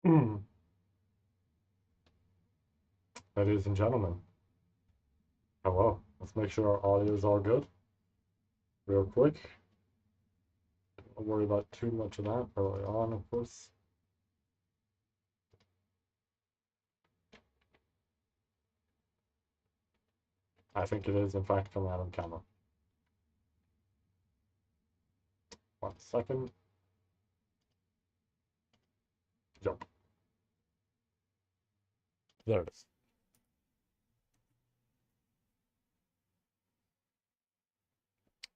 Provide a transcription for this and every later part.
Ladies and gentlemen, hello. Let's make sure our audio is all good. Real quick. Don't worry about too much of that early on, of course. I think it is, in fact, coming out on camera. 1 second. Yep. There it is.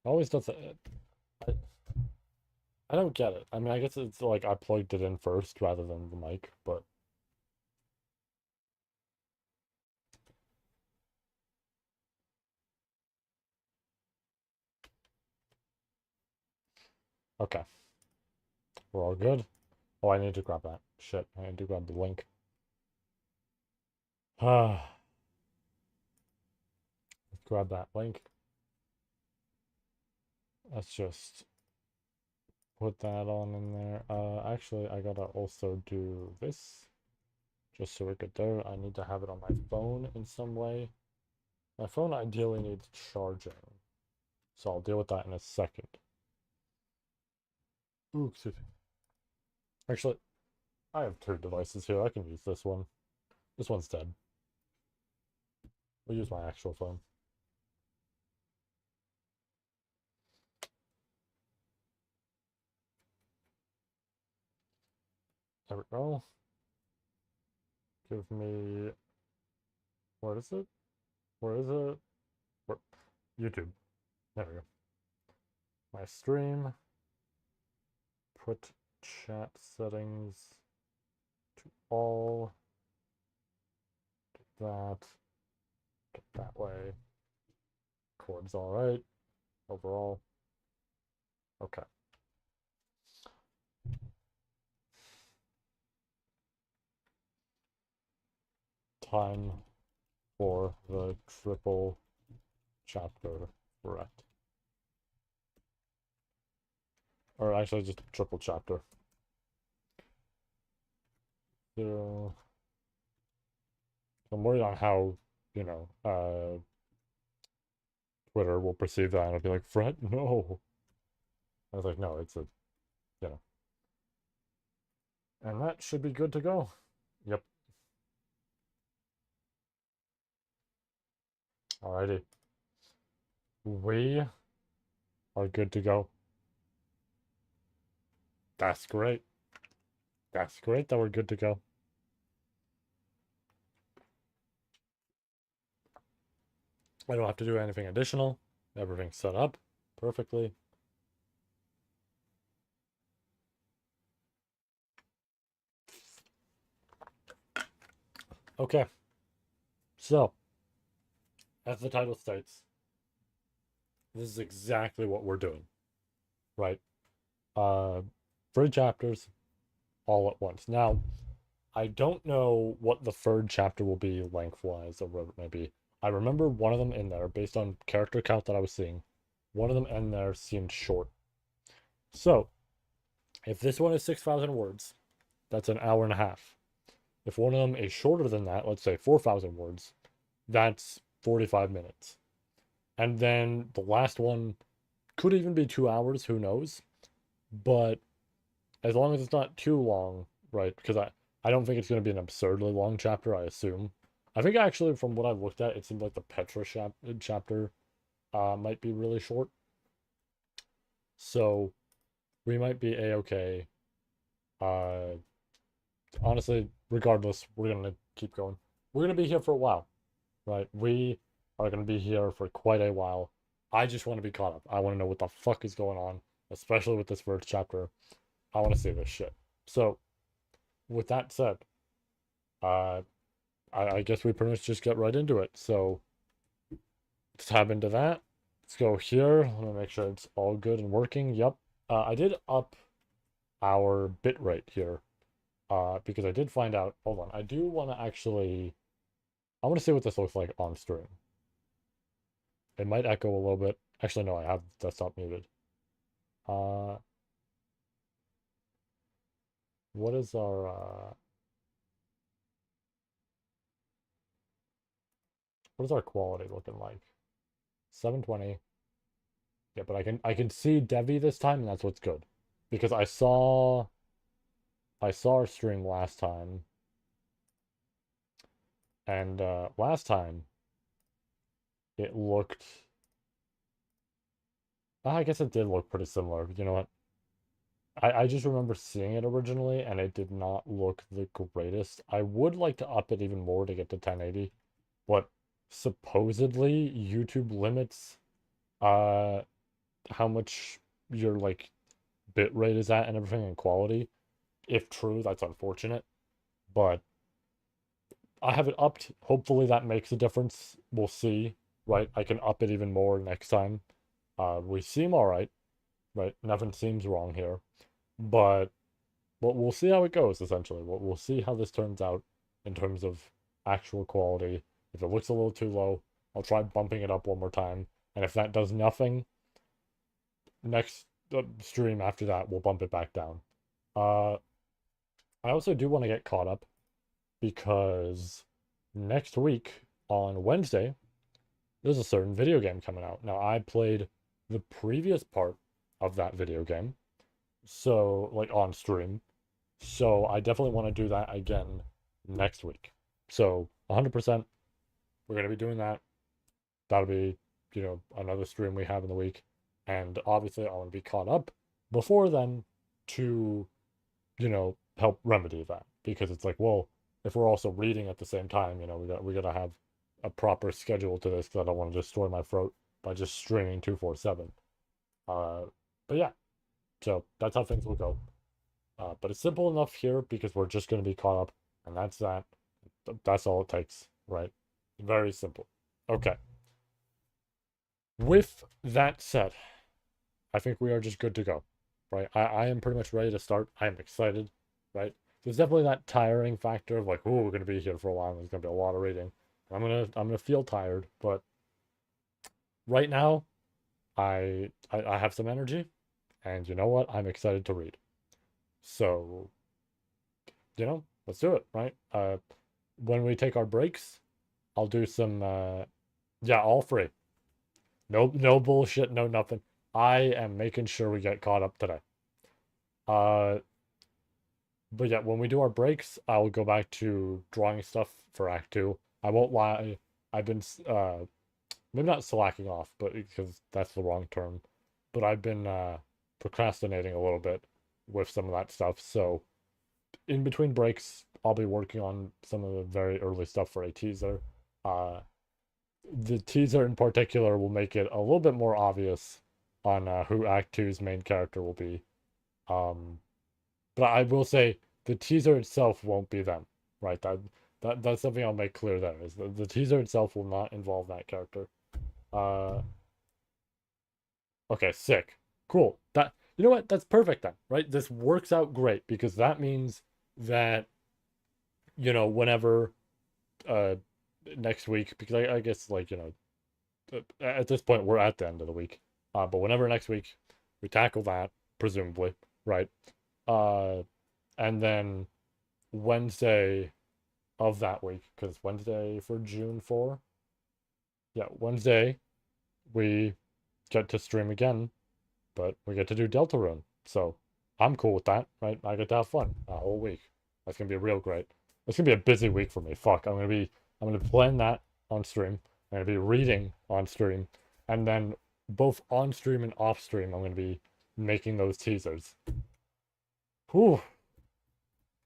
Always does it. I, I don't get it. I mean, I guess it's like I plugged it in first rather than the mic, but okay. We're all good. Oh, I need to grab that. Shit, I need to grab the link. Let's grab that link. Let's just put that on in there. Actually, I gotta also do this. Just so we're good there. I need to have it on my phone in some way. My phone ideally needs charging. So I'll deal with that in a second. Ooh, excuse me. Actually, I have two devices here. I can use this one. This one's dead. We'll use my actual phone. There we go. Give me... Where is it? Where is it? Where? YouTube. There we go. My stream. Put chat settings to all. Do that. Get that way. Chord's alright. Overall. Okay. Time for the triple chapter threat. Or actually just triple chapter. So I'm worried on how, Twitter will perceive that and it'll be like, Fret, no. I was like, no, it's a, you know. And that should be good to go. Yep. Alrighty. We are good to go. That's great. That's great that we're good to go. I don't have to do anything additional. Everything's set up perfectly. Okay. So, as the title states, this is exactly what we're doing. Right? 3 chapters all at once. Now, I don't know what the third chapter will be lengthwise or whatever it may be. I remember one of them in there, based on character count that I was seeing, one of them in there seemed short. So, if this one is 6,000 words, that's an hour and a half. If one of them is shorter than that, let's say 4,000 words, that's 45 minutes. And then the last one could even be 2 hours, who knows? But as long as it's not too long, right? Because I don't think it's going to be an absurdly long chapter, I assume. I think actually, from what I've looked at, it seems like the Petra chapter might be really short. So we might be a-okay. Uh, honestly, regardless, we're going to keep going. We're going to be here for a while, right? We are going to be here for quite a while. I just want to be caught up. I want to know what the fuck is going on, especially with this first chapter. I want to see this shit. So, with that said, uh, I guess we pretty much just get right into it. So let's tab into that. Let's go here. Let me make sure it's all good and working. Yep. I did up our bitrate here because I did find out. Hold on. I do want to actually. I want to see what this looks like on stream. It might echo a little bit. Actually, no, I have desktop muted. Uh, what is our What is our quality looking like? 720. Yeah, but I can see Devi this time, and that's what's good. Because I saw our stream last time, and last time it looked I guess it did look pretty similar. You know what? I just remember seeing it originally, and it did not look the greatest. I would like to up it even more to get to 1080, but supposedly YouTube limits uh how much your like bit rate is at and everything and quality. If true, that's unfortunate, but I have it upped. Hopefully that makes a difference. We'll see, right? I can up it even more next time. We seem all right, right? Nothing seems wrong here, but we'll see how it goes. Essentially, we'll see how this turns out in terms of actual quality. If it looks a little too low, I'll try bumping it up one more time, and if that does nothing, next stream after that we'll bump it back down. Uh, I also do want to get caught up because next week on Wednesday there's a certain video game coming out. Now, I played the previous part of that video game, so like on stream. So I definitely want to do that again next week. So 100% we're going to be doing that. That'll be, another stream we have in the week. And obviously I want to be caught up before then to, help remedy that. Because it's like, well, if we're also reading at the same time, we gotta have a proper schedule to this because I don't want to destroy my throat by just streaming 247. But yeah, so that's how things will go. But it's simple enough here because we're just going to be caught up, and that's that. That's all it takes, right? Very simple. Okay. With that said, I think we are just good to go, right? I am pretty much ready to start. I am excited, right? There's definitely that tiring factor of like, oh, we're going to be here for a while. And there's going to be a lot of reading. I'm gonna feel tired, but right now, I have some energy, and you know what? I'm excited to read. So let's do it, right? When we take our breaks, I'll do some, yeah, all free. No bullshit, no nothing. I am making sure we get caught up today. Uh, but yeah, when we do our breaks, I'll go back to drawing stuff for Act 2. I won't lie, I've been, maybe not slacking off, but because that's the wrong term, but I've been, procrastinating a little bit with some of that stuff, so in between breaks, I'll be working on some of the very early stuff for a teaser. Uh, the teaser in particular will make it a little bit more obvious on who Act Two's main character will be. Um, but I will say the teaser itself won't be them, right? That's something I'll make clear there is the teaser itself will not involve that character. Uh, okay, sick, cool. That you know what? That's perfect then, right? This works out great because that means that whenever uh next week, because I guess like at this point we're at the end of the week, but whenever next week we tackle that, presumably, right? uh and then Wednesday of that week, because Wednesday for June 4, yeah, Wednesday we get to stream again, but we get to do Deltarune, so I'm cool with that, right? I get to have fun a whole week. That's gonna be real great. It's gonna be a busy week for me. Fuck, I'm gonna plan that on stream. I'm gonna be reading on stream, and then both on stream and off stream, I'm gonna be making those teasers. Whew,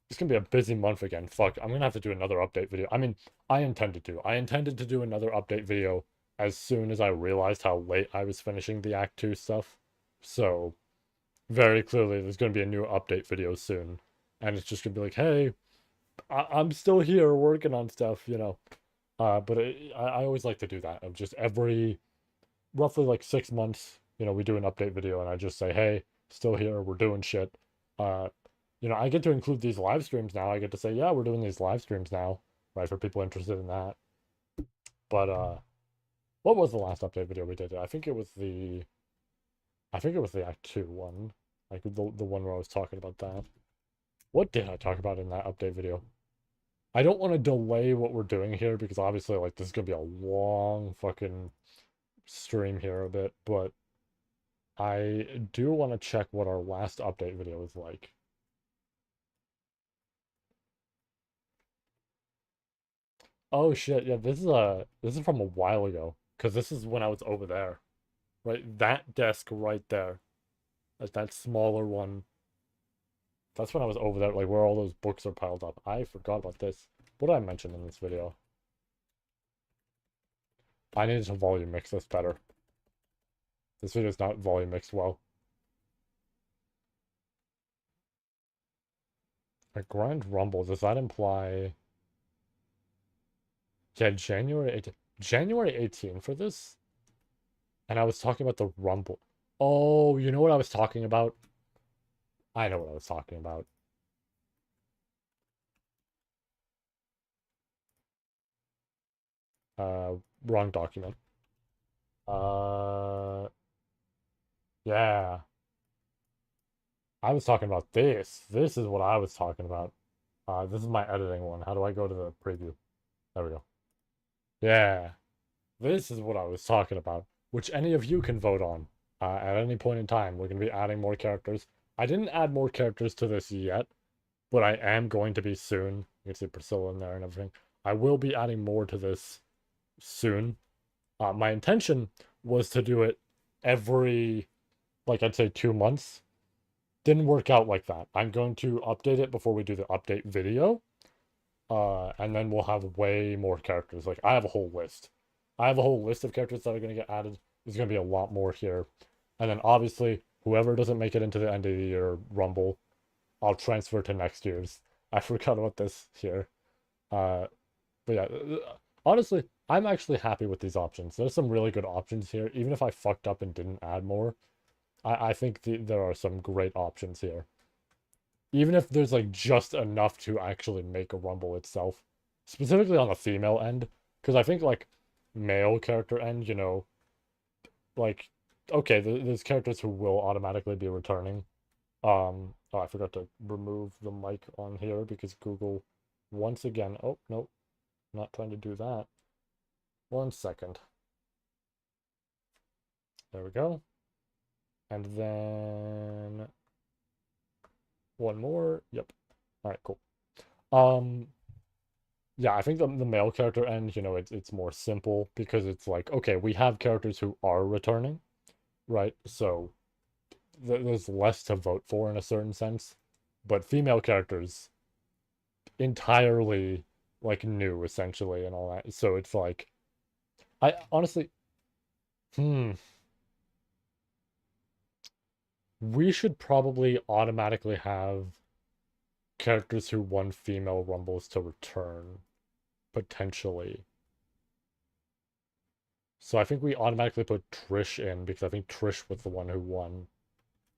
it's gonna be a busy month again. Fuck, I'm gonna have to do another update video. I mean, I intended to do another update video as soon as I realized how late I was finishing the Act 2 stuff. So very clearly there's going to be a new update video soon, and it's just going to be like, hey, I'm still here working on stuff, but I always like to do that of just every roughly like 6 months, we do an update video, and I just say, hey, still here, we're doing shit. uh I get to include these live streams now. I get to say, yeah, we're doing these live streams now, right, for people interested in that. But what was the last update video we did? I think it was the Act 2 one, like the one where I was talking about that. What did I talk about in that update video? I don't want to delay what we're doing here because obviously, like, this is gonna be a long fucking stream here a bit, but I do want to check what our last update video was like. Oh shit, yeah, this is from a while ago, because this is when I was over there. Right, that desk right there. Like that smaller one. That's when I was over there, like where all those books are piled up. I forgot about this. What did I mention in this video? I needed to volume mix this better. This video is not volume mixed well. A Grand Rumble, does that imply... Yeah, January 18th. January 18th for this? And I was talking about the Rumble. Oh, you know what I was talking about? I know what I was talking about. Wrong document. Uh, yeah. I was talking about this. This is what I was talking about. This is my editing one. How do I go to the preview? There we go. Yeah. This is what I was talking about, which any of you can vote on at any point in time. We're going to be adding more characters. I didn't add more characters to this yet, but I am going to be soon. You can see Priscilla in there and everything. I will be adding more to this soon. My intention was to do it every, like, I'd say 2 months. Didn't work out like that. I'm going to update it before we do the update video. And then we'll have way more characters. Like, I have a whole list. I have a whole list of characters that are going to get added. There's going to be a lot more here. And then obviously, whoever doesn't make it into the end of the year Rumble, I'll transfer to next year's. I forgot about this here. Uh, but yeah, honestly, I'm actually happy with these options. There's some really good options here. Even if I fucked up and didn't add more, I think there are some great options here. Even if there's like just enough to actually make a Rumble itself, specifically on the female end, because I think like male character end, you know, like okay, there's characters who will automatically be returning. Oh, I forgot to remove the mic on here because Google once again. Oh, no, not trying to do that. 1 second. There we go. And then one more. Yep. All right, cool. Um, yeah, I think the male character end, you know, it's more simple because it's like, okay, we have characters who are returning, right? So there's less to vote for in a certain sense, but female characters entirely like new essentially and all that. So it's like, I honestly, hmm, we should probably automatically have characters who won female rumbles to return potentially. So I think we automatically put Trish in because I think Trish was the one who won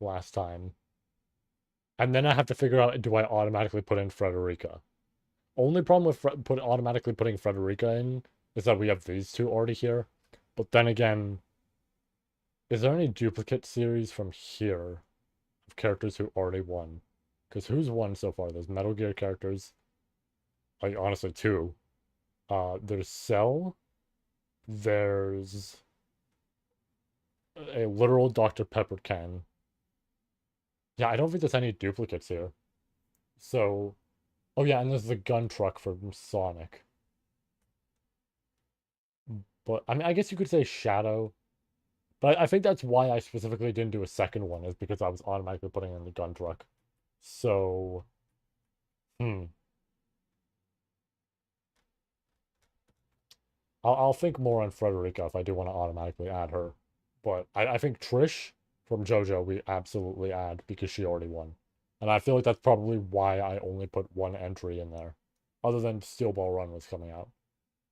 last time. And then I have to figure out, do I automatically put in Frederica? Only problem with automatically putting Frederica in is that we have these two already here. But then again, is there any duplicate series from here of characters who already won? Because who's won so far? There's Metal Gear characters. Like, honestly, two. There's Cell. There's a literal Dr. Pepper can. Yeah, I don't think there's any duplicates here. So, oh yeah, and there's the gun truck from Sonic. But, I mean, I guess you could say Shadow. But I think that's why I specifically didn't do a second one, is because I was automatically putting in the gun truck. So, hmm. I'll think more on Frederica if I do want to automatically add her. But I think Trish from JoJo we absolutely add because she already won. And I feel like that's probably why I only put one entry in there. Other than Steel Ball Run was coming out.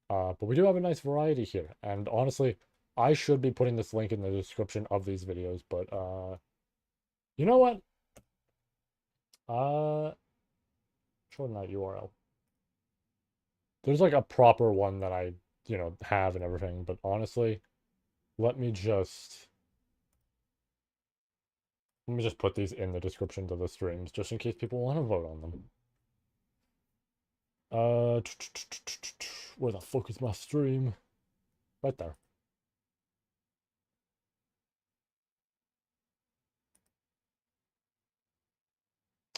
But we do have a nice variety here. And honestly, I should be putting this link in the description of these videos. But you know what? Shorten that URL. There's like a proper one that I, you know, have and everything. But honestly, let me just put these in the descriptions of the streams just in case people want to vote on them. Uh, where the fuck is my stream? Right there.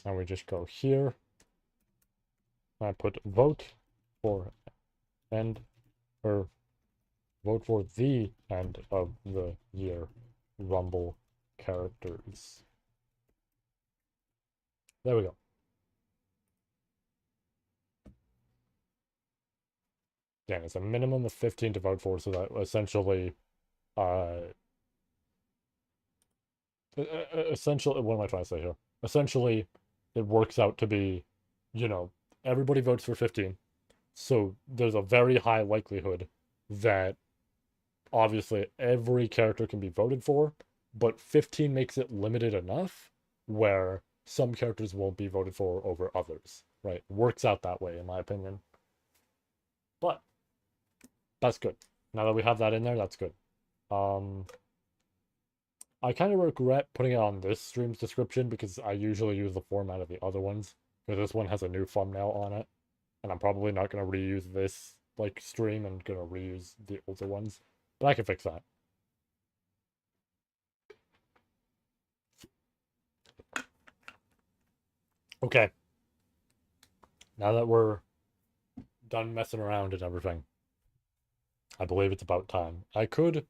And we just go here. I put vote for end, or vote for the end of the year Rumble characters. There we go. Yeah, it's a minimum of 15 to vote for, so that essentially, essentially, what am I trying to say here? Essentially, it works out to be, you know, everybody votes for 15. So there's a very high likelihood that obviously every character can be voted for, but 15 makes it limited enough where some characters won't be voted for over others, right? Works out that way, in my opinion. But that's good. Now that we have that in there, that's good. I kind of regret putting it on this stream's description because I usually use the format of the other ones. Because this one has a new thumbnail on it. And I'm probably not going to reuse this like stream and going to reuse the older ones. But I can fix that. Okay. Now that we're done messing around and everything, I believe it's about time. I could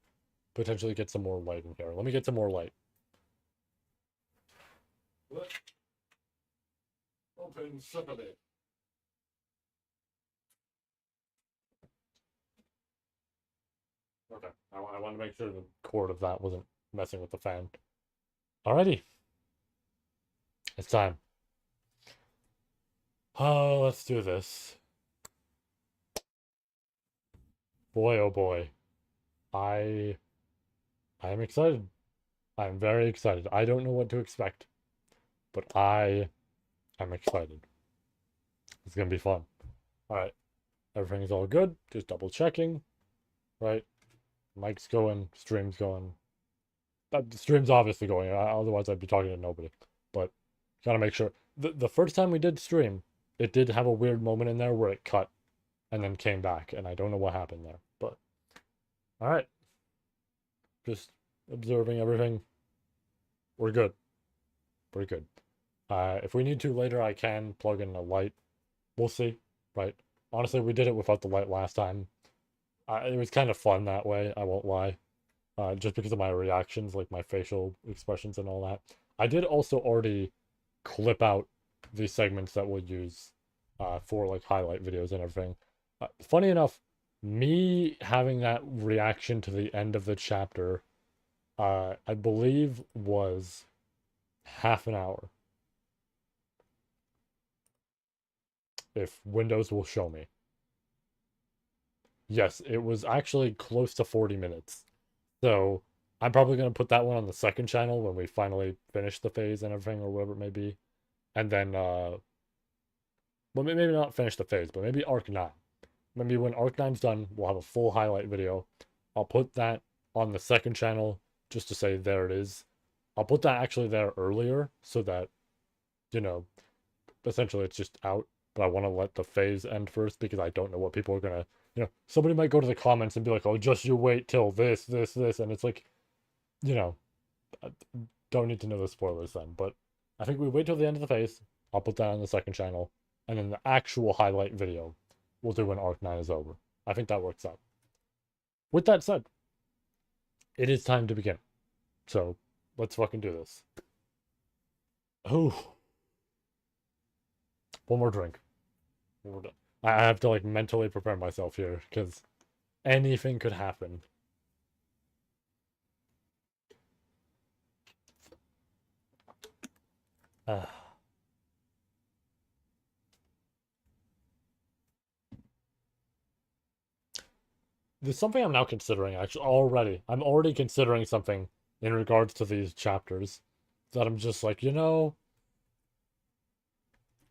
potentially get some more light in here. Let me get some more light. Open Saturday. Okay. I want to make sure the cord of that wasn't messing with the fan. Alrighty. It's time. Oh, let's do this. Boy, oh boy. I am excited. I'm very excited. I don't know what to expect, but I am excited. It's gonna be fun. Alright. Everything's all good. Just double checking. Right? Mic's going, stream's going. The stream's obviously going, otherwise I'd be talking to nobody. But gotta make sure. The first time we did stream, it did have a weird moment in there where it cut and then came back, and I don't know what happened there. But alright. Just observing everything. We're good. Pretty good. If we need to later, I can plug in a light. We'll see, right? Honestly, we did it without the light last time. It was kind of fun that way, I won't lie. Just because of my reactions, like my facial expressions and all that. I did also already clip out the segments that we'll use for like highlight videos and everything. Funny enough, me having that reaction to the end of the chapter, I believe was half an hour. If Windows will show me. Yes, it was actually close to 40 minutes. So I'm probably going to put that one on the second channel when we finally finish the phase and everything or whatever it may be. And then, well, maybe not finish the phase, but maybe Arc 9. Maybe when Arc 9's done, we'll have a full highlight video. I'll put that on the second channel just to say there it is. I'll put that actually there earlier so that, you know, essentially it's just out. But I want to let the phase end first because I don't know what people are going to, somebody might go to the comments and be like, oh, just you wait till this. And it's like, you know, I don't need to know the spoilers then. But I think we wait till the end of the phase. I'll put that on the second channel. And then the actual highlight video we'll do when Arc 9 is over. I think that works out. With that said, it is time to begin. So let's fucking do this. Oh, one more drink. I have to like mentally prepare myself here because anything could happen. Uh, there's something I'm now considering actually already. I'm already considering something in regards to these chapters that I'm just like,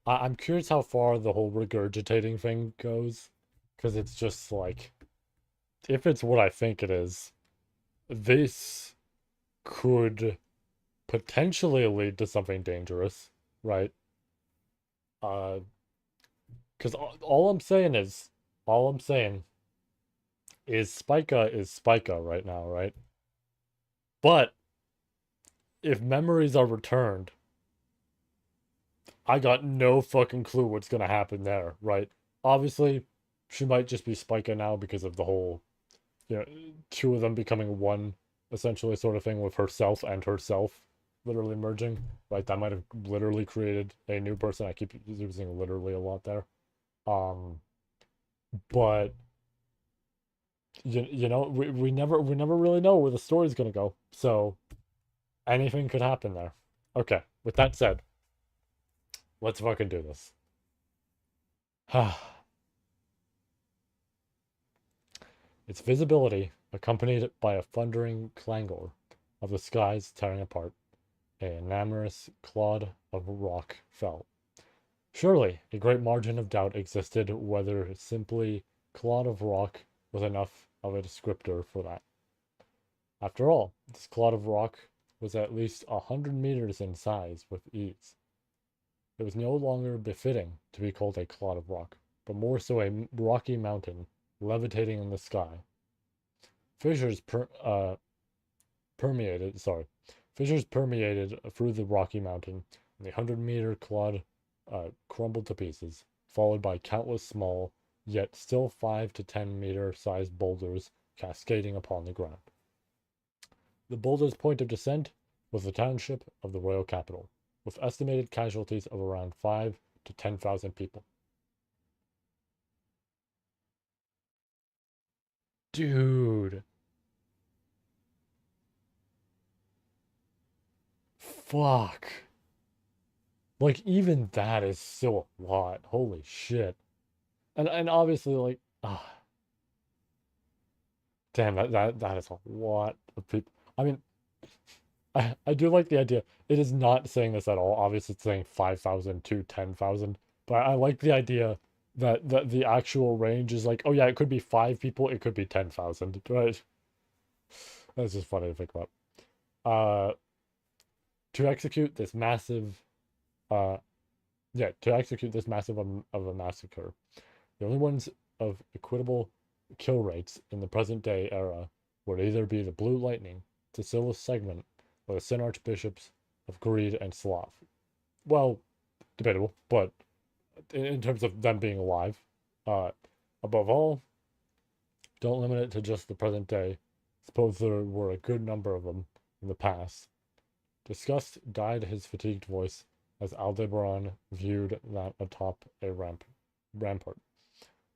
I'm curious how far the whole regurgitating thing goes because it's just like if it's what I think it is, this could potentially lead to something dangerous, right? Because all I'm saying is Spica right now, right? But if memories are returned, I got no fucking clue what's gonna happen there, right? Obviously, she might just be Spica now because of the whole, you know, two of them becoming one, essentially, sort of thing with herself and herself literally merging, right? That might have literally created a new person. I keep using literally a lot there. Um, but you know, we never really know where the story's gonna go. So anything could happen there. Okay, with that said, let's fucking do this. Its visibility, accompanied by a thundering clangor of the skies tearing apart, a enormous clod of rock fell. Surely a great margin of doubt existed whether simply clod of rock was enough of a descriptor for that. After all, this clod of rock was at least 100 meters in size with ease. It was no longer befitting to be called a clod of rock, but more so a rocky mountain levitating in the sky. Fissures permeated, sorry, fissures permeated through the Rocky Mountain, and the 100-meter clod crumbled to pieces, followed by countless small, yet still 5 to 10-meter sized boulders cascading upon the ground. The boulder's point of descent was the township of the royal capital, with estimated casualties of around 5 to 10,000 people. Dude. Fuck. Like, even that is still a lot. Holy shit. And obviously, like, damn, that is a lot of people. I mean, I do like the idea. It is not saying this at all. Obviously, it's saying 5,000 to 10,000. But I like the idea that the actual range is like, oh yeah, it could be 5 people, it could be 10,000, right? That's just funny to think about. Uh, to execute this massive, uh, yeah, to execute this massive of a massacre, the only ones of equitable kill rates in the present day era would either be the Blue Lightning, Cecilus Segment, or the Sin Archbishops of Greed and Sloth. Well, debatable, but in terms of them being alive, uh, above all, don't limit it to just the present day. Suppose there were a good number of them in the past. Disgust dyed his fatigued voice as Aldebaran viewed that atop a rampart.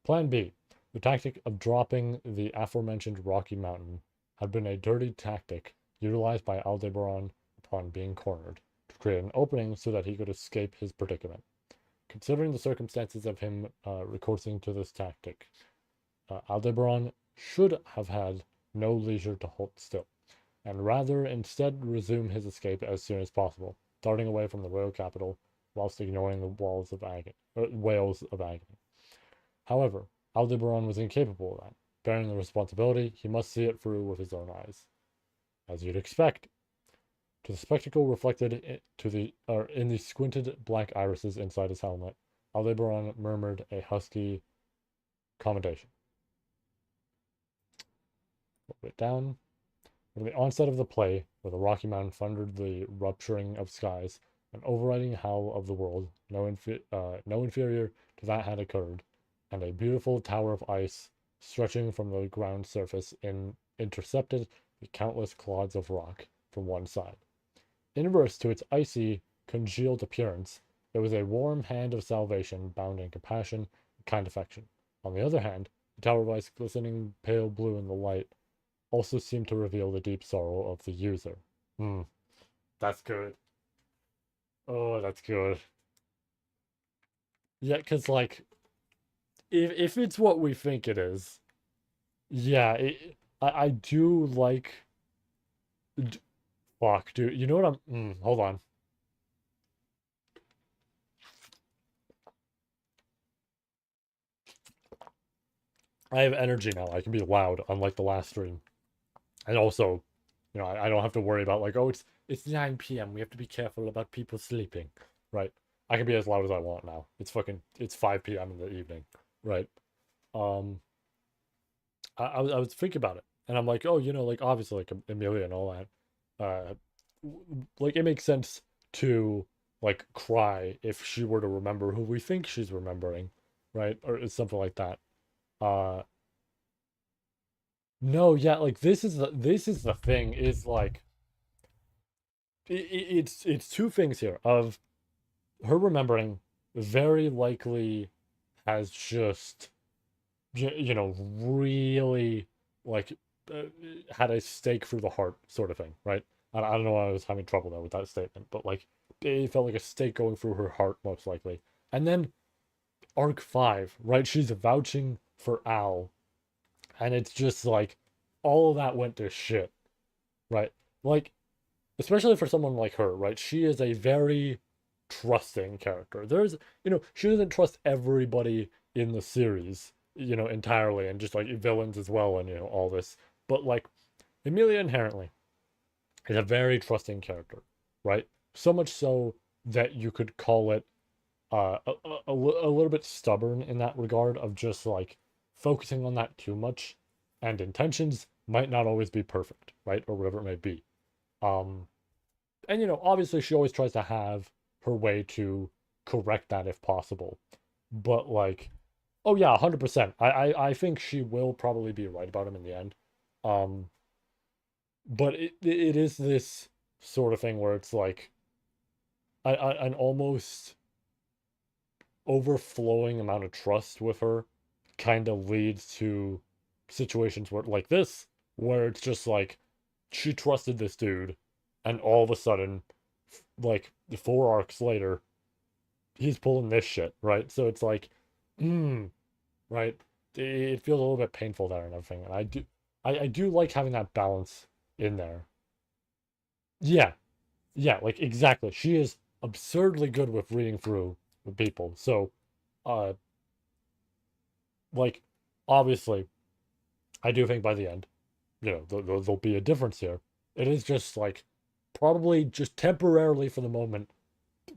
Plan B. The tactic of dropping the aforementioned rocky mountain had been a dirty tactic utilized by Aldebaran upon being cornered, to create an opening so that he could escape his predicament. Considering the circumstances of him recoursing to this tactic, Aldebaran should have had no leisure to hold still, and rather instead resume his escape as soon as possible, darting away from the royal capital whilst ignoring the wails of agony. However, Aldebaran was incapable of that. Bearing the responsibility, he must see it through with his own eyes. As you'd expect. To the spectacle reflected in the squinted black irises inside his helmet, Aldebaran murmured a husky commendation. Put it down. From the onset of the play, where the Rocky Mountain thundered the rupturing of skies, an overriding howl of the world, no inferior to that had occurred, and a beautiful tower of ice stretching from the ground surface intercepted the countless clods of rock from one side. Inverse to its icy, congealed appearance, there was a warm hand of salvation bound in compassion and kind affection. On the other hand, the tower of ice glistening pale blue in the light also seemed to reveal the deep sorrow of the user. That's good. Oh, that's good. Yeah, because, like, if it's what we think it is, yeah, I do like. Fuck, dude. You know what hold on. I have energy now. I can be loud, unlike the last stream. And also, you know, I don't have to worry about, like, oh, it's 9 p.m. We have to be careful about people sleeping, right? I can be as loud as I want now. It's 5 p.m. in the evening, right? Um, I was thinking about it, and I'm like, oh, like obviously like Amelia and all that, like it makes sense to like cry if she were to remember who we think she's remembering, right? Or something like that. Uh, no, yeah, like this is the thing is like it's two things here of her remembering very likely has just really like uh, had a stake through the heart sort of thing, right? I don't know why I was having trouble there with that statement, but like it felt like a stake going through her heart most likely. And then arc 5, right? She's vouching for Al, and it's just like all of that went to shit, right? Like especially for someone like her, right? She is a very trusting character. She doesn't trust everybody in the series, entirely, and just like villains as well, and all this. But like Emilia inherently is a very trusting character, right? So much so that you could call it a little bit stubborn in that regard of just like focusing on that too much, and intentions might not always be perfect, right? Or whatever it may be. Um, and obviously she always tries to have her way to correct that if possible. But like, oh yeah, 100%. I think she will probably be right about him in the end. Um, but it is this sort of thing where it's like an almost overflowing amount of trust with her kind of leads to situations where like this, where it's just like she trusted this dude, and all of a sudden, like 4 arcs later, he's pulling this shit, right? So it's like, mm, right? It feels a little bit painful there and everything. And I do like having that balance in there. Yeah, yeah, like exactly. She is absurdly good with reading through the people. So, uh, like, obviously, I do think by the end, there'll be a difference here. It is just like probably just temporarily for the moment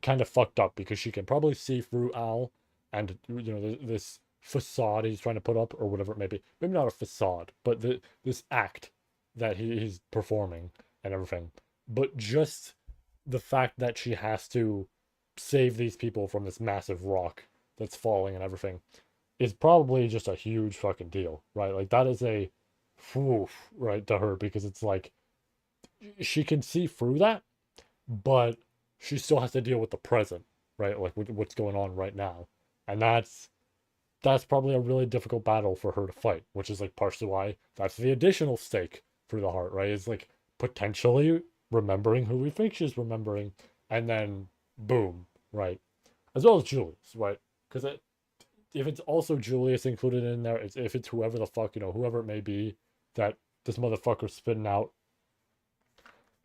kind of fucked up because she can probably see through Al and this facade he's trying to put up or whatever it may be. Maybe not a facade, but this act that he's performing and everything. But just the fact that she has to save these people from this massive rock that's falling and everything is probably just a huge fucking deal, right? Like that is a whew, right to her because it's like she can see through that, but she still has to deal with the present, right? Like with what's going on right now. And that's probably a really difficult battle for her to fight, which is like partially why that's the additional stake for the heart, right? Is like potentially remembering who we think she's remembering, and then boom, right? As well as Julius, right? Because if it's also Julius included in there, if it's whoever the fuck, whoever it may be that this motherfucker's spitting out.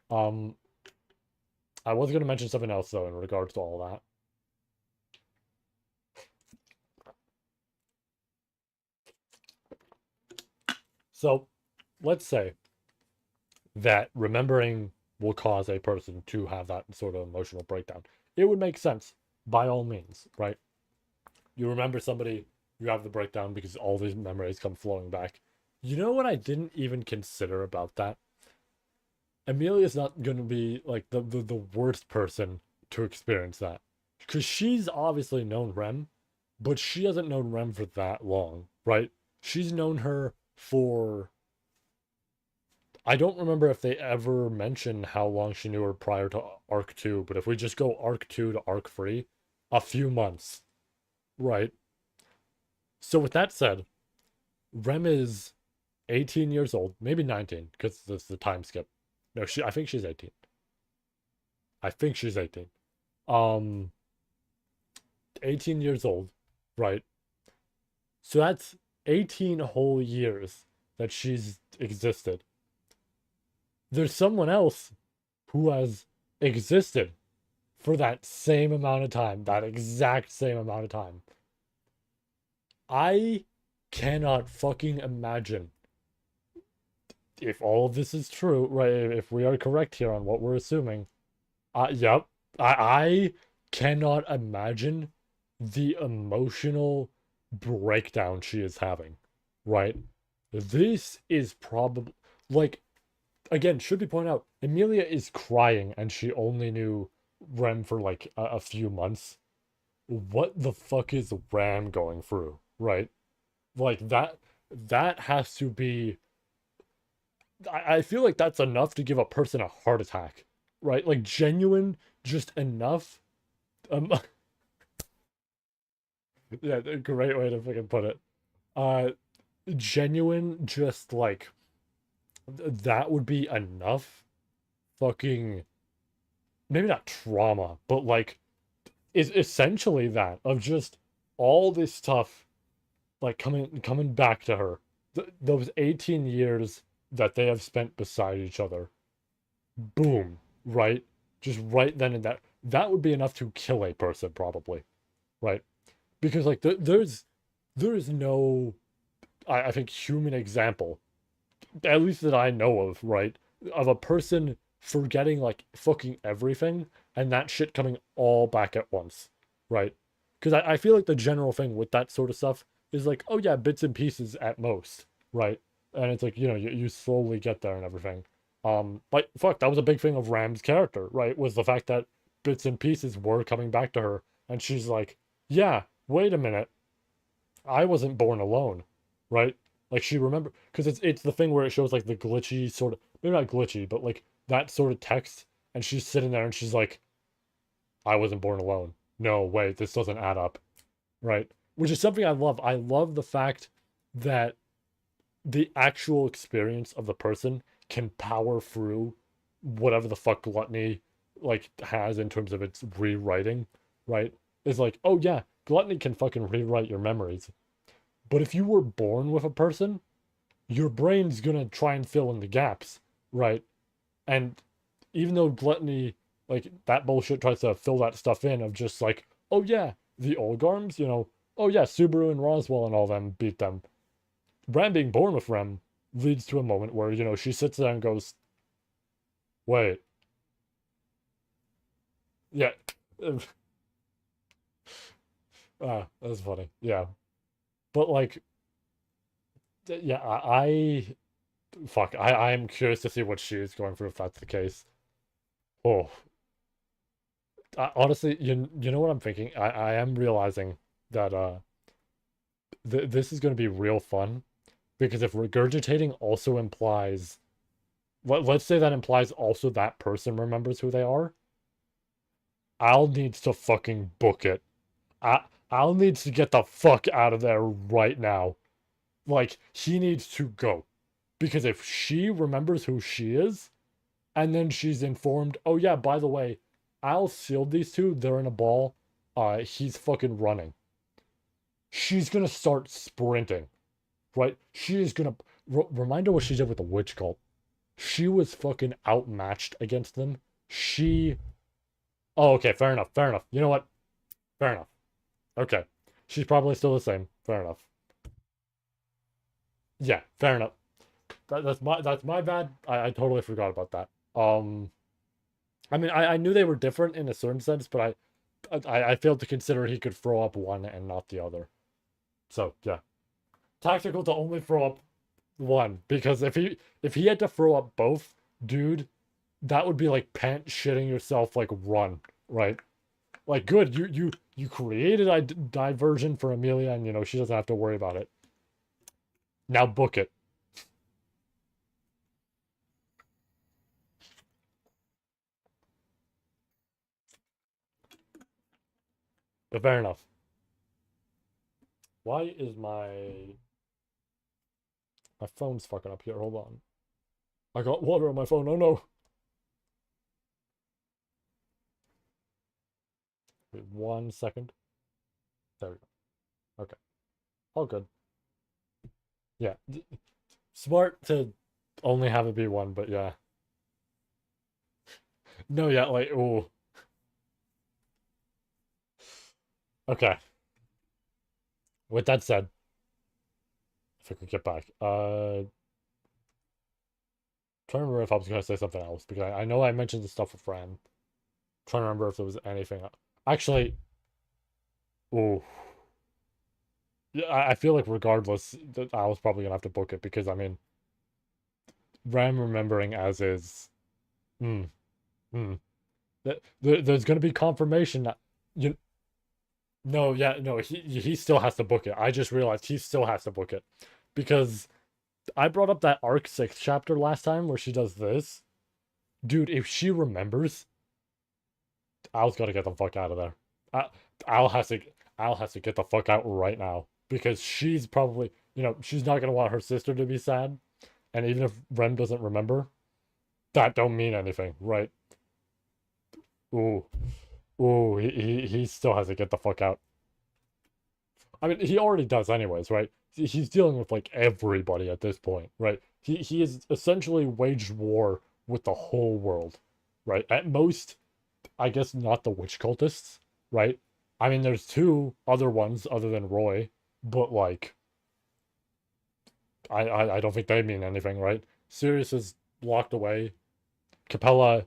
Um, I was gonna mention something else though in regards to all that. So let's say that remembering will cause a person to have that sort of emotional breakdown. It would make sense by all means, right? You remember somebody, you have the breakdown because all these memories come flowing back. You know what I didn't even consider about that? Amelia's not going to be like the worst person to experience that. Because she's obviously known Rem, but she hasn't known Rem for that long, right? She's known her for. I don't remember if they ever mentioned how long she knew her prior to Arc 2, but if we just go Arc 2 to Arc 3, a few months, right? So, with that said, Rem is 18 years old, maybe 19, because that's the time skip. No, I think she's 18. I think she's 18. Um, 18 years old, right? So that's 18 whole years that she's existed. There's someone else who has existed for that same amount of time, that exact same amount of time. I cannot fucking imagine if all of this is true, right? If we are correct here on what we're assuming. Yep. I cannot imagine the emotional breakdown she is having, right? This is probably like, again, should be pointed out, Emilia is crying and she only knew Rem for like a few months. What the fuck is Ram going through, right? Like that has to be, I feel like that's enough to give a person a heart attack, right? Like genuine, just enough. Um, yeah, a great way to fucking put it. Uh, Genuine, just like that would be enough. Fucking maybe not trauma, but like is essentially that of just all this stuff like coming back to her. Those 18 years that they have spent beside each other. Boom, right? Just right then and that would be enough to kill a person probably, right? Because like there's no I think human example, at least that I know of, right? Of a person forgetting like fucking everything and that shit coming all back at once, right? Because I feel like the general thing with that sort of stuff is like, oh yeah, bits and pieces at most, right? And it's like, you slowly get there and everything. But fuck, that was a big thing of Ram's character, right? Was the fact that bits and pieces were coming back to her, and she's like, yeah, wait a minute, I wasn't born alone, right? Like she remember because it's the thing where it shows like the glitchy sort of, maybe not glitchy, but like that sort of text, and she's sitting there and she's like, I wasn't born alone. No, wait, this doesn't add up, right? Which is something I love. I love the fact that the actual experience of the person can power through whatever the fuck gluttony like has in terms of its rewriting, right? It's like, oh yeah, gluttony can fucking rewrite your memories. But if you were born with a person, your brain's gonna try and fill in the gaps, right? And even though gluttony, like that bullshit tries to fill that stuff in of just like, oh yeah, the Olgarms, oh yeah, Subaru and Roswell and all them beat them. Ram being born with Rem leads to a moment where, she sits there and goes, wait, yeah. That's funny. Yeah. But like, yeah, fuck, I am curious to see what she is going through if that's the case. Oh, honestly, you know what I'm thinking? I am realizing that this is going to be real fun because if regurgitating also implies, let's say that implies also that person remembers who they are, Al needs to fucking book it. Al needs to get the fuck out of there right now. Like he needs to go because if she remembers who she is, and then she's informed, oh yeah, by the way, Al sealed these two. They're in a ball. He's fucking running. She's gonna start sprinting, right? She is gonna remind her what she did with the witch cult. She was fucking outmatched against them. She. Oh, okay, fair enough. Fair enough. You know what? Fair enough. Okay, she's probably still the same. Fair enough. Yeah, fair enough. That's my bad. I totally forgot about that. I mean, I knew they were different in a certain sense, but I failed to consider he could throw up one and not the other. So yeah, tactical to only throw up one because if he had to throw up both, dude, that would be like pant shitting yourself like run, right? Like good, you created a diversion for Amelia, and she doesn't have to worry about it. Now book it. But fair enough. Why is my phone's fucking up here? Hold on. I got water on my phone. Oh no. Wait 1 second. There we go. Okay. All good. Yeah. Smart to only have it be one, but yeah. No, yeah, like, oh. Okay. With that said, if I could get back. Trying to remember if I was gonna say something else because I know I mentioned the stuff with Fran. Trying to remember if there was anything. Actually, oh, yeah, I feel like regardless, that I was probably gonna have to book it because I mean, Ram remembering as is. Hmm. Hmm. There's gonna be confirmation that you. No, yeah, no, he still has to book it. I just realized he still has to book it because I brought up that arc 6 chapter last time where she does this. Dude, if she remembers, Al's gotta get the fuck out of there. I, Al has to Al has to get the fuck out right now because she's probably, she's not gonna want her sister to be sad, and even if Rem doesn't remember, that don't mean anything, right? Ooh, ooh, he still has to get the fuck out. I mean, he already does anyways, right? He's dealing with like everybody at this point, right? He has essentially waged war with the whole world, right? At most, I guess not the witch cultists, right? I mean, there's two other ones other than Roy, but like, I don't think they mean anything, right? Sirius is locked away. Capella,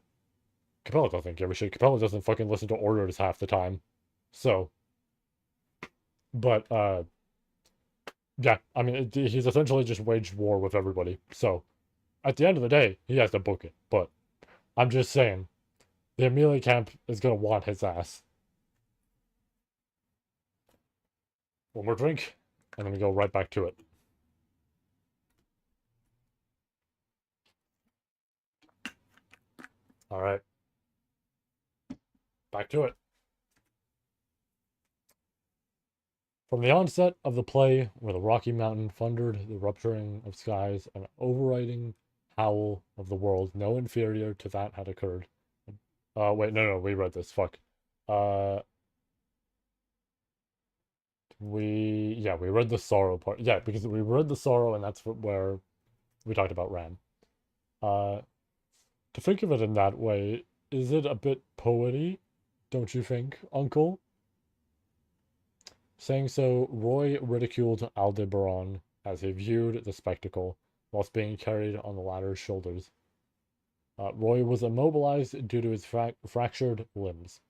Capella doesn't give a shit. Capella doesn't fucking listen to orders half the time. So, but yeah, I mean, he's essentially just waged war with everybody. So, at the end of the day, he has to book it. But I'm just saying, the Amelia camp is gonna want his ass. One more drink, and then we go right back to it. All right, back to it. From the onset of the play, where the Rocky Mountain thundered the rupturing of skies, an overriding howl of the world, no inferior to that had occurred. Wait, no, we read this. Fuck. Uh, we read the sorrow part. Yeah, because we read the sorrow, and that's where we talked about Ram. Uh, to think of it in that way, is it a bit poety? Don't you think, Uncle? Saying so, Roy ridiculed Aldebaran as he viewed the spectacle, whilst being carried on the latter's shoulders. Roy was immobilized due to his fractured limbs,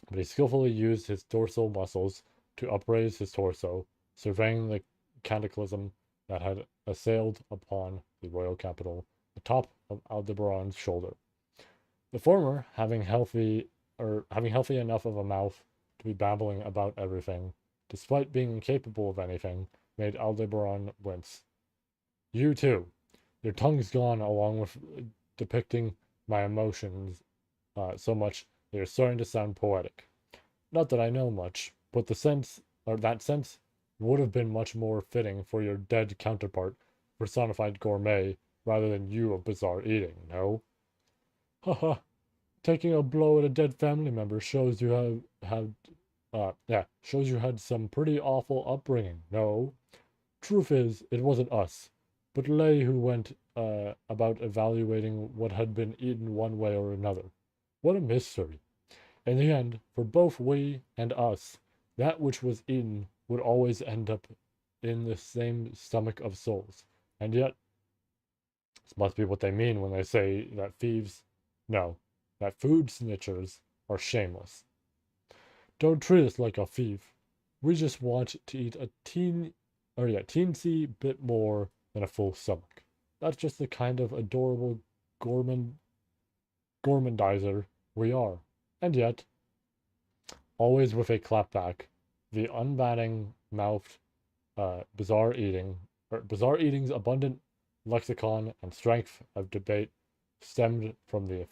but he skillfully used his dorsal muscles to upraise his torso, surveying the cataclysm that had assailed upon the royal capital, atop of Aldebaran's shoulder. The former, having healthy enough of a mouth to be babbling about everything, despite being incapable of anything, made Aldebaran wince. You too. Your tongue's gone along with depicting my emotions so much that you're starting to sound poetic. Not that I know much, but that sense would have been much more fitting for your dead counterpart, personified gourmet, rather than you of bizarre eating, no? Haha, taking a blow at a dead family member shows you shows you had some pretty awful upbringing, no? Truth is, it wasn't us, but Lay who went about evaluating what had been eaten one way or another. What a mystery. In the end, for both we and us, that which was eaten would always end up in the same stomach of souls. And yet, this must be what they mean when they say that thieves, no, that food snitchers are shameless. Don't treat us like a thief. We just want to eat a teensy bit more than a full stomach. That's just the kind of adorable gourmandizer we are. And yet, always with a clapback, the unbatting mouthed bizarre eating's abundant lexicon and strength of debate stemmed from the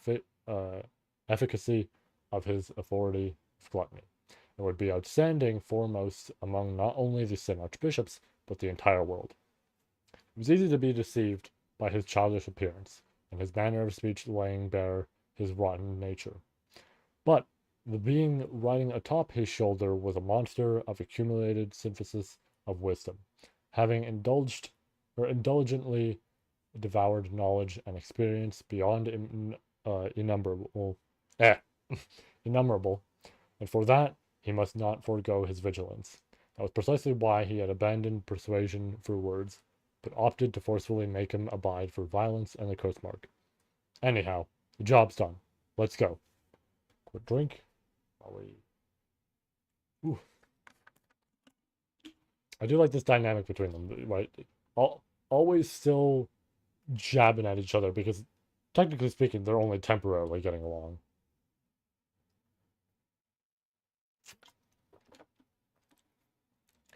efficacy of his authority of gluttony, and would be outstanding foremost among not only the 10 archbishops, but the entire world. It was easy to be deceived by his childish appearance, and his manner of speech laying bare his rotten nature. But the being riding atop his shoulder was a monster of accumulated synthesis of wisdom, having indulgently devoured knowledge and experience beyond innumerable, eh, innumerable, and for that he must not forego his vigilance. That was precisely why he had abandoned persuasion through words, but opted to forcefully make him abide for violence and the curse mark. Anyhow, the job's done. Let's go. Quick drink while we Ooh, I do like this dynamic between them, right? Al always still jabbing at each other because, technically speaking, they're only temporarily getting along.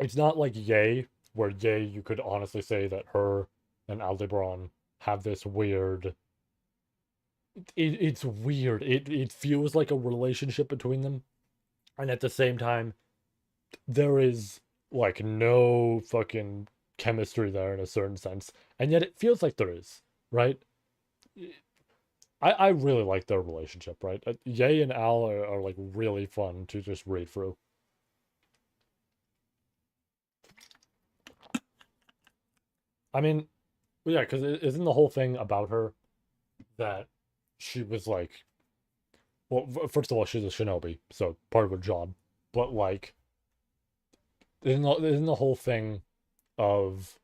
It's not like Yay, where Yay, you could honestly say that her and Aldebaran have this weird. It's weird. It feels like a relationship between them, and at the same time, there is like no fucking chemistry there in a certain sense, and yet it feels like there is, right? I really like their relationship, right? Ye and Al are like really fun to just read through. I mean, yeah, because isn't the whole thing about her that she was like, well, first of all, she's a shinobi, so part of her job, but like, isn't the whole thing of,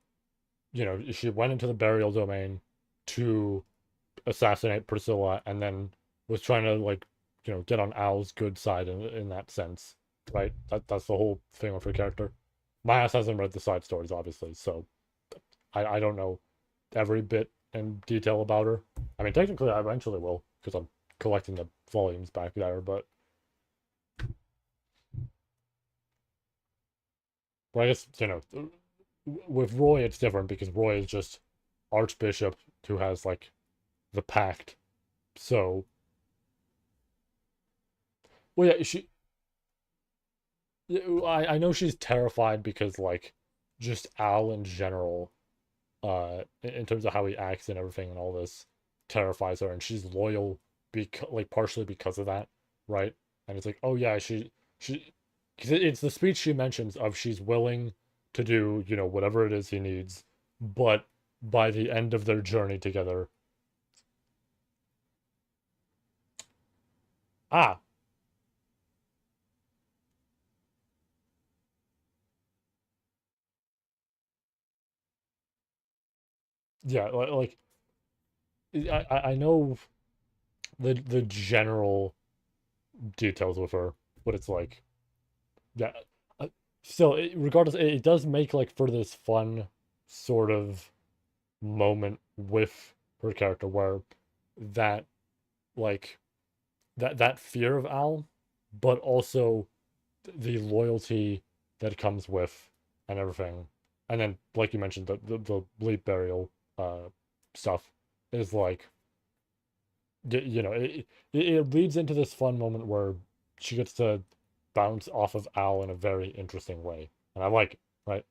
she went into the burial domain to assassinate Priscilla and then was trying to like, get on Al's good side in that sense, right? That's the whole thing with her character. My ass hasn't read the side stories, obviously, so I don't know every bit in detail about her. I mean, technically, I eventually will because I'm collecting the volumes back there, but I guess with Roy it's different because Roy is just Archbishop who has like the pact. So, well, yeah, yeah, I know she's terrified because like just Al in general, in terms of how he acts and everything and all this terrifies her, and she's loyal because like partially because of that, right? And it's like, oh yeah, she, because it's the speech she mentions of she's willing to do whatever it is he needs, but by the end of their journey together, ah, yeah, like I know the general details with her, what it's like. Yeah. uh, Still, regardless, it does make like for this fun sort of moment with her character where that like that fear of Al, but also the loyalty that comes with and everything. And then, like you mentioned, the bleep burial stuff is like it leads into this fun moment where she gets to bounce off of Al in a very interesting way, and I like it. Right?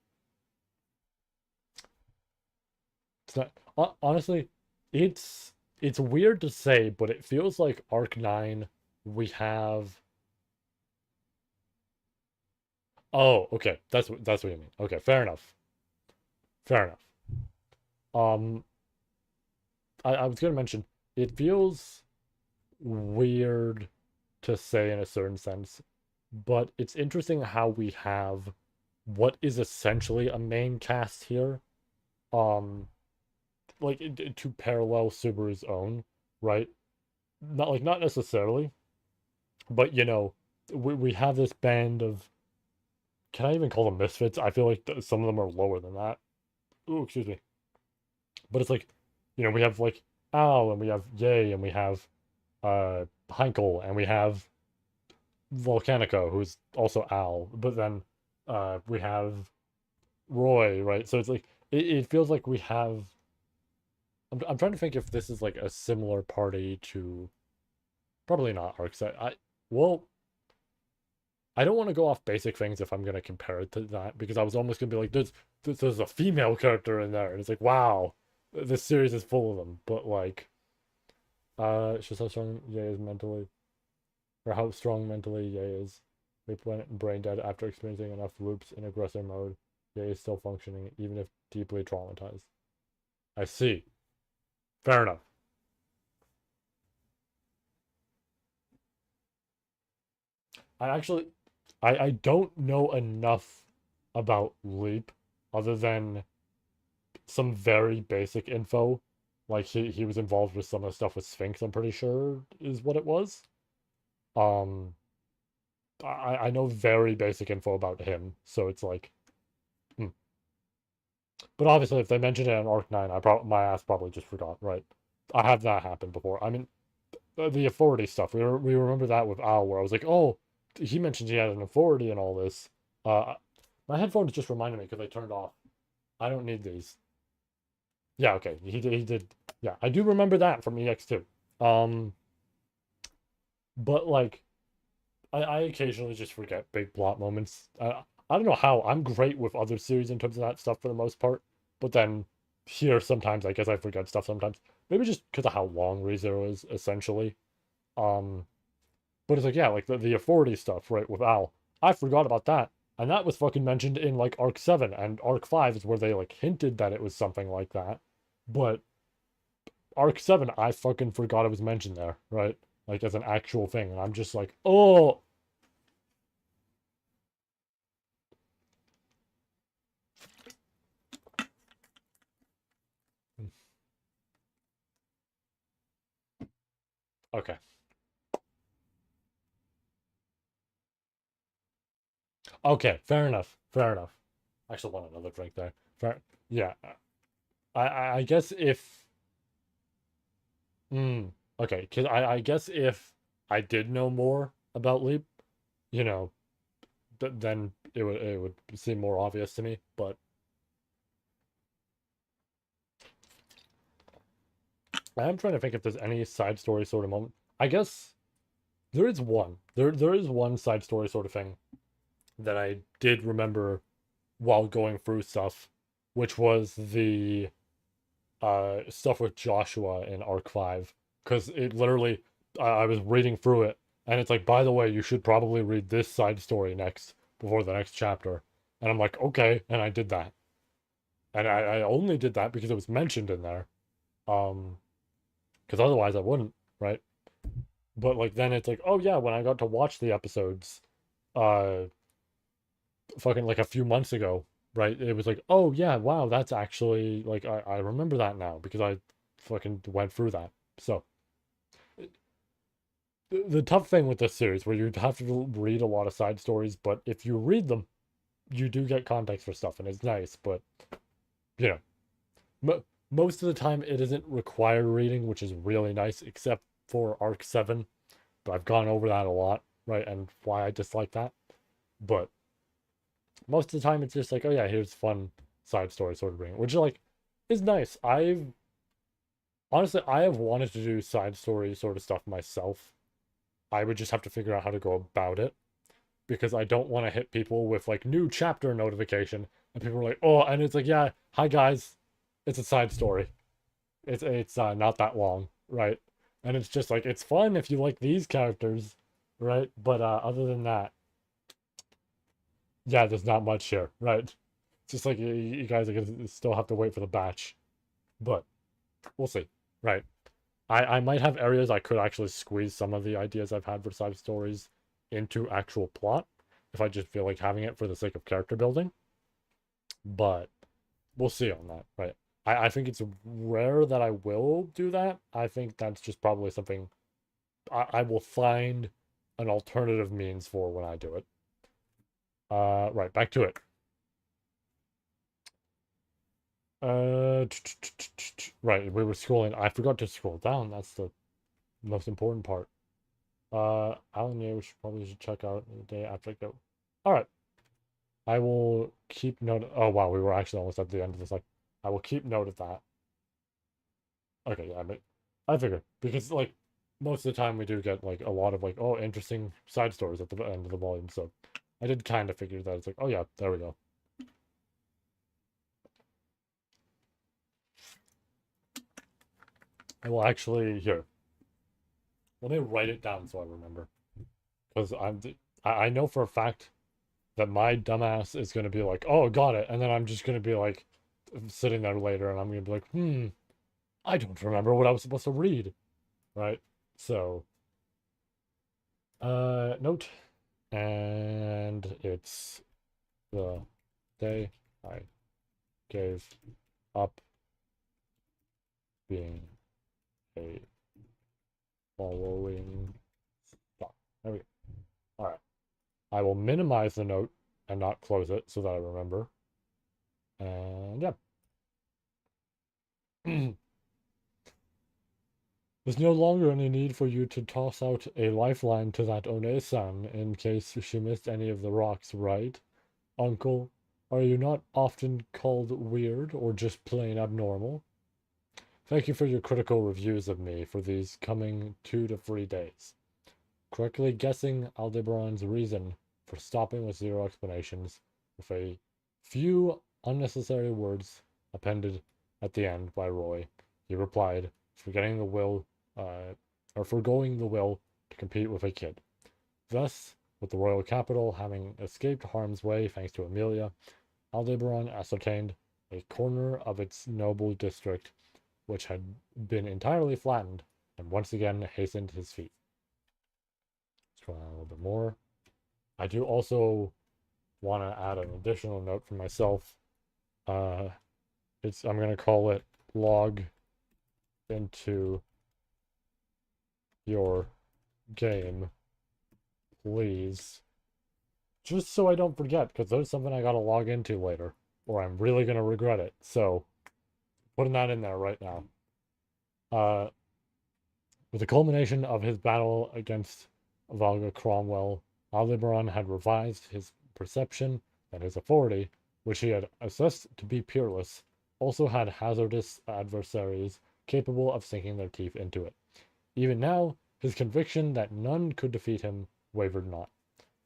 It's not honestly, it's weird to say, but it feels like Arc 9. We have. Oh, okay, that's what you mean. Okay, fair enough. Fair enough. Um, I was gonna mention it feels weird to say in a certain sense, but it's interesting how we have what is essentially a main cast here, um like to parallel Subaru's own, right? Not necessarily, but we have this band of, can I even call them misfits? I feel like some of them are lower than that. Ooh, excuse me. But it's like, we have like Al and we have Yay and we have Heinkel and we have Volcanico, who's also Al, but then we have Roy, right? So it's like it feels like we have. I'm trying to think if this is like a similar party to, probably not Arcside. Well, I don't want to go off basic things if I'm gonna compare it to that because I was almost gonna be like, there's a female character in there, and it's like, wow, this series is full of them. But like, it's just how strong Ye is mentally, or how strong mentally Ye is. Rape went brain dead after experiencing enough loops in aggressor mode. Ye is still functioning, even if deeply traumatized. I see. Fair enough. I actually, I don't know enough about Leap other than some very basic info. Like he was involved with some of the stuff with Sphinx, I'm pretty sure is what it was. Um, I know very basic info about him, so it's like, hmm. But obviously, if they mentioned it in Arc 9, my ass probably just forgot, right? I have that happen before. I mean, the authority stuff. We remember that with Al, where I was like, oh, he mentioned he had an authority and all this. My headphones just reminded me because I turned off. I don't need these. Yeah, okay. He did. He did. Yeah, I do remember that from EX2. Um, but like, I occasionally just forget big plot moments. I don't know how. I'm great with other series in terms of that stuff for the most part, but then here sometimes I guess I forget stuff sometimes. Maybe just because of how long ReZero is essentially. Um, but it's like yeah, like the authority stuff, right, with Al. I forgot about that, and that was fucking mentioned in like Arc 7 and Arc 5 is where they like hinted that it was something like that, but Arc 7 I fucking forgot it was mentioned there, right? Like as an actual thing, and I'm just like, oh. Okay. Okay, fair enough. Fair enough. I actually want another drink there. Fair. Yeah. I guess if okay, because I guess if I did know more about Leap, you know, then it would seem more obvious to me. But I am trying to think if there's any side story sort of moment. I guess there is one. There is one side story sort of thing that I did remember while going through stuff, which was the stuff with Joshua in Arc 5 because it literally I was reading through it and it's like by the way you should probably read this side story next before the next chapter and I'm like okay and I did that and I only did that because it was mentioned in there um because otherwise I wouldn't, right? But like then it's like oh yeah when I got to watch the episodes uh fucking like a few months ago, right? It was like oh yeah wow that's actually like I remember that now because I fucking went through that. So the tough thing with this series where you have to read a lot of side stories, but if you read them, you do get context for stuff, and it's nice. But you know, most of the time it isn't required reading, which is really nice, except for Arc 7. But I've gone over that a lot, right? And why I dislike that. But most of the time it's just like, oh yeah, here's fun side story sort of reading, which like is nice. I've honestly I have wanted to do side story sort of stuff myself. I would just have to figure out how to go about it because I don't want to hit people with like new chapter notification and people are like, "Oh," and it's like, "Yeah, hi guys. It's a side story. It's not that long, right?" And it's just like it's fun if you like these characters, right? But other than that, yeah, there's not much here, right? It's just like you guys are gonna still have to wait for the batch, but we'll see, right? I might have areas I could actually squeeze some of the ideas I've had for side stories into actual plot if I just feel like having it for the sake of character building. But we'll see on that, right? I think it's rare that I will do that. I think that's just probably something I will find an alternative means for when I do it. Right, back to it. Right, we were scrolling. I forgot to scroll down. That's the most important part. Alan, yeah, we should check out the day after I go. All right. I will keep note. Oh wow, we were actually almost at the end of this. Like, I will keep note of that. Okay, yeah, but I figured because like most of the time we do get like a lot of like oh interesting side stories at the end of the volume. So I did kind of figure that it's like oh yeah, there we go. I will actually here. Let me write it down so I remember because I know for a fact that my dumbass is gonna be like oh got it, and then I'm just gonna be like sitting there later and I'm gonna be like I don't remember what I was supposed to read, right? So, note, and it's the day I gave up being a following star. There we go. All right. I will minimize the note and not close it so that I remember. And yeah. There's no longer any need for you to toss out a lifeline to that One-san in case she missed any of the rocks, right? Uncle, are you not often called weird or just plain abnormal? Thank you for your critical reviews of me for these coming 2 to 3 days. Correctly guessing Aldebaran's reason for stopping with zero explanations, with a few unnecessary words appended at the end by Roy, he replied, forgetting the will, foregoing the will to compete with a kid. Thus, with the royal capital having escaped harm's way thanks to Amelia, Aldebaran ascertained a corner of its noble district which had been entirely flattened, and once again hastened his feet. Let's try a little bit more. I do also want to add an additional note for myself. I'm gonna call it log into your game, please. Just so I don't forget, because there's something I gotta log into later, or I'm really gonna regret it. So, putting that in there right now. With the culmination of his battle against Valga Cromwell, Aldebaran had revised his perception that his authority, which he had assessed to be peerless, also had hazardous adversaries capable of sinking their teeth into it. Even now, his conviction that none could defeat him wavered not.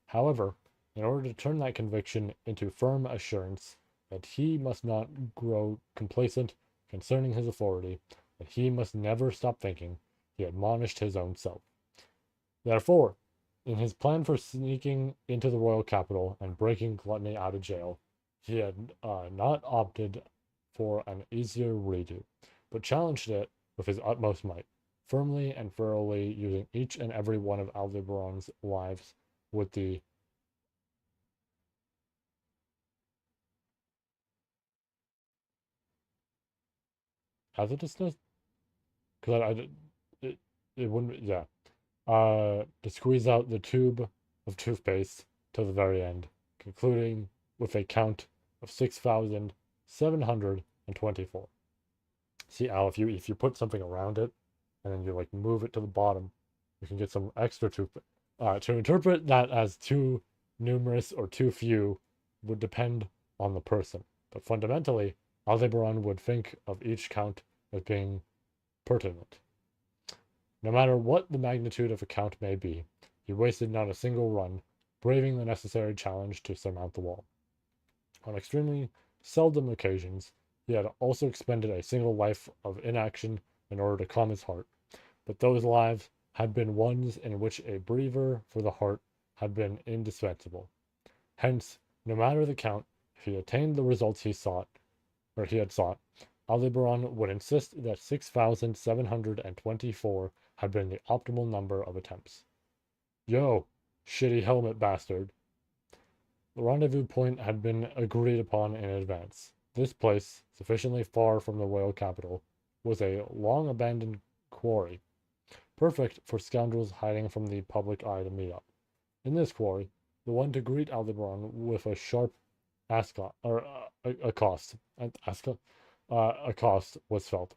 However, in order to turn that conviction into firm assurance that he must not grow complacent concerning his authority, that he must never stop thinking, he admonished his own self. Therefore, in his plan for sneaking into the royal capital and breaking Gluttony out of jail, he had not opted for an easier redo, but challenged it with his utmost might, firmly and thoroughly using each and every one of Aldebaran's lives with the hazardousness, because it wouldn't, yeah, to squeeze out the tube of toothpaste to the very end, concluding with a count of 6,724. See, Al, if you put something around it and then you like move it to the bottom, you can get some extra toothpaste. To interpret that as too numerous or too few would depend on the person, but fundamentally, Aldebaran would think of each count as being pertinent. No matter what the magnitude of a count may be, he wasted not a single run, braving the necessary challenge to surmount the wall. On extremely seldom occasions, he had also expended a single life of inaction in order to calm his heart, but those lives had been ones in which a breather for the heart had been indispensable. Hence, no matter the count, if he attained the results he had sought, Aldebaran would insist that 6,724 had been the optimal number of attempts. Yo, shitty helmet bastard. The rendezvous point had been agreed upon in advance. This place, sufficiently far from the royal capital, was a long abandoned quarry, perfect for scoundrels hiding from the public eye to meet up. In this quarry, the one to greet Aldebaran with a sharp accost was felt.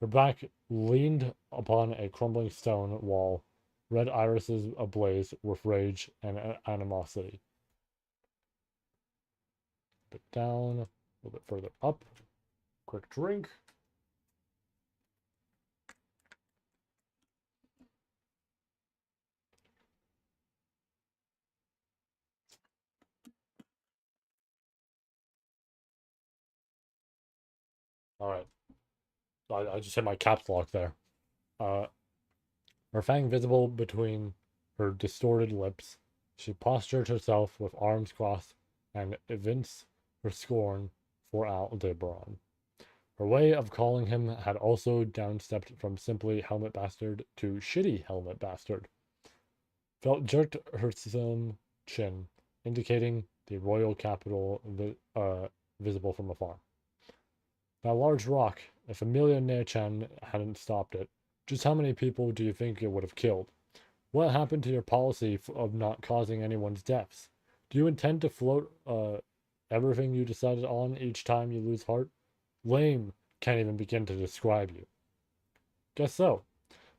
Her back leaned upon a crumbling stone wall, red irises ablaze with rage and animosity. A bit down, a little bit further up. Quick drink. All right. I just hit my caps lock there. Uh, her fang visible between her distorted lips, she postured herself with arms crossed and evinced her scorn for Aldebaran. Her way of calling him had also downstepped from simply helmet bastard to shitty helmet bastard. Felt jerked her slim chin, indicating the royal capital visible from afar. That large rock, if Amelia Nechan hadn't stopped it, just how many people do you think it would have killed? What happened to your policy of not causing anyone's deaths? Do you intend to float everything you decided on each time you lose heart? Lame can't even begin to describe you. Guess so.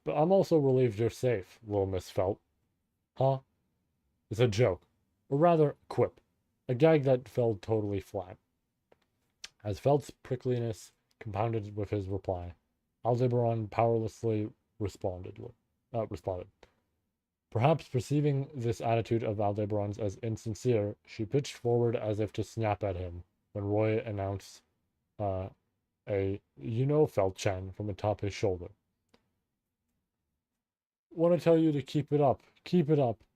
But I'm also relieved you're safe, little Miss Felt. Huh? It's a joke. Or rather, quip. A gag that fell totally flat. As Felt's prickliness compounded with his reply, Aldebaran powerlessly responded. Perhaps perceiving this attitude of Aldebaran's as insincere, she pitched forward as if to snap at him when Roy announced uh, Felt-chan from atop his shoulder. Want to tell you to keep it up,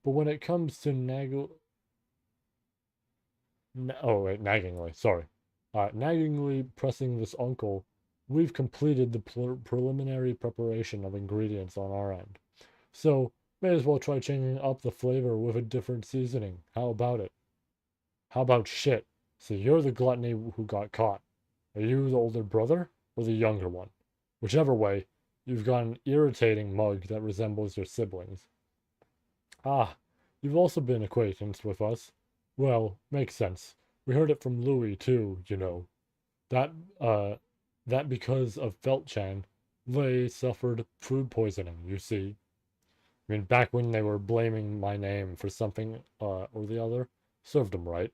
but when it comes to naggingly, sorry. Naggingly pressing this uncle, we've completed the preliminary preparation of ingredients on our end. So, may as well try changing up the flavor with a different seasoning. How about it? How about shit? So you're the gluttony who got caught. Are you the older brother or the younger one? Whichever way, you've got an irritating mug that resembles your siblings. Ah, you've also been acquainted with us. Well, makes sense. We heard it from Louis too, you know. That, uh, that because of Felt-chan, Lei suffered food poisoning, you see. I mean, back when they were blaming my name for something, or the other, served 'em right.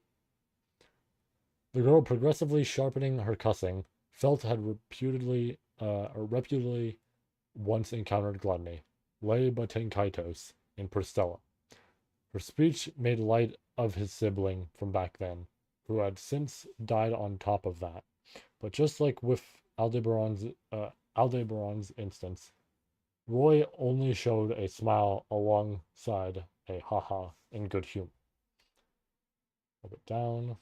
The girl progressively sharpening her cussing, Felt had reputably once encountered gluttony, Lei Batenkaitos, in Perstella. Her speech made light of his sibling from back then, who had since died on top of that. But just like with Aldebaran's instance, Roy only showed a smile alongside a haha in good humor. Hold it down.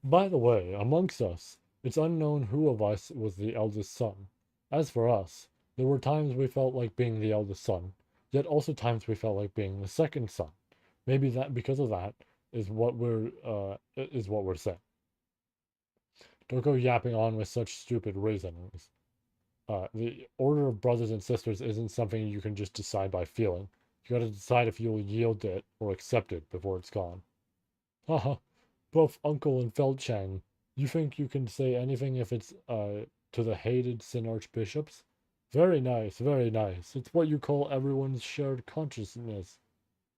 By the way, amongst us, it's unknown who of us was the eldest son. As for us, there were times we felt like being the eldest son, yet also times we felt like being the second son. Maybe that because of that is what we're saying. Don't go yapping on with such stupid reasonings. The order of brothers and sisters isn't something you can just decide by feeling. You gotta decide if you'll yield it or accept it before it's gone. Haha, both Uncle and Felt-chan. You think you can say anything if it's, to the hated Sin Archbishops? Very nice, very nice. It's what you call everyone's shared consciousness.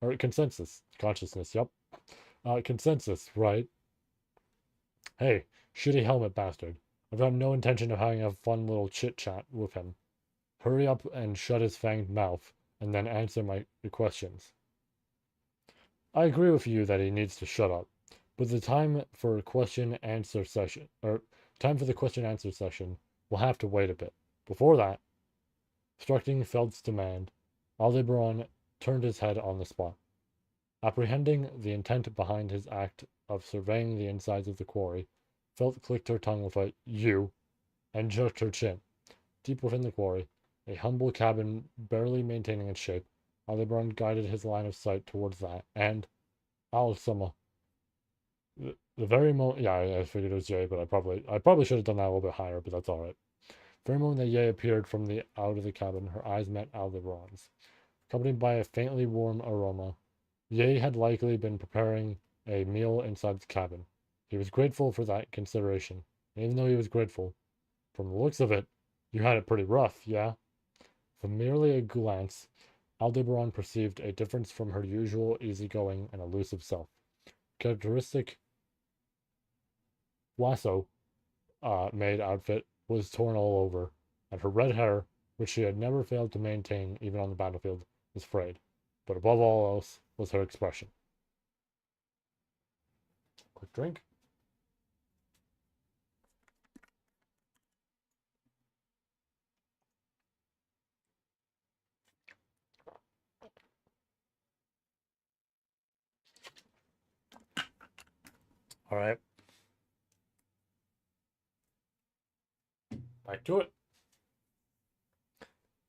Or consensus. Consciousness, yep. Consensus, right? Hey, shitty helmet bastard. I've got no intention of having a fun little chit-chat with him. Hurry up and shut his fanged mouth, and then answer my questions. I agree with you that he needs to shut up, but the time for the question answer session will have to wait a bit. Before that, obstructing Feld's demand, Aldebaran turned his head on the spot. Apprehending the intent behind his act of surveying the insides of the quarry, Felt clicked her tongue with a "you" and jerked her chin. Deep within the quarry, a humble cabin barely maintaining its shape, Aldebaran guided his line of sight towards that, and Al-Sama. The very moment, yeah, I figured it was Jay, but I probably should have done that a little bit higher, but that's all right. The very moment that Ye appeared from the out of the cabin, her eyes met Aldebaran's. Accompanied by a faintly warm aroma, Ye had likely been preparing a meal inside the cabin. He was grateful for that consideration, and even though he was grateful, from the looks of it, you had it pretty rough, yeah? From merely a glance, Aldebaran perceived a difference from her usual easygoing and elusive self. Characteristic lasso made outfit was torn all over, and her red hair, which she had never failed to maintain even on the battlefield, was frayed. But above all else was her expression. Quick drink. All right. Back to it.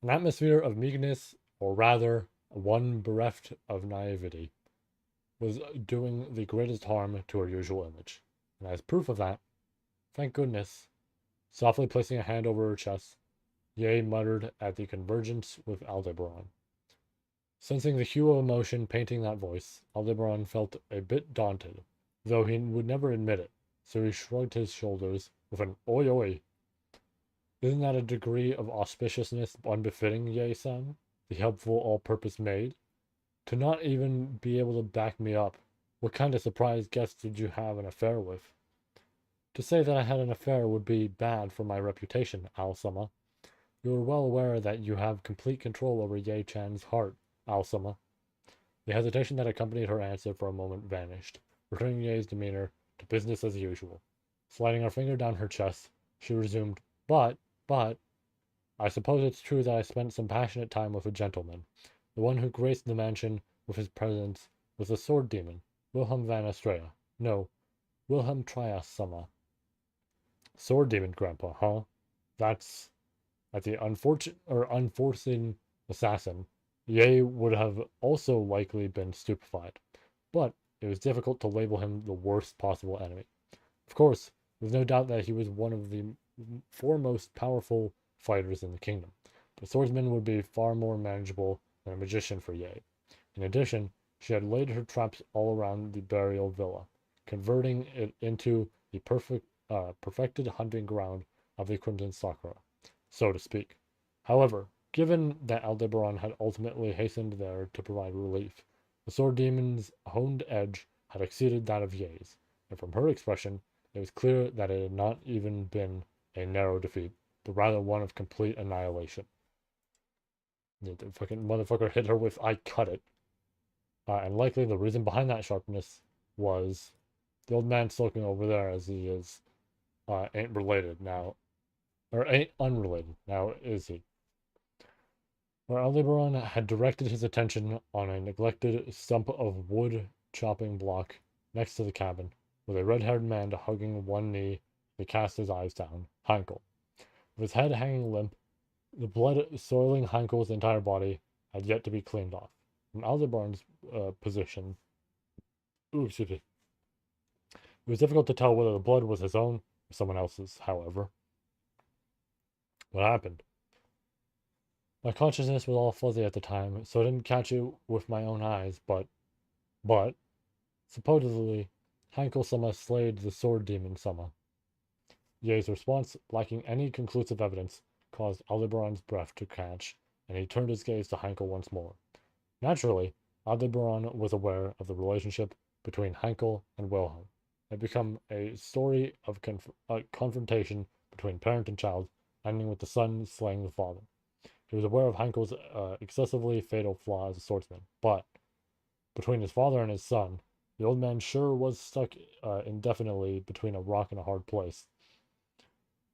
An atmosphere of meekness, or rather, one bereft of naivety, was doing the greatest harm to her usual image. And as proof of that, thank goodness, softly placing a hand over her chest, Ye muttered at the convergence with Aldebaran. Sensing the hue of emotion painting that voice, Aldebaran felt a bit daunted, though he would never admit it, so he shrugged his shoulders with an oi oi. Isn't that a degree of auspiciousness unbefitting Ye-san, the helpful all-purpose maid? To not even be able to back me up, what kind of surprise guest did you have an affair with? To say that I had an affair would be bad for my reputation, Al-sama. You are well aware that you have complete control over Ye-chan's heart, Al-sama. The hesitation that accompanied her answer for a moment vanished, returning Ye's demeanor to business as usual. Sliding her finger down her chest, she resumed, but, I suppose it's true that I spent some passionate time with a gentleman. The one who graced the mansion with his presence was the sword demon, Wilhelm van Astrea. No, Wilhelm Trias-sama. Sword demon, Grandpa, huh? That's the unfortunate or unforeseen assassin. Ye would have also likely been stupefied, but it was difficult to label him the worst possible enemy. Of course, there's no doubt that he was one of the foremost powerful fighters in the kingdom. The swordsman would be far more manageable than a magician for Ye. In addition, she had laid her traps all around the burial villa, converting it into the perfected hunting ground of the Crimson Sakura, so to speak. However, given that Aldebaran had ultimately hastened there to provide relief, the sword demon's honed edge had exceeded that of Ye's, and from her expression, it was clear that it had not even been a narrow defeat, but rather one of complete annihilation. The fucking motherfucker hit her with "I cut it." And likely the reason behind that sharpness was the old man sulking over there as he is ain't related now, or ain't unrelated now, is he? Where Aldebaran had directed his attention on a neglected stump of wood chopping block next to the cabin, with a red-haired man hugging one knee, he cast his eyes down. Hankel. With his head hanging limp, the blood soiling Hankel's entire body had yet to be cleaned off. From Aldebaran's position, excuse me, it was difficult to tell whether the blood was his own or someone else's, however. What happened? My consciousness was all fuzzy at the time, so I didn't catch it with my own eyes, but, supposedly, Hankel-sama slayed the sword demon Sama. Ye's response, lacking any conclusive evidence, caused Aldebaran's breath to catch, and he turned his gaze to Hankel once more. Naturally, Aldebaran was aware of the relationship between Hankel and Wilhelm. It had become a story of confrontation between parent and child, ending with the son slaying the father. He was aware of Hankel's excessively fatal flaw as a swordsman, but between his father and his son, the old man sure was stuck indefinitely between a rock and a hard place.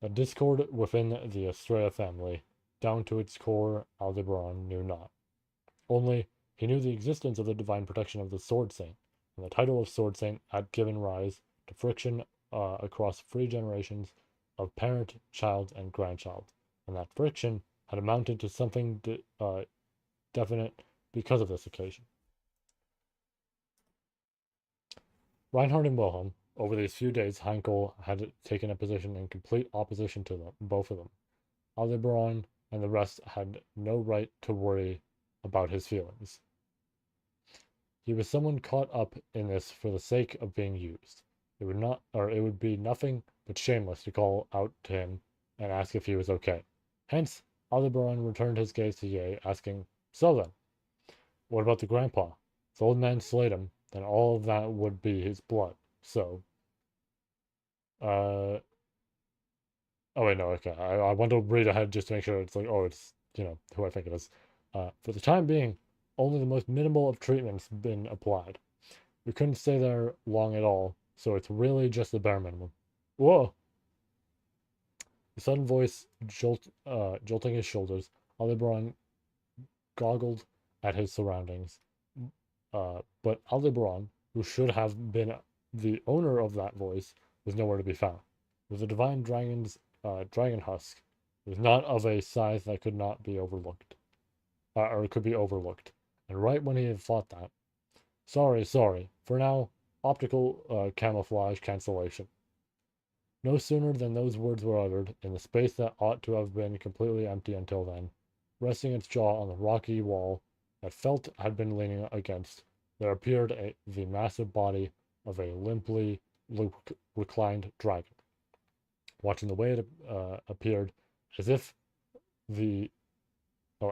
A discord within the Astrea family, down to its core, Aldebaran knew not. Only, he knew the existence of the divine protection of the Sword Saint, and the title of Sword Saint had given rise to friction across 3 generations of parent, child, and grandchild, and that friction had amounted to something definite because of this occasion. Reinhard and Wilhelm, over these few days, Heinkel had taken a position in complete opposition to them, both of them. Aldebaran and the rest had no right to worry about his feelings. He was someone caught up in this for the sake of being used. It would be nothing but shameless to call out to him and ask if he was okay. Hence, Aldebaran returned his gaze to Ye, asking, "So then, what about the grandpa? If the old man slayed him, then all of that would be his blood. So, oh wait, no, okay. I want to read ahead just to make sure it's like, oh, it's, who I think it is. For the time being, only the most minimal of treatments been applied. We couldn't stay there long at all, so it's really just the bare minimum." Whoa! The sudden voice jolting his shoulders, Aldebaran goggled at his surroundings. But Aldebaran, who should have been the owner of that voice, was nowhere to be found. It was a divine dragon husk. It was not of a size that could not be overlooked, or could be overlooked. And right when he had thought that, sorry. For now, optical camouflage cancellation. No sooner than those words were uttered, in the space that ought to have been completely empty until then, resting its jaw on the rocky wall that Felt had been leaning against, there appeared the massive body of a limply reclined dragon. Watching the way it appeared, as if the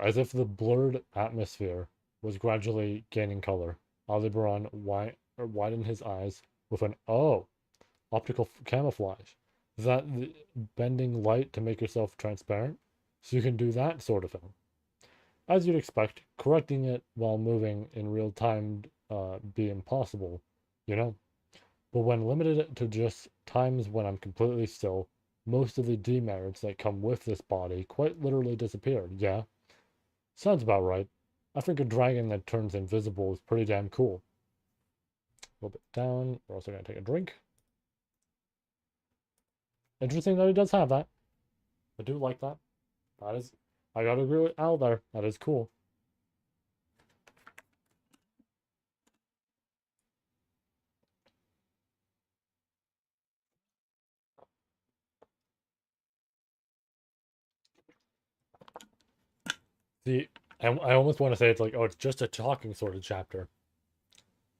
as if the blurred atmosphere was gradually gaining color, Aldebaran widened his eyes with an optical camouflage. Is that the bending light to make yourself transparent? So you can do that sort of thing. As you'd expect, correcting it while moving in real time be impossible, you know? But when limited to just times when I'm completely still, most of the demerits that come with this body quite literally disappeared, yeah? Sounds about right. I think a dragon that turns invisible is pretty damn cool. A little bit down. We're also going to take a drink. Interesting that he does have that. I do like that. That is, I gotta agree with Al there. That is cool. See, I almost want to say it's like, oh, it's just a talking sort of chapter.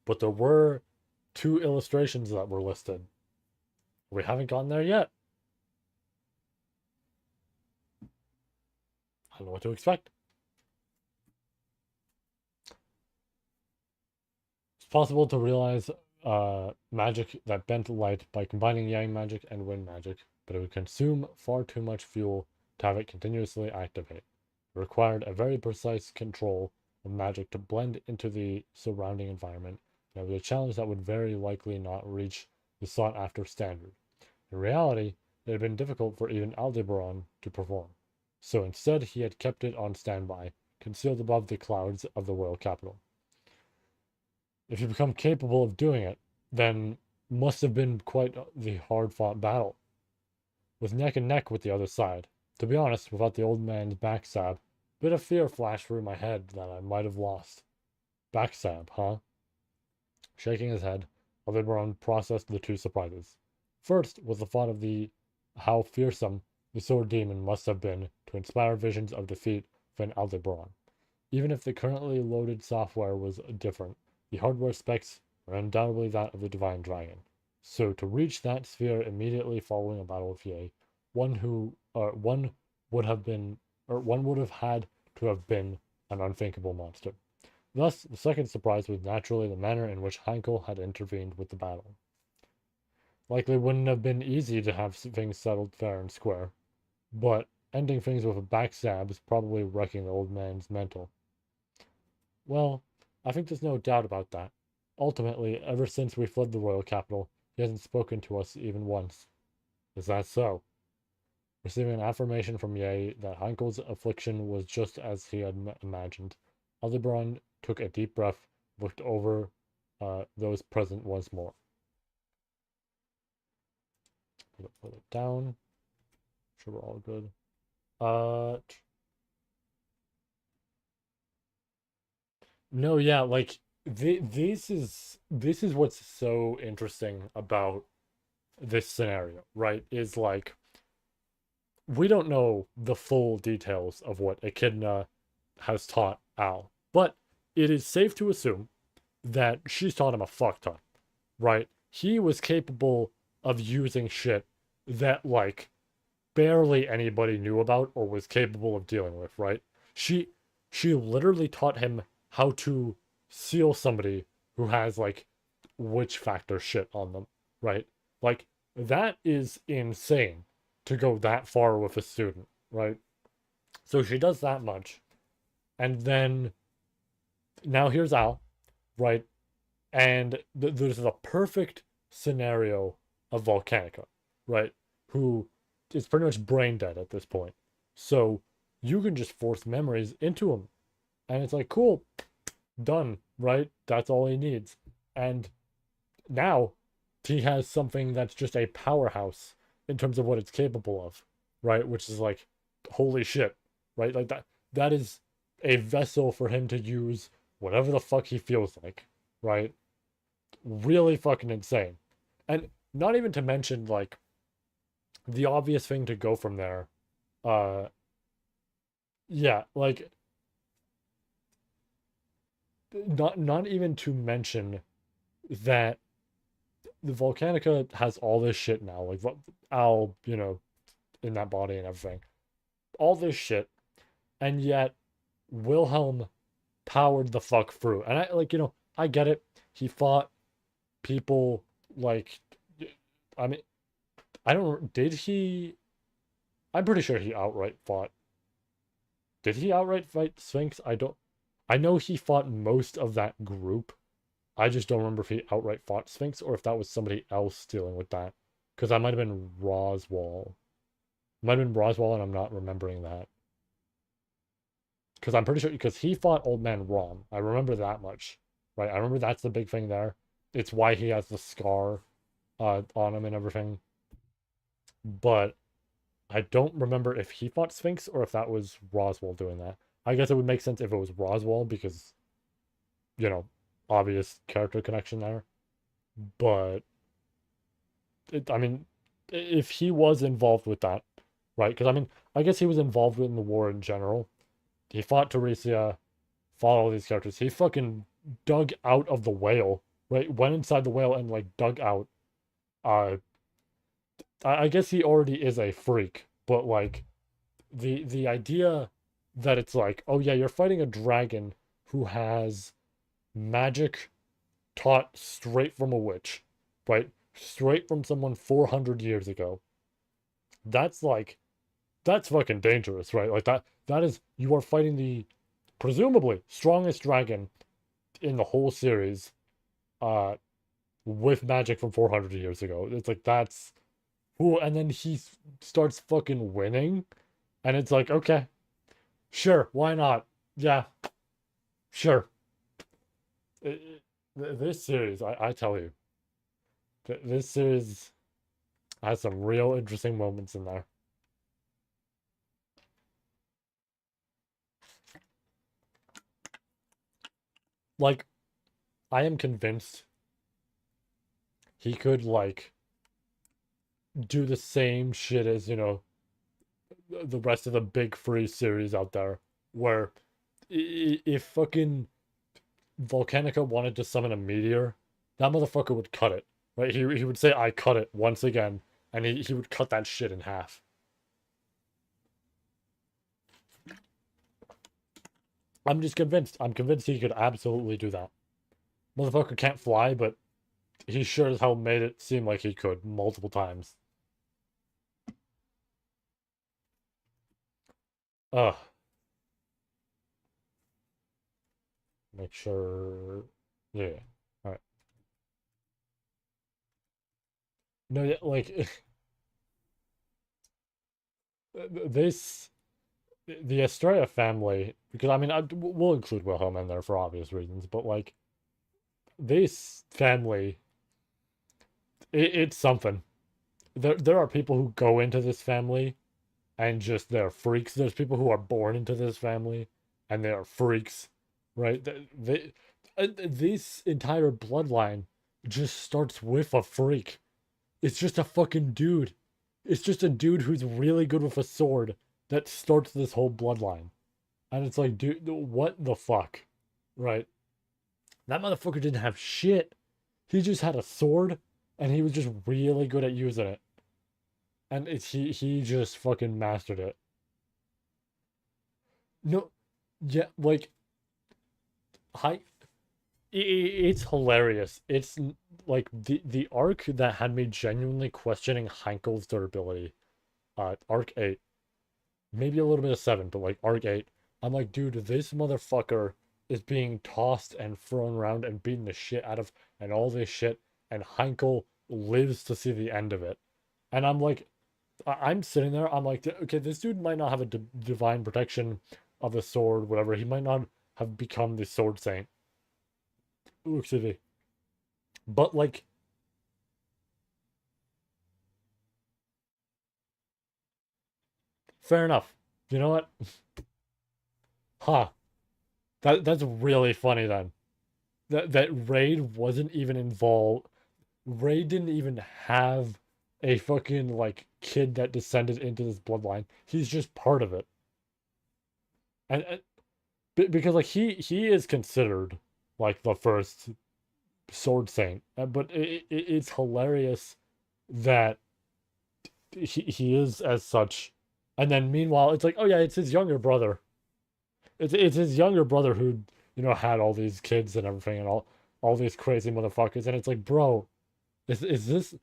But there were 2 illustrations that were listed. We haven't gotten there yet. I don't know what to expect. It's possible to realize magic that bent light by combining yang magic and wind magic, but it would consume far too much fuel to have it continuously activate. It required a very precise control of magic to blend into the surrounding environment, and it was a challenge that would very likely not reach the sought after standard. In reality, it had been difficult for even Aldebaran to perform, so instead he had kept it on standby, concealed above the clouds of the royal capital. If you become capable of doing it, then must have been quite the hard fought battle. With neck and neck with the other side. To be honest, without the old man's backstab, a bit of fear flashed through my head that I might have lost. Backstab, huh? Shaking his head, Aldebaran processed the 2 surprises. First was the thought of how fearsome the sword demon must have been to inspire visions of defeat within Aldebaran. Even if the currently loaded software was different, the hardware specs were undoubtedly that of the Divine Dragon. So to reach that sphere immediately following a battle with Ye, one would have had to have been an unthinkable monster. Thus, the second surprise was naturally the manner in which Hankel had intervened with the battle. Likely wouldn't have been easy to have things settled fair and square, but ending things with a backstab is probably wrecking the old man's mental. Well, I think there's no doubt about that. Ultimately, ever since we fled the royal capital, he hasn't spoken to us even once. Is that so? Receiving an affirmation from Ye that Hankel's affliction was just as he had imagined, Aldebaran took a deep breath, looked over those present once more. Put it down. Sure, we're all good. No, yeah, like this is what's so interesting about this scenario, right? Is like we don't know the full details of what Echidna has taught Al, but it is safe to assume that she's taught him a fuck ton, right? He was capable of using shit that like barely anybody knew about or was capable of dealing with, right? She she literally taught him how to seal somebody who has like witch factor shit on them, right? Like that is insane to go that far with a student, right? So she does that much. And then now here's Al, right? And there's a perfect scenario of Volcanica, right? Who is pretty much brain dead at this point. So you can just force memories into him. And it's like, cool, done, right? That's all he needs. And now he has something that's just a powerhouse in terms of what it's capable of, right? Which is like, holy shit, right? Like that is a vessel for him to use whatever the fuck he feels like, right? Really fucking insane. And not even to mention, like, the obvious thing to go from there, uh, yeah, like not even to mention that the Volcanica has all this shit now, like Al, in that body and everything, all this shit, and yet Wilhelm powered the fuck through. And I get it. He fought people like, I mean, I don't, did he? I'm pretty sure he outright fought. Did he outright fight Sphinx? I don't, I know he fought most of that group. I just don't remember if he outright fought Sphinx or if that was somebody else dealing with that. Because that might have been Roswell. Might have been Roswell, and I'm not remembering that. Because I'm pretty sure, because he fought Old Man Rom. I remember that much. Right? I remember that's the big thing there. It's why he has the scar on him and everything. But I don't remember if he fought Sphinx or if that was Roswell doing that. I guess it would make sense if it was Roswell because, you know, obvious character connection there. But I mean, if he was involved with that, right? Because I mean, I guess he was involved in the war in general. He fought Teresia, fought all these characters. He fucking dug out of the whale, right? Went inside the whale and like dug out. Uh, I guess he already is a freak, but like the idea that it's like, oh yeah, you're fighting a dragon who has magic taught straight from a witch, right? Straight from someone 400 years ago. That's like, that's fucking dangerous, right? Like that is, you are fighting the presumably strongest dragon in the whole series, uh, with magic from 400 years ago. It's like, that's, ooh, and then he starts fucking winning, and it's like, okay, sure, why not? Yeah, sure. This series, I tell you, this series has some real interesting moments in there. Like, I am convinced he could, like, do the same shit as, the rest of the big free series out there, where if fucking Volcanica wanted to summon a meteor, that motherfucker would cut it, right? He would say, I cut it once again, and he would cut that shit in half. I'm just convinced. I'm convinced he could absolutely do that. Motherfucker can't fly, but he sure as hell made it seem like he could multiple times. Ugh. Make sure. Yeah. All right. No, yeah, like this, the Estrella family, because I mean, we'll include Wilhelm in there for obvious reasons, but like this family, it's something. There are people who go into this family and just they're freaks. There's people who are born into this family and they are freaks, right? This entire bloodline just starts with a freak. It's just a fucking dude. It's just a dude who's really good with a sword that starts this whole bloodline. And it's like, dude, what the fuck? Right? That motherfucker didn't have shit. He just had a sword and he was just really good at using it. And he just fucking mastered it. No, yeah, like I it's hilarious. It's like the arc that had me genuinely questioning Heinkel's durability. Arc 8, maybe a little bit of 7, but like arc 8, I'm like, dude, this motherfucker is being tossed and thrown around and beaten the shit out of and all this shit, and Heinkel lives to see the end of it. And I'm like, I'm sitting there, I'm like, okay, this dude might not have a divine protection of the sword, whatever. He might not have become the sword saint. Ooh, excuse me. But like, fair enough. You know what? Huh. That's really funny then. That Raid wasn't even involved. Raid didn't even have a fucking like kid that descended into this bloodline. He's just part of it. And because like he is considered like the first sword saint, but it's hilarious that he is as such, and then meanwhile it's like, oh yeah, it's his younger brother. It's his younger brother who, had all these kids and everything, and all these crazy motherfuckers, and it's like, bro, is this,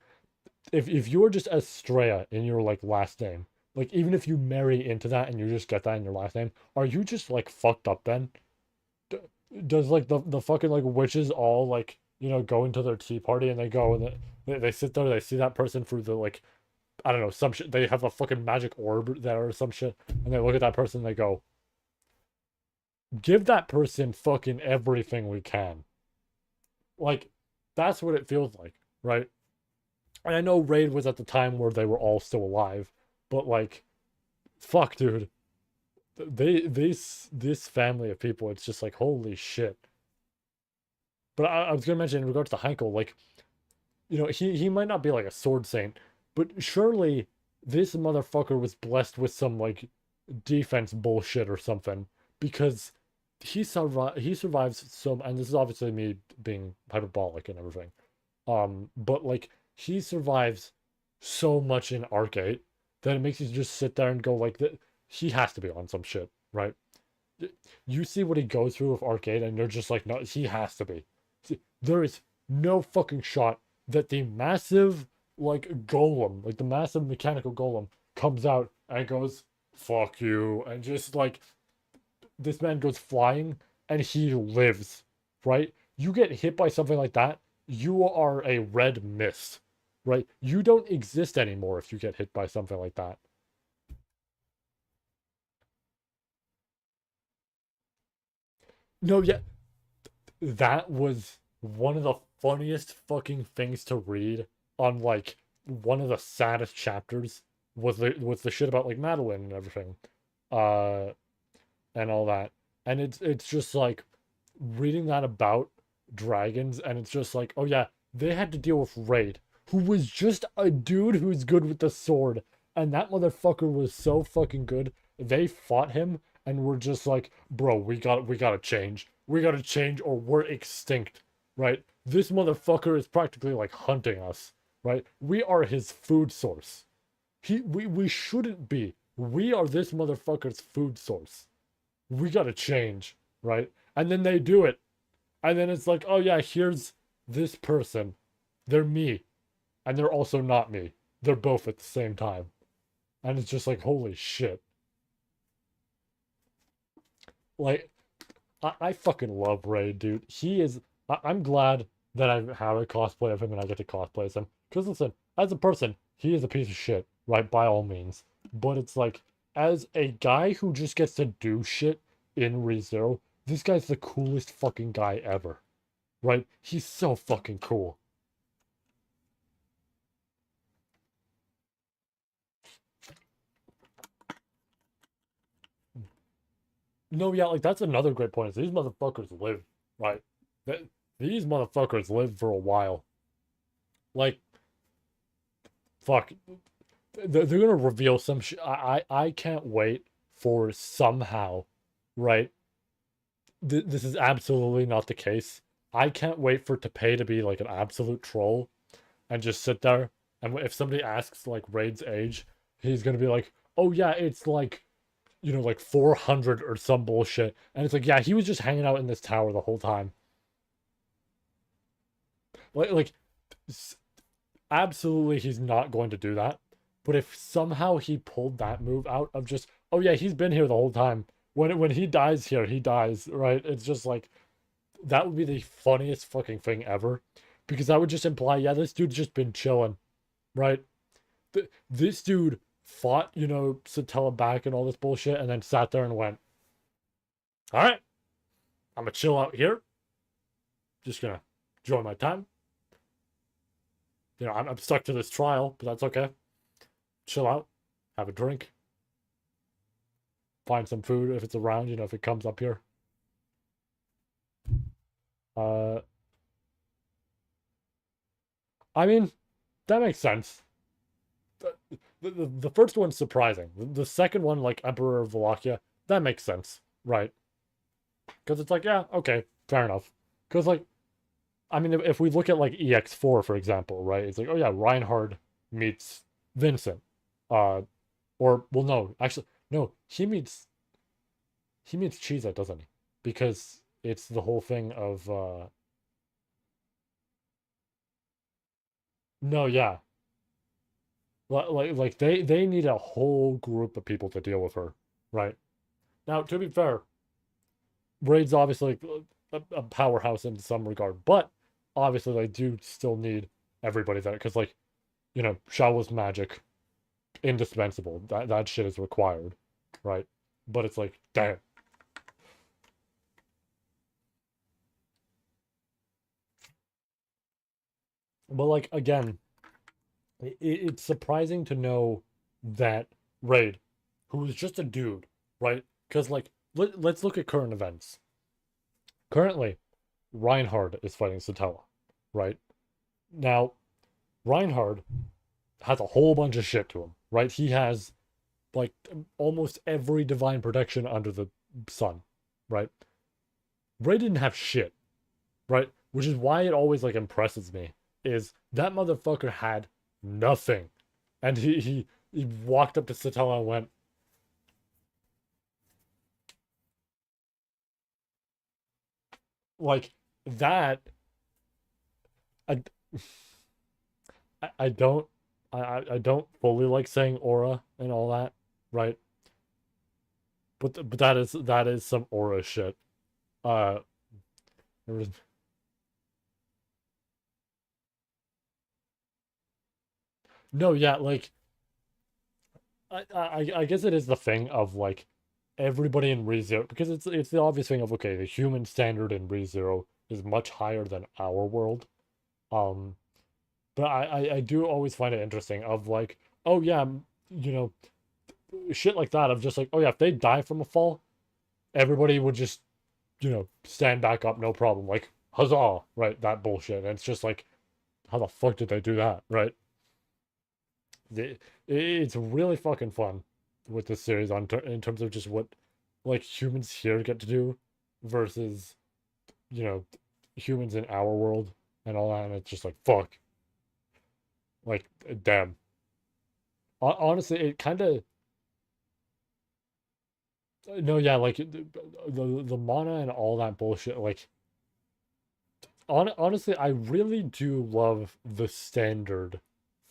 if you were just Estrella in your like last name, like even if you marry into that and you just get that in your last name, are you just like fucked up then? D- Does like the fucking like witches all like, go into their tea party and they go and they sit there, they see that person through the like, I don't know, some shit, they have a fucking magic orb there or some shit, and they look at that person and they go, give that person fucking everything we can. Like, that's what it feels like, right? And I know Raid was at the time where they were all still alive, but like, fuck, dude. This family of people, it's just like, holy shit. But I was gonna mention in regards to Heinkel, like, he might not be like a sword saint, but surely this motherfucker was blessed with some like defense bullshit or something, because he survives some, and this is obviously me being hyperbolic and everything. But like he survives so much in Arcade that it makes you just sit there and go like that. He has to be on some shit, right? You see what he goes through with Arcade, and you're just like, no, he has to be. There is no fucking shot that the massive like golem, like the massive mechanical golem, comes out and goes, "Fuck you," and just like this man goes flying and he lives, right? You get hit by something like that, you are a red mist, right? You don't exist anymore if you get hit by something like that. No, yeah, that was one of the funniest fucking things to read on like one of the saddest chapters was the shit about like Madeline and everything. Uh and all that. And it's just like reading that about dragons, and it's just like, oh yeah, they had to deal with Raid, who was just a dude who's good with the sword, and that motherfucker was so fucking good. They fought him and were just like, bro, we gotta change. We gotta change or we're extinct, right? This motherfucker is practically like hunting us, right? We are his food source. We shouldn't be. We are this motherfucker's food source. We gotta change, right? And then they do it. And then it's like, oh yeah, here's this person. They're me. And they're also not me. They're both at the same time. And it's just like, holy shit. Like, I fucking love Ray, dude. He is. I'm glad that I have a cosplay of him and I get to cosplay as him. Because listen, as a person, he is a piece of shit, right? By all means. But it's like, as a guy who just gets to do shit in ReZero, this guy's the coolest fucking guy ever, right? He's so fucking cool. No, yeah, like that's another great point. Is these motherfuckers live, right? That these motherfuckers live for a while. Like, fuck, they're gonna reveal some shit. I can't wait for somehow, right? This is absolutely not the case. I can't wait for Tapei to be like an absolute troll and just sit there. And if somebody asks like Raid's age, he's gonna be like, "Oh yeah, it's like, like 400 or some bullshit." And it's like, yeah, he was just hanging out in this tower the whole time. Like absolutely, he's not going to do that. But if somehow he pulled that move out of just, oh yeah, he's been here the whole time. When he dies here, he dies, right? It's just like that would be the funniest fucking thing ever, because that would just imply, yeah, this dude's just been chilling, right? This dude fought, Satella back and all this bullshit, and then sat there and went, all right, I'm gonna chill out here, just gonna enjoy my time. I'm stuck to this trial, but that's okay. Chill out, have a drink, find some food if it's around, if it comes up here. Uh, I mean, that makes sense. the first one's surprising. The second one, like Emperor of Wallachia, that makes sense, right? Because it's like, yeah, okay, fair enough. Because like, I mean, if we look at like EX4 for example, right? It's like, oh yeah, Reinhard meets Vincent, uh, or well, no, actually, no, he meets Cheeza, doesn't he? Because it's the whole thing of no, yeah, like they need a whole group of people to deal with her, right? Now, to be fair, Raid's obviously a powerhouse in some regard, but obviously they do still need everybody there because, like, Shao's magic indispensable. That shit is required, right? But it's like, damn. But like again, it's surprising to know that Raid, who is just a dude, right? Because like, let's look at current events. Currently, Reinhard is fighting Satella, right? Now, Reinhard has a whole bunch of shit to him, right? He has like almost every divine protection under the sun, right? Ray didn't have shit, right? Which is why it always like impresses me is that motherfucker had nothing, and he walked up to Satella and went like that. I I don't I don't fully like saying aura and all that, right? But that is some aura shit. Uh, no, yeah, like I guess it is the thing of like everybody in ReZero because it's the obvious thing of okay, the human standard in ReZero is much higher than our world. Um, but I do always find it interesting of like, oh yeah, you know, shit like that of just like, oh yeah, if they die from a fall, everybody would just, stand back up, no problem. Like, huzzah, right? That bullshit. And it's just like, how the fuck did they do that, right? It's really fucking fun with this series in terms of just what like humans here get to do versus you know humans in our world and all that. And it's just like fuck, like damn. Honestly, it kind of no, yeah, like the mana and all that bullshit. Like honestly, I really do love the standard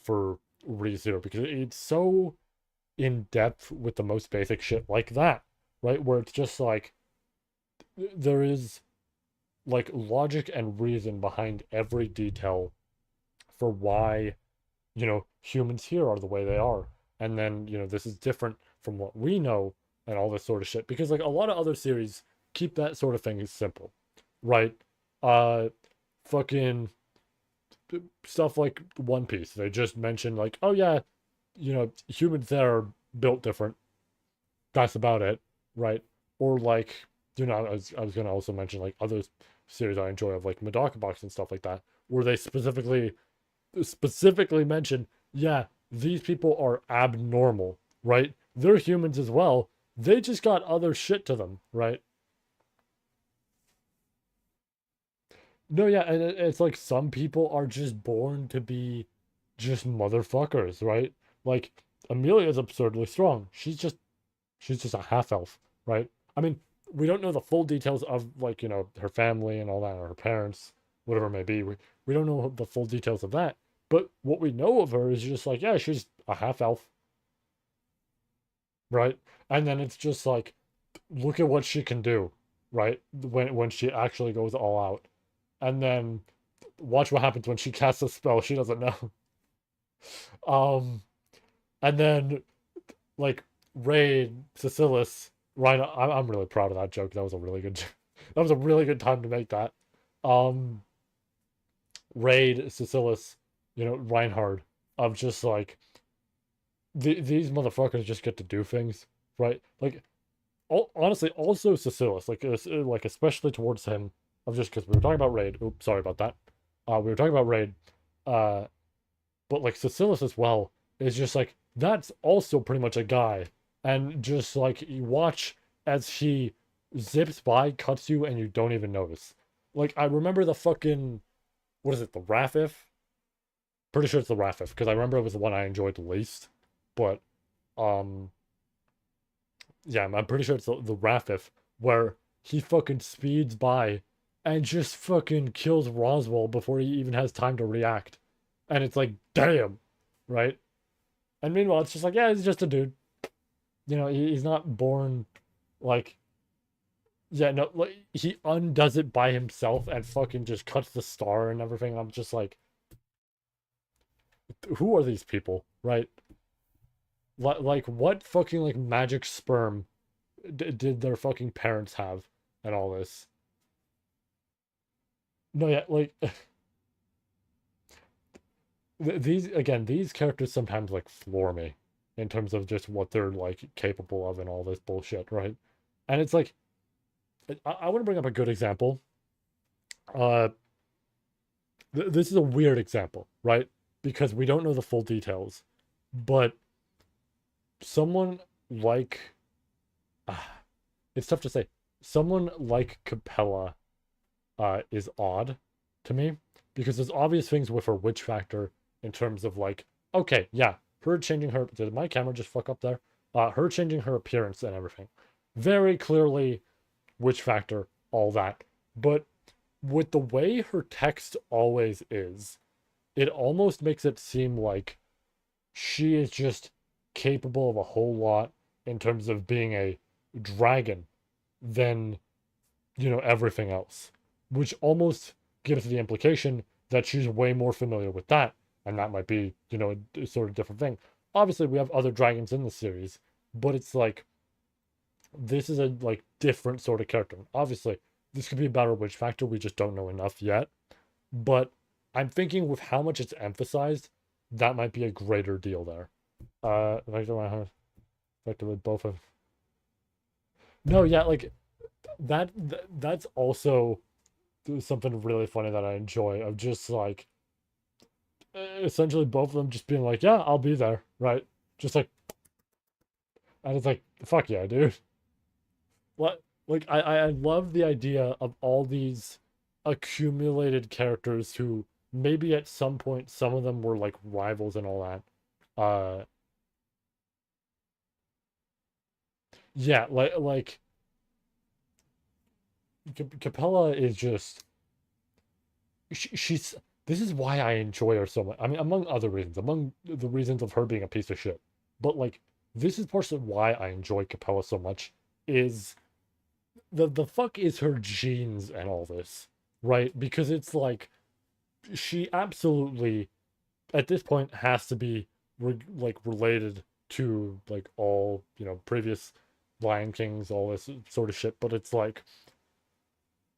for ReZero because it's so in depth with the most basic shit like that, right? Where it's just like there is like logic and reason behind every detail for why, humans here are the way they are. And then, this is different from what we know and all this sort of shit. Because like a lot of other series keep that sort of thing simple, right? Uh fucking stuff like One Piece. They just mention like, oh yeah, humans there are built different. That's about it, right? Or like, I was gonna also mention like other series I enjoy of like Medaka Box and stuff like that, where they specifically mention, yeah, these people are abnormal, right? They're humans as well. They just got other shit to them, right? No, yeah, and it's like some people are just born to be just motherfuckers, right? Like Amelia's absurdly strong. She's just a half elf, right? I mean, we don't know the full details of like, her family and all that, or her parents, whatever it may be. We don't know the full details of that. But what we know of her is just like, yeah, she's a half elf, right? And then it's just like, look at what she can do, right? When she actually goes all out. And then watch what happens when she casts a spell she doesn't know. Um, and then like Raid, Cecilis, Rhino. I'm really proud of that joke. That was a really good. That was a really good time to make that. Um, Raid, Cecilis, Reinhard. Of just like these motherfuckers just get to do things, right? Like, honestly, also Cecilis, like especially towards him, of just because we were talking about Raid. Oops, sorry about that. We were talking about Raid. Uh, but like Cecilis as well. is just like, that's also pretty much a guy. And just like, you watch as he zips by, cuts you, and you don't even notice. Like, I remember the fucking, what is it, the Raffif? Pretty sure it's the Raffif, because I remember it was the one I enjoyed the least. But, um, yeah, I'm pretty sure it's the Raffif, where he fucking speeds by and just fucking kills Roswell before he even has time to react. And it's like, damn, right? And meanwhile, it's just like, yeah, he's just a dude. You know, he's not born like, yeah, no, like he undoes it by himself and fucking just cuts the star and everything. I'm just like, who are these people, right? Like, what fucking like magic sperm did their fucking parents have and all this? No, yeah, like these again, these characters sometimes like floor me in terms of just what they're like capable of and all this bullshit, right? And it's like I want to bring up a good example. Uh, this is a weird example, right? Because we don't know the full details, but someone like ah, it's tough to say. Someone like Capella is odd to me because there's obvious things with her witch factor in terms of like, okay, yeah, her changing her. Did my camera just fuck up there? Her changing her appearance and everything. Very clearly witch factor, all that. But with the way her text always is, it almost makes it seem like she is just capable of a whole lot in terms of being a dragon than, everything else, which almost gives the implication that she's way more familiar with that. And that might be, a sort of different thing. Obviously, we have other dragons in the series, but it's like this is a like different sort of character. Obviously, this could be a better witch factor. We just don't know enough yet. But I'm thinking with how much it's emphasized, that might be a greater deal there. Effectively both of. No, yeah, like that's also something really funny that I enjoy of just like essentially both of them just being like, yeah, I'll be there, right? Just like, and it's like, fuck yeah, dude. What? Like, I love the idea of all these accumulated characters who maybe at some point some of them were like rivals and all that. Uh, yeah, Capella is just she's this is why I enjoy her so much. I mean, among other reasons, among the reasons of her being a piece of shit. But like, this is partially why I enjoy Capella so much. Is the fuck is her genes and all this, right? Because it's like she absolutely at this point has to be like related to like all previous Lion Kings, all this sort of shit. But it's like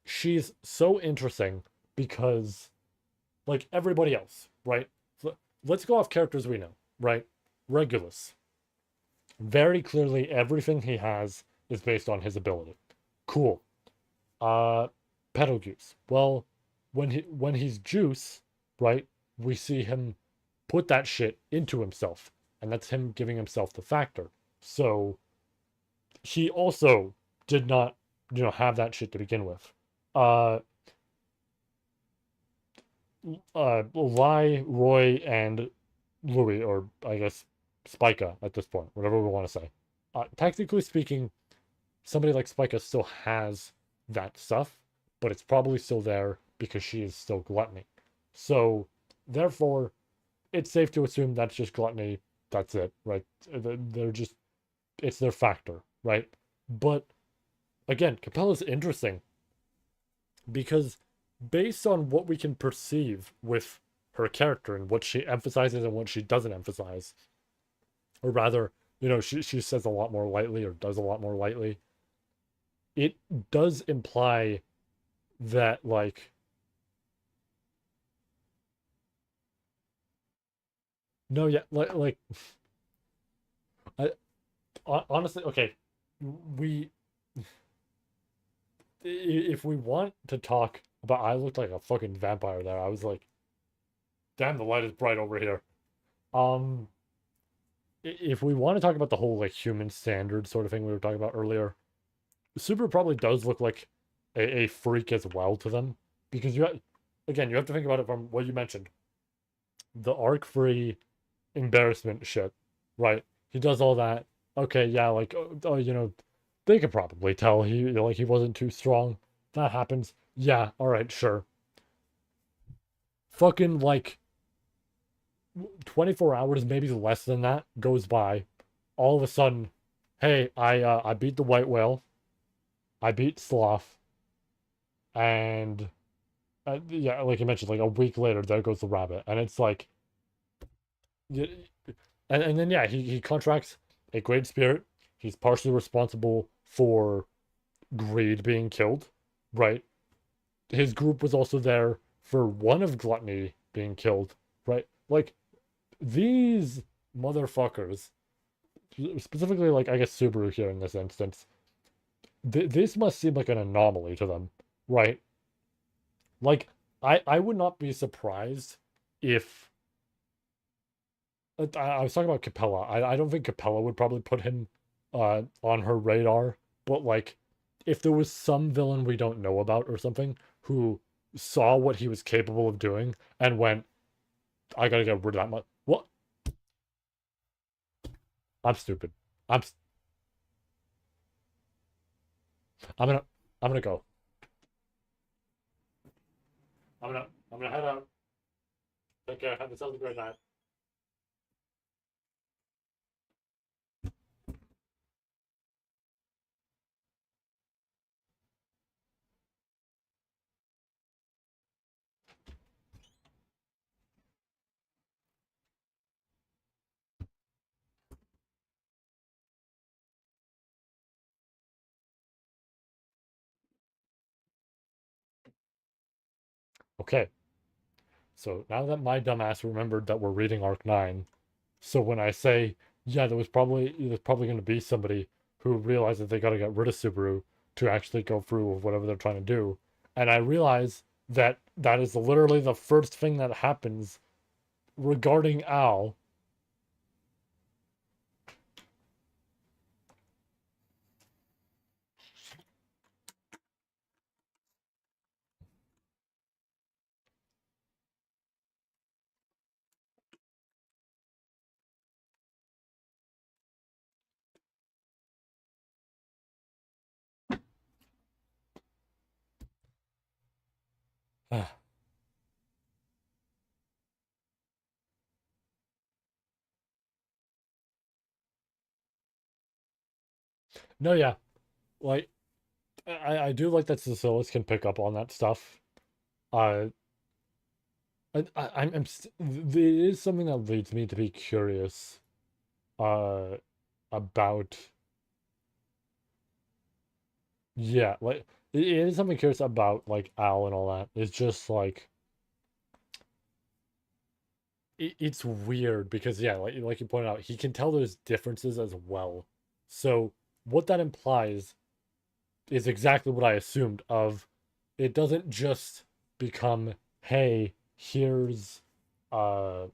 she's so interesting because like everybody else, right? Let's go off characters we know, right? Regulus. Very clearly, everything he has is based on his ability. Cool. Uh, Betelgeuse. Well, when he's Juice, right? We see him put that shit into himself, and that's him giving himself the factor. So he also did not, have that shit to begin with. Uh, Lai, Roy, and Louis, or I guess Spica at this point, whatever we want to say. Technically speaking, somebody like Spica still has that stuff, but it's probably still there because she is still gluttony. So, therefore, it's safe to assume that's just gluttony. That's it, right? They're just, it's their factor, right? But again, Capella's interesting because based on what we can perceive with her character and what she emphasizes and what she doesn't emphasize, or rather, she says a lot more lightly or does a lot more lightly, it does imply that like no yeah like I honestly okay we if we want to talk about I looked like a fucking vampire there. I was like, damn, the light is bright over here. Um if we want to talk about the whole like human standard sort of thing we were talking about earlier, Super probably does look like a freak as well to them because again, you have to think about it from what you mentioned, the arc free embarrassment shit, right? He does all that. Okay, yeah, like they could probably tell he wasn't too strong. That happens. Yeah, all right, sure. Fucking like 24 hours, maybe less than that, goes by. All of a sudden, hey, I beat the white whale. I beat Sloth, and yeah, like you mentioned, like a week later, there goes the rabbit, and it's like, and then yeah, he contracts a great spirit. He's partially responsible for greed being killed, right? His group was also there for one of gluttony being killed, right? Like these motherfuckers, specifically like I guess Subaru here in this instance, this must seem like an anomaly to them, right? Like I would not be surprised if I was talking about Capella. I don't think Capella would probably put him on her radar, but like if there was some villain we don't know about or something who saw what he was capable of doing and went, I gotta get rid of that much. What? I'm stupid. I'm I'm gonna I'm gonna go. I'm gonna head out. Take care. Have yourself a great night. Okay. So now that my dumbass remembered that we're reading Arc 9, so when I say, yeah, there's probably going to be somebody who realizes they got to get rid of Subaru to actually go through with whatever they're trying to do, and I realize that that is literally the first thing that happens regarding Al. No, yeah, like I do like that Cecilis can pick up on that stuff. Uh, there is something that leads me to be curious uh about, yeah, like it is something curious about like Al and all that. It's just like it's weird because yeah, like you pointed out, he can tell there's differences as well. So what that implies is exactly what I assumed of it doesn't just become, hey, here's uh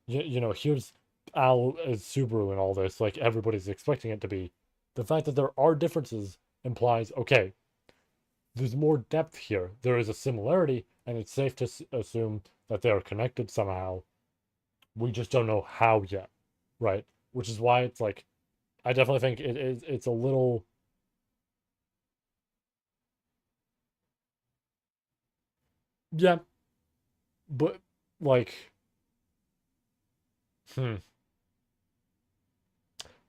here's Al as Subaru and all this, like everybody's expecting it to be. The fact that there are differences implies, okay, there's more depth here. There is a similarity, and it's safe to assume that they are connected somehow. We just don't know how yet, right? Which is why it's like, I definitely think it's a little, yeah, but like, hmm,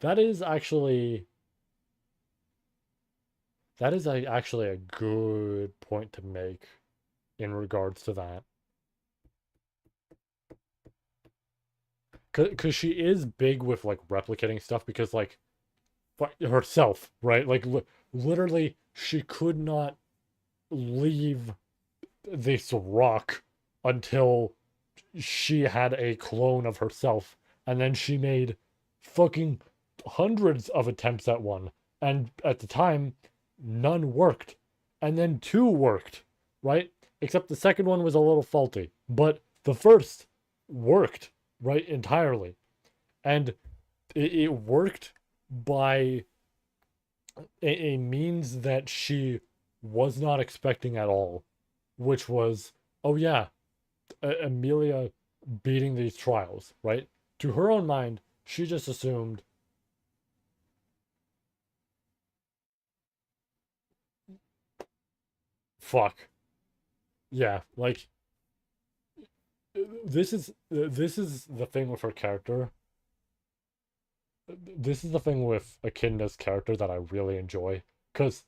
that is actually actually a good point to make in regards to that. Because she is big with like replicating stuff because like herself, right? Like literally, she could not leave this rock until she had a clone of herself, and then she made fucking hundreds of attempts at one, and at the time, none worked, and then two worked, right? Except the second one was a little faulty, but the first worked, right, entirely. And it worked by a means that she was not expecting at all, which was, oh yeah, Amelia beating these trials, right? To her own mind, she just assumed, fuck, yeah, like this is the thing with her character. This is the thing with Echidna's character that I really enjoy, because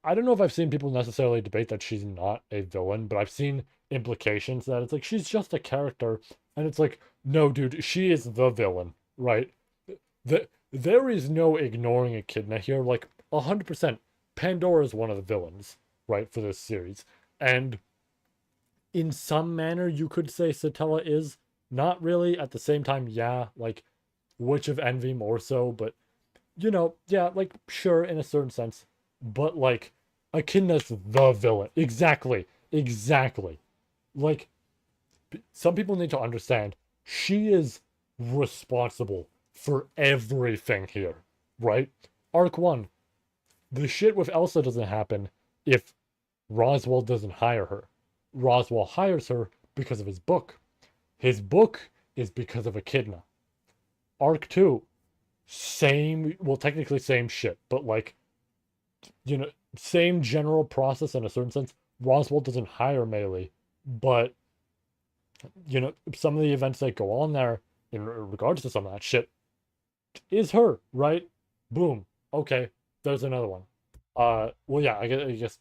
I don't know if I've seen people necessarily debate that she's not a villain, but I've seen implications that it's like she's just a character, and it's like, no, dude, she is the villain, right? There is no ignoring Echidna here. Like 100%, Pandora is one of the villains, right, for this series, and in some manner you could say Satella is not really. At the same time, yeah, like Witch of Envy more so, but yeah, like sure in a certain sense, but like Echidna's the villain. Exactly, exactly. Like some people need to understand she is responsible for everything here, right? Arc 1, the shit with Elsa doesn't happen if Roswell doesn't hire her. Roswell hires her because of his book. His book is because of Echidna. Arc 2, same, well, technically same shit, but like, same general process in a certain sense. Roswell doesn't hire Melee, but, some of the events that go on there in regards to some of that shit is her, right? Boom. Okay, there's another one. Well, yeah, I guess.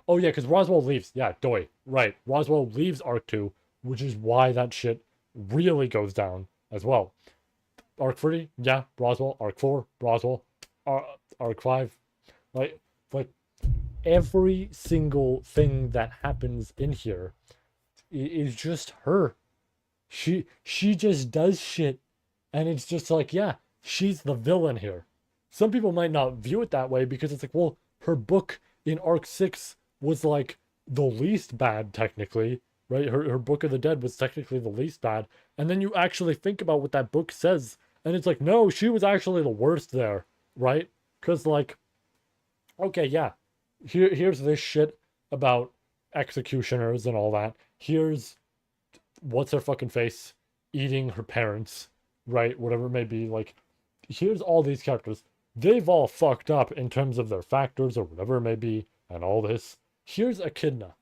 Oh, yeah, because Roswell leaves. Yeah, Doi. Right. Roswell leaves Arc 2, which is why that shit really goes down as well. Arc 3, yeah, Roswell. Arc 4, Roswell. Arc 5, like, like every single thing that happens in here is just her. She just does shit, and it's just like, yeah, she's the villain here. Some people might not view it that way because it's like, well, her book in Arc 6 was like the least bad technically, right? Her Book of the Dead was technically the least bad, and then you actually think about what that book says, and it's like, no, she was actually the worst there, right? Because like, okay, yeah, here's this shit about executioners and all that. Here's what's her fucking face eating her parents, right? Whatever it may be. Like, here's all these characters. They've all fucked up in terms of their factors or whatever it may be, and all this. Here's Echidna.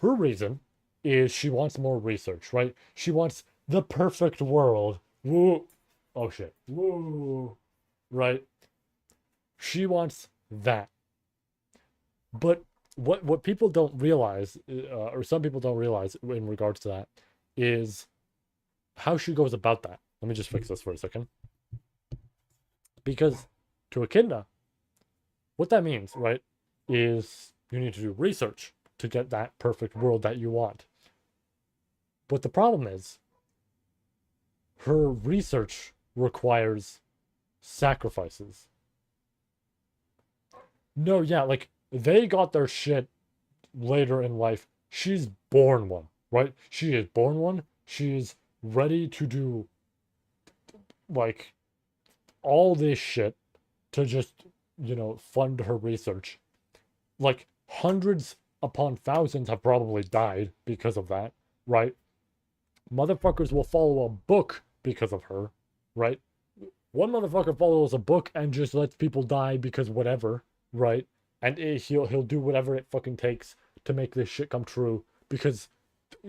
Her reason is she wants more research, right? She wants the perfect world. Woo. Oh shit. Woo. Right? She wants that. But what people don't realize, or some people don't realize in regards to that, is how she goes about that. Let me just fix this for a second. Because to Echidna, what that means, right, is you need to do research to get that perfect world that you want. But the problem is, her research requires sacrifices. No, yeah, like they got their shit later in life. She's born one, right? She is born one. She's ready to do like all this shit to just, fund her research. Like hundreds upon thousands have probably died because of that, right? Motherfuckers will follow a book because of her, right? One motherfucker follows a book and just lets people die because whatever, right? And he'll do whatever it fucking takes to make this shit come true because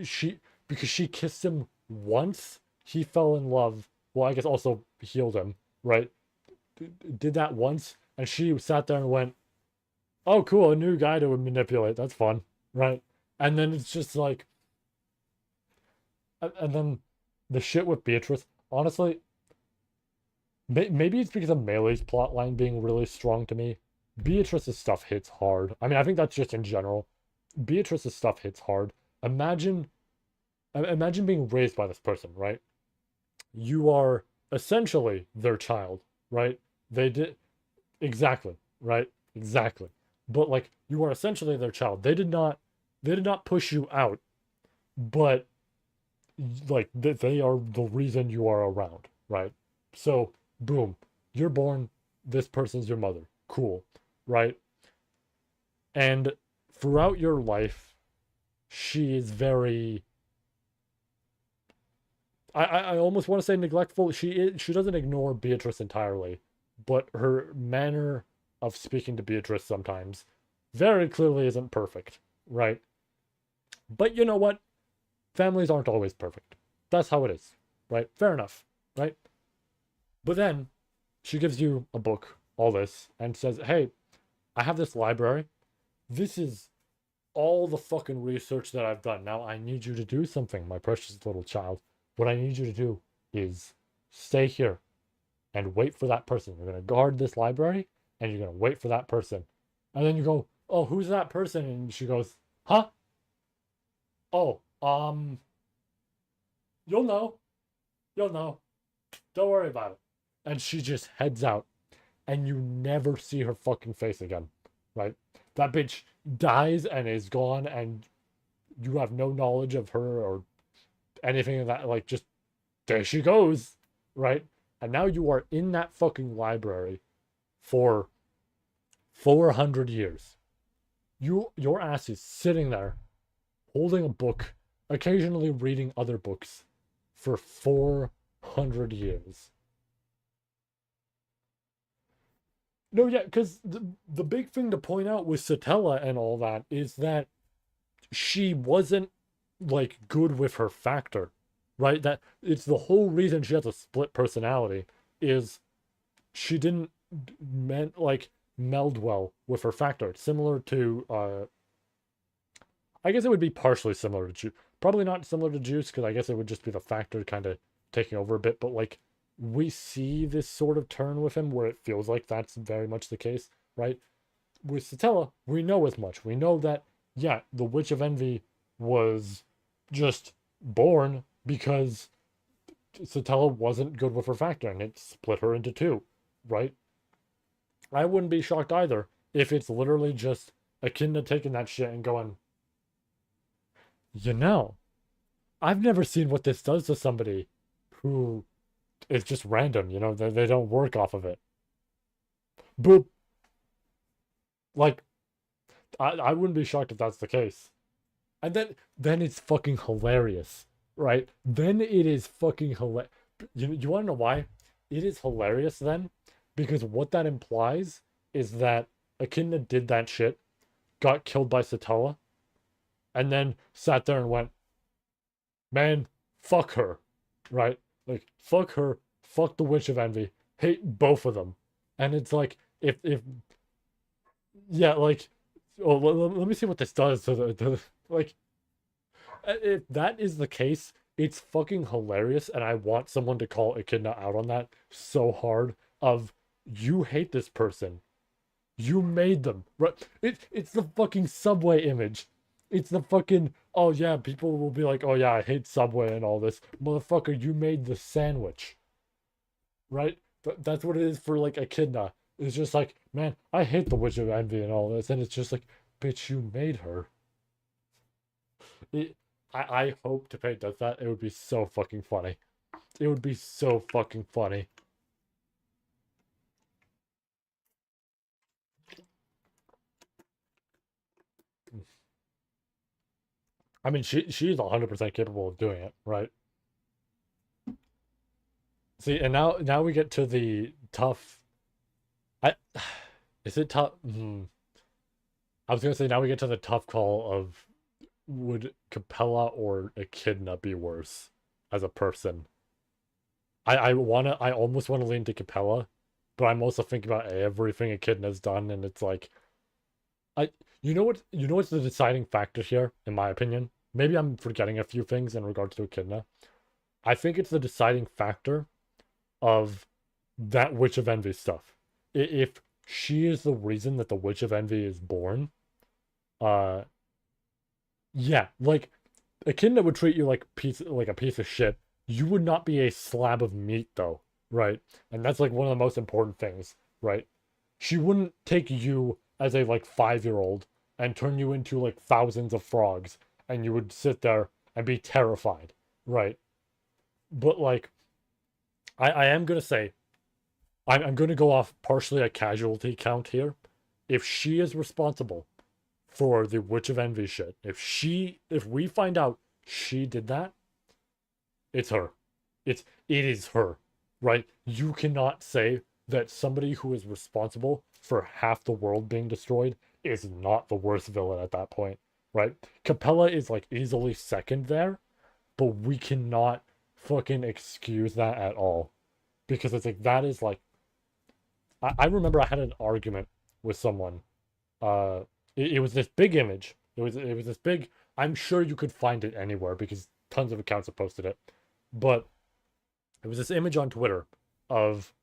she she kissed him once, he fell in love. Well, I guess also healed him, right? Did that once, and she sat there and went, "Oh, cool, a new guy to manipulate. That's fun, right?" And then it's just like, and then the shit with Beatrice. Honestly, maybe it's because of Melee's plotline being really strong to me. Beatrice's stuff hits hard. I mean, I think that's just in general. Beatrice's stuff hits hard. Imagine, imagine being raised by this person, right? You are essentially their child, right? They did exactly, right? Exactly. But like you are essentially their child. They did not push you out, but like they are the reason you are around, right? So, boom, you're born, this person's your mother. Cool, right? And throughout your life, she is very, I almost want to say neglectful. She doesn't ignore Beatrice entirely, but her manner of speaking to Beatrice sometimes very clearly isn't perfect, right? But you know what? Families aren't always perfect. That's how it is, right? Fair enough, right? But then she gives you a book, all this, and says, "Hey, I have this library. This is all the fucking research that I've done. Now I need you to do something, my precious little child. What I need you to do is stay here and wait for that person. You're going to guard this library and you're going to wait for that person." And then you go, "Oh, who's that person?" And she goes, "Huh? Oh, you'll know. You'll know. Don't worry about it." And she just heads out and you never see her fucking face again, right? That bitch dies and is gone and you have no knowledge of her or anything of that. Like, just there she goes, right? And now you are in that fucking library for 400 years. Your ass is sitting there holding a book, occasionally reading other books for 400 years. No, yeah, because the big thing to point out with Satella and all that is that she wasn't like good with her factor, right? That it's the whole reason she has a split personality is she didn't meant like meld well with her factor. Similar to I guess it would be partially similar to Juice. Probably not similar to Juice, because I guess it would just be the factor kind of taking over a bit, but like we see this sort of turn with him where it feels like that's very much the case, right? With Satella, we know as much. We know that, yeah, the Witch of Envy was just born because Satella wasn't good with her factor and it split her into two, right? I wouldn't be shocked either if it's literally just Echidna taking that shit and going, you know, I've never seen what this does to somebody who is just random, they don't work off of it. Boop. Like, I wouldn't be shocked if that's the case. And then it's fucking hilarious, right? Then it is fucking hilarious. You want to know why? It is hilarious then, because what that implies is that Echidna did that shit, got killed by Satella, and then sat there and went, "Man, fuck her," right? Like, fuck her, fuck the Witch of Envy, hate both of them. And it's like, if yeah, like, oh, let me see what this does to the like, if that is the case, it's fucking hilarious, and I want someone to call Echidna out on that so hard. Of, you hate this person, you made them, right? It's the fucking Subway image. It's the fucking, oh yeah, people will be like, oh yeah, I hate Subway and all this, motherfucker. You made the sandwich, right? That's what it is for like Echidna. It's just like, man, I hate the Witch of Envy and all this, and it's just like, bitch, you made her. It, I hope Tapei does that. It would be so fucking funny. It would be so fucking funny. I mean, she's 100% capable of doing it, right? See, and now we get to the tough. I is it tough? I was gonna say now we get to the tough call of, would Capella or Echidna be worse as a person? I almost want to lean to Capella, but I'm also thinking about everything Echidna's done, and it's like, I what's the deciding factor here, in my opinion? Maybe I'm forgetting a few things in regards to Echidna. I think it's the deciding factor of that Witch of Envy stuff. If she is the reason that the Witch of Envy is born, uh, yeah, like Echidna would treat you like a piece of shit. You would not be a slab of meat though, right? And that's like one of the most important things, right? She wouldn't take you as a like 5-year-old and turn you into like thousands of frogs and you would sit there and be terrified, right? But like I am gonna say I'm gonna go off partially a casualty count here. If she is responsible for the Witch of Envy shit, if we find out she did that, it's her. It is her, right? You cannot say that somebody who is responsible for half the world being destroyed is not the worst villain at that point, right? Capella is like easily second there, but we cannot fucking excuse that at all because it's like that is like I remember I had an argument with someone. Uh, it was this big image. It was this big. I'm sure you could find it anywhere because tons of accounts have posted it, but it was this image on Twitter of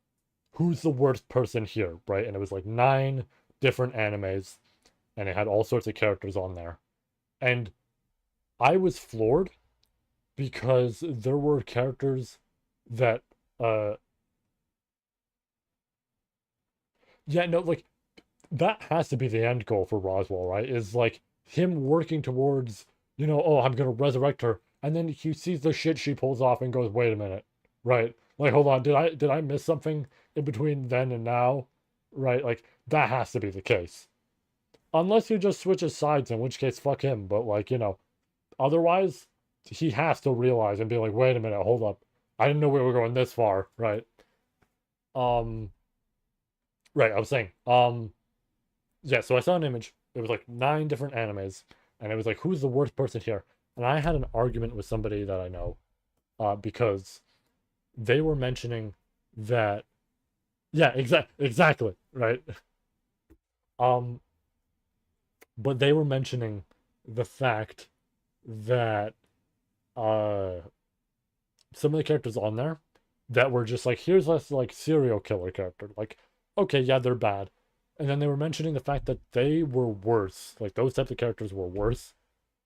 who's the worst person here, right? And it was like 9 different animes, and it had all sorts of characters on there. And I was floored because there were characters that, uh, yeah, no, like that has to be the end goal for Roswell, right? Is like him working towards, oh, I'm gonna resurrect her, and then he sees the shit she pulls off and goes, wait a minute, right? Like, hold on, did I miss something in between then and now, right? Like that has to be the case, unless he just switches sides, in which case, fuck him. But like, otherwise, he has to realize and be like, wait a minute, hold up, I didn't know we were going this far, right? Um, right, I was saying, yeah, so I saw an image. It was like 9 different animes, and it was like, who's the worst person here? And I had an argument with somebody that I know, because they were mentioning that, yeah, exactly, right. Um, but they were mentioning the fact that uh some of the characters on there that were just like, here's this like serial killer character, like, okay, yeah, they're bad. And then they were mentioning the fact that they were worse, like those types of characters were worse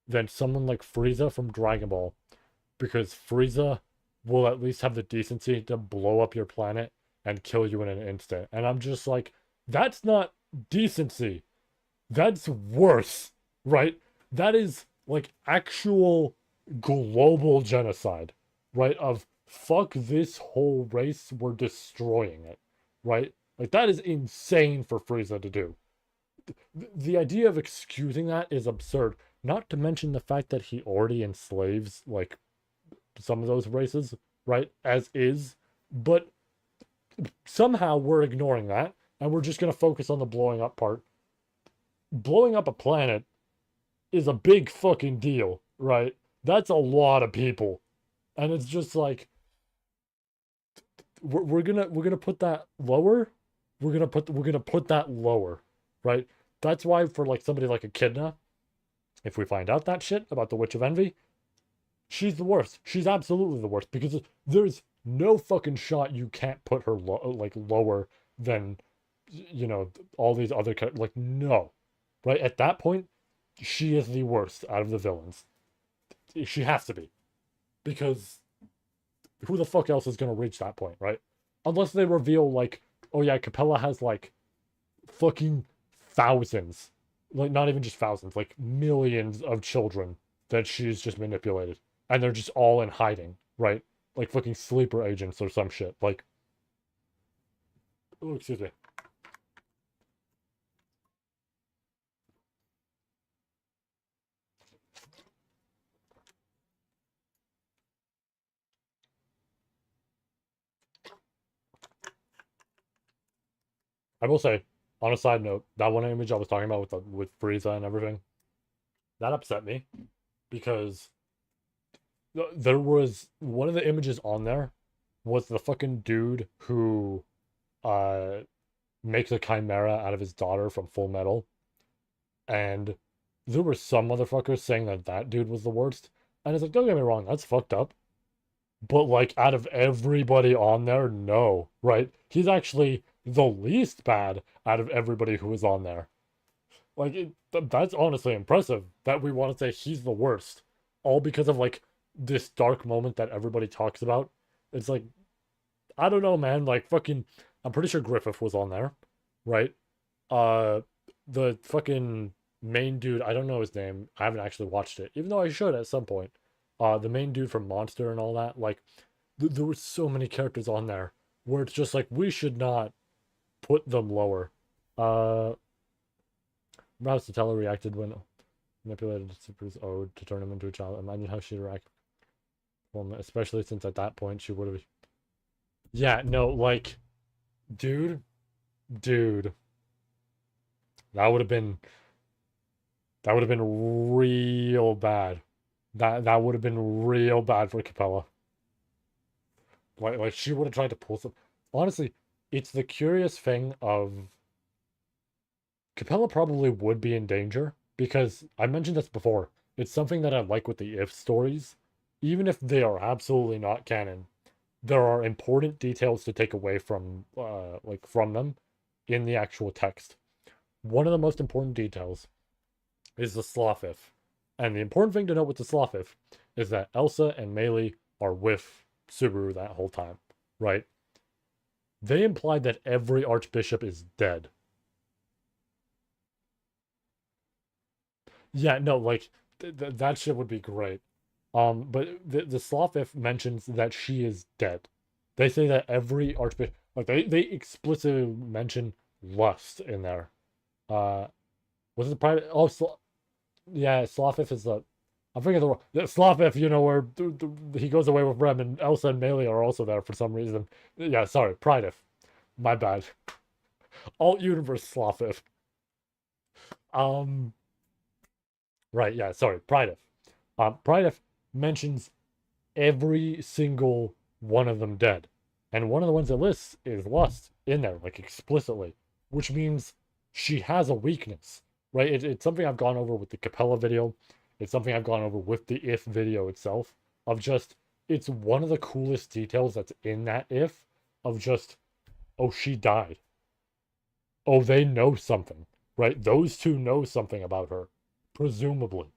than someone like Frieza from Dragon Ball, because Frieza will at least have the decency to blow up your planet and kill you in an instant. And I'm just like, that's not decency. That's worse, right? That is like actual global genocide, right? Of fuck this whole race, we're destroying it, right? Like that is insane for Frieza to do. The idea of excusing that is absurd. Not to mention the fact that he already enslaves like some of those races, right? As is, but somehow we're ignoring that and we're just gonna focus on the blowing up part. Blowing up a planet is a big fucking deal, right? That's a lot of people. And it's just like we're gonna put that lower. We're gonna put that lower, right? That's why for like somebody like Echidna, if we find out that shit about the Witch of Envy, she's the worst. She's absolutely the worst because there's no fucking shot you can't put her like lower than all these other like no, right? At that point, she is the worst out of the villains. She has to be because who the fuck else is gonna reach that point, right? Unless they reveal like, oh yeah, Capella has like fucking thousands, like not even just thousands, like millions of children that she's just manipulated, and they're just all in hiding, right? Like fucking sleeper agents or some shit. Like, oh, excuse me. I will say, on a side note, that one image I was talking about with Frieza and everything, that upset me because there was one of the images on there was the fucking dude who uh makes a chimera out of his daughter from Full Metal, and there were some motherfuckers saying that that dude was the worst, and it's like, don't get me wrong, that's fucked up, but like out of everybody on there, no, right? He's actually the least bad out of everybody who was on there. Like that's honestly impressive that we want to say he's the worst, all because of like this dark moment that everybody talks about. It's like I don't know, man. Like fucking, I'm pretty sure Griffith was on there, right? Uh, the fucking main dude, I don't know his name. I haven't actually watched it, even though I should at some point. The main dude from Monster and all that, like there were so many characters on there where it's just like we should not put them lower. Uh, Mouse Satella reacted when manipulated Super's ode to turn him into a child. Imagine how she'd react. Well, especially since at that point she would have. Yeah, no, like, dude, dude, that would have been real bad. That would have been real bad for Capella. Like she would have tried to pull some. Honestly, it's the curious thing of Capella probably would be in danger because I mentioned this before. It's something that I like with the if stories. Even if they are absolutely not canon, there are important details to take away from from them in the actual text. One of the most important details is the Slothif. And the important thing to note with the Slothif is that Elsa and Melee are with Subaru that whole time, right? They implied that every archbishop is dead. Yeah, no, like that shit would be great. But the Slothif mentions that she is dead. They say that every archbishop, like they explicitly mention lust in there. Uh, was it the private? Oh, yeah, Slothif is the. I'm thinking the Slothif, you know, where he goes away with Rem and Elsa and Melee are also there for some reason. Yeah, sorry, Pridef. My bad. Alt universe Slothif. Um, right, yeah, sorry, Pridef. Pridef mentions every single one of them dead. And one of the ones that lists is lust in there, like explicitly, which means she has a weakness, right? It's something I've gone over with the Capella video. It's something I've gone over with the if video itself, of just, it's one of the coolest details that's in that if, of just, oh, she died. Oh, they know something, right? Those two know something about her, presumably.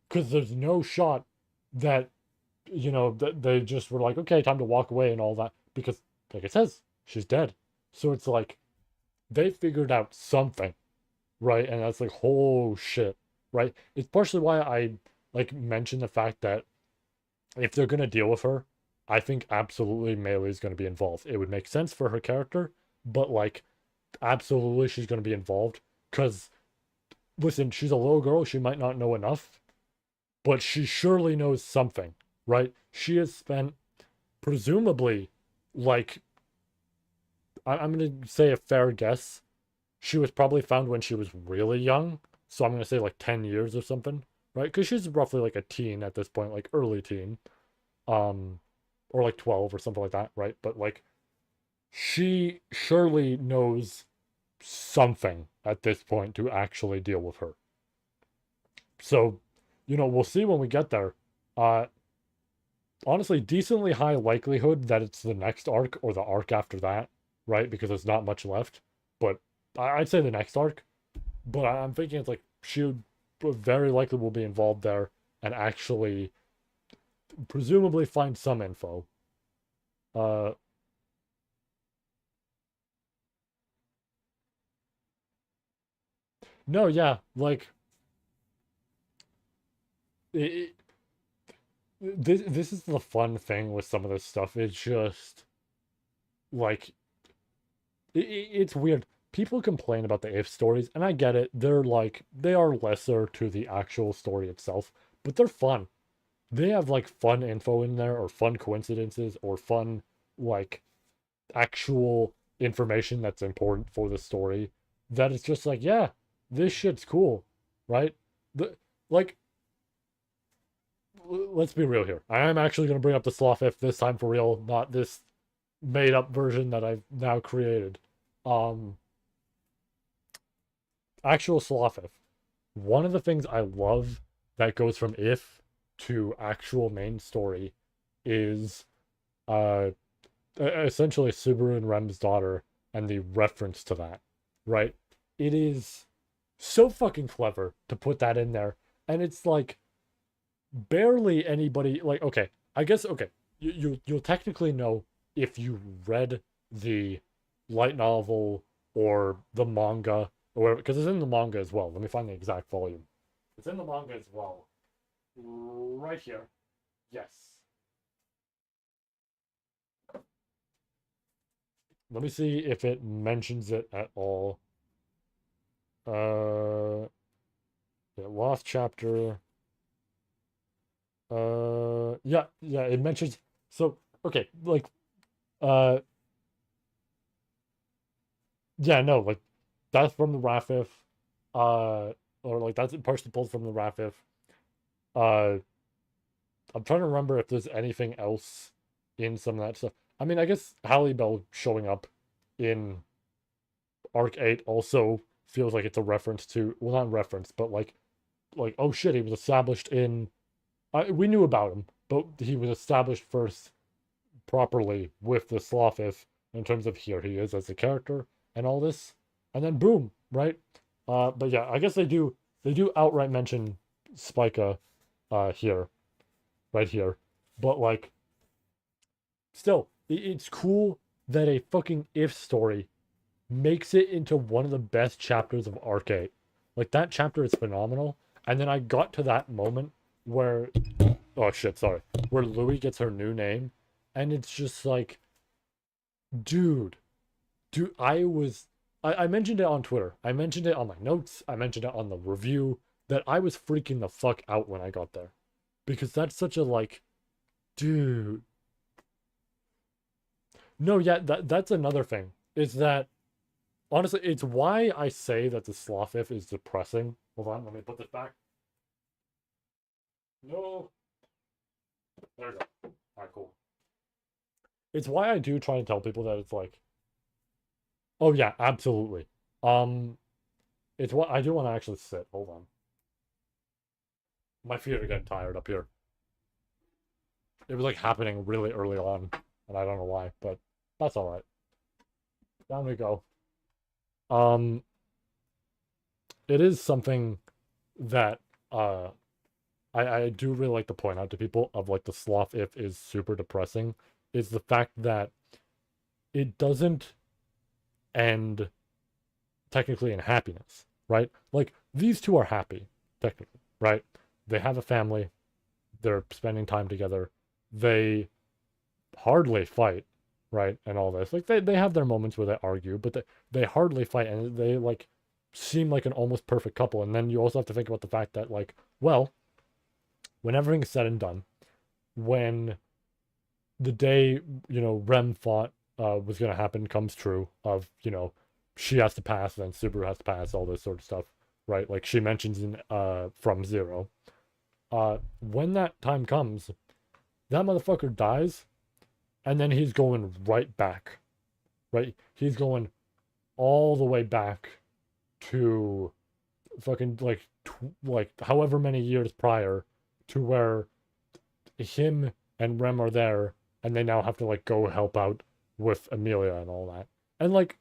Because there's no shot that they just were like, okay, time to walk away and all that. Because, like it says, she's dead. So it's like, they figured out something, right? And that's like, oh shit, right? It's partially why I like mentioned the fact that if they're gonna deal with her, I think absolutely Melee is gonna be involved. It would make sense for her character, but like, absolutely she's gonna be involved. Because, listen, she's a little girl, she might not know enough, but she surely knows something, right? She has spent presumably, like, I'm going to say a fair guess. She was probably found when she was really young. So I'm going to say like 10 years or something, right? Because she's roughly like a teen at this point, like early teen, um, or like 12 or something like that, right? But like, she surely knows something at this point to actually deal with her. So, we'll see when we get there. Uh, Honestly, decently high likelihood that it's the next arc or the arc after that, right? Because there's not much left. But I'd say the next arc. But I'm thinking it's like she very likely will be involved there and actually presumably find some info. Uh, no, yeah, like it, this is the fun thing with some of this stuff. It's just like it's weird. People complain about the if stories, and I get it. They are lesser to the actual story itself, but they're fun. They have like fun info in there, or fun coincidences, or fun like actual information that's important for the story. That it's just like, yeah, this shit's cool, right? The like, let's be real here. I am actually going to bring up the sloth if this time for real, not this made up version that I've now created. Um, Actual Slothif. One of the things I love that goes from if to actual main story is uh essentially Subaru and Rem's daughter and the reference to that, right? It is so fucking clever to put that in there. And it's like barely anybody like okay, I guess okay, you'll technically know if you read the light novel or the manga or whatever, because it's in the manga as well. Let me find the exact volume. It's in the manga as well. Right here. Yes. Let me see if it mentions it at all. Uh, yeah, lost chapter. Yeah, it mentions. So okay, like, uh, yeah, no, like that's from the Rafif, or like that's partially pulled from the Rafif. Uh, I'm trying to remember if there's anything else in some of that stuff. I mean, I guess Halle Bell showing up in Arc 8 also feels like it's a reference to, well, not reference, but like oh shit, he was established in. We knew about him, but he was established first properly with the Slothif in terms of here he is as a character and all this, and then boom, right? But yeah, I guess they do outright mention Spica, here, right here, but like still, it's cool that a fucking if story makes it into one of the best chapters of Arc 8. Like that chapter is phenomenal. And then I got to that moment where, oh shit, sorry, where Louis gets her new name, and it's just like, dude, dude, I mentioned it on Twitter. I mentioned it on my notes. I mentioned it on the review that I was freaking the fuck out when I got there. Because that's such a like, dude. No, yeah, that's another thing. Is that honestly, it's why I say that the Slothif is depressing. Hold on, let me put this back. No, there we go. All right, cool. It's why I do try and tell people that it's like, oh yeah, absolutely. Um, it's what I do want to actually sit. Hold on, my feet are getting tired up here. It was like happening really early on, and I don't know why, but that's all right. Down we go. Um, it is something that uh I do really like to point out to people of like the sloth if is super depressing is the fact that it doesn't end technically in happiness, right? Like these two are happy, technically, right? They have a family, they're spending time together, they hardly fight, right? And all this. Like they have their moments where they argue, but they hardly fight and they like seem like an almost perfect couple. And then you also have to think about the fact that, like, well, when everything's said and done, when the day, Rem thought was going to happen comes true of, she has to pass, then Subaru has to pass, all this sort of stuff, right? Like she mentions in From Zero. When that time comes, that motherfucker dies, and then he's going right back, right? He's going all the way back to fucking like however many years prior to where him and Rem are there, and they now have to like go help out with Amelia and all that. And like,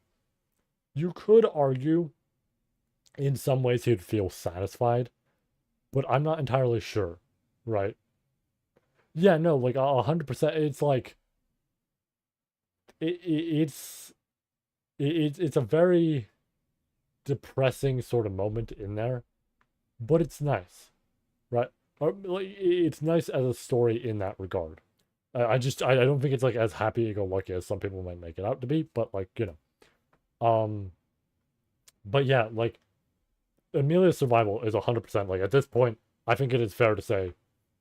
you could argue in some ways he'd feel satisfied, but I'm not entirely sure, right? Yeah, no, like 100%. It's like it's it's a very depressing sort of moment in there, but it's nice, right? Or like it's nice as a story in that regard. I don't think it's like as happy go lucky as some people might make it out to be, but like um, but yeah, like Amelia's survival is 100% like at this point. I think it is fair to say,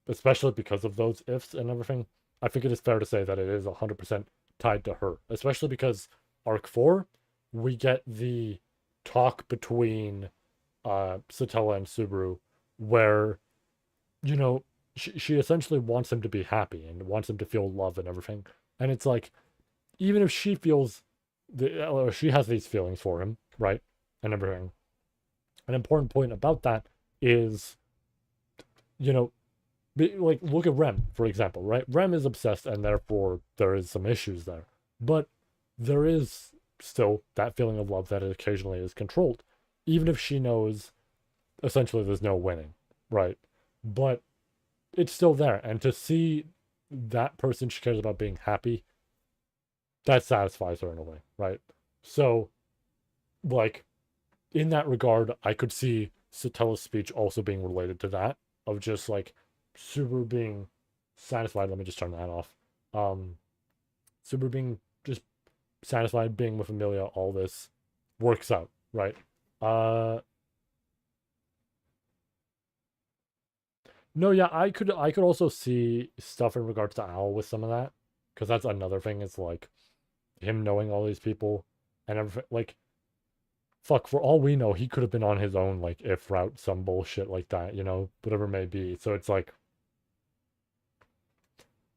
especially because of those ifs and everything. I think it is fair to say that it is 100% tied to her, especially because Arc 4, we get the talk between Satella and Subaru, where she essentially wants him to be happy and wants him to feel love and everything. And it's like, even if she feels or she has these feelings for him, right? And everything. An important point about that is, you know, like look at Rem, for example, right? Rem is obsessed and therefore there is some issues there. But there is still that feeling of love that occasionally is controlled, even if she knows essentially there's no winning, right? But it's still there. And to see that person she cares about being happy, that satisfies her in a way, right? So, like, in that regard, I could see Satella's speech also being related to that, of just like Subaru being satisfied. Let me just turn that off. Subaru being just satisfied being with Amelia, all this works out, right? Uh no, yeah, I could also see stuff in regards to Al with some of that. Because that's another thing, is like him knowing all these people and everything. Like, fuck, for all we know, he could have been on his own, like if route, some bullshit like that, whatever it may be. So it's like,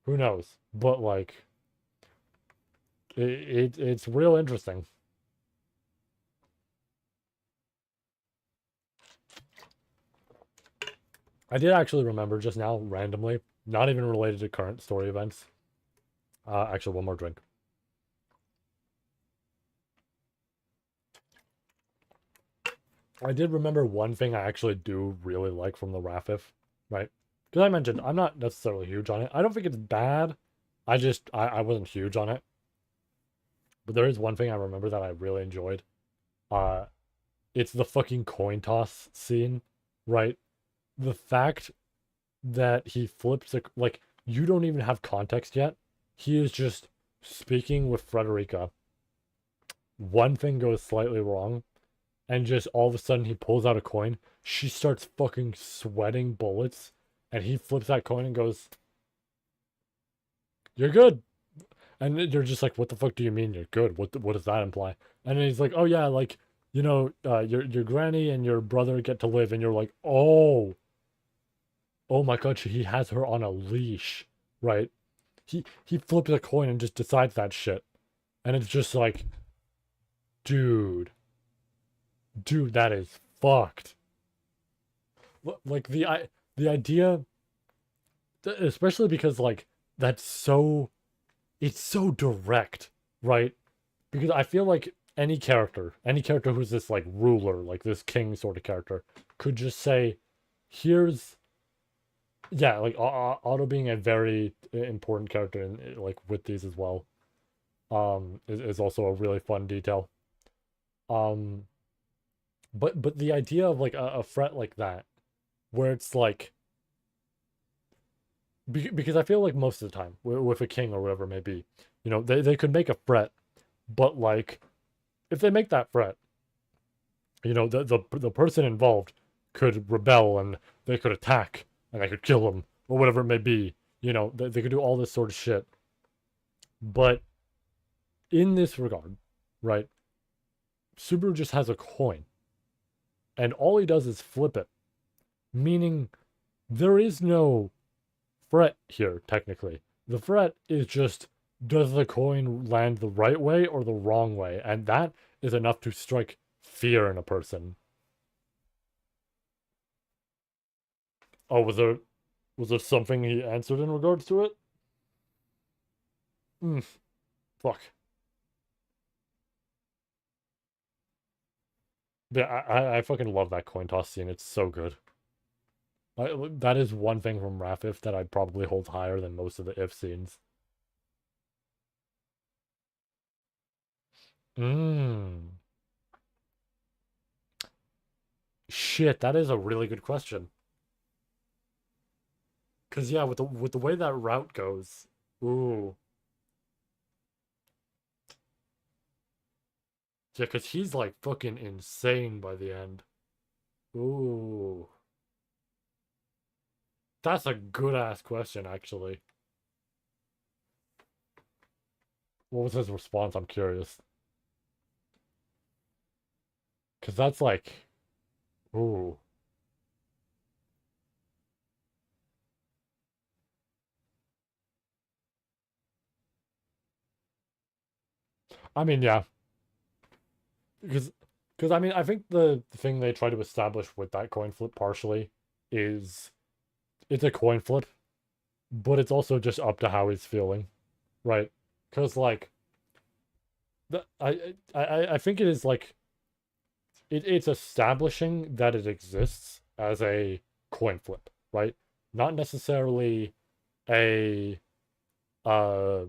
who knows? But like, it's real interesting. I did actually remember just now, randomly, not even related to current story events. Actually, one more drink. I did remember one thing I actually do really like from the Rafif, right? Because I mentioned I'm not necessarily huge on it. I don't think it's bad. I wasn't huge on it. But there is one thing I remember that I really enjoyed. Uh, it's the fucking coin toss scene, right? The fact that he flips a, like, you don't even have context yet. He is just speaking with Frederica. One thing goes slightly wrong, and just all of a sudden he pulls out a coin. She starts fucking sweating bullets, and he flips that coin and goes, "You're good." And you're just like, "What the fuck do you mean you're good? What does that imply?" And then he's like, "Oh yeah, like, your granny and your brother get to live," and you're like, "Oh my god, he has her on a leash, right?" He flips a coin and just decides that shit, and it's just like, dude, that is fucked. Like the idea, especially because like that's so, it's so direct, right? Because I feel like any character who's this like ruler, like this king sort of character, could just say, "Here's," yeah, like Otto being a very important character in like with these as well, is also a really fun detail. Um, but the idea of like a threat like that, where it's like, because I feel like most of the time with a king or whatever it may be, they could make a threat, but like if they make that threat, the person involved could rebel and they could attack and they could kill him or whatever it may be. They could do all this sort of shit. But in this regard, right, Subaru just has a coin and all he does is flip it, meaning there is no threat here, technically. The threat is just, does the coin land the right way or the wrong way? And that is enough to strike fear in a person. Oh, was there something he answered in regards to it? Mm, fuck. Yeah, I fucking love that coin toss scene. It's so good. That is one thing from Raph that I'd probably hold higher than most of the if scenes. Mmm. Shit, that is a really good question. Cause yeah, with the way that route goes, ooh, yeah, cause he's like fucking insane by the end. Ooh, that's a good ass question, actually. What was his response? I'm curious. Cause that's like, ooh. I mean, yeah, because I mean, I think the thing they try to establish with that coin flip partially is it's a coin flip, but it's also just up to how he's feeling, right? Because like I think it is like it's establishing that it exists as a coin flip, right? Not necessarily a all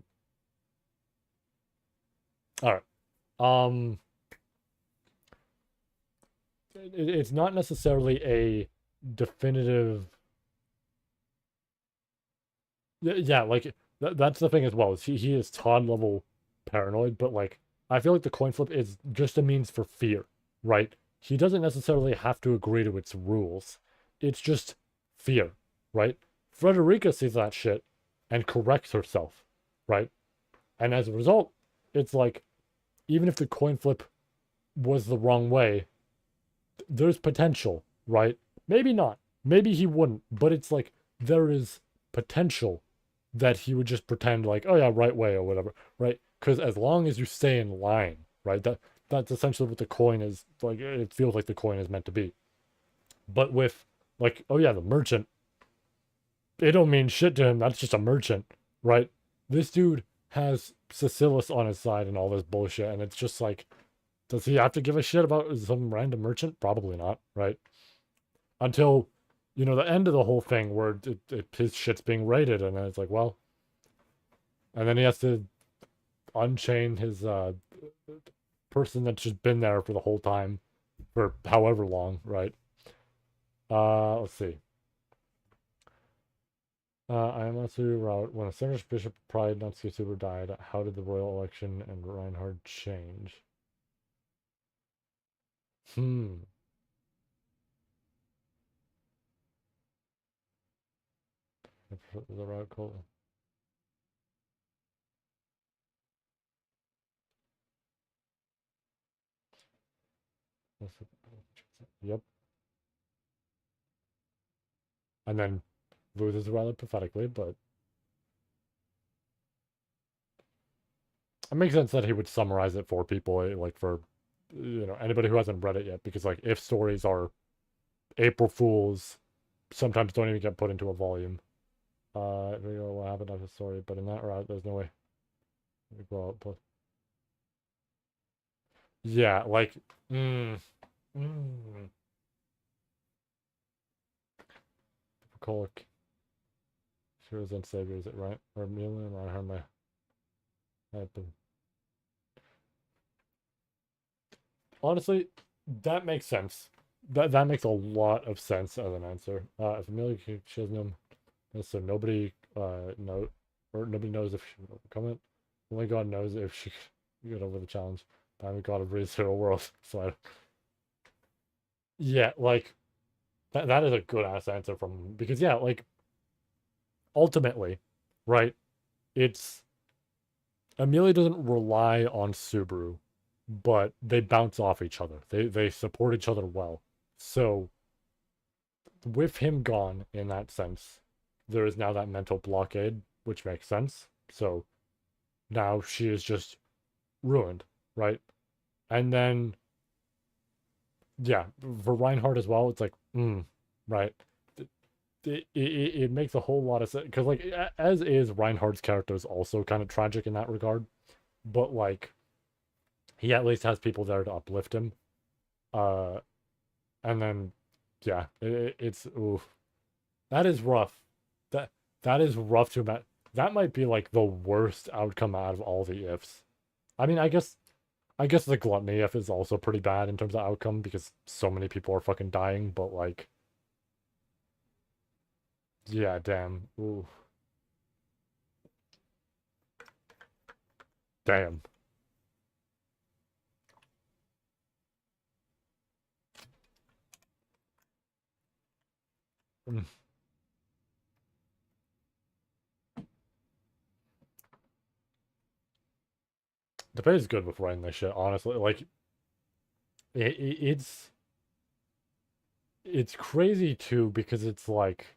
right. Um it's not necessarily a definitive, yeah, like that's the thing as well. Is he is Todd level paranoid, but like I feel like the coin flip is just a means for fear, right? He doesn't necessarily have to agree to its rules. It's just fear, right? Frederica sees that shit and corrects herself, right? And as a result, it's like, even if the coin flip was the wrong way, there's potential, right? Maybe not. Maybe he wouldn't, but it's like there is potential that he would just pretend like, oh yeah, right way or whatever, right? Because as long as you stay in line, right? That's essentially what the coin is like. It feels like the coin is meant to be. But with like, oh yeah, the merchant, it don't mean shit to him. That's just a merchant, right? This dude has Cecilis on his side and all this bullshit, and it's just like, does he have to give a shit about some random merchant? Probably not, right? Until, the end of the whole thing where his shit's being raided, and then it's like, well, and then he has to unchain his person that's just been there for the whole time, for however long, right? Let's see. I am also route when a Spanish bishop pride Natsuki Super died. How did the royal election and Reinhard change? Hmm. The route called. Yep. And then loses rather pathetically, but it makes sense that he would summarize it for people, like for anybody who hasn't read it yet, because like if stories are April Fools, sometimes don't even get put into a volume. We go what happened after the story, but in that route, there's no way we go out. Plus, yeah, like, mm, mm, Colic. Heroes and Saviors, it right? Or Milan, or I heard my. Honestly, that makes sense. That makes a lot of sense as an answer. If Amelia Chisholm, so nobody know, or nobody knows if she will overcome it. Only God knows if she can get over the challenge. But I'm a God of ReZero World, so yeah, like that is a good ass answer from, because yeah, like ultimately, right? It's Amelia doesn't rely on Subaru, but they bounce off each other. They support each other well. So with him gone in that sense, there is now that mental blockade, which makes sense. So now she is just ruined, right? And then yeah, for Reinhardt as well, it's like, right. It makes a whole lot of sense, because like as is Reinhardt's character is also kind of tragic in that regard, but like he at least has people there to uplift him. Uh, and then yeah, it's oof, that is rough. That that is rough to imagine. That might be like the worst outcome out of all the ifs. I mean, I guess the gluttony if is also pretty bad in terms of outcome, because so many people are fucking dying, but like, yeah, damn. Ooh, damn. Mm. The pay is good with writing this shit, honestly. Like, it's crazy too, because it's like,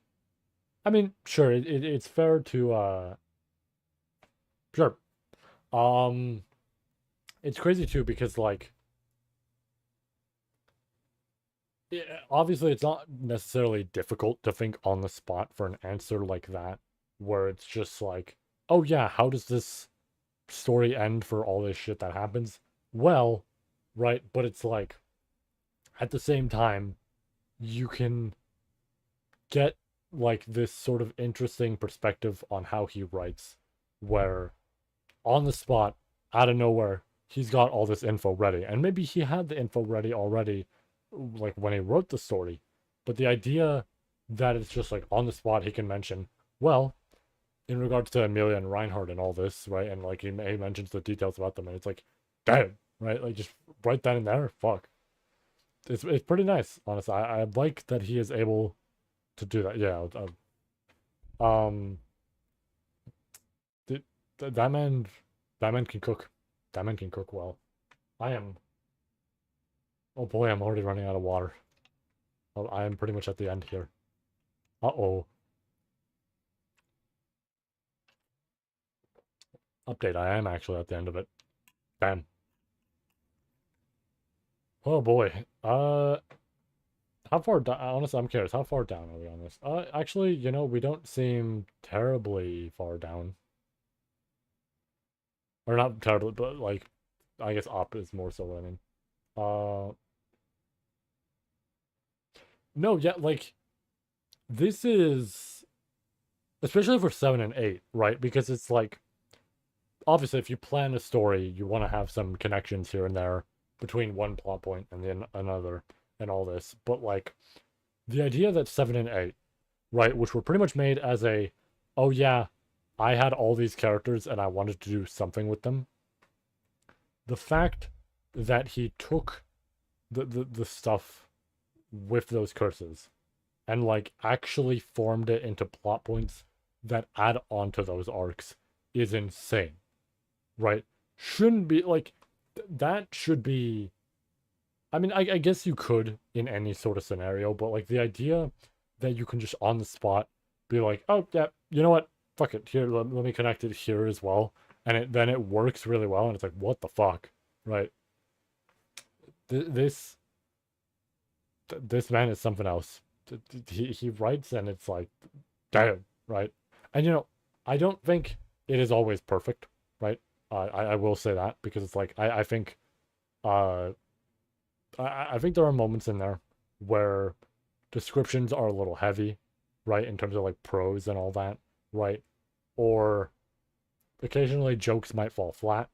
I mean, sure, it's fair to sure. Um, it's crazy too because like, obviously it's not necessarily difficult to think on the spot for an answer like that, where it's just like, oh yeah, how does this story end for all this shit that happens? Well, right, but it's like at the same time, you can get like this sort of interesting perspective on how he writes, where on the spot, out of nowhere, he's got all this info ready. And maybe he had the info ready already, like when he wrote the story. But the idea that it's just like on the spot, he can mention, well, in regards to Amelia and Reinhardt and all this, right? And like he mentions the details about them, and it's like, damn, right? Like just right then and there, fuck. It's pretty nice, honestly. I like that he is able to do that. Yeah, um, th- that man, that man can cook. That man can cook well. I am. Oh boy, I'm already running out of water. I am pretty much at the end here. Uh-oh. Update, I am actually at the end of it. Bam. Oh boy. How far down? Honestly, I'm curious. How far down are we on this? Actually, we don't seem terribly far down. Or not terribly, but like, I guess up is more so what I mean. Uh, no, yeah, like, this is, especially for 7 and 8, right? Because it's like, obviously, if you plan a story, you want to have some connections here and there between one plot point and then another and all this. But like, the idea that 7 and 8, right, which were pretty much made as a, oh yeah, I had all these characters and I wanted to do something with them. The fact that he took the stuff with those curses and like actually formed it into plot points that add on to those arcs is insane, right? Shouldn't be like that should be. I mean, I guess you could in any sort of scenario, but like the idea that you can just on the spot be like, oh yeah, you know what? Fuck it. Here, let me connect it here as well, and then it works really well, and it's like, what the fuck, right? This this man is something else. He writes, and it's like, damn, right? And I don't think it is always perfect, right? I will say that because it's like I think uh I think there are moments in there where descriptions are a little heavy, right, in terms of like prose and all that, right? Or occasionally jokes might fall flat,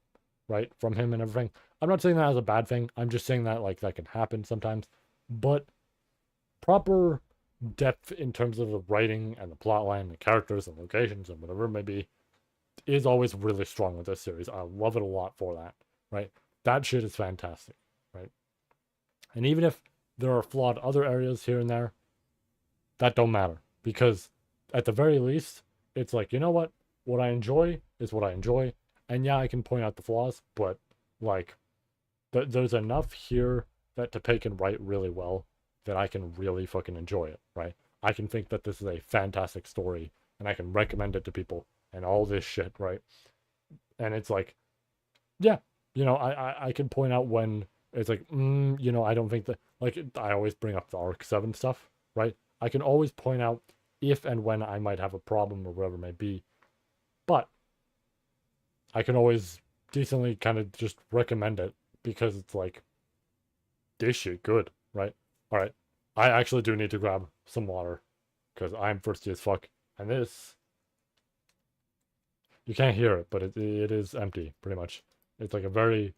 right, from him and everything. I'm not saying that as a bad thing. I'm just saying that like that can happen sometimes. But proper depth in terms of the writing and the plotline, the characters and locations and whatever it may be, is always really strong with this series. I love it a lot for that, right? That shit is fantastic, right? And even if there are flawed other areas here and there, that don't matter because at the very least, it's like, you know what I enjoy is what I enjoy, and yeah, I can point out the flaws, but like there's enough here that to take and write really well that I can really fucking enjoy it, right? I can think that this is a fantastic story and I can recommend it to people and all this shit, right? And it's like, yeah, I can point out when it's like, I don't think that, like, I always bring up the Arc 7 stuff, right? I can always point out if and when I might have a problem or whatever it may be, but I can always decently kind of just recommend it because it's like, this shit good, right? All right. I actually do need to grab some water because I'm thirsty as fuck. And this, you can't hear it, but it is empty, pretty much. It's like a very,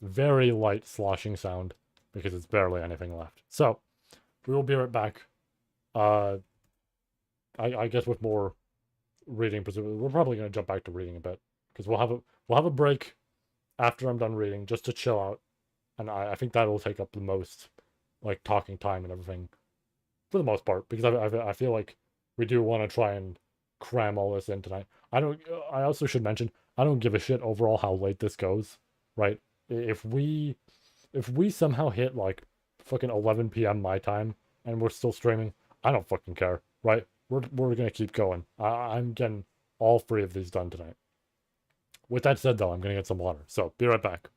very light sloshing sound because it's barely anything left. So, we will be right back. Uh, I guess with more reading, presumably. We're probably going to jump back to reading a bit because we'll have a break after I'm done reading just to chill out. And I think that will take up the most, like, talking time and everything for the most part because I feel like we do want to try and cram all this in tonight. I also should mention I don't give a shit overall how late this goes, right? If we somehow hit like fucking 11 p.m. my time and we're still streaming, I don't fucking care, right? We're gonna keep going. I'm getting all three of these done tonight. With that said, though, I'm gonna get some water. So be right back.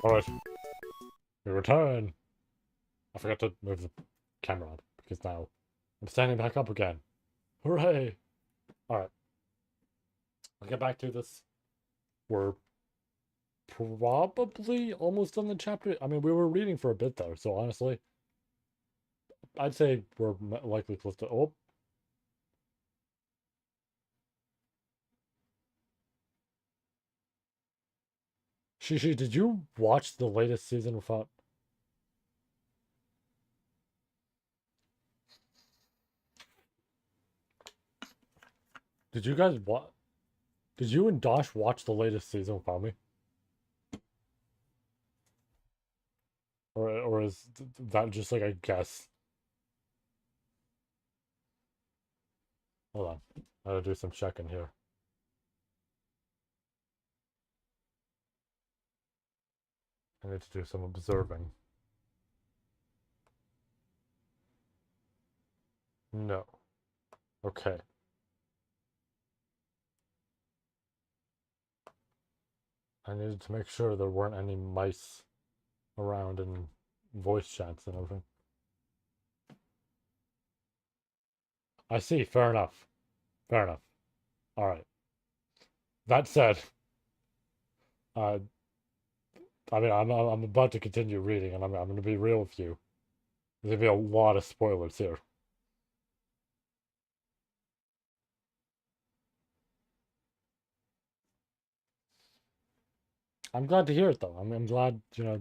Alright, we return. I forgot to move the camera up because now I'm standing back up again. Hooray! Alright, I'll get back to this. We're probably almost done the chapter. I mean, we were reading for a bit there, so honestly, I'd say we're likely close to. Oh, Shishi, did you watch the latest season without? Did you guys what? Did you and Dosh watch the latest season without me? Or is that just like a guess? Hold on, I gotta do some checking here. I need to do some observing. No. Okay. I needed to make sure there weren't any mice around and voice chats and everything. I see. Fair enough. Fair enough. All right. That said, uh, I mean, I'm about to continue reading, and I'm going to be real with you. There's going to be a lot of spoilers here. I'm glad to hear it, though. I'm glad, you're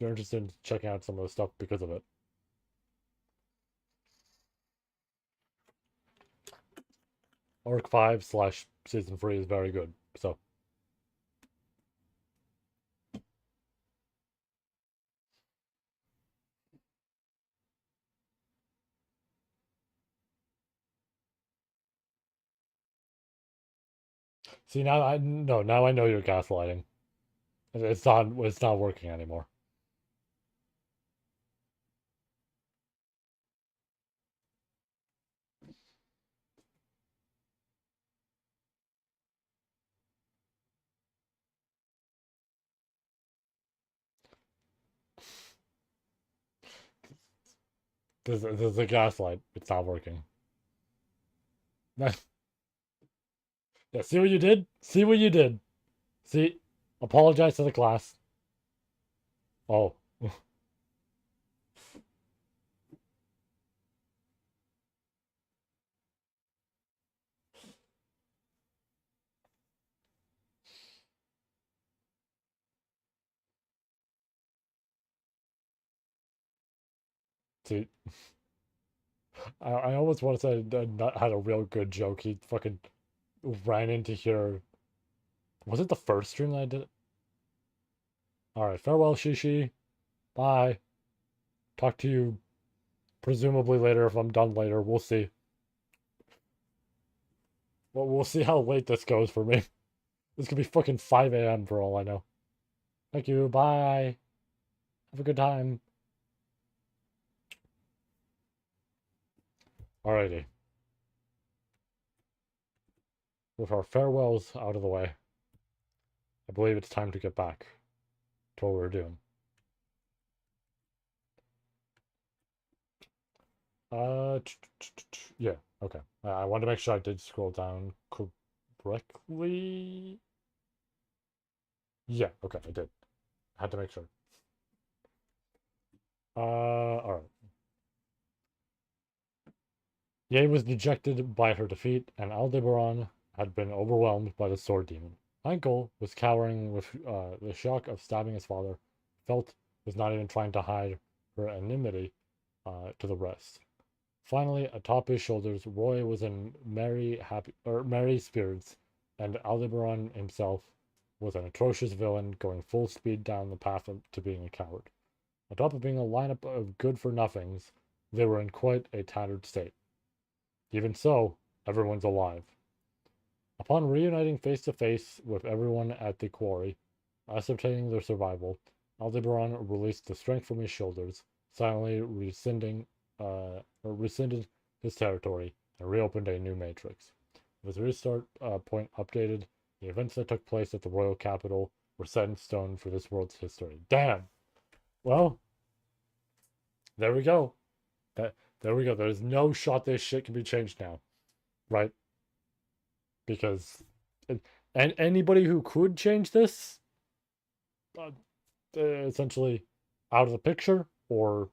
interested in checking out some of the stuff because of it. Arc 5 slash Season 3 is very good, so. See, now I know you're gaslighting. It's not working anymore. There's a gaslight. It's not working. Yeah, see what you did? See what you did? See? Apologize to the class. Oh. See, I almost want to say that had a real good joke. He fucking ran into here. Was it the first stream that I did? Alright, farewell, Shishi. Bye. Talk to you presumably later if I'm done later. We'll see. Well, we'll see how late this goes for me. This could be fucking 5 a.m. for all I know. Thank you. Bye. Have a good time. Alrighty. With our farewells out of the way, I believe it's time to get back to what we're doing. Yeah, okay. I wanted to make sure I did scroll down correctly. Yeah, okay, I did. I had to make sure. Alright. Ye was dejected by her defeat, and Aldebaran had been overwhelmed by the sword demon. Heinkel was cowering with the shock of stabbing his father, felt was not even trying to hide her enmity to the rest. Finally, atop his shoulders, Roy was in merry spirits, and Aldebaran himself was an atrocious villain going full speed down the path to being a coward. On top of being a lineup of good-for-nothings, they were in quite a tattered state. Even so, everyone's alive. Upon reuniting face to face with everyone at the quarry, ascertaining their survival, Aldebaran released the strength from his shoulders, silently rescinded his territory, and reopened a new matrix. With restart point updated, the events that took place at the royal capital were set in stone for this world's history. Damn. Well, there we go. There we go. There's no shot this shit can be changed now, right? Because and anybody who could change this, uh, essentially out of the picture, or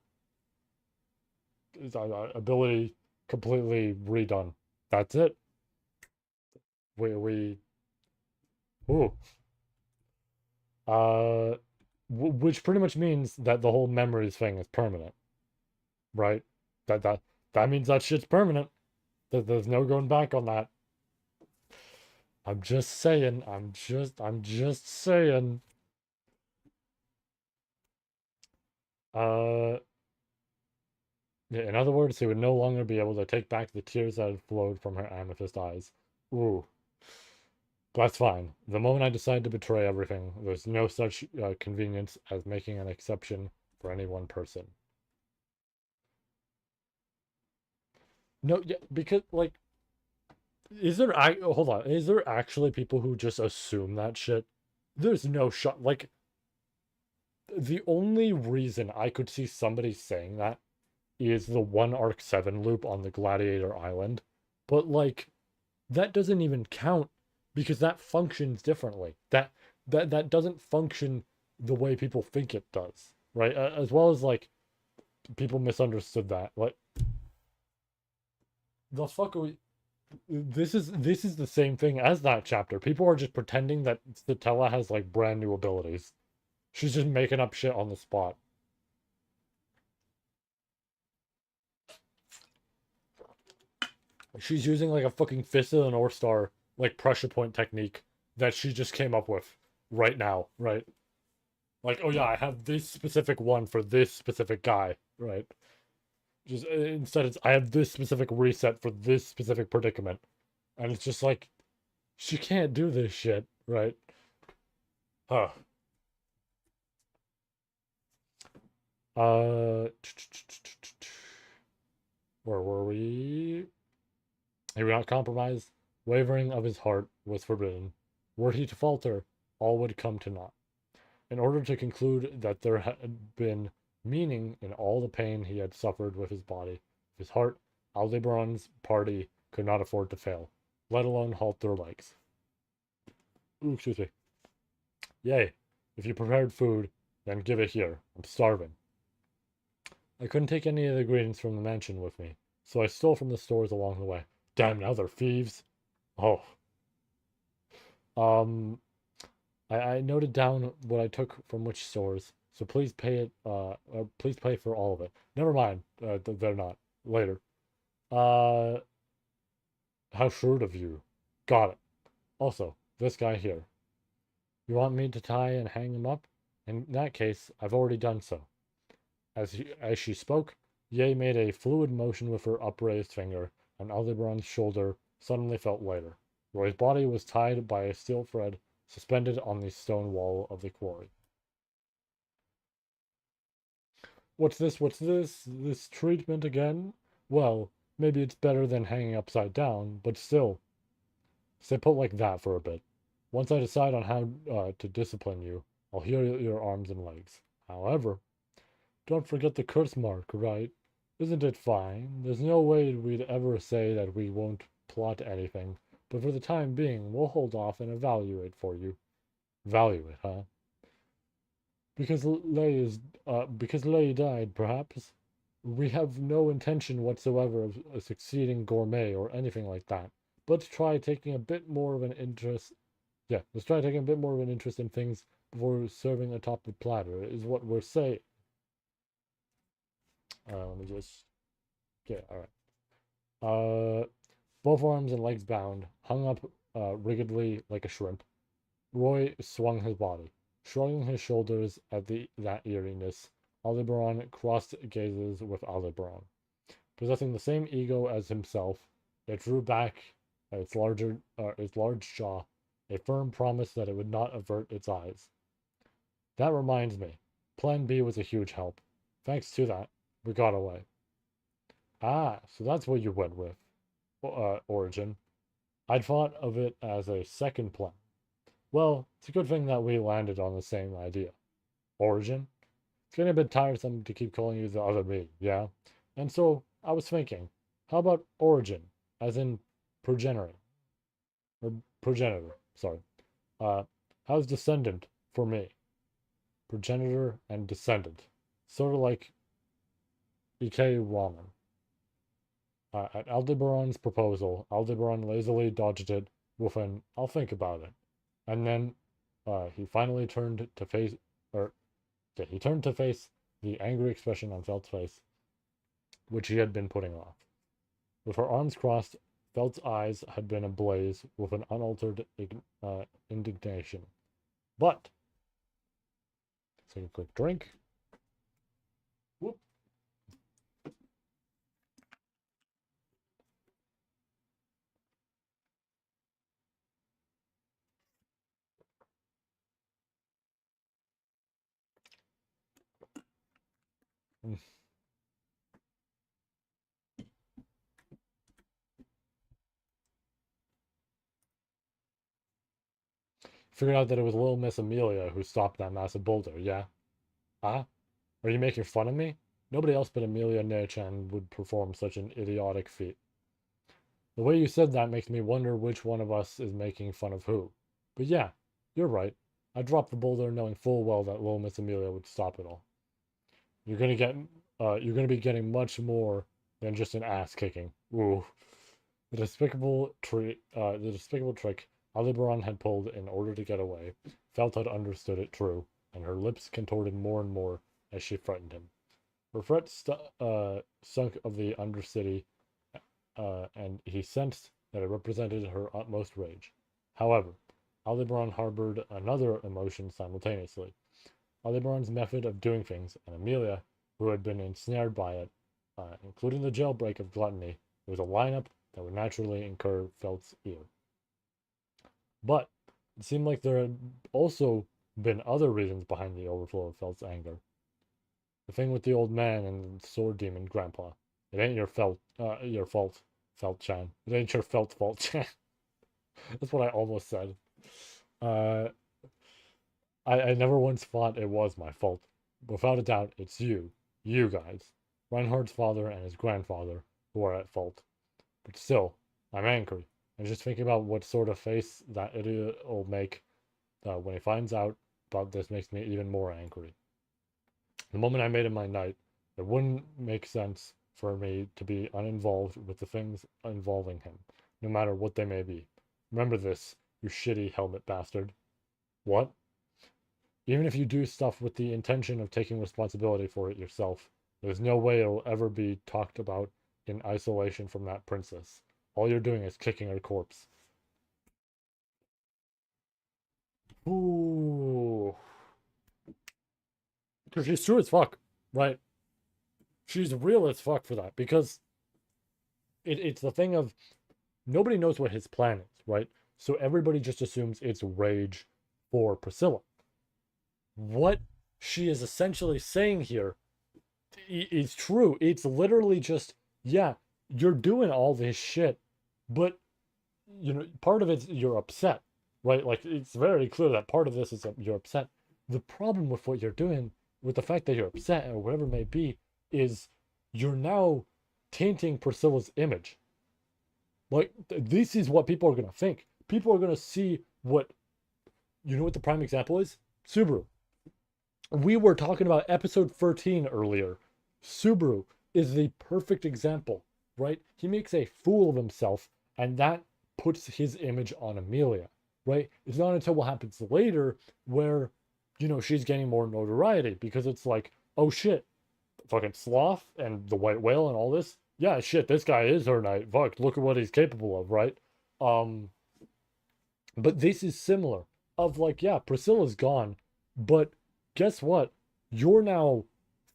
ability completely redone. That's it. We ooh. Uh, which pretty much means that the whole memories thing is permanent, right? That that that means that shit's permanent. There's no going back on that. I'm just saying. I'm just saying. Uh, yeah, in other words, he would no longer be able to take back the tears that had flowed from her amethyst eyes. Ooh, that's fine. The moment I decide to betray everything, there's no such convenience as making an exception for any one person. No, yeah, because like, hold on, is there actually people who just assume that shit? There's no shot. Like, the only reason I could see somebody saying that is the one Arc 7 loop on the Gladiator Island. But like, that doesn't even count because that functions differently. That doesn't function the way people think it does, right? As well as like people misunderstood that. Like, the fuck are we? This is the same thing as that chapter. People are just pretending that Stella has like brand new abilities. She's just making up shit on the spot. She's using like a fucking fist of the North Star, like pressure point technique that she just came up with right now, right? Like, oh yeah, I have this specific one for this specific guy, right? Just instead, it's I have this specific reset for this specific predicament, and it's just like she can't do this shit, right? Huh. Uh, where were we? He would not compromise. Wavering of his heart was forbidden. Were he to falter, all would come to naught. In order to conclude that there had been meaning in all the pain he had suffered with his body, his heart, Aldebaran's party could not afford to fail, let alone halt their legs. Ooh, excuse me. Yea, if you prepared food, then give it here. I'm starving. I couldn't take any of the ingredients from the mansion with me, so I stole from the stores along the way. Damn, now they're thieves. Oh. Um, I noted down what I took from which stores, so please pay it. Please pay for all of it. Never mind. They're not. Later. Uh, how shrewd of you. Got it. Also, this guy here. You want me to tie and hang him up? In that case, I've already done so. As she spoke, Ye made a fluid motion with her upraised finger, and Aldebaran's shoulder suddenly felt lighter. Roy's body was tied by a steel thread suspended on the stone wall of the quarry. What's this? What's this? This treatment again? Well, maybe it's better than hanging upside down, but still. Stay put like that for a bit. Once I decide on how to discipline you, I'll heal your arms and legs. However, don't forget the curse mark, right? Isn't it fine? There's no way we'd ever say that we won't plot anything, but for the time being, we'll hold off and evaluate for you. Value it, huh? Because Lay died, perhaps. We have no intention whatsoever of succeeding Gourmet or anything like that. Let's try taking a bit more of an interest. Yeah, let's try taking a bit more of an interest in things before serving atop the platter, is what we're saying. Let me just. Yeah, alright. Both arms and legs bound, hung up rigidly like a shrimp. Roy swung his body, shrugging his shoulders at that eeriness. Aldebaran crossed gazes with Aldebaran. Possessing the same ego as himself, it drew back its large jaw, a firm promise that it would not avert its eyes. That reminds me, Plan B was a huge help. Thanks to that, we got away. Ah, so that's what you went with, Origin. I'd thought of it as a second plan. Well, it's a good thing that we landed on the same idea. Origin? It's getting a bit tiresome to keep calling you the other me, yeah? And so I was thinking, how about origin, as in progenitor, or progenitor, sorry. Uh, how's descendant for me? Progenitor and descendant. Sort of like EK ramen. At Aldebaran's proposal, Aldebaran lazily dodged it with an "I'll think about it," and then he finally turned to face, or yeah, he turned to face the angry expression on Felt's face, which he had been putting off. With her arms crossed, Felt's eyes had been ablaze with an unaltered indignation. But, take a quick drink. Whoop. Mm. Figured out that it was little Miss Amelia who stopped that massive boulder, yeah? Huh? Are you making fun of me? Nobody else but Amelia Nechan would perform such an idiotic feat. The way you said that makes me wonder which one of us is making fun of who. But yeah, you're right. I dropped the boulder knowing full well that little Miss Amelia would stop it all. You're gonna get, you're gonna be getting much more than just an ass kicking. Ooh. The despicable trick Aldebaran had pulled in order to get away. Felt had understood it true, and her lips contorted more and more as she threatened him. Her threat sunk of the Undercity, and he sensed that it represented her utmost rage. However, Aldebaran harbored another emotion simultaneously. Aldebaran's method of doing things, and Amelia, who had been ensnared by it, including the jailbreak of gluttony, was a lineup that would naturally incur Felt's ear. But it seemed like there had also been other reasons behind the overflow of Felt's anger. The thing with the old man and the sword demon grandpa. It ain't your fault, Felt Chan. It ain't your fault, Chan. That's what I almost said. Uh, I never once thought it was my fault. Without a doubt, it's you guys, Reinhardt's father and his grandfather, who are at fault. But still, I'm angry. And just thinking about what sort of face that idiot will make when he finds out about this makes me even more angry. The moment I made him my knight, it wouldn't make sense for me to be uninvolved with the things involving him, no matter what they may be. Remember this, you shitty helmet bastard. What? Even if you do stuff with the intention of taking responsibility for it yourself, there's no way it'll ever be talked about in isolation from that princess. All you're doing is kicking her corpse. Ooh. Because she's true as fuck, right? She's real as fuck for that. Because it's the thing of nobody knows what his plan is, right? So everybody just assumes it's rage for Priscilla. What she is essentially saying here is true. It's literally just, yeah, you're doing all this shit, but part of it's you're upset, right? Like it's very clear that part of this is that you're upset. The problem with what you're doing, with the fact that you're upset or whatever it may be, is you're now tainting Priscilla's image. Like this is what people are gonna think. People are gonna see what what the prime example is? Subaru. We were talking about episode 13 earlier. Subaru is the perfect example, right? He makes a fool of himself, and that puts his image on Amelia, right? It's not until what happens later where, she's getting more notoriety because it's like, oh shit, fucking Sloth and the White Whale and all this. Yeah, shit, this guy is her knight. Fuck, look at what he's capable of, right? Um, but this is similar. Of like, yeah, Priscilla's gone, but guess what? You're now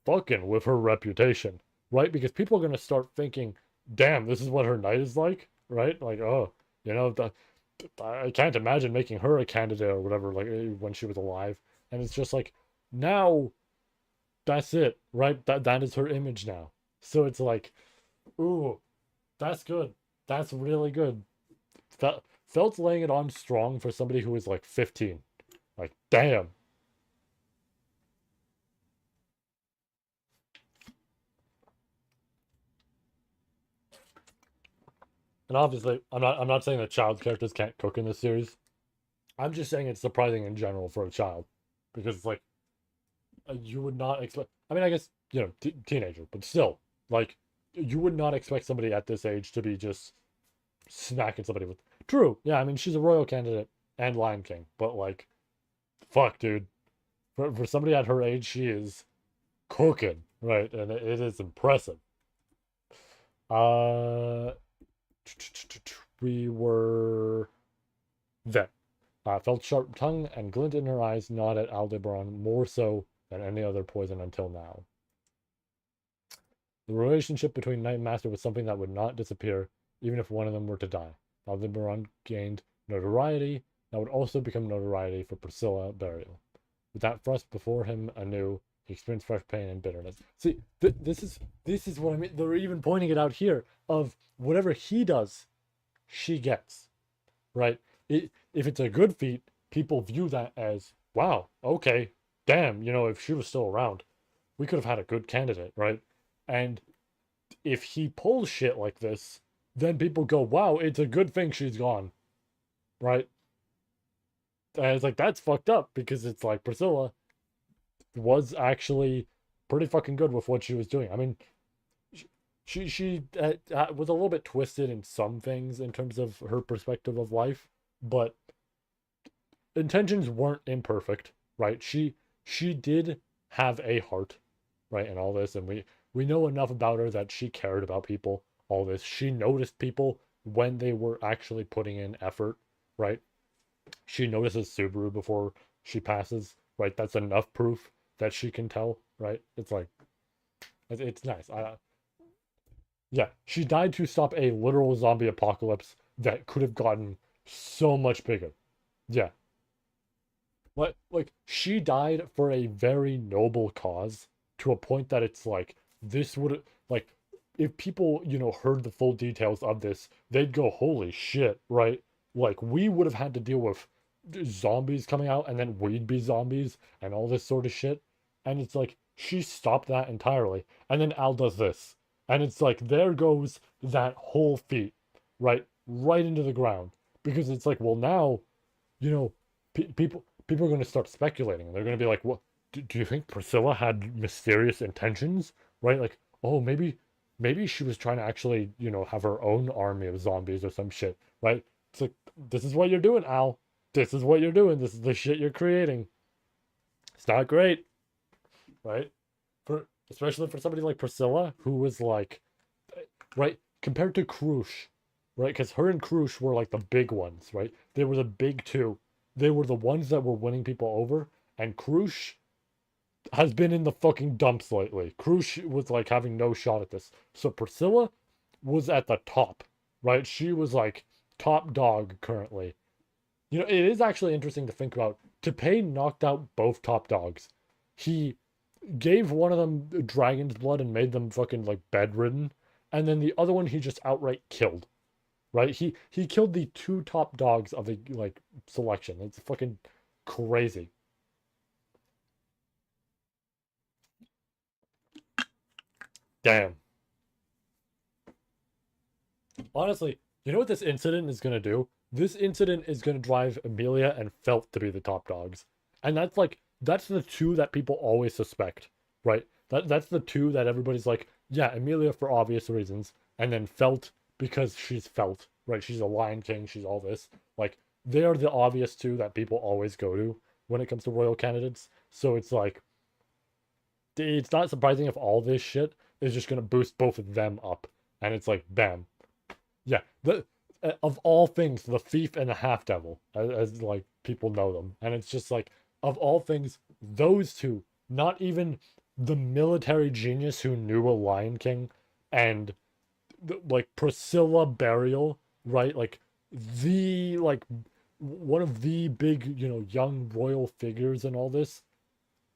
fucking with her reputation, right? Because people are gonna start thinking, damn, this is what her knight is like, right? Like, oh, I can't imagine making her a candidate or whatever, like when she was alive. And it's just like, now that's it, right? That is her image now. So it's like, ooh, that's good. That's really good. Felt's laying it on strong for somebody who is like 15. Like, damn. And obviously, I'm not saying that child characters can't cook in this series. I'm just saying it's surprising in general for a child, because it's like you would not expect. I mean, I guess teenager, but still, like you would not expect somebody at this age to be just smacking somebody with. True, yeah. I mean, she's a royal candidate and Lion King, but like, fuck, dude. For somebody at her age, she is cooking, right, and it is impressive. Uh, we were then. Felt sharp tongue and glint in her eyes gnawed at Aldebaran more so than any other poison until now. The relationship between Knight and Master was something that would not disappear, even if one of them were to die. Aldebaran gained notoriety that would also become notoriety for Priscilla Burial. With that thrust before him anew, he experienced fresh pain and bitterness. See, this is what I mean. They're even pointing it out here of whatever he does, she gets. Right? If it's a good feat, people view that as, wow, okay, damn, if she was still around, we could have had a good candidate, right? And if he pulls shit like this, then people go, wow, it's a good thing she's gone, right? And it's like, that's fucked up, because it's like Priscilla was actually pretty fucking good with what she was doing. I mean, she was a little bit twisted in some things in terms of her perspective of life, but intentions weren't imperfect, right? She did have a heart, right, and all this, and we know enough about her that she cared about people, all this. She noticed people when they were actually putting in effort, right? She notices Subaru before she passes, right? That's enough proof that she can tell, right? It's like it's nice. Yeah, she died to stop a literal zombie apocalypse that could have gotten so much bigger. Yeah, like she died for a very noble cause, to a point that it's like this would, like, if people heard the full details of this, they'd go, holy shit, right? Like, we would have had to deal with zombies coming out, and then we'd be zombies and all this sort of shit. And it's like she stopped that entirely, and then Al does this, and it's like there goes that whole feat, right into the ground. Because it's like, well, now you know, people are going to start speculating. They're going to be like, "What? Do you think Priscilla had mysterious intentions? Right? Like, oh, maybe she was trying to actually, have her own army of zombies or some shit, right?" It's like, this is what you're doing, Al. This is what you're doing. This is the shit you're creating. It's not great, right? For especially for somebody like Priscilla, who was like, right, compared to Krush, right? Because her and Krush were like the big ones, right? They were the big two. They were the ones that were winning people over. And Krush has been in the fucking dumps lately. Krush was like having no shot at this. So Priscilla was at the top, right? She was like top dog currently. It is actually interesting to think about. Tapei knocked out both top dogs. He gave one of them dragon's blood and made them fucking like bedridden, and then the other one he just outright killed. Right? He killed the two top dogs of the like selection. It's fucking crazy. Damn. Honestly, you know what this incident is gonna do? This incident is gonna drive Amelia and Felt to be the top dogs. And that's the two that people always suspect, right? That's the two that everybody's like, yeah, Amelia for obvious reasons, and then Felt because she's Felt, right? She's a Lion King, she's all this. Like, they are the obvious two that people always go to when it comes to royal candidates. So it's like, it's not surprising if all this shit is just gonna boost both of them up. And it's like, bam, yeah, the of all things, the thief and the half devil, as like people know them, and it's just like, of all things, those two, not even the military genius who knew a Lion King, and like Priscilla Burial, right? Like the like one of the big young royal figures and all this.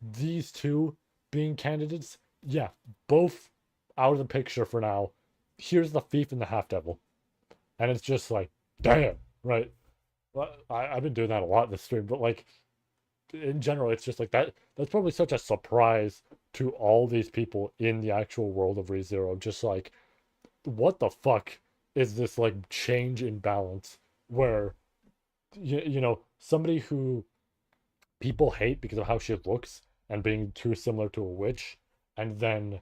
These two being candidates, yeah, both out of the picture for now. Here's the thief and the half devil. And it's just like, damn, right? Well, I've been doing that a lot this stream, but like in general, it's just like that. That's probably such a surprise to all these people in the actual world of ReZero. Just like, what the fuck is this like change in balance where somebody who people hate because of how she looks and being too similar to a witch, and then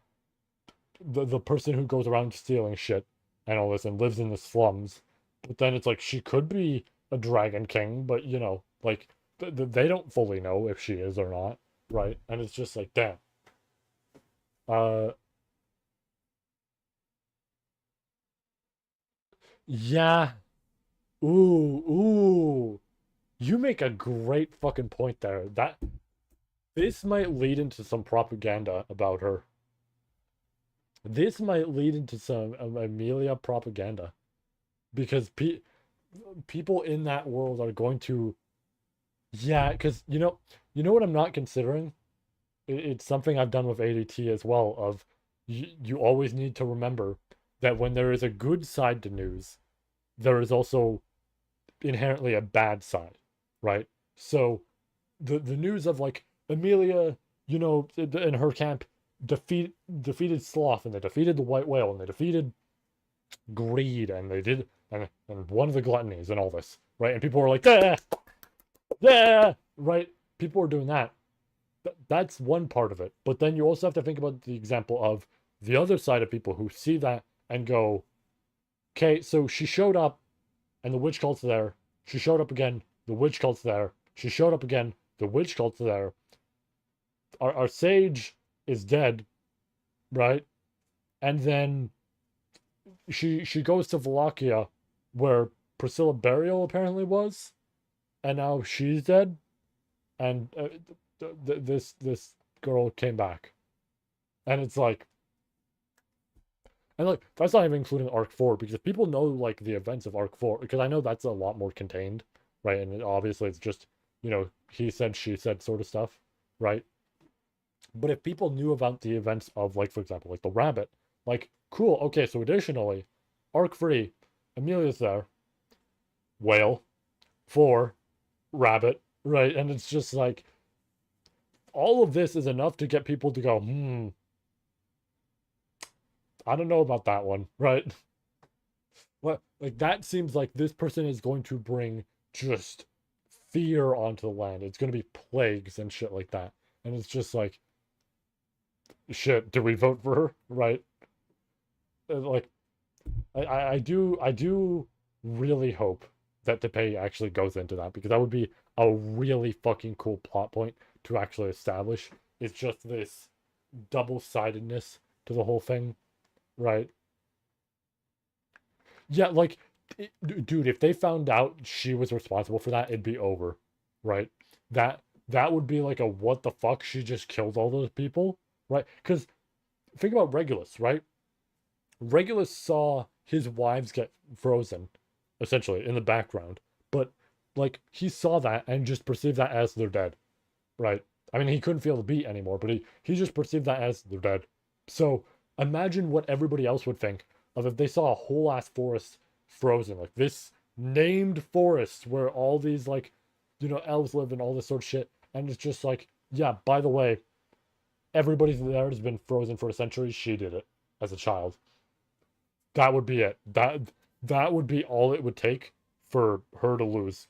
the person who goes around stealing shit and all this and lives in the slums, but then it's like she could be a dragon king, but like they don't fully know if she is or not, right? And it's just like, damn. Uh, yeah. Ooh, ooh. You make a great fucking point there. That this might lead into some propaganda about her. This might lead into some Amelia propaganda because people in that world are going to, yeah, because you know what I'm not considering. It's something I've done with ADT as well. Of you always need to remember that when there is a good side to news, there is also inherently a bad side, right? So the news of like Amelia, in her camp defeated Sloth, and they defeated the White Whale, and they defeated greed, and they did and one of the gluttonies and all this, right? And people were like, yeah, yeah, right? People were doing that. That's one part of it. But then you also have to think about the example of the other side of people who see that and go, okay, so she showed up and the witch cult's there. She showed up again, the witch cult's there. She showed up again, the witch cult's there. Our sage is dead, right? And then she goes to Wallachia, where Priscilla Burial apparently was, and now she's dead, and this girl came back, and it's like, and like that's not even including Arc 4, because if people know like the events of Arc 4, because I know that's a lot more contained, right? And obviously it's just he said she said sort of stuff, right? But if people knew about the events of, like, for example, like the rabbit, like, cool, okay, so additionally, Arc 3, Amelia's there, whale, 4, rabbit, right? And it's just like all of this is enough to get people to go, I don't know about that one, right? What, like, that seems like this person is going to bring just fear onto the land. It's going to be plagues and shit like that. And it's just like, shit, do we vote for her, right? Like, I do really hope that Depay actually goes into that, because that would be a really fucking cool plot point to actually establish. It's just this double-sidedness to the whole thing, right? Yeah, like, dude, if they found out she was responsible for that, it'd be over, right? That would be like a what the fuck? She just killed all those people, right? Because think about Regulus, right? Regulus saw his wives get frozen, essentially, in the background. But, like, he saw that and just perceived that as they're dead, right? I mean, he couldn't feel the beat anymore, but he just perceived that as they're dead. So, imagine what everybody else would think of if they saw a whole ass forest frozen. Like, this named forest where all these, like, elves live and all this sort of shit. And it's just like, yeah, by the way, everybody there has been frozen for a century. She did it as a child. That would be it. That would be all it would take for her to lose.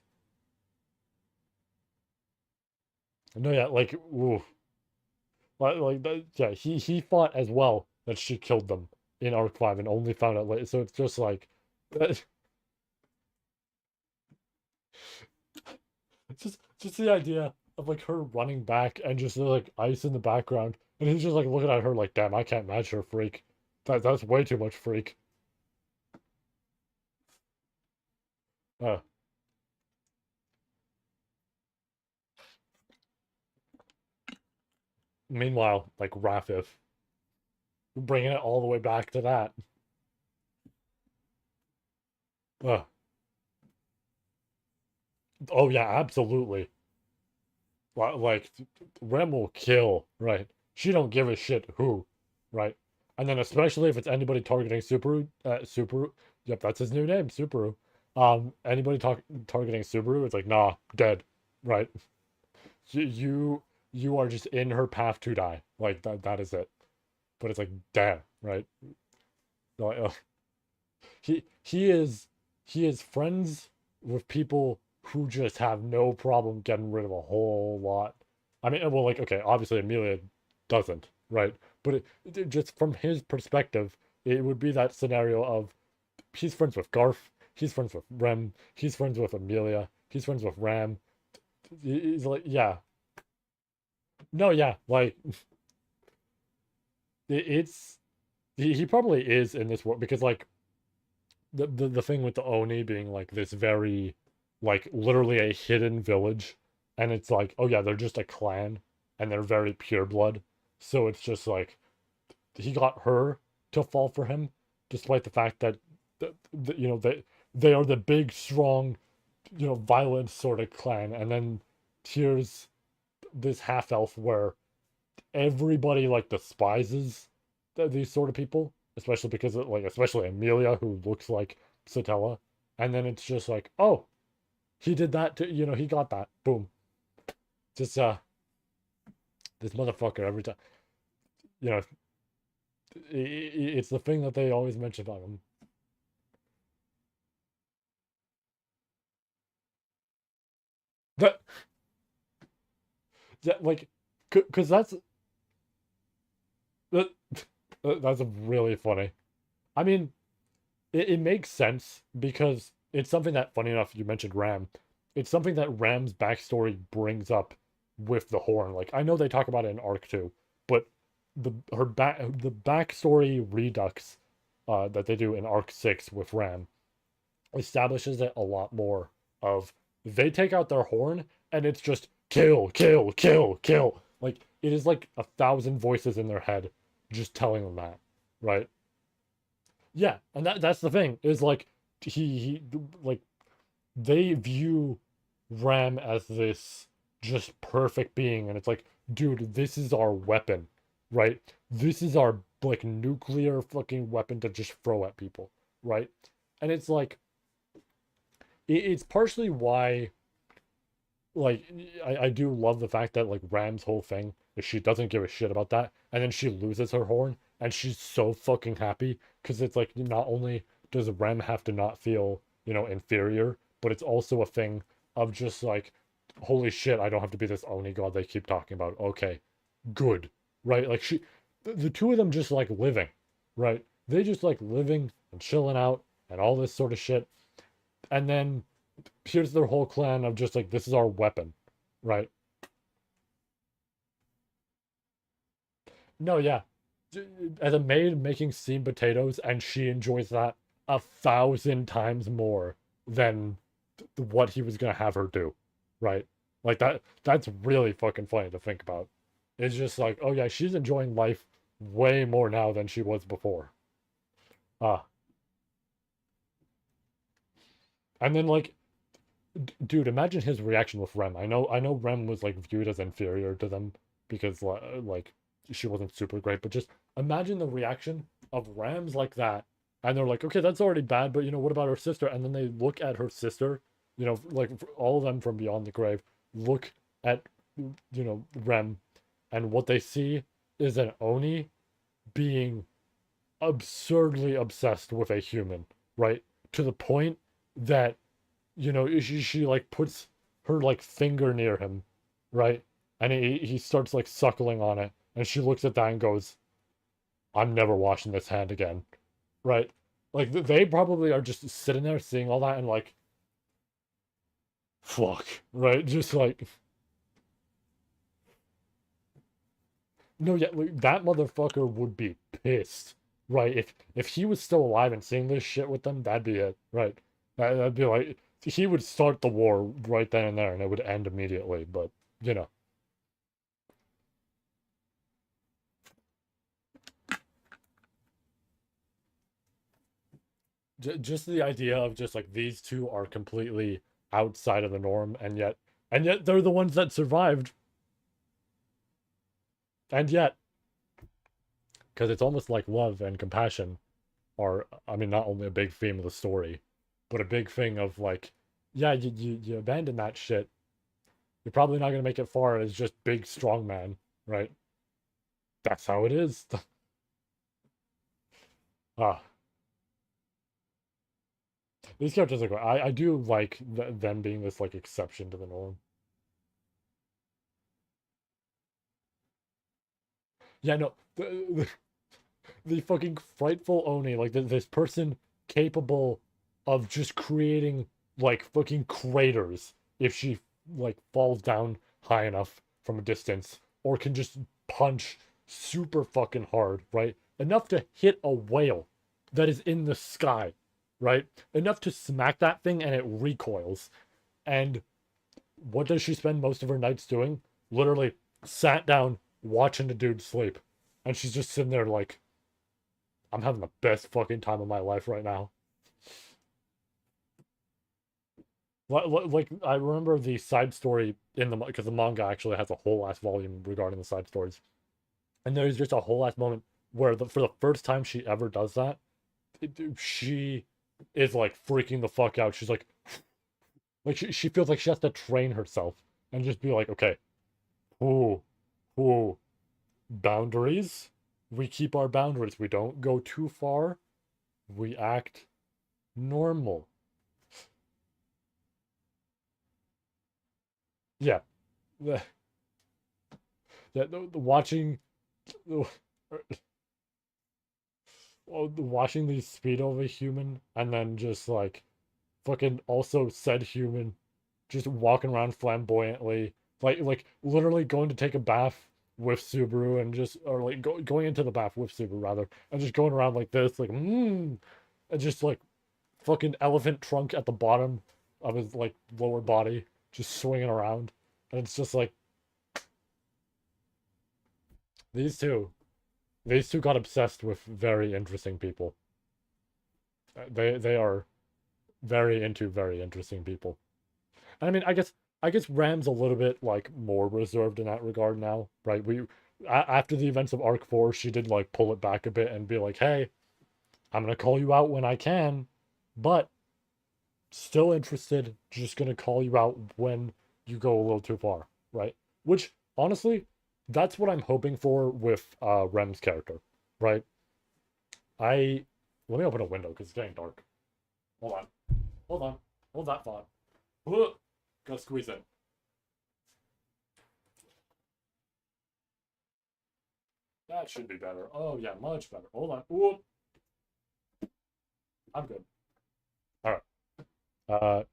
No, yeah, like, ooh, yeah, he fought as well that she killed them in Arc 5 and only found out later. So it's just like, it's just the idea of like her running back and just like ice in the background, and he's just like looking at her like, damn, I can't match her, freak. That's way too much freak. Uh, Meanwhile, like Rafif, bringing it all the way back to that. Uh, oh yeah, absolutely. Like, Rem will kill, right? She don't give a shit who, right? And then especially if it's anybody targeting Subaru, Subaru. Yep, that's his new name, Subaru. Anybody targeting Subaru, it's like, nah, dead, right? You you you are just in her path to die. Like that is it. But it's like, damn, right? Like, he he is friends with people who just have no problem getting rid of a whole lot. I mean, well, like, okay, obviously Amelia doesn't, right? But just from his perspective, it would be that scenario of he's friends with Garth, he's friends with Rem, he's friends with Amelia, he's friends with Ram. He's like, yeah, no, yeah, like it's he probably is in this world because like the thing with the Oni being like this very like literally a hidden village, and it's like, oh yeah, they're just a clan and they're very pure blood. So it's just like he got her to fall for him, despite the fact that you know they are the big, strong, violent sort of clan, and then here's this half elf where everybody like despises these sort of people, especially because of, like especially Amelia who looks like Satella, and then it's just like, oh, he did that to he got that, boom, just this motherfucker every time, you know, it's the thing that they always mention about him. That like because that, that's really funny. I mean, it makes sense because it's something that, funny enough, you mentioned Ram. It's something that Ram's backstory brings up with the horn. Like I know they talk about it in Arc 2, but the backstory redux that they do in Arc 6 with Ram establishes it a lot more of they take out their horn and it's just kill, kill, kill, kill. Like it is like 1,000 voices in their head just telling them that, right? Yeah, and that's the thing is like he like they view Ram as this just perfect being, and it's like, dude, this is our weapon, right? This is our like nuclear fucking weapon to just throw at people, right? And it's like it's partially why like I do love the fact that like Ram's whole thing is she doesn't give a shit about that, and then she loses her horn and she's so fucking happy because it's like not only does Ram have to not feel inferior, but it's also a thing of just like, holy shit, I don't have to be this Oni god they keep talking about. Okay, good, right? Like the two of them just like living, right? They just like living and chilling out and all this sort of shit, and then here's their whole clan of just like, this is our weapon, right? No, yeah. As a maid making steamed potatoes, and she enjoys that 1,000 times more than what he was gonna have her do, right? Like that's really fucking funny to think about. It's just like, oh yeah, she's enjoying life way more now than she was before. Ah, and then like, dude, imagine his reaction with Rem. I know Rem was like viewed as inferior to them because like she wasn't super great, but just imagine the reaction of Rams like that, and they're like, okay, that's already bad, but what about her sister? And then they look at her sister, like all of them from beyond the grave look at Rem, and what they see is an Oni being absurdly obsessed with a human, right? To the point that she like puts her like finger near him, right? And he starts like suckling on it, and she looks at that and goes, I'm never washing this hand again, right? Like they probably are just sitting there seeing all that and like, fuck, right? Just like, no, yeah, like, that motherfucker would be pissed, right? If he was still alive and seeing this shit with them, that'd be it, right? That'd be like, he would start the war right then and there, and it would end immediately. But you know, just the idea of just like these two are completely outside of the norm, and yet they're the ones that survived, and yet because it's almost like love and compassion are, I mean, not only a big theme of the story, but a big thing of like, yeah, you abandon that shit. You're probably not gonna make it far as just big strong man, right? That's how it is. Ah, these characters are great. I do like them being this like exception to the norm. Yeah, no, the fucking frightful Oni, like this person capable of just creating like fucking craters if she like falls down high enough from a distance, or can just punch super fucking hard, right? Enough to hit a whale that is in the sky, right? Enough to smack that thing and it recoils. And what does she spend most of her nights doing? Literally sat down watching the dude sleep. And she's just sitting there like, I'm having the best fucking time of my life right now. Like I remember the side story in the because the manga actually has a whole ass volume regarding the side stories, and there's just a whole ass moment where for the first time she ever does that, she is like freaking the fuck out. She's like she feels like she has to train herself and just be like, okay, ooh, ooh, boundaries. We keep our boundaries. We don't go too far. We act normal. Yeah, the, the watching watching these speed over human and then just like fucking also said human just walking around flamboyantly like literally going to take a bath with Subaru and just or like going into the bath with Subaru rather and just going around like this like and just like fucking elephant trunk at the bottom of his like lower body just swinging around and it's just like these two these two got obsessed with very interesting people. They are very into very interesting people. And I mean, I guess Ram's a little bit like more reserved in that regard now, right? After the events of Arc 4, she did like pull it back a bit and be like, "Hey, I'm gonna call you out when I can, but still interested. Just gonna call you out when you go a little too far, right?" Which honestly, that's what I'm hoping for with Rem's character, right? I Let me open a window because it's getting dark. Hold on. Hold on. Hold that thought. Go squeeze in. That should be better. Oh yeah, much better. Hold on. Ooh, I'm good. All right. Uh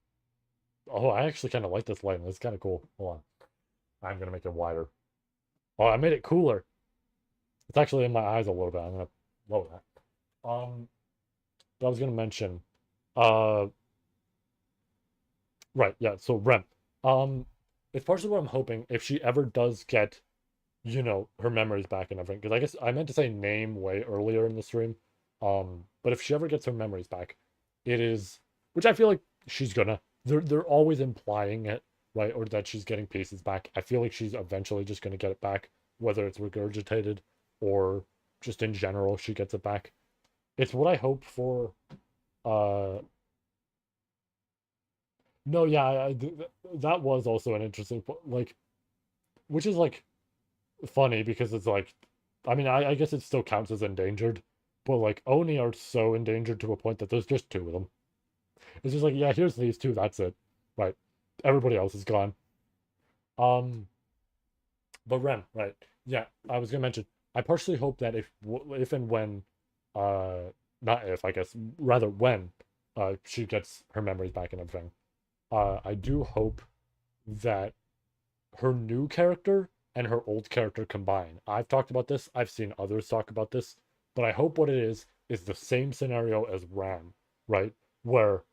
oh, I actually kind of like this lighting. It's kind of cool. Hold on. I'm gonna make it wider. Oh, I made it cooler. It's actually in my eyes a little bit. I'm gonna lower that. But I was gonna mention. Uh, right. Yeah. So Rem. Um, it's partially what I'm hoping if she ever does get her memories back and everything. Because I guess I meant to say name way earlier in the stream. But if she ever gets her memories back, it is which I feel like she's gonna. They're always implying it, right? Or that she's getting pieces back. I feel like she's eventually just gonna get it back, whether it's regurgitated or just in general she gets it back. It's what I hope for. Uh, no, yeah, that was also an interesting like, which is like funny because it's like, I mean, I guess it still counts as endangered, but like Oni are so endangered to a point that there's just two of them. It's just like, yeah, here's these two, that's it. Right. Everybody else is gone. Um, but Ren, right. Yeah, I was gonna mention, I partially hope that if and when, uh, not if, I guess, rather when, she gets her memories back and everything, I do hope that her new character and her old character combine. I've talked about this, I've seen others talk about this, but I hope what it is the same scenario as Ram, right? Where,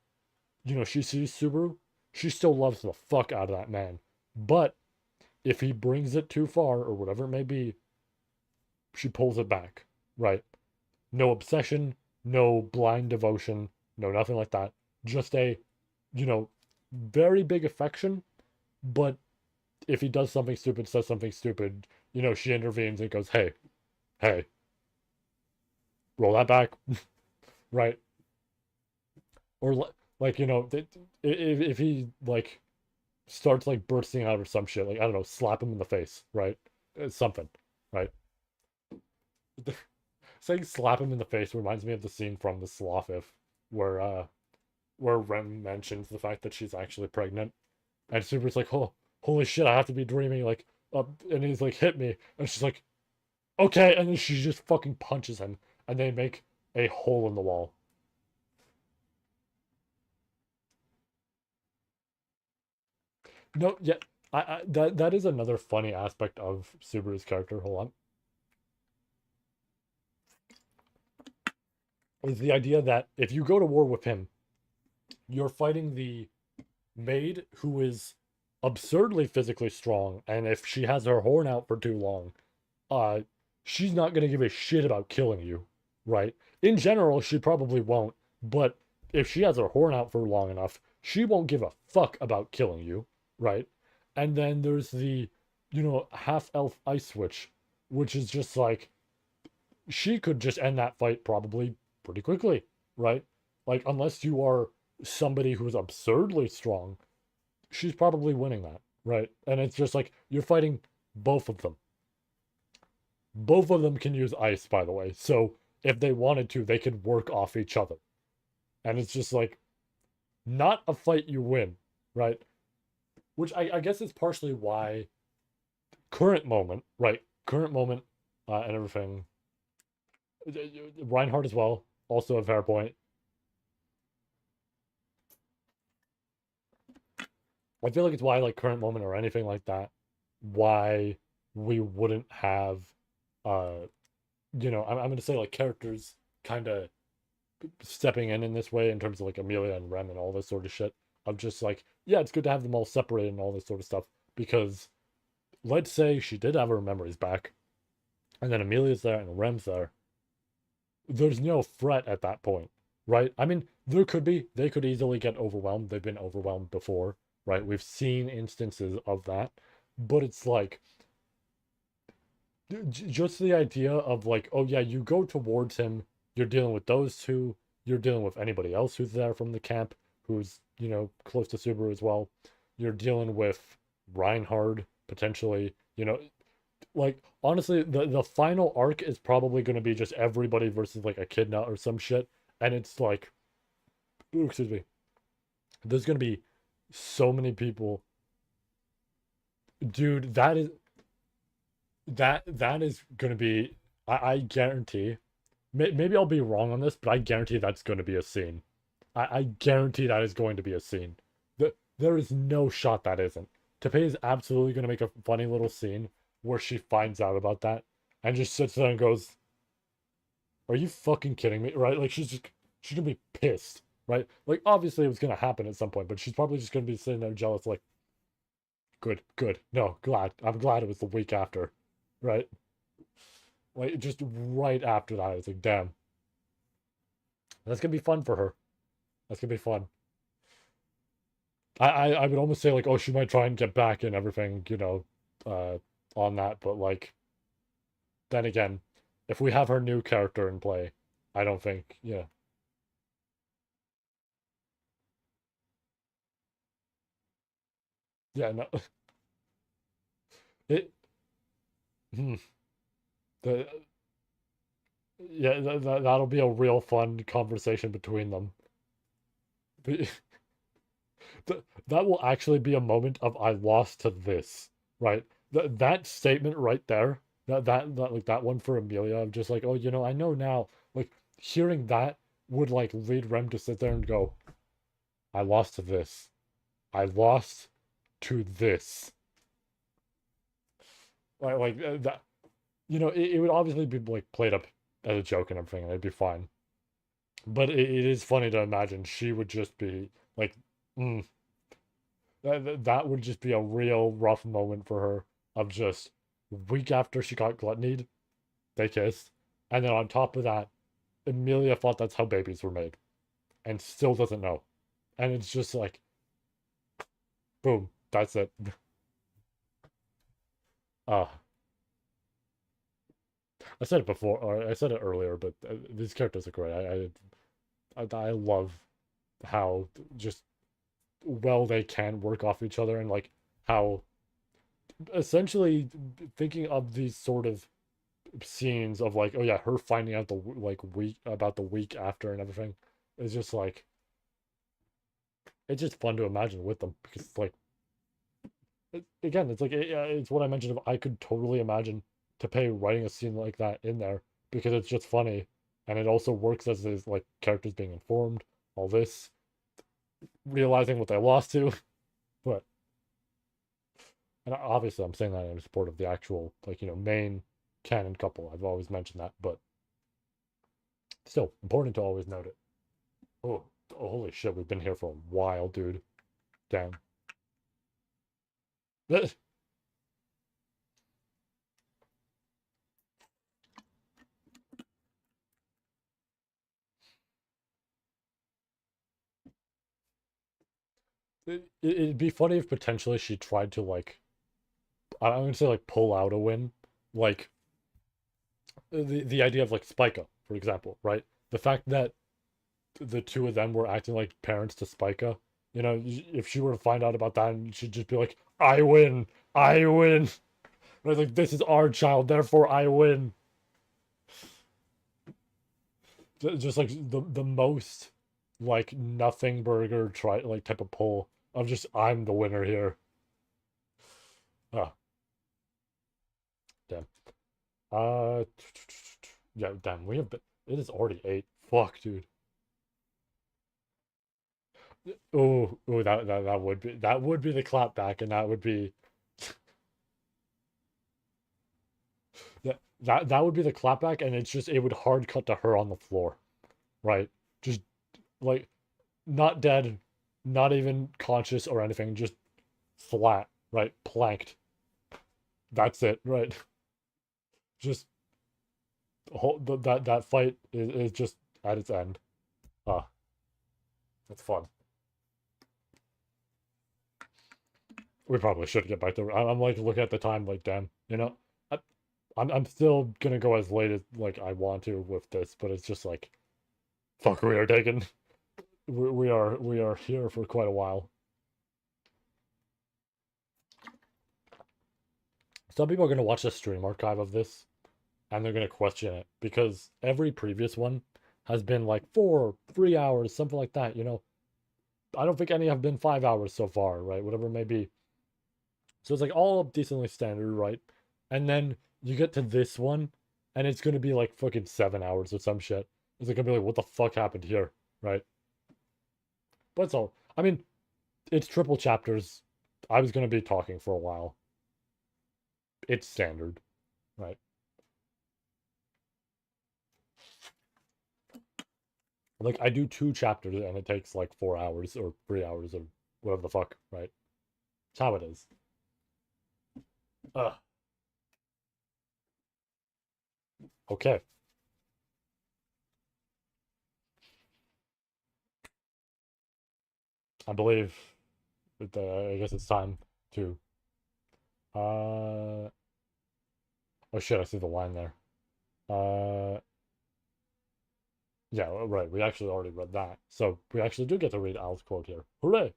she sees Subaru, she still loves the fuck out of that man. But if he brings it too far or whatever it may be, she pulls it back, right? No obsession, no blind devotion, no nothing like that. Just a, you know, very big affection, but if he does something stupid, says something stupid, she intervenes and goes, "Hey, hey, roll that back," right? Or Like, if he like starts like bursting out or some shit, like I don't know, slap him in the face, right? Something, right? Saying slap him in the face reminds me of the scene from the Sloth If, where where Rem mentions the fact that she's actually pregnant, and Super's like, "Oh, holy shit, I have to be dreaming." Like, and he's like, "Hit me," and she's like, "Okay," and then she just fucking punches him, and they make a hole in the wall. No, yeah, that is another funny aspect of Subaru's character. Hold on, is the idea that if you go to war with him, you're fighting the maid who is absurdly physically strong, and if she has her horn out for too long, uh, she's not gonna give a shit about killing you, right? In general, she probably won't, but if she has her horn out for long enough, she won't give a fuck about killing you, right? And then there's the, half elf ice switch, which is just like she could just end that fight probably pretty quickly, right? Like, unless you are somebody who's absurdly strong, she's probably winning that, right? And it's just like you're fighting both of them. Both of them can use ice, by the way. So if they wanted to, they could work off each other. And it's just like not a fight you win, right? Which I guess is partially why current moment, right? Current moment and everything. Reinhardt as well, also a fair point. I feel like it's why like current moment or anything like that, why we wouldn't have uh I'm gonna say like characters kind of stepping in this way in terms of like Amelia and Rem and all this sort of shit. Of just like, yeah, it's good to have them all separated and all this sort of stuff. Because let's say she did have her memories back, and then Amelia's there and Rem's there. There's no threat at that point, right? I mean, there could be. They could easily get overwhelmed. They've been overwhelmed before, right? We've seen instances of that. But it's like, just the idea of like, oh yeah, you go towards him, you're dealing with those two, you're dealing with anybody else who's there from the camp, who's close to Subaru as well. You're dealing with Reinhard potentially. Like honestly, the final arc is probably going to be just everybody versus like Echidna or some shit, and it's like, ooh, excuse me, there's going to be so many people, dude. That is going to be. I guarantee maybe I'll be wrong on this, but I guarantee that's going to be a scene. I guarantee that is going to be a scene. There is no shot that isn't. Tepe is absolutely going to make a funny little scene where she finds out about that and just sits there and goes, "Are you fucking kidding me?" Right? Like she's gonna be pissed, right? Like obviously it was gonna happen at some point, but she's probably just gonna be sitting there jealous, like, "Good, good, no, glad. I'm glad it was the week after, right?" Like just right after that, it's like, damn, that's gonna be fun for her. That's gonna be fun. I would almost say like, oh, she might try and get back and everything, uh, on that. But like, then again, if we have her new character in play, I don't think, yeah, yeah, no, it, hmm, the, yeah, that'll be a real fun conversation between them. That will actually be a moment of I lost to this, right? That statement right there, that like that one for Amelia of just like, oh, I know now. Like hearing that would like lead Rem to sit there and go, I lost to this. I lost to this. Like that. It would obviously be like played up as a joke and everything, and it'd be fine. But it is funny to imagine she would just be like, mm, that would just be a real rough moment for her of just week after she got gluttonied, they kissed. And then on top of that, Emilia thought that's how babies were made and still doesn't know. And it's just like, boom, that's it. Uh, I said it before, or I said it earlier, but these characters are great. I love how just well they can work off each other, and like how essentially thinking of these sort of scenes of like, oh yeah, her finding out the like week about the week after and everything is just like, it's just fun to imagine with them because like again, it's like it's what I mentioned. If I could totally imagine Tepe writing a scene like that in there because it's just funny, and it also works as his like characters being informed, all this, realizing what they lost to. But and obviously, I'm saying that in support of the actual like main canon couple. I've always mentioned that, but still important to always note it. Oh, holy shit, we've been here for a while, dude. Damn. It'd be funny if potentially she tried to like, I'm gonna say like pull out a win, like the idea of like Spica, for example, right? The fact that the two of them were acting like parents to Spica, if she were to find out about that, and she'd just be like, "I win, I win," right? Like this is our child, therefore I win. Just like the most like nothing burger try like type of pull of just I'm the winner here. Oh, damn. Uh, yeah, damn. We have been. It is already 8. Fuck, dude. Oh, that would be the clapback, and that would be that would be the clapback, and it would hard cut to her on the floor, right? Just like not dead, not even conscious or anything, just flat, right? Planked. That's it, right? Just that fight is just at its end. Ah, that's fun. We probably should get back to. I'm like looking at the time, like damn, I, I'm still gonna go as late as like I want to with this, but it's just like fuck, we are taking. We are here for quite a while. Some people are gonna watch the stream archive of this, and they're gonna question it because every previous one has been like 3 hours, something like that. I don't think any have been 5 hours so far, right? Whatever it may be. So it's like all decently standard, right? And then you get to this one, and it's gonna be like fucking 7 hours or some shit. It's like gonna be like, what the fuck happened here, right? But it's all. I mean, it's triple chapters. I was gonna be talking for a while. It's standard, right? Like I do 2 chapters and it takes like 4 hours or 3 hours or whatever the fuck, right? That's how it is. Ugh. Okay. I believe that I guess it's time to uh oh shit, I see the line there. Uh yeah, right. We actually already read that. So we actually do get to read Al's quote here. Hooray!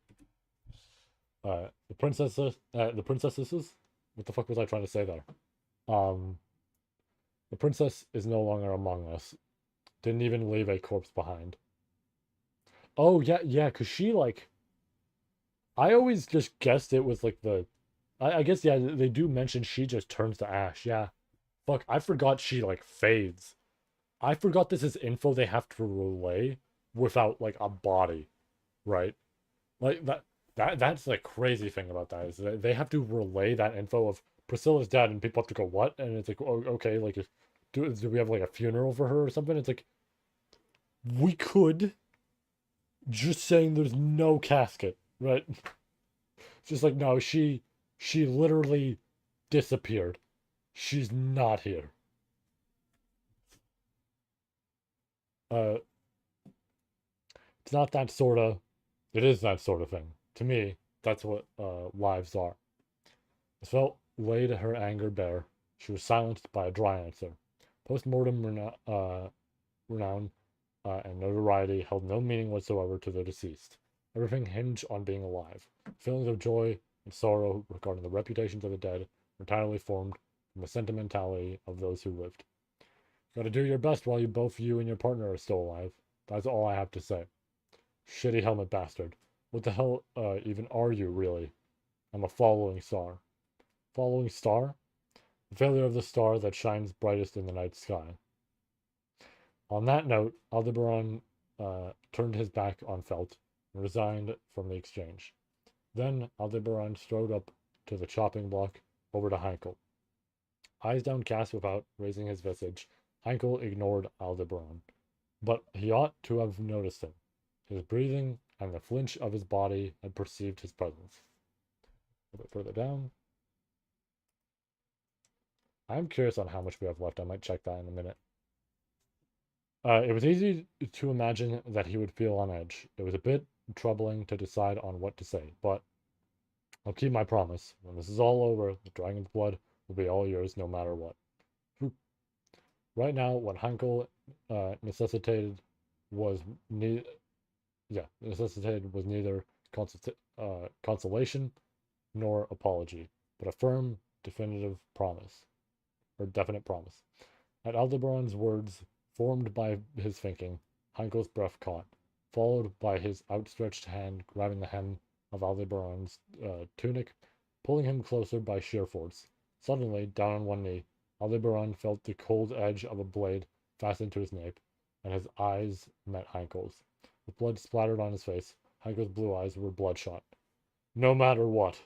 The princesses. What the fuck was I trying to say there? Um, the princess is no longer among us. Didn't even leave a corpse behind. Oh yeah, yeah. Cause she like, I always just guessed it was like I guess yeah. They do mention she just turns to ash. Yeah. Fuck, I forgot she like fades. I forgot this is info they have to relay without like a body, right? Like that's the crazy thing about that is that they have to relay that info of Priscilla's dead and people have to go what? And it's like, oh, okay, like do we have like a funeral for her or something? It's like we could just saying there's no casket, right? It's just like no, she literally disappeared. She's not here. Uh it's not that sort of it is that sort of thing. To me, that's what lives are. Isfel laid her anger bare. She was silenced by a dry answer. Post-mortem renown and notoriety held no meaning whatsoever to the deceased. Everything hinged on being alive. Feelings of joy and sorrow regarding the reputations of the dead were entirely formed from the sentimentality of those who lived. Gotta do your best while you and your partner are still alive. That's all I have to say. Shitty helmet bastard. What the hell, even are you, really? I'm a following star. Following star? The failure of the star that shines brightest in the night sky. On that note, Aldebaran turned his back on Felt and resigned from the exchange. Then Aldebaran strode up to the chopping block over to Heinkel. Eyes downcast without raising his visage, Heinkel ignored Aldebaran. But he ought to have noticed him. His breathing and the flinch of his body had perceived his presence. A bit further down. I'm curious on how much we have left. I might check that in a minute. It was easy to imagine that he would feel on edge. It was a bit troubling to decide on what to say, but I'll keep my promise. When this is all over, the dragon's blood will be all yours no matter what. Right now, what Hankel necessitated was neither consolation nor apology, but a firm, definitive promise, or definite promise. At Aldebaran's words, formed by his thinking, Hankel's breath caught, followed by his outstretched hand grabbing the hem of Aldebaran's tunic, pulling him closer by sheer force. Suddenly, down on one knee, Aldebaran felt the cold edge of a blade fastened to his nape, and his eyes met Hankel's. With blood splattered on his face, Hankel's blue eyes were bloodshot. No matter what,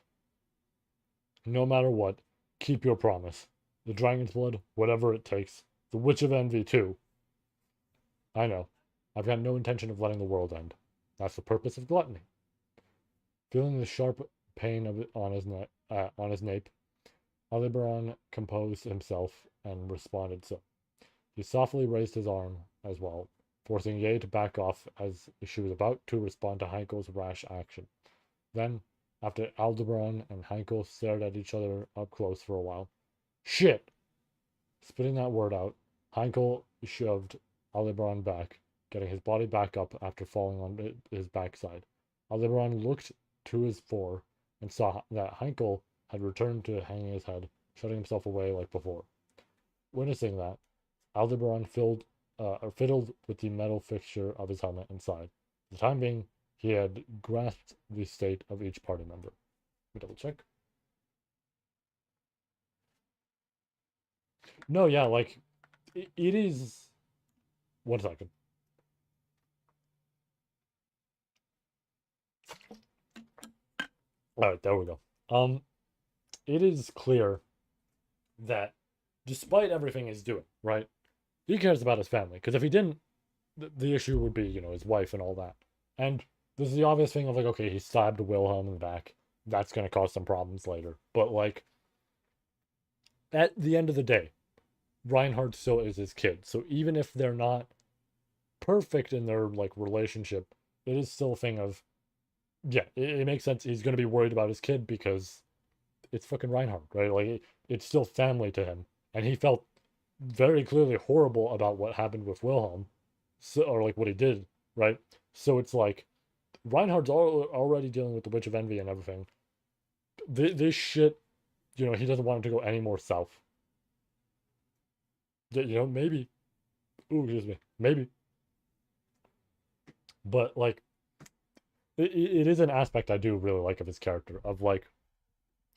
keep your promise. The dragon's blood, whatever it takes. The Witch of Envy, too. I know. I've got no intention of letting the world end. That's the purpose of gluttony. Feeling the sharp pain of it on his nape, Aldebaran composed himself and responded so. He softly raised his arm as well, forcing Ye to back off as she was about to respond to Heinkel's rash action. Then, after Aldebaran and Heinkel stared at each other up close for a while, "Shit!" Spitting that word out, Heinkel shoved Aldebaran back, getting his body back up after falling on his backside. Aldebaran looked to his fore and saw that Heinkel had returned to hanging his head, shutting himself away like before. Witnessing that, Aldebaran fiddled with the metal fixture of his helmet and sighed. For the time being, he had grasped the state of each party member. Let me double check. No, yeah, like, it is... 1 second. Alright, there we go. It is clear that despite everything he's doing, right, he cares about his family. Because if he didn't, the issue would be, his wife and all that. And this is the obvious thing of, like, okay, he stabbed Wilhelm in the back. That's going to cause some problems later. But, like, at the end of the day, Reinhard still is his kid. So even if they're not perfect in their, like, relationship, it is still a thing of, yeah, it makes sense. He's going to be worried about his kid because it's fucking Reinhard, right? Like, it's still family to him. And he felt very clearly horrible about what happened with Wilhelm, so, or like what he did, right? So it's like Reinhard's already dealing with the Witch of Envy and everything. This shit, he doesn't want it to go any more south. Maybe. Ooh, excuse me. Maybe. But like, it is an aspect I do really like of his character. Of like,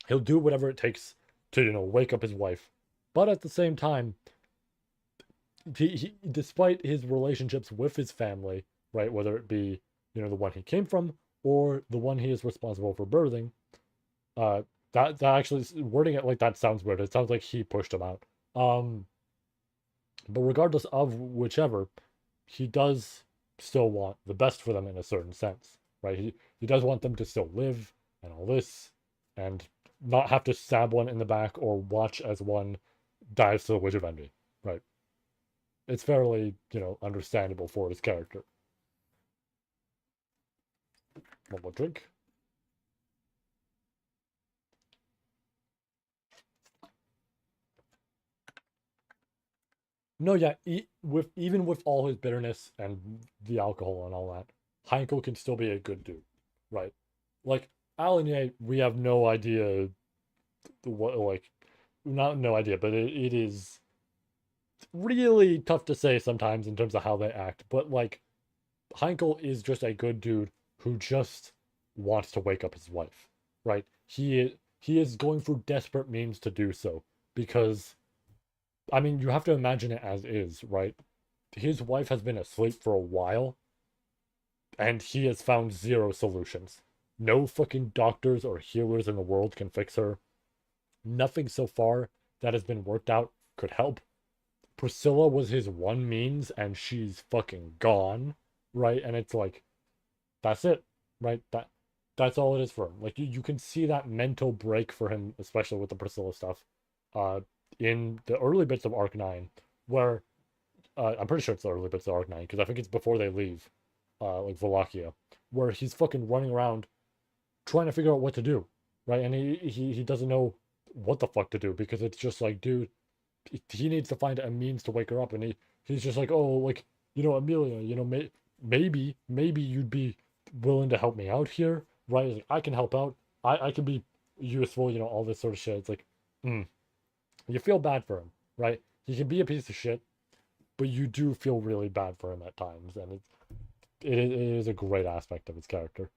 he'll do whatever it takes to wake up his wife, but at the same time, he despite his relationships with his family, right, whether it be the one he came from or the one he is responsible for birthing, that actually, wording it like that sounds weird. It sounds like he pushed him out. But regardless of whichever, he does still want the best for them in a certain sense, right? He does want them to still live and all this, and not have to stab one in the back or watch as one dives to the Witch of Envy, right? It's fairly, understandable for his character. One more drink. No, yeah, even with all his bitterness and the alcohol and all that, Heinkel can still be a good dude, right? Like Alan, we have no idea what, like, not no idea, but it is really tough to say sometimes in terms of how they act. But like Heinkel is just a good dude who just wants to wake up his wife, right? He is going through desperate means to do so because I mean you have to imagine it as is, right? His wife has been asleep for a while and he has found zero solutions. No fucking doctors or healers in the world can fix her. Nothing so far that has been worked out could help. Priscilla was his one means and she's fucking gone, right? And it's like that's it, right? That's all it is for him. Like you can see that mental break for him, especially with the Priscilla stuff, uh, in the early bits of Arc 9, where I'm pretty sure it's the early bits of Arc 9, because I think it's before they leave, like Wallachia, where he's fucking running around trying to figure out what to do, right? And he doesn't know what the fuck to do because it's just like, dude, he needs to find a means to wake her up, and he's just like, oh, like Amelia, maybe you'd be willing to help me out here, right? Like, I can help out. I can be useful, all this sort of shit. It's like, mm, you feel bad for him, right? He can be a piece of shit, but you do feel really bad for him at times, and it is a great aspect of his character.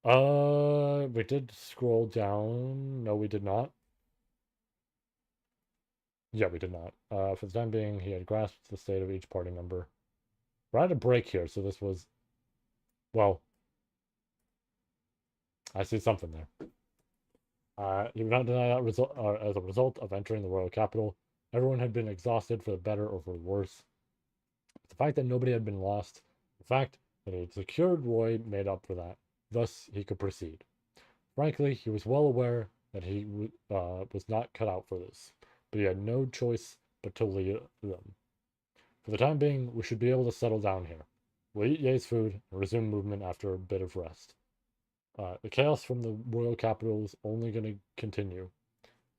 We did scroll down. No, we did not. Yeah, we did not. For the time being, he had grasped the state of each party member. We're at a break here, so this was, well, I see something there. He would not deny that result as a result of entering the royal capital. Everyone had been exhausted for the better or for the worse. The fact that nobody had been lost, the fact that he had secured Roy made up for that. Thus, he could proceed. Frankly, he was well aware that he was not cut out for this, but he had no choice but to lead them. For the time being, we should be able to settle down here. We'll eat Ye's food and resume movement after a bit of rest. The chaos from the royal capital is only going to continue.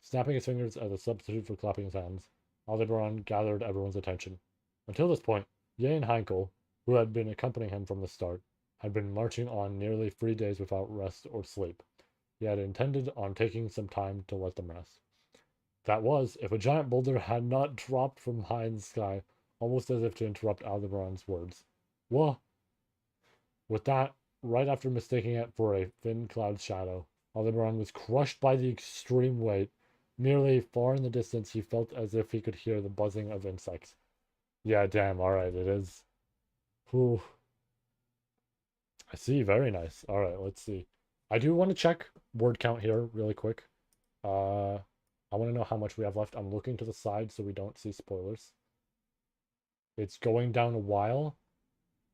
Snapping his fingers as a substitute for clapping his hands, Aldebaran gathered everyone's attention. Until this point, Ye and Heinkel, who had been accompanying him from the start, had been marching on nearly 3 days without rest or sleep. He had intended on taking some time to let them rest. That was, if a giant boulder had not dropped from high in the sky, almost as if to interrupt Aldebaran's words. Well, with that, right after mistaking it for a thin cloud shadow, Aldebaran was crushed by the extreme weight. Nearly far in the distance, he felt as if he could hear the buzzing of insects. Yeah, damn, alright, it is. Whew. I see, very nice. Alright, let's see. I do want to check word count here really quick. I want to know how much we have left. I'm looking to the side so we don't see spoilers. It's going down a while.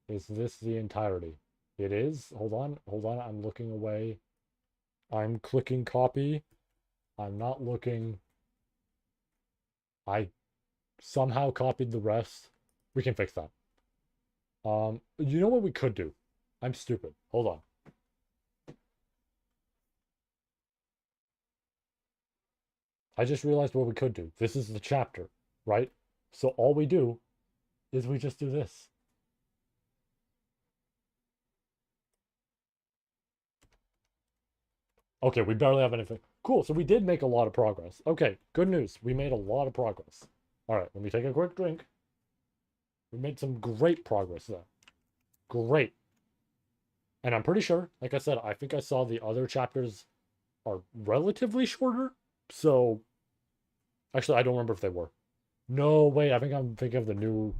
Is this the entirety? It is. Hold on. Hold on. I'm looking away. I'm clicking copy. I'm not looking. I somehow copied the rest. We can fix that. You know what we could do? I'm stupid. Hold on. I just realized what we could do. This is the chapter, right? So all we do is we just do this. Okay, we barely have anything. Cool, so we did make a lot of progress. Okay, good news. We made a lot of progress. All right, let me take a quick drink. We made some great progress there. Great. And I'm pretty sure, like I said, I think I saw the other chapters are relatively shorter. So, actually, I don't remember if they were. No, wait, I think I'm thinking of the new.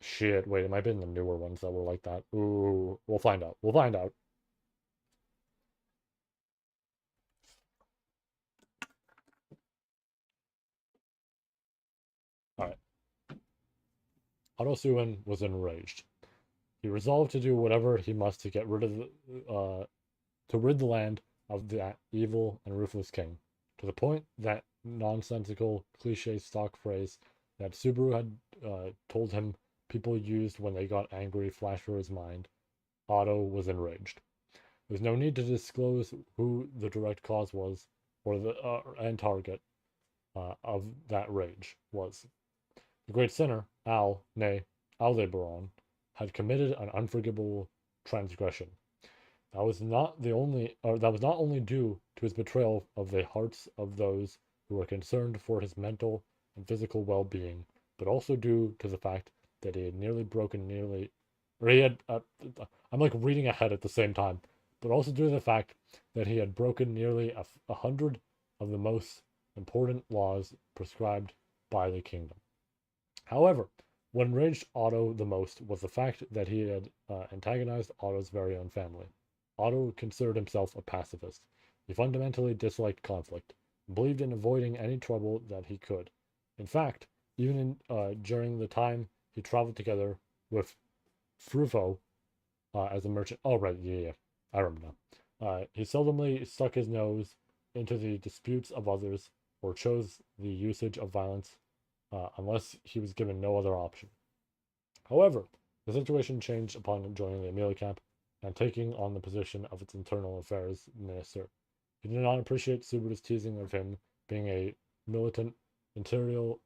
Shit, wait, it might have been the newer ones that were like that. Ooh, we'll find out. We'll find out. All right. Otto was enraged. He resolved to do whatever he must to get rid of to rid the land of that evil and ruthless king, to the point that nonsensical cliche stock phrase that Subaru had told him people used when they got angry flashed through his mind. Otto was enraged. There's no need to disclose who the direct cause was or the and target. of that rage was. The great sinner, nay, Aldebaran, had committed an unforgivable transgression. That was not only due to his betrayal of the hearts of those who were concerned for his mental and physical well-being, but also due to the fact that he had nearly broken nearly, or he had, I'm like reading ahead at the same time, but also due to the fact that he had broken nearly 100 of the most important laws prescribed by the kingdom. However, what enraged Otto the most was the fact that he had antagonized Otto's very own family. Otto considered himself a pacifist. He fundamentally disliked conflict, and believed in avoiding any trouble that he could. In fact, even during the time he traveled together with Frufo as a merchant. Oh, right, yeah, I remember now. He seldomly stuck his nose into the disputes of others or chose the usage of violence unless he was given no other option. However, the situation changed upon joining the Amelia camp and taking on the position of its internal affairs minister. He did not appreciate Subaru's teasing of him being a militant internal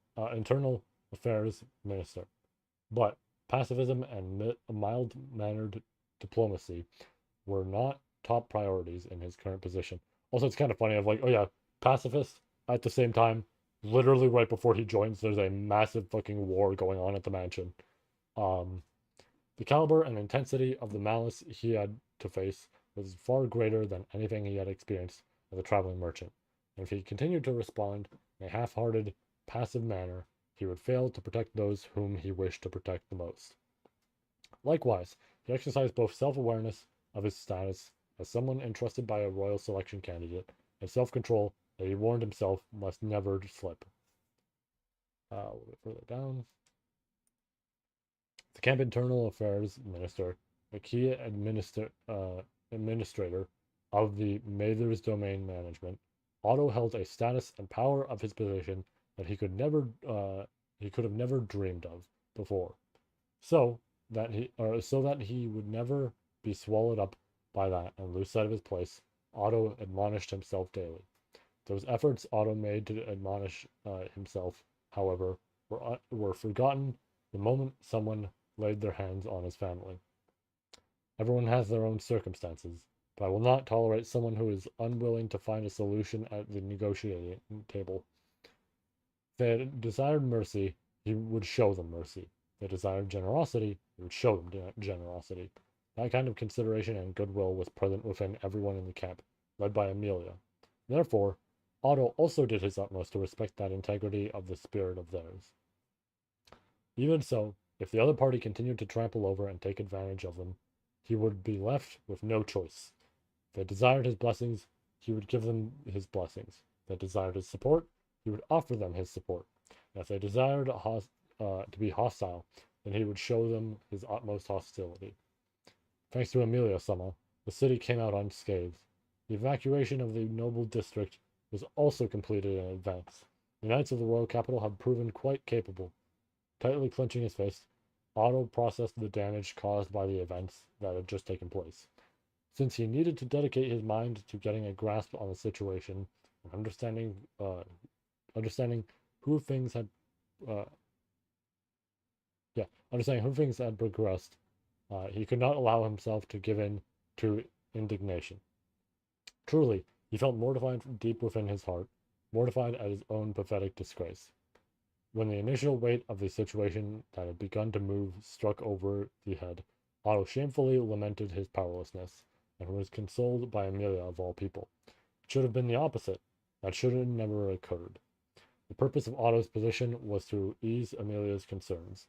affairs minister, but pacifism and mild-mannered diplomacy were not top priorities in his current position. Also, it's kind of funny of like, oh yeah, pacifist at the same time, literally right before he joins, there's a massive fucking war going on at the mansion. Um, the caliber and intensity of the malice he had to face was far greater than anything he had experienced as a traveling merchant, and if he continued to respond in a half-hearted, passive manner, he would fail to protect those whom he wished to protect the most. Likewise, he exercised both self-awareness of his status as someone entrusted by a royal selection candidate and self-control that he warned himself must never slip. A little bit further down. The camp internal affairs minister, a key administrator of the Mather's domain management, Otto held a status and power of his position that he could have never dreamed of before. So that he would never be swallowed up by that and lose sight of his place, Otto admonished himself daily. Those efforts Otto made to admonish himself, however, were forgotten the moment someone laid their hands on his family. Everyone has their own circumstances, but I will not tolerate someone who is unwilling to find a solution at the negotiating table. If they had desired mercy, he would show them mercy. If they desired generosity, he would show them generosity. That kind of consideration and goodwill was present within everyone in the camp, led by Amelia. Therefore, Otto also did his utmost to respect that integrity of the spirit of theirs. Even so, if the other party continued to trample over and take advantage of them, he would be left with no choice. If they desired his blessings, he would give them his blessings. If they desired his support, he would offer them his support. And if they desired to be hostile, then he would show them his utmost hostility. Thanks to Amelia somehow, the city came out unscathed. The evacuation of the noble district was also completed in advance. The knights of the royal capital had proven quite capable. Tightly clenching his fist, Otto processed the damage caused by the events that had just taken place. Since he needed to dedicate his mind to getting a grasp on the situation and understanding who things had progressed, he could not allow himself to give in to indignation. Truly, he felt mortified deep within his heart, mortified at his own pathetic disgrace. When the initial weight of the situation that had begun to move struck over the head, Otto shamefully lamented his powerlessness, and was consoled by Amelia of all people. It should have been the opposite. That should have never occurred. The purpose of Otto's position was to ease Amelia's concerns.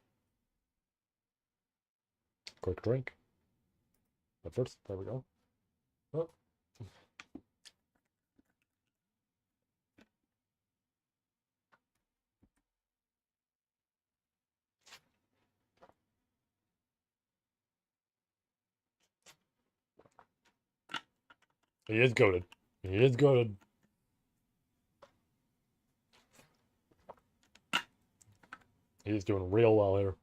Quick drink. But first, there we go. Oh. He is goated. He is goated. He's doing real well here.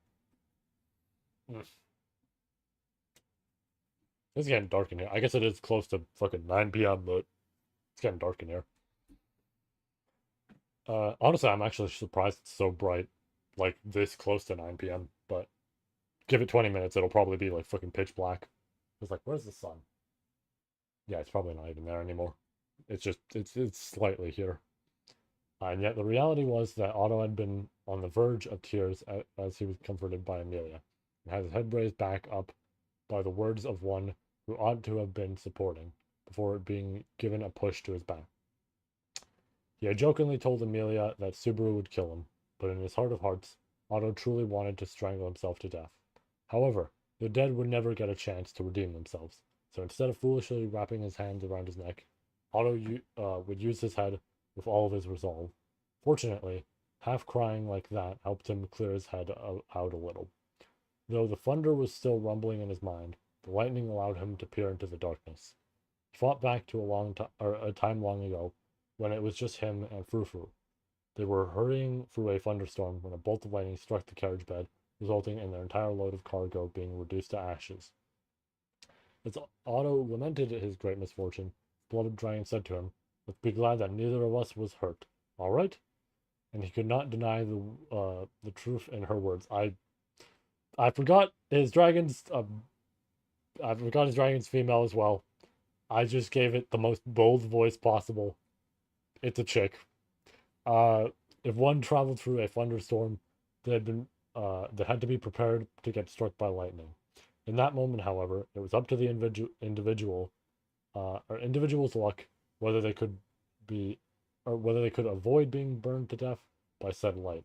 It's getting dark in here. I guess it is close to fucking 9 p.m., but it's getting dark in here. Honestly, I'm actually surprised it's so bright, like this close to 9 p.m. But give it 20 minutes, it'll probably be like fucking pitch black. It's like, where's the sun? Yeah, it's probably not even there anymore. It's just it's slightly here. And yet the reality was that Otto had been on the verge of tears as he was comforted by Amelia, and had his head raised back up by the words of one who ought to have been supporting, before being given a push to his back. He had jokingly told Amelia that Subaru would kill him, but in his heart of hearts, Otto truly wanted to strangle himself to death. However, the dead would never get a chance to redeem themselves, so instead of foolishly wrapping his hands around his neck, Otto would use his head with all of his resolve. Fortunately, half crying like that helped him clear his head out a little. Though the thunder was still rumbling in his mind, the lightning allowed him to peer into the darkness. He thought back to a time long ago, when it was just him and Frou-Frou. They were hurrying through a thunderstorm when a bolt of lightning struck the carriage bed, resulting in their entire load of cargo being reduced to ashes. As Otto lamented his great misfortune, Blooded Dragon said to him, "Let's be glad that neither of us was hurt. All right?" And he could not deny the truth in her words. I forgot his dragon's I forgot his dragon's female as well. I just gave it the most bold voice possible. It's a chick. If one traveled through a thunderstorm, they had to be prepared to get struck by lightning. In that moment, however, it was up to the individual's luck whether they could be, or whether they could avoid being burned to death by said light.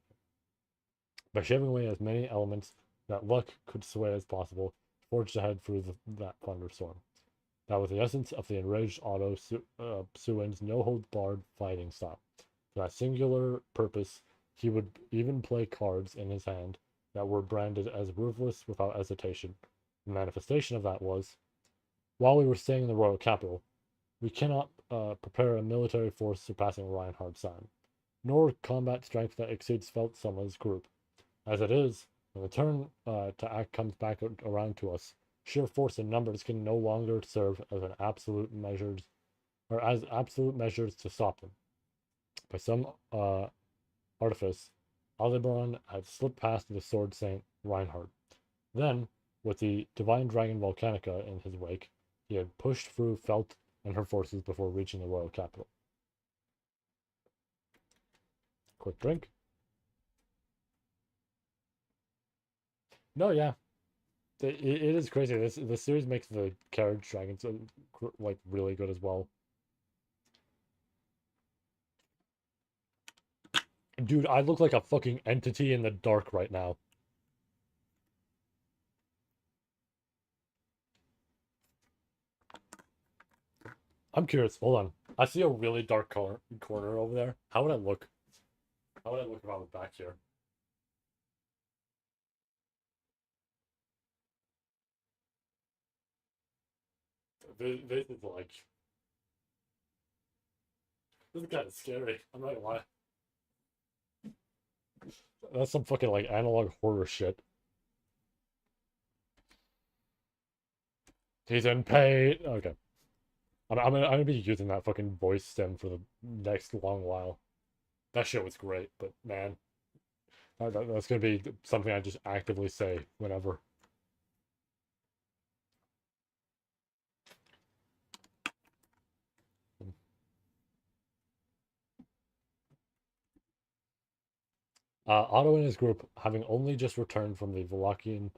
By shaving away as many elements that luck could sway as possible, forged ahead through that thunderstorm. That was the essence of the enraged Otto Suin's no-holds-barred fighting style. For that singular purpose, he would even play cards in his hand that were branded as ruthless without hesitation. The manifestation of that was, while we were staying in the royal capital, we cannot prepare a military force surpassing Reinhardt's sign, nor combat strength that exceeds Feldsummer's group. As it is, when the turn to act comes back around to us, sheer force and numbers can no longer serve as absolute measures to stop them. By some artifice, Aldebaran had slipped past the sword saint Reinhardt. Then, with the divine dragon Volcanica in his wake, he had pushed through Felt and her forces before reaching the royal capital. Quick drink. No, yeah, it is crazy. This series makes the carriage dragons like really good as well. Dude, I look like a fucking entity in the dark right now. I'm curious. Hold on. I see a really dark corner over there. How would I look? How would I look if I was back here? This is like, this is kind of scary. I'm not gonna lie. That's some fucking like analog horror shit. He's in pain. Okay. I'm gonna be using that fucking voice stem for the next long while. That shit was great, but man, that's gonna be something I just actively say whenever. Otto and his group, having only just returned from the Wallachian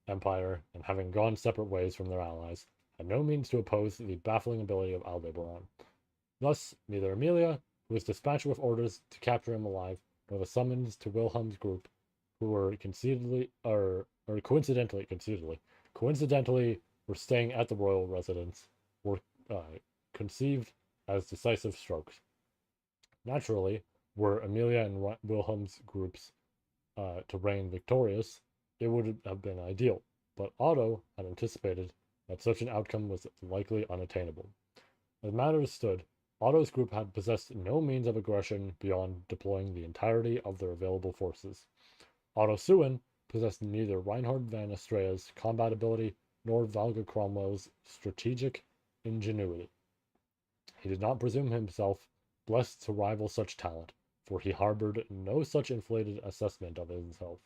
Empire and having gone separate ways from their allies, had no means to oppose the baffling ability of Aldebaran. Thus, neither Amelia, who was dispatched with orders to capture him alive, nor the summons to Wilhelm's group, who were coincidentally were staying at the royal residence, were conceived as decisive strokes. Naturally, were Amelia and Wilhelm's groups to reign victorious, it would have been ideal, but Otto had anticipated that such an outcome was likely unattainable. As matters stood, Otto's group had possessed no means of aggression beyond deploying the entirety of their available forces. Otto Suin possessed neither Reinhard van Estrea's combat ability nor Valga Cromwell's strategic ingenuity. He did not presume himself blessed to rival such talent, for he harbored no such inflated assessment of himself.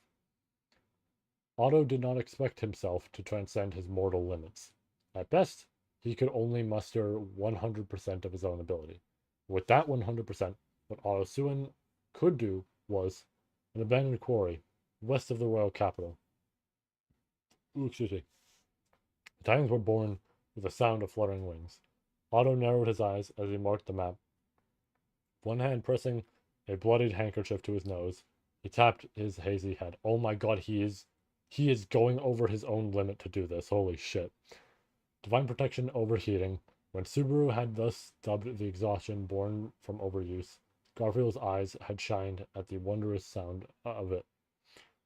Otto did not expect himself to transcend his mortal limits. At best, he could only muster 100% of his own ability. With that 100%, what Otto Suin could do was an abandoned quarry west of the royal capital. Excuse me. The Titans were born with the sound of fluttering wings. Otto narrowed his eyes as he marked the map. One hand pressing a bloodied handkerchief to his nose, he tapped his hazy head. Oh my god, he is going over his own limit to do this. Holy shit. Divine protection overheating. When Subaru had thus dubbed the exhaustion born from overuse, Garfield's eyes had shined at the wondrous sound of it.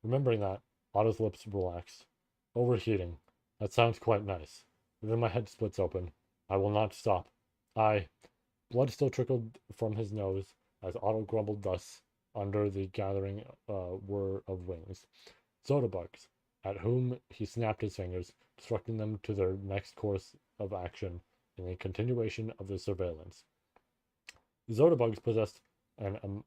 Remembering that, Otto's lips relaxed. Overheating. That sounds quite nice. Then my head splits open. I will not stop. Blood still trickled from his nose as Otto grumbled thus under the gathering whir of wings. Zodabugs, at whom he snapped his fingers, instructing them to their next course of action in a continuation of the surveillance. The Zodabugs possessed an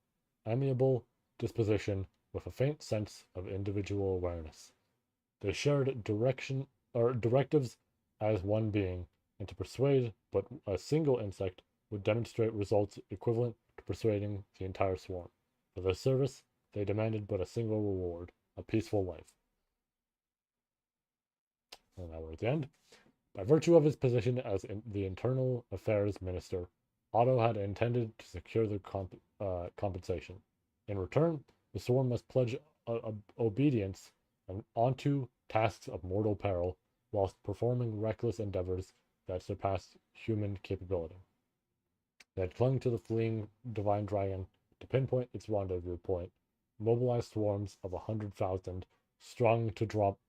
amiable disposition with a faint sense of individual awareness. They shared directives as one being, and to persuade but a single insect would demonstrate results equivalent to persuading the entire swarm. For their service, they demanded but a single reward, a peaceful life. And now we're at the end. By virtue of his position as the Internal Affairs Minister, Otto had intended to secure the compensation. In return, the swarm must pledge obedience onto tasks of mortal peril, whilst performing reckless endeavors that surpassed human capability. They had clung to the fleeing divine dragon to pinpoint its rendezvous point, mobilized swarms of 100,000, strong to drop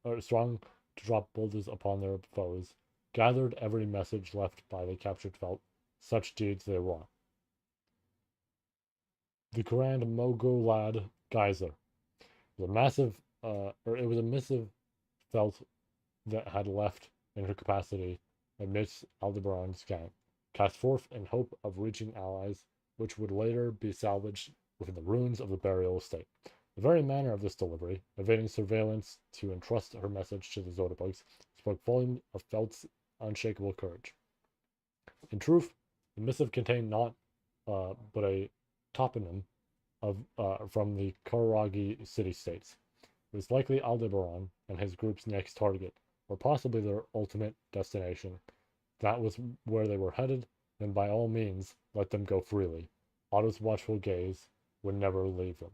boulders upon their foes, gathered every message left by the captured felt. Such deeds they wrought. The Grand Mogulad Geyser. It was a missive felt that had left in her capacity amidst Aldebaran's gang, cast forth in hope of reaching allies, which would later be salvaged within the ruins of the burial estate. The very manner of this delivery, evading surveillance to entrust her message to the Zodabugs, spoke volumes of Felt's unshakable courage. In truth, the missive contained not but a toponym of from the Karagi city-states. It was likely Aldebaran and his group's next target, or possibly their ultimate destination. If that was where they were headed, then by all means, let them go freely. Otto's watchful gaze would never leave them.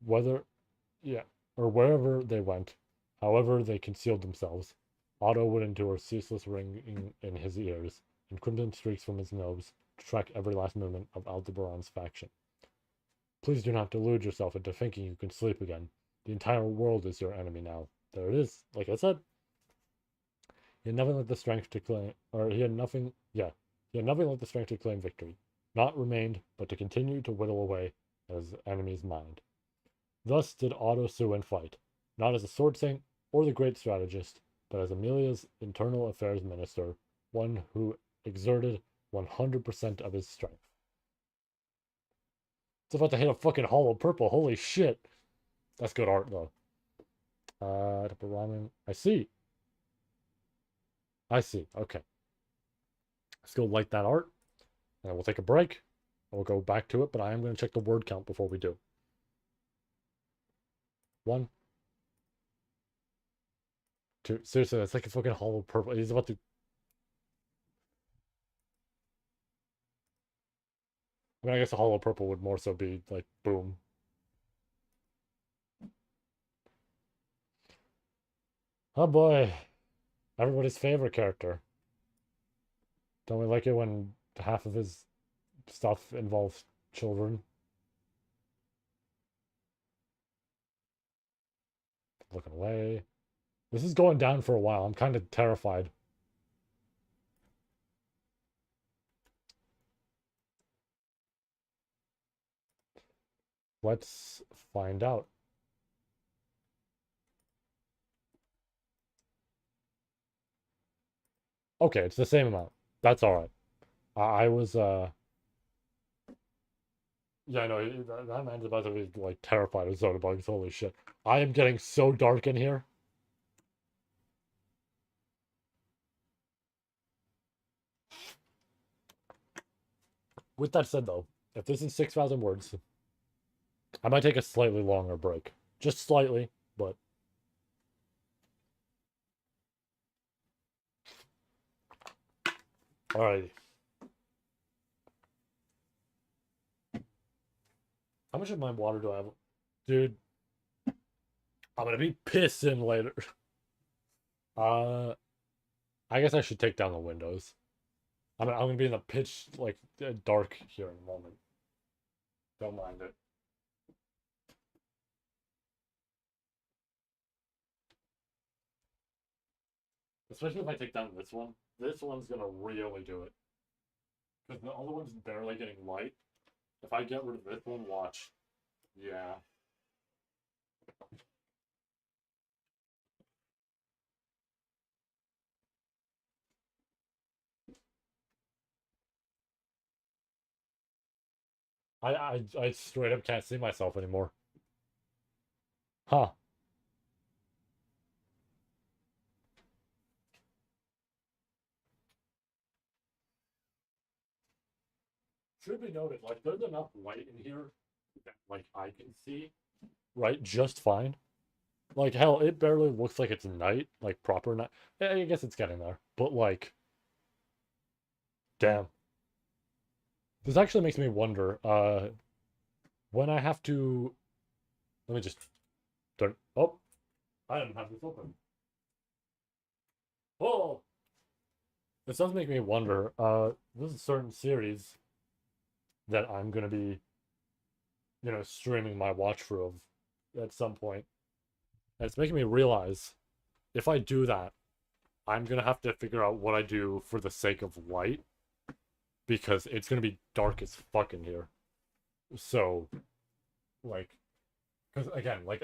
Wherever they went, however they concealed themselves, Otto would endure ceaseless ringing in his ears and crimson streaks from his nose to track every last movement of Aldebaran's faction. Please do not delude yourself into thinking you can sleep again. The entire world is your enemy now. There it is. Like I said, he had nothing like the strength to claim, he had nothing like the strength to claim victory. Naught remained but to continue to whittle away at his enemy's mind. Thus did Otto Suin fight, not as a sword saint or the great strategist, but as Amelia's internal affairs minister, one who exerted 100% of his strength. It's about to hit a fucking hollow purple. Holy shit. That's good art, though. I see. Okay. Let's go light that art. And then we'll take a break. And we'll go back to it, but I am going to check the word count before we do. 1, 2. Seriously, that's like a fucking hollow purple. He's about to... I mean, I guess a hollow purple would more so be like, boom. Oh boy. Everybody's favorite character. Don't we like it when half of his stuff involves children? Looking away. This is going down for a while. I'm kind of terrified. Let's find out. Okay, it's the same amount. That's all right. I was Yeah, no, that man's about to be like terrified of soda bugs. Holy shit! I am getting so dark in here. With that said, though, if this is 6,000 words, I might take a slightly longer break, just slightly, but alrighty. How much of my water do I have? Dude, I'm gonna be pissing later. Uh, I guess I should take down the windows. I'm gonna be in the pitch, like, dark here in a moment. Don't mind it. Especially if I take down this one. This one's gonna really do it. Because the other one's barely getting light. If I get rid of this one, watch. Yeah. I straight up can't see myself anymore. Huh. Should be noted, like, there's enough light in here that, like, I can see, right, just fine. Like, hell, it barely looks like it's night, like, proper night. I guess it's getting there. But, like, damn. This actually makes me wonder, when I have to... Let me just turn... Oh, I didn't have this open. Oh! This does make me wonder, there's a certain series that I'm gonna be, streaming my watch through of at some point. And it's making me realize if I do that, I'm gonna have to figure out what I do for the sake of light because it's gonna be dark as fuck in here. So, like, because again, like,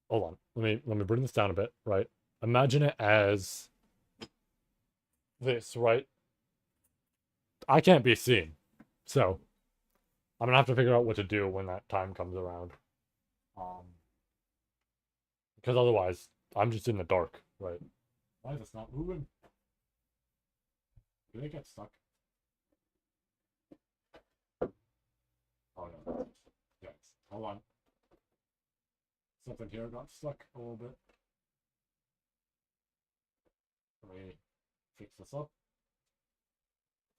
hold on, let me bring this down a bit, right? Imagine it as this, right? I can't be seen, so I'm gonna have to figure out what to do when that time comes around. Um, because otherwise, I'm just in the dark, right? Why is this not moving? Did it get stuck? Oh no. Yes. Hold on. Something here got stuck a little bit. Let me fix this up.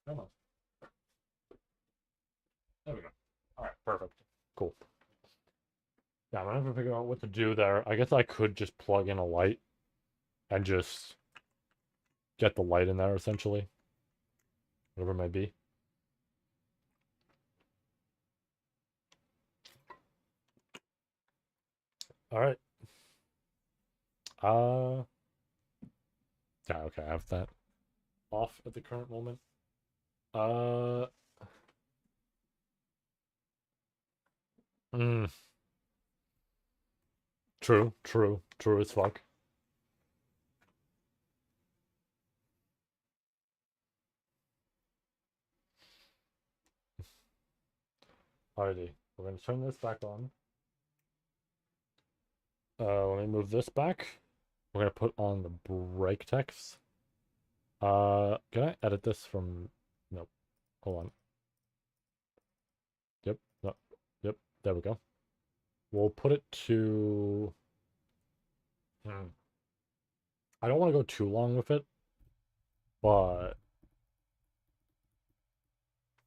Come on. There we go. Alright, perfect. Cool. Yeah, I'm gonna have to figure out what to do there. I guess I could just plug in a light and just get the light in there, essentially. Whatever it may be. Alright. Uh... Yeah, okay, I have that off at the current moment. Uh... Mm, true as fuck. Alrighty, we're gonna turn this back on. Let me move this back. We're gonna put on the break text. Can I edit this from? Nope. Hold on. Yep. No. Yep. There we go. We'll put it to. I don't want to go too long with it, but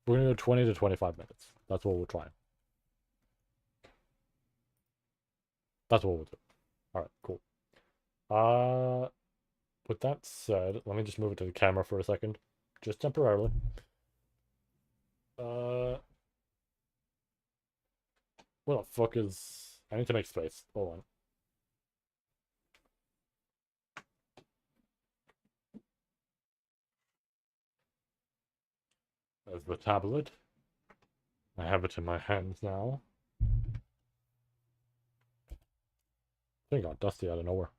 we're gonna go 20 to 25 minutes. That's what we'll try. That's what we'll do. All right. Cool. Uh, with that said, let me just move it to the camera for a second, just temporarily. Uh, what the fuck is? I need to make space. Hold on. There's the tablet. I have it in my hands now. It got dusty out of nowhere.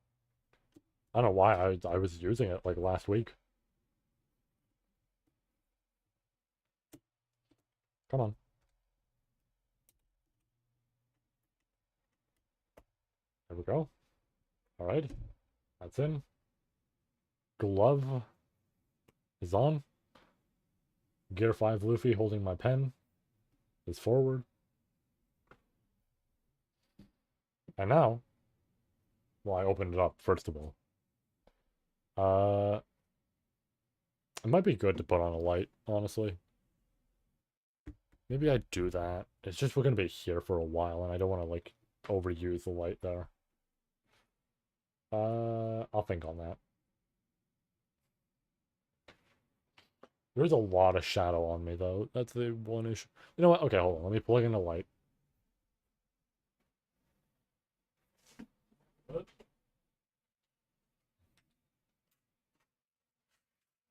I don't know why I was using it like last week. Come on. There we go. Alright. That's in. Glove is on. Gear 5 Luffy holding my pen is forward. And now, well, I opened it up first of all. It might be good to put on a light, honestly. Maybe I do that. It's just we're gonna be here for a while, and I don't want to like overuse the light there. I'll think on that. There's a lot of shadow on me though. That's the one issue. You know what? Okay, hold on. Let me plug in the light.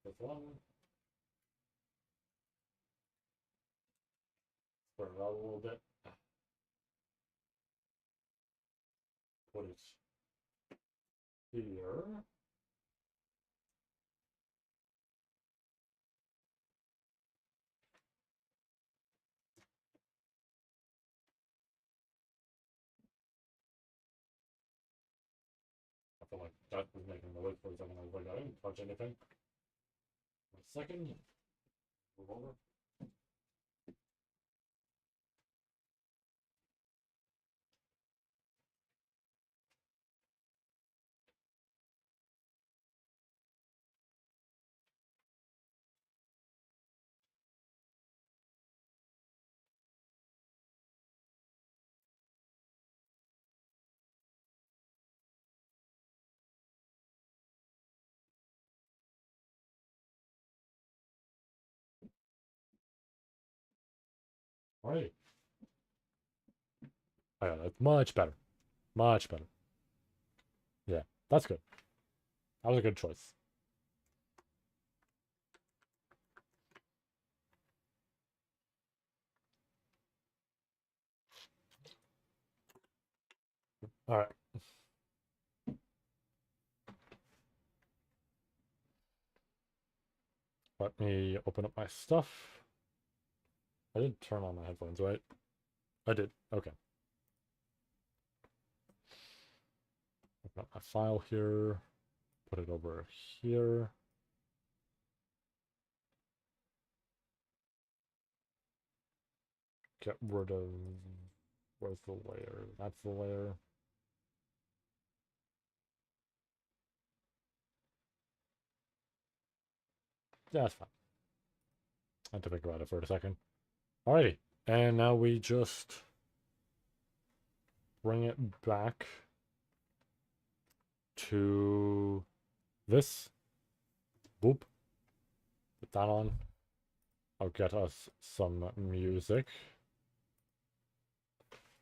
This one. Spread it out a little bit. Put it here. I feel like that was making noise for a second. I was like, I didn't touch anything. A second. Move over. Alright. Oh, yeah, that's much better. Much better. Yeah, that's good. That was a good choice. Alright. Let me open up my stuff. I did turn on my headphones, right? I did. Okay. Open up my file here. Put it over here. Get rid of... Where's the layer? That's the layer. Yeah, that's fine. I had to think about it for a second. Alrighty. And now we just bring it back to this. Boop. Put that on. I'll get us some music.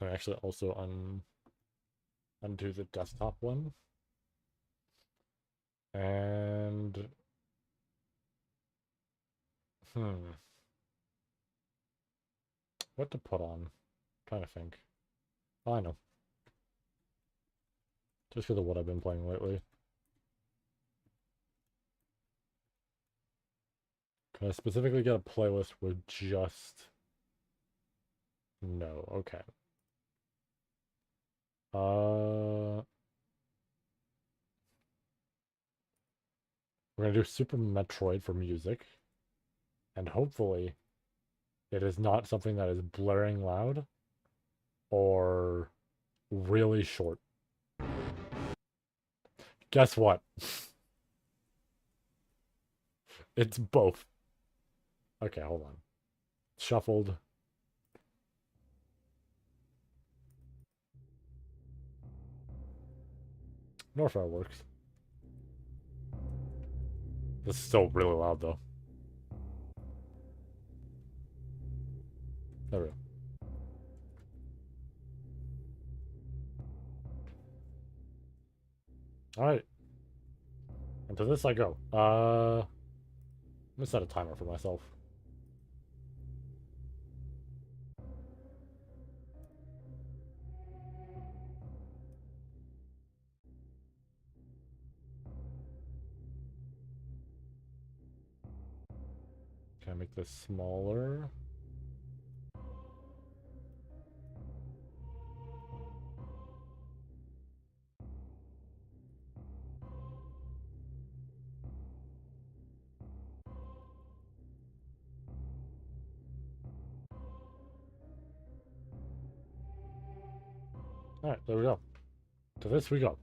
I actually also undo the desktop one. And what to put on? I'm trying to think. Oh, I know. Just because of what I've been playing lately. Can I specifically get a playlist with just... No, okay. We're gonna do Super Metroid for music. And hopefully it is not something that is blaring loud or really short. Guess what? It's both. Okay, hold on. Shuffled. Norfair works. This is still really loud though. There we go. Alright. And to this I go. I'm gonna set a timer for myself. Can I make this smaller? Alright, there we go. To this we go.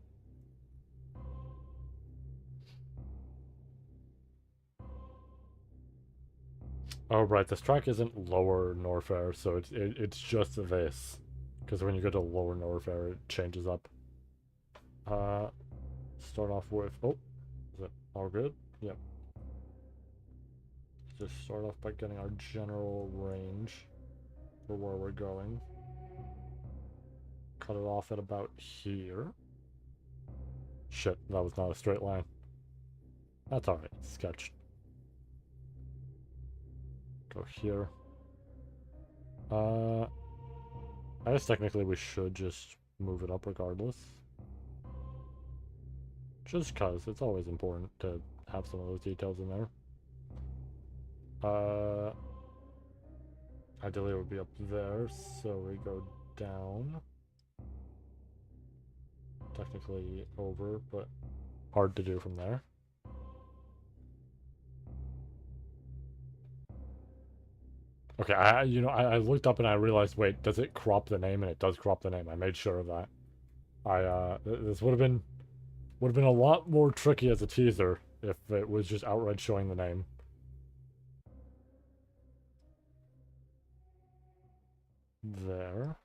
Oh, right, this track isn't Lower Norfair, so it's just this. Because when you go to Lower Norfair, it changes up. Start off with... Oh, is it all good? Yep. Just start off by getting our general range for where we're going. Cut it off at about here. Shit, that was not a straight line. That's alright, sketched. Go here. I guess technically we should just move it up regardless. Just cause it's always important to have some of those details in there. Ideally it would be up there, so we go down. Technically over, but hard to do from there. Okay, I looked up and I realized, wait, does it crop the name? And it does crop the name. I made sure of that. This would have been a lot more tricky as a teaser if it was just outright showing the name. There.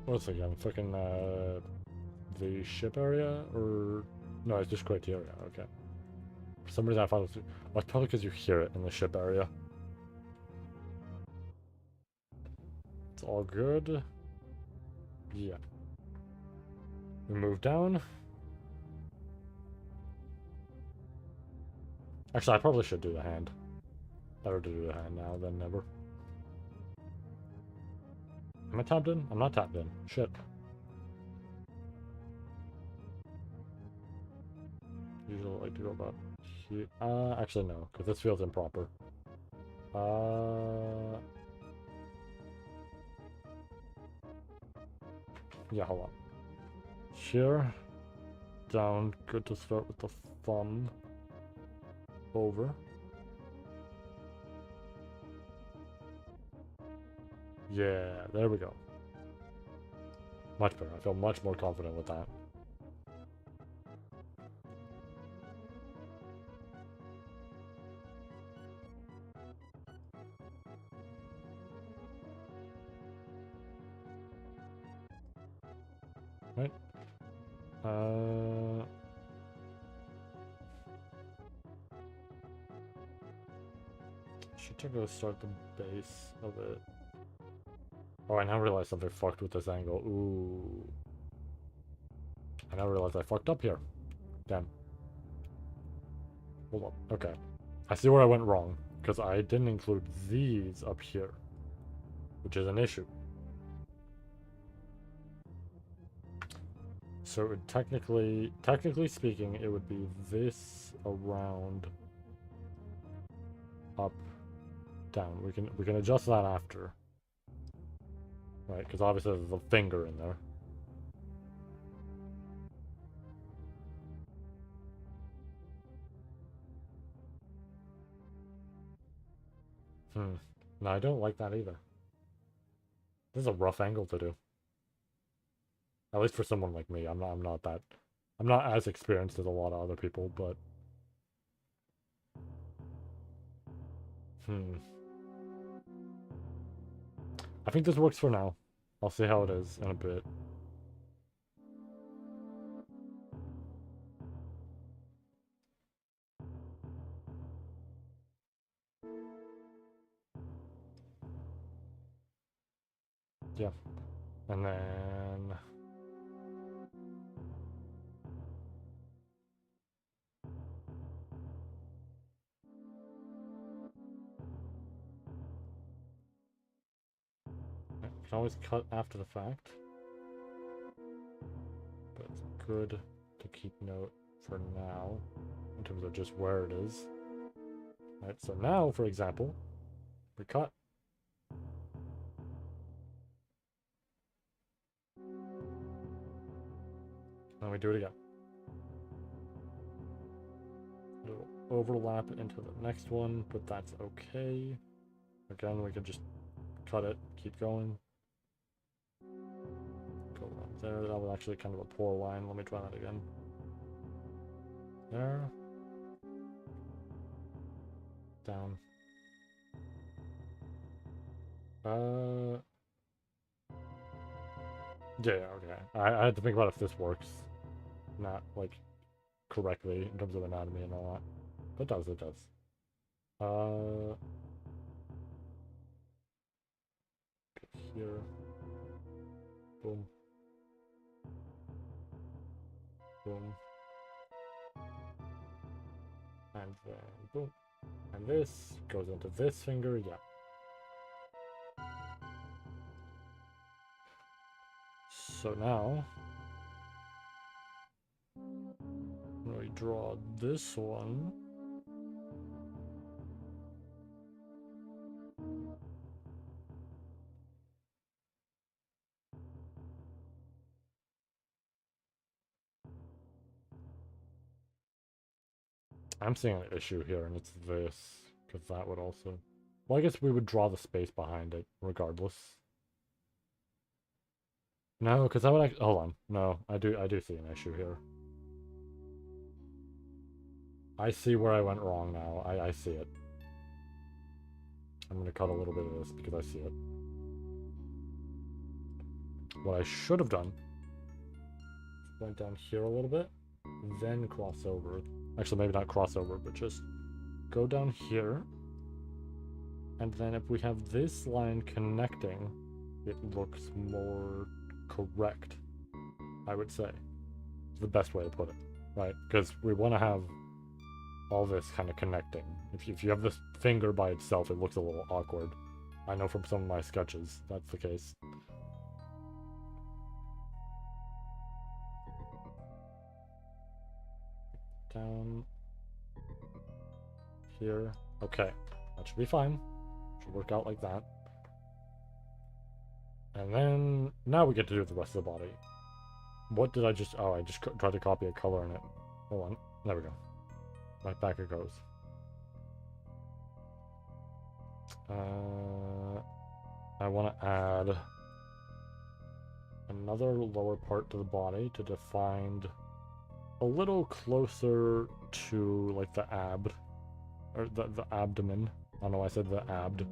What's it again? Fucking, the ship area? Or... No, it's just criteria, okay. For some reason I thought it was... Well, it's probably because you hear it in the ship area. It's all good. Yeah. We move down. Actually, I probably should do the hand. Better to do the hand now than never. Am I tapped in? I'm not tapped in. Shit. Usually I like to go about here. Actually no, because this feels improper. Yeah, hold on. Here. Down. Good to start with the thumb. Over. Yeah, there we go. Much better. I feel much more confident with that. Right. Should go start the base of it. Oh, I now realize something fucked with this angle. Ooh. I now realize I fucked up here. Damn. Hold on. Okay. I see where I went wrong. Because I didn't include these up here. Which is an issue. So it would technically speaking, it would be this around, up, down. We can adjust that after. Right, because obviously there's a finger in there. No, I don't like that either. This is a rough angle to do. At least for someone like me. I'm not as experienced as a lot of other people, but I think this works for now. I'll see how it is in a bit. Yeah. And then you can always cut after the fact. But it's good to keep note for now in terms of just where it is. Right, so now, for example, we cut. Then we do it again. It'll overlap into the next one, but that's okay. Again, we could just cut it, keep going. Go around there. That was actually kind of a poor line. Let me try that again. There. Down. Yeah, okay. I had to think about if this works. Not, like, correctly in terms of anatomy and all that. But it does, it does. Here. Boom. Boom. And then boom. And this goes into this finger, yeah. So now, we draw this one. I'm seeing an issue here, and it's this, because that would also... Well, I guess we would draw the space behind it, regardless. No, because that would hold on. No, I do see an issue here. I see where I went wrong now. I see it. I'm going to cut a little bit of this because I see it. What I should have done is went down here a little bit, then cross over. Actually, maybe not cross over, but just go down here. And then if we have this line connecting, it looks more correct, I would say. It's the best way to put it, right? Because we want to have all this kind of connecting. If you have this finger by itself, it looks a little awkward. I know from some of my sketches that's the case. Down here. Okay, that should be fine. Should work out like that. And then now we get to do the rest of the body. What did I just... Oh, I just tried to copy a color in it. Hold on. There we go. Right back it goes. I want to add another lower part to the body to define a little closer to like the or the abdomen. I don't know why I said the abd.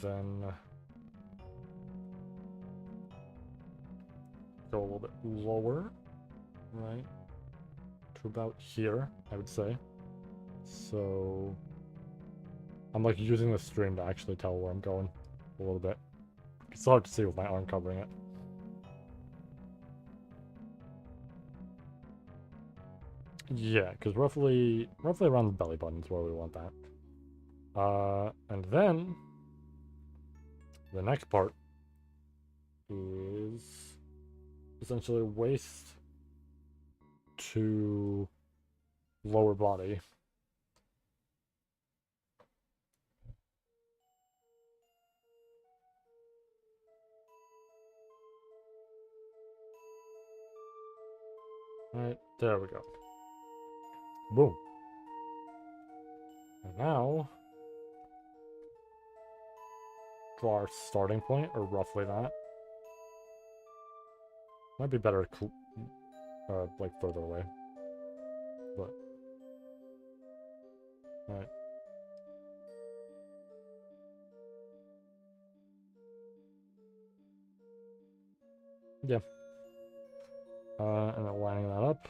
Then go a little bit lower, right? To about here, I would say. So I'm like using the stream to actually tell where I'm going a little bit. It's hard to see with my arm covering it. Yeah, because roughly around the belly button is where we want that. And then the next part is essentially waist to lower body. Alright, there we go. Boom. And now, draw our starting point, or roughly that. Might be better, like further away. But, alright. Yeah. And then lining that up.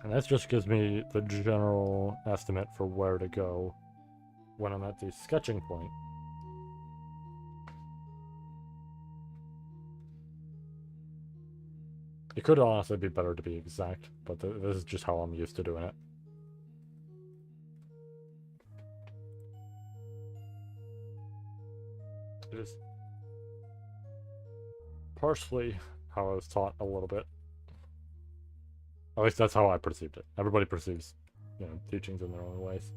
And that just gives me the general estimate for where to go when I'm at the sketching point. It could honestly be better to be exact, but this is just how I'm used to doing it. It is partially how I was taught a little bit. At least that's how I perceived it. Everybody perceives, teachings in their own ways.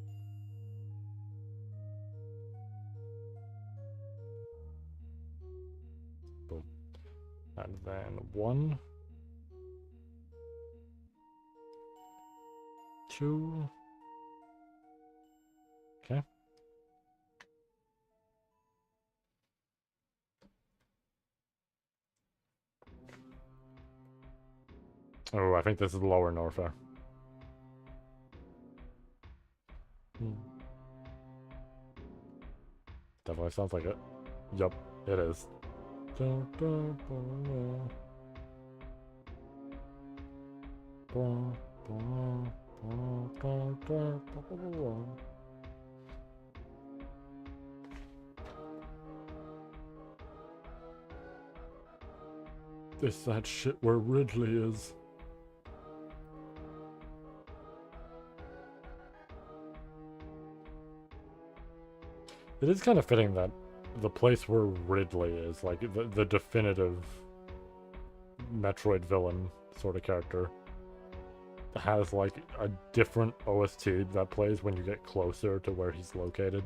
And then 1, 2. Okay. Oh, I think this is lower Norfair. Definitely sounds like it. Yup, it is. Is that shit where Ridley is? It is kind of fitting that the place where Ridley is, like the definitive Metroid villain sort of character, has like a different OST that plays when you get closer to where he's located.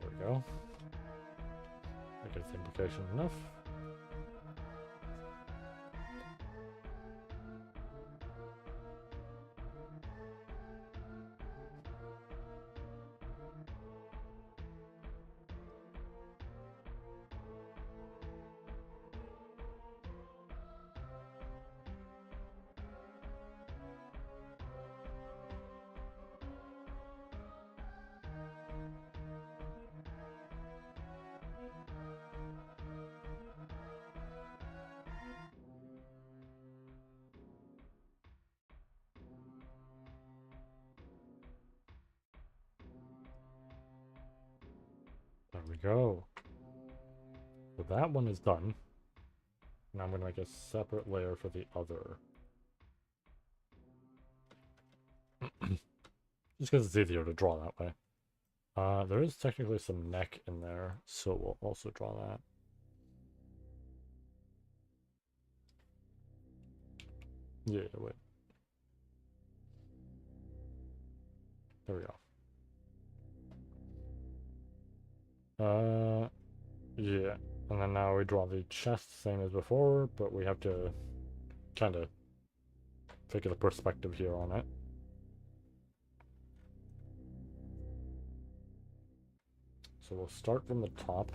There we go. I guess implication enough. There we go. So that one is done. Now I'm going to make a separate layer for the other. Just because it's easier to draw that way. There is technically some neck in there, so we'll also draw that. Yeah, wait. There we go. Yeah. And then now we draw the chest, same as before, but we have to kind of figure the perspective here on it. So we'll start from the top.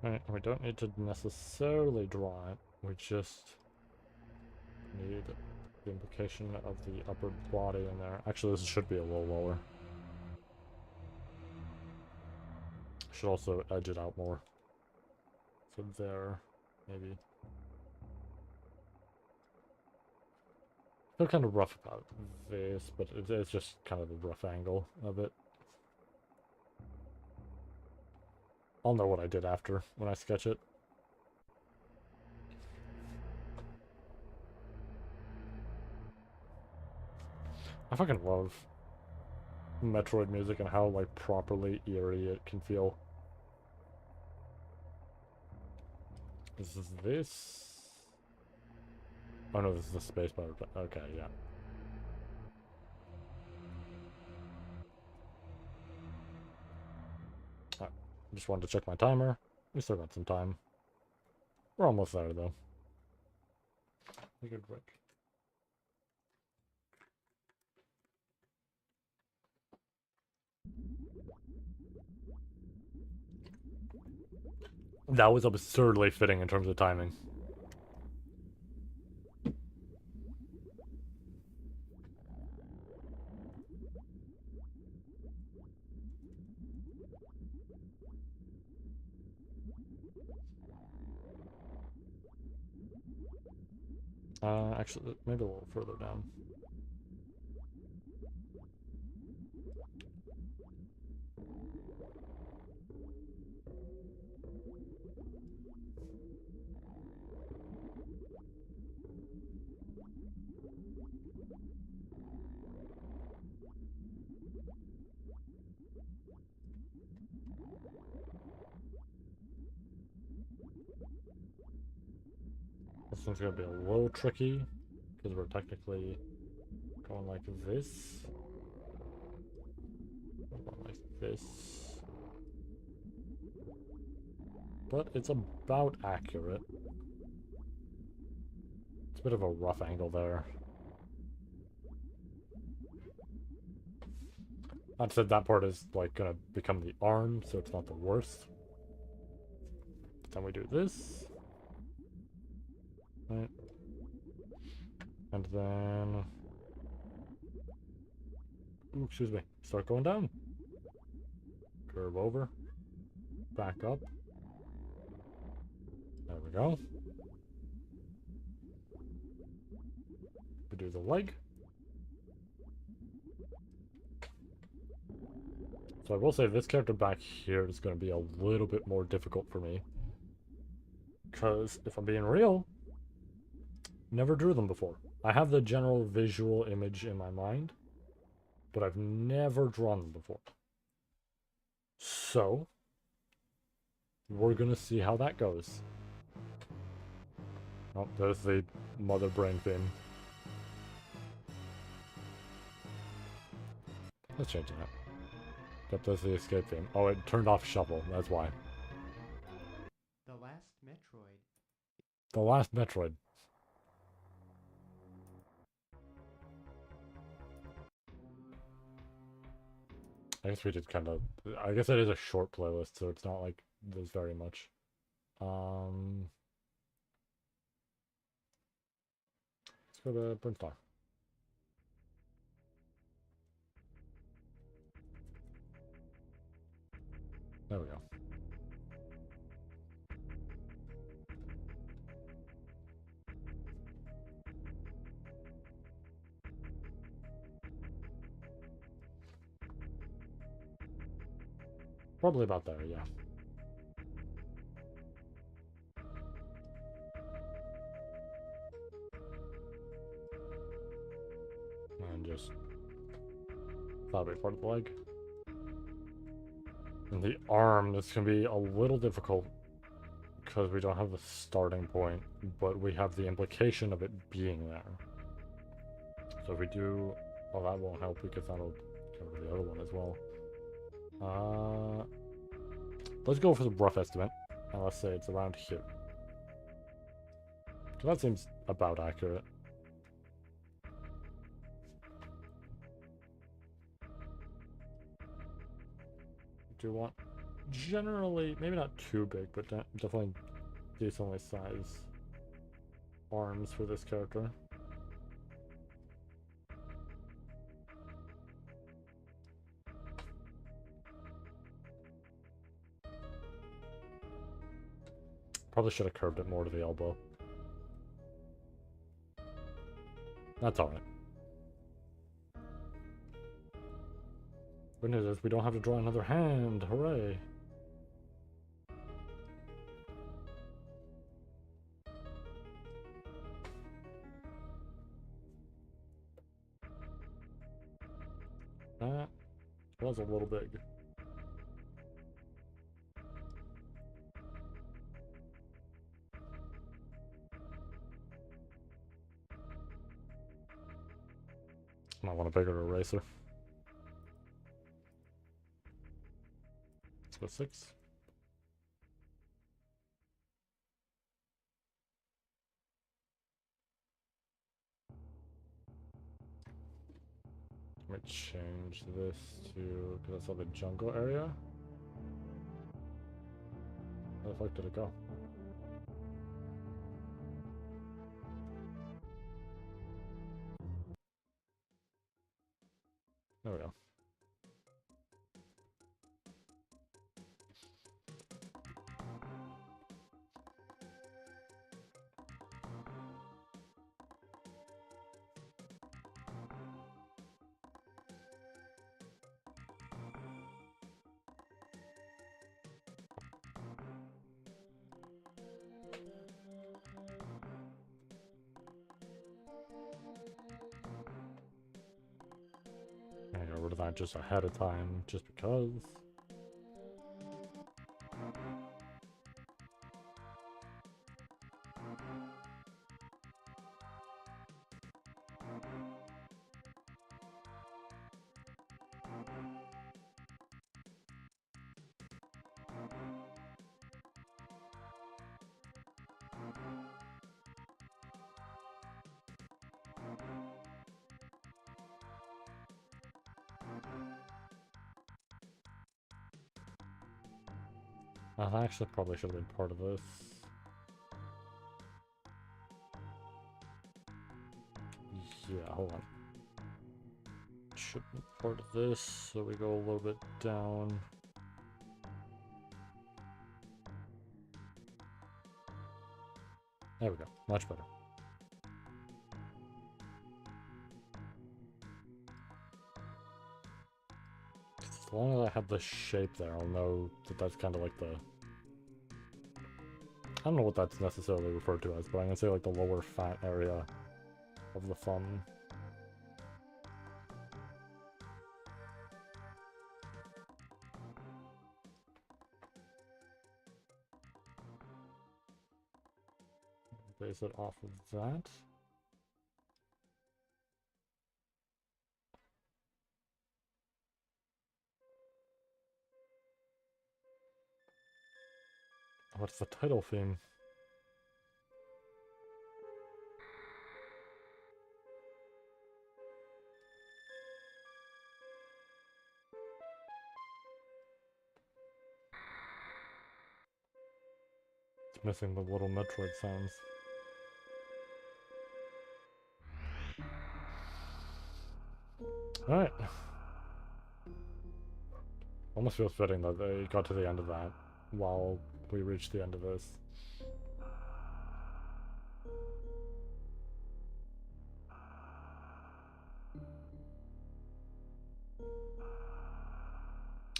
Right, we don't need to necessarily draw it, we just need the implication of the upper body in there. Actually, this should be a little lower. Should also edge it out more. So there, maybe. Feel kind of rough about this, but it's just kind of a rough angle of it. I'll know what I did after when I sketch it. I fucking love Metroid music and how like properly eerie it can feel. This is this. Oh no, this is the spacebar. Okay, yeah. Just wanted to check my timer. We still got some time. We're almost there though. A good break. That was absurdly fitting in terms of timing. Actually, maybe a little further down. This one's gonna be a little tricky, because we're technically going like this. Going like this. But it's about accurate. It's a bit of a rough angle there. That said, that part is like gonna become the arm, so it's not the worst. But then we do this. Right. And then... Ooh, excuse me. Start going down. Curve over. Back up. There we go. We do the leg. So I will say this character back here is going to be a little bit more difficult for me. Because if I'm being real, never drew them before. I have the general visual image in my mind, but I've never drawn them before. So, we're going to see how that goes. Oh, there's the mother brain thing. Let's change that. Yep, there's the escape theme. Oh, it turned off shuffle, that's why. The last Metroid. The last Metroid. I guess we did kind of... I guess it is a short playlist, so it's not like there's very much. Let's go to Brimstone. There we go. Probably about there, yeah. And just that'll be part of the leg. And the arm, this can be a little difficult because we don't have the starting point, but we have the implication of it being there. So if we do, well, that won't help because that'll cover the other one as well. Let's go for the rough estimate, and let's say it's around here. So that seems about accurate. Do want generally, maybe not too big, but definitely decently sized arms for this character. Probably should have curved it more to the elbow. That's alright. Good news is we don't have to draw another hand. Hooray! That was a little big. Might want a bigger eraser. Let's go 6. Let me change this to, because that's all the jungle area. Where the fuck did it go? There we go. I got rid of that just ahead of time, just because. I actually probably should have been part of this. Yeah, hold on. Should be part of this, so we go a little bit down. There we go, much better. As long as I have the shape there, I'll know that that's kind of like the... I don't know what that's necessarily referred to as, but I'm gonna say like the lower fat area of the thumb. Base it off of that. What's the title theme? It's missing the little Metroid sounds. Alright. Almost feels fitting that they got to the end of that while we reached the end of this.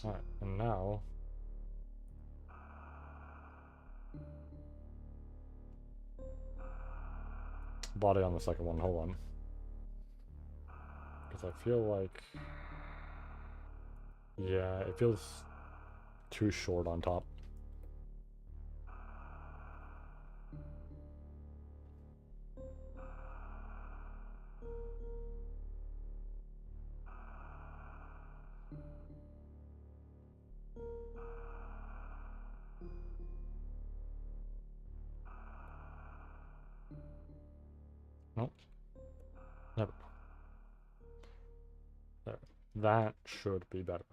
Alright, and now... body on the second one, hold on. Because I feel like... yeah, it feels too short on top. Nope. Never. There. That should be better.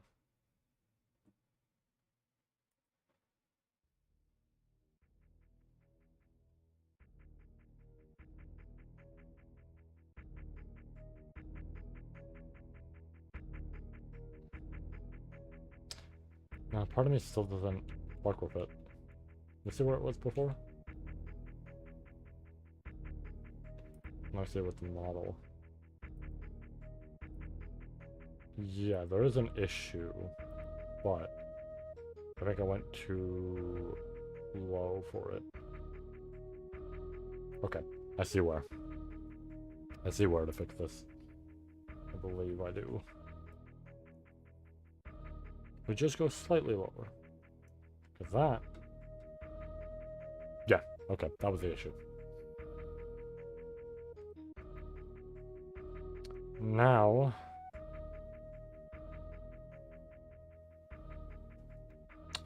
Now, part of me still doesn't work with it. You see where it was before? Now see with the model. Yeah, there is an issue, but I think I went too low for it. Okay, I see where. I see where to fix this. I believe I do. We just go slightly lower. Because that... yeah, okay, that was the issue. Now...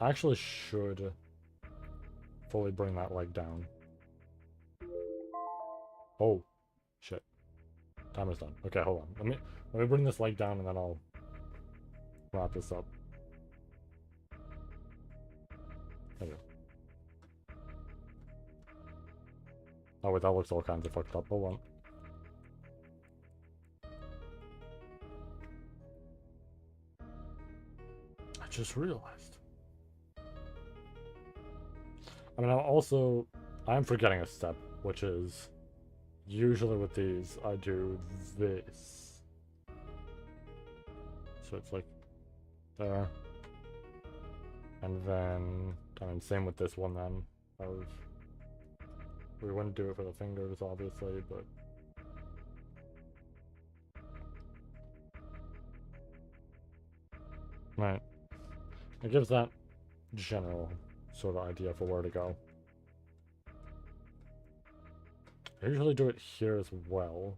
I actually should fully bring that leg down. Oh, shit. Timer's done. Okay, hold on. Let me bring this leg down and then I'll wrap this up. There we go. Oh wait, that looks all kinds of fucked up. Hold on. I just realized. I mean, I'm forgetting a step, which is usually with these, I do this. So it's like there. And then, I mean, same with this one then. We wouldn't do it for the fingers, obviously, but... Right. It gives that general sort of idea for where to go. I usually do it here as well.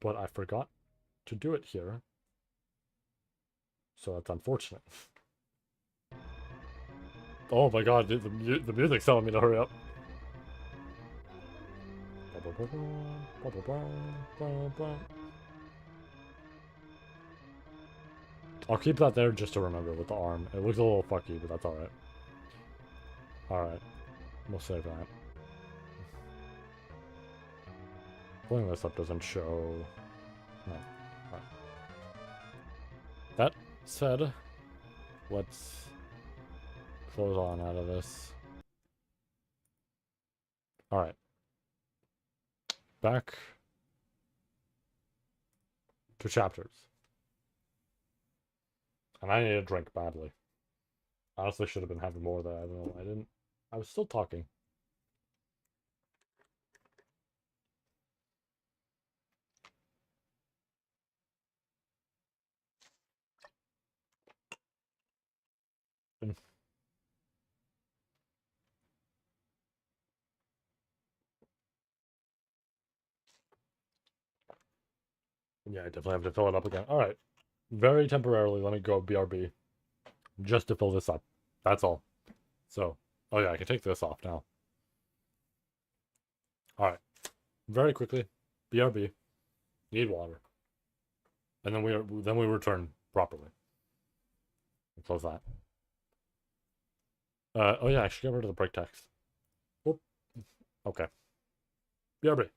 But I forgot to do it here. So that's unfortunate. Oh my god, the music's telling me to hurry up. I'll keep that there just to remember with the arm. It looks a little fucky, but that's alright. Alright. We'll save that. Pulling this up doesn't show... No. Alright. That said, let's close on out of this. Alright. Back to chapters. And I need a drink badly. Honestly, should have been having more there. I don't know. I didn't. I was still talking. Yeah, I definitely have to fill it up again. Alright. Very temporarily, let me go BRB. Just to fill this up. That's all. So, oh yeah, I can take this off now. Alright. Very quickly. BRB. Need water. And then we return properly. Close that. Oh yeah, I should get rid of the break text. Whoop. Okay. BRB.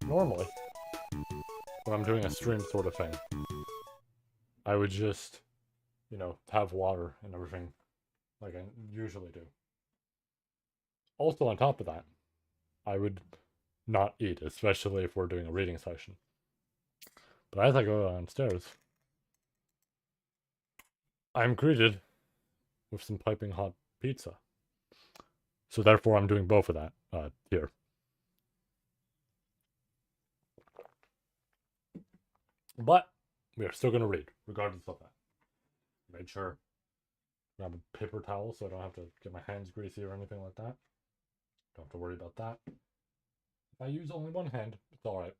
normally, when I'm doing a stream sort of thing, I would just, have water and everything like I usually do. Also, on top of that, I would not eat, especially if we're doing a reading session. But as I go downstairs, I'm greeted with some piping hot pizza. So therefore, I'm doing both of that here. But we are still going to read, regardless of that. Made sure grab a paper towel so I don't have to get my hands greasy or anything like that. Don't have to worry about that. If I use only one hand, it's alright.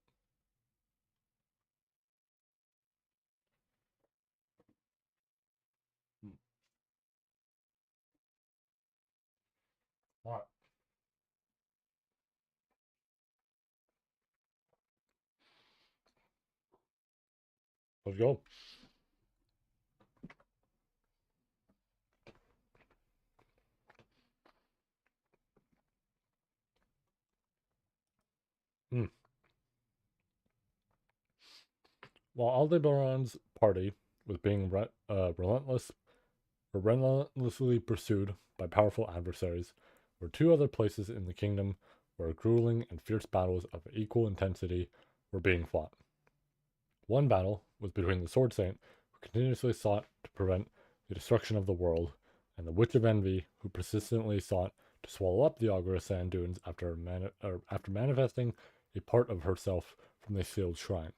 Alright. Let's go. Mm. While Aldebaran's party was being relentlessly pursued by powerful adversaries, were two other places in the kingdom where grueling and fierce battles of equal intensity were being fought. One battle was between the Sword Saint, who continuously sought to prevent the destruction of the world, and the Witch of Envy, who persistently sought to swallow up the Augur Sand Dunes after manifesting a part of herself from the sealed shrine.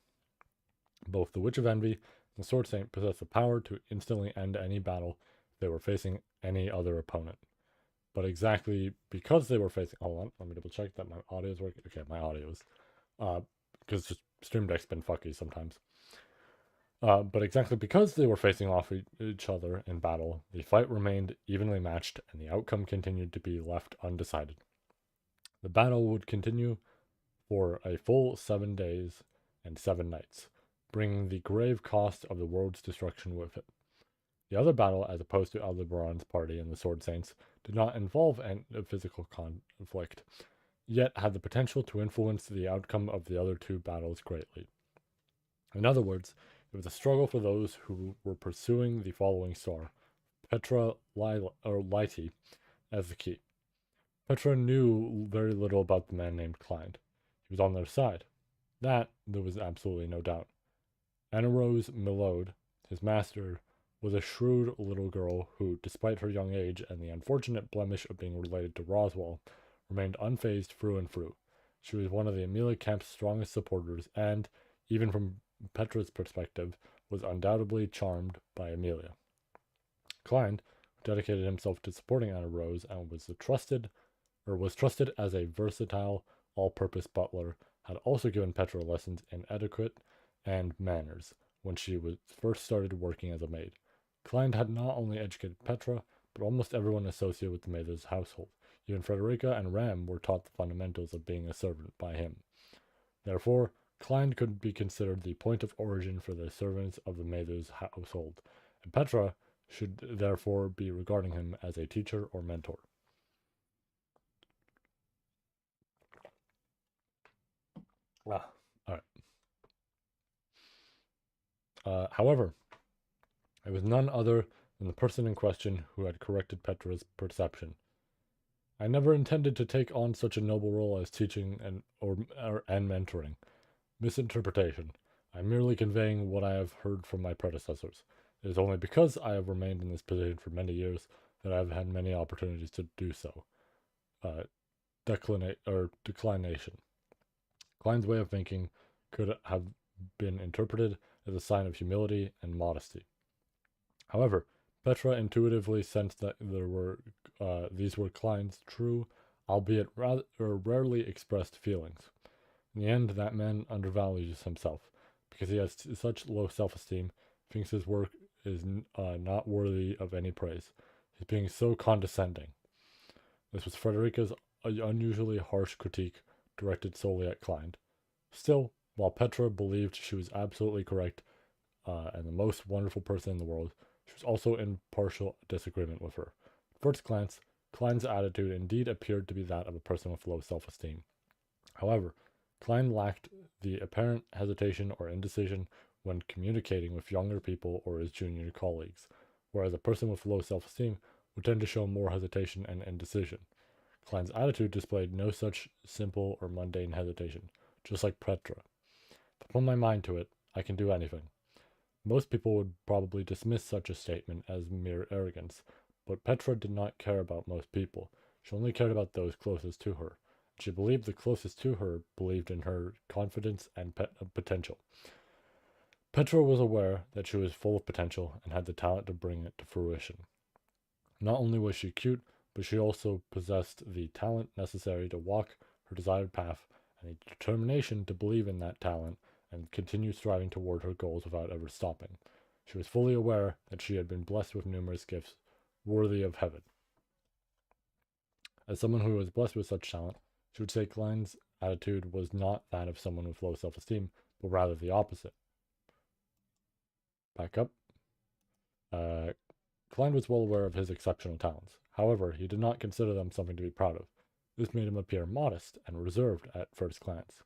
Both the Witch of Envy and the Sword Saint possessed the power to instantly end any battle if they were facing any other opponent. But exactly because they were facing... Hold on, let me double check that my audio is working. Okay, my audio is. Because just Stream Deck's been fucky sometimes. But exactly because they were facing off each other in battle, the fight remained evenly matched and the outcome continued to be left undecided. The battle would continue for a full 7 days and 7 nights, bringing the grave cost of the world's destruction with it. The other battle, as opposed to Aldebaran's party and the Sword Saints, did not involve a physical conflict, yet had the potential to influence the outcome of the other two battles greatly. In other words, it was a struggle for those who were pursuing the following star, Petra Lyte, as the key. Petra knew very little about the man named Klein. He was on their side. That there was absolutely no doubt. Anarose Milode, his master, was a shrewd little girl who, despite her young age and the unfortunate blemish of being related to Roswell, remained unfazed through and through. She was one of the Amelia camp's strongest supporters and, even from Petra's perspective, was undoubtedly charmed by Amelia. Klein, who dedicated himself to supporting Anna Rose and was trusted as a versatile, all-purpose butler, had also given Petra lessons in etiquette and manners when she was first started working as a maid. Klein had not only educated Petra, but almost everyone associated with the Mather's household. Even Frederica and Ram were taught the fundamentals of being a servant by him. Therefore, Klein could be considered the point of origin for the servants of the Mather's household, and Petra should therefore be regarding him as a teacher or mentor. Alright. However, it was none other than the person in question who had corrected Petra's perception. I never intended to take on such a noble role as teaching and mentoring. Misinterpretation. I am merely conveying what I have heard from my predecessors. It is only because I have remained in this position for many years that I have had many opportunities to do so. Declination. Klein's way of thinking could have been interpreted as a sign of humility and modesty. However, Petra intuitively sensed that these were Klein's true, albeit rarely expressed feelings. In the end, that man undervalues himself, because he has such low self-esteem, thinks his work is not worthy of any praise. He's being so condescending. This was Frederica's unusually harsh critique directed solely at Klein. Still, while Petra believed she was absolutely correct and the most wonderful person in the world, she was also in partial disagreement with her. At first glance, Klein's attitude indeed appeared to be that of a person with low self-esteem. However, Klein lacked the apparent hesitation or indecision when communicating with younger people or his junior colleagues, whereas a person with low self-esteem would tend to show more hesitation and indecision. Klein's attitude displayed no such simple or mundane hesitation, just like Petra. If I put my mind to it, I can do anything. Most people would probably dismiss such a statement as mere arrogance, but Petra did not care about most people. She only cared about those closest to her. She believed the closest to her believed in her confidence and potential. Petra was aware that she was full of potential and had the talent to bring it to fruition. Not only was she cute, but she also possessed the talent necessary to walk her desired path and the determination to believe in that talent and continue striving toward her goals without ever stopping. She was fully aware that she had been blessed with numerous gifts worthy of heaven. As someone who was blessed with such talent, she would say Klein's attitude was not that of someone with low self-esteem, but rather the opposite. Back up. Klein was well aware of his exceptional talents. However, he did not consider them something to be proud of. This made him appear modest and reserved at first glance.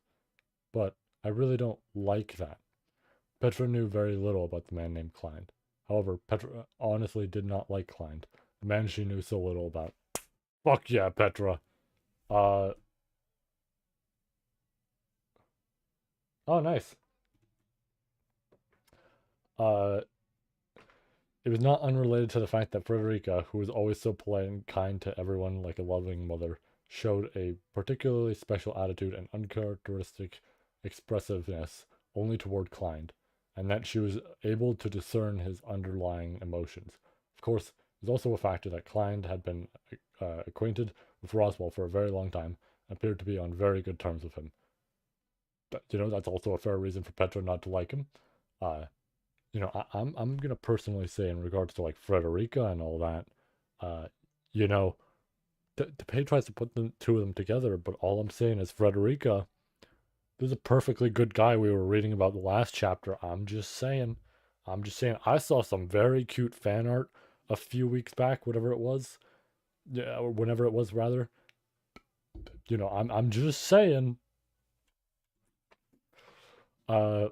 But I really don't like that. Petra knew very little about the man named Klein. However, Petra honestly did not like Klein, the man she knew so little about. Fuck yeah, Petra. Oh, nice. Uh, It was not unrelated to the fact that Frederica, who was always so polite and kind to everyone like a loving mother, showed a particularly special attitude and uncharacteristic expressiveness only toward Klein, and that she was able to discern his underlying emotions. Of course, there's also a factor that Klein had been acquainted with Roswell for a very long time and appeared to be on very good terms with him. But, that's also a fair reason for Petra not to like him. I'm gonna personally say in regards to like Frederica and all that, uh, you know, the page tries to put the two of them together, but all I'm saying is Frederica, there's a perfectly good guy we were reading about the last chapter. I'm just saying, I saw some very cute fan art a few weeks back, whatever it was, yeah, or whenever it was rather. I'm just saying. Uh,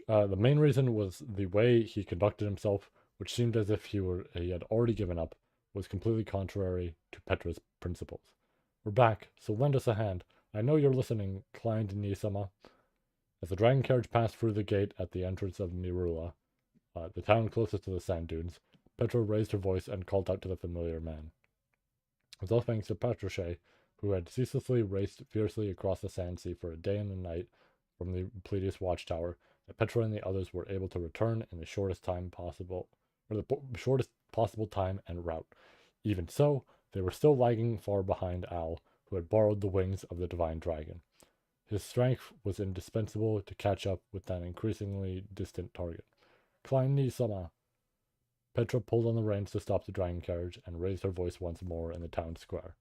the main reason was the way he conducted himself, which seemed as if he had already given up, was completely contrary to Petra's principles. We're back, so lend us a hand. I know you're listening, Klein Nisama. As the dragon carriage passed through the gate at the entrance of Mirula, the town closest to the sand dunes, Petra raised her voice and called out to the familiar man. It was all thanks to Patrochet, who had ceaselessly raced fiercely across the sand sea for a day and a night from the Pleiades watchtower, that Petra and the others were able to return in the shortest time possible, or the shortest possible time and route. Even so, they were still lagging far behind Al, who had borrowed the wings of the divine dragon. His strength was indispensable to catch up with that increasingly distant target. Klein Sama. Petra pulled on the reins to stop the dragon carriage and raised her voice once more in the town square.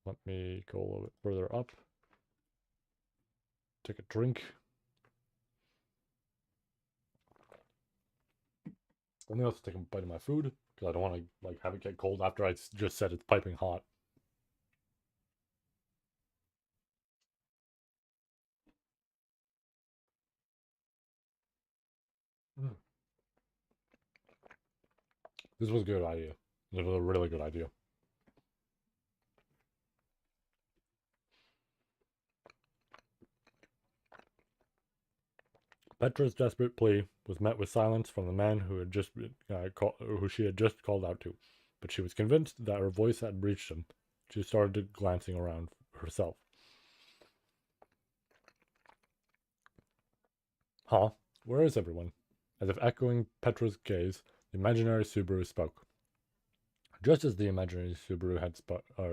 Let me go a little bit further up. Take a drink. Let me also take a bite of my food because I don't want to have it get cold after I just said it's piping hot. Mm. This was a good idea. This was a really good idea. Petra's desperate plea was met with silence from the man who she had just called out to, but she was convinced that her voice had reached him. She started glancing around herself. Huh? Where is everyone? As if echoing Petra's gaze, the imaginary Subaru spoke. Just as the imaginary Subaru had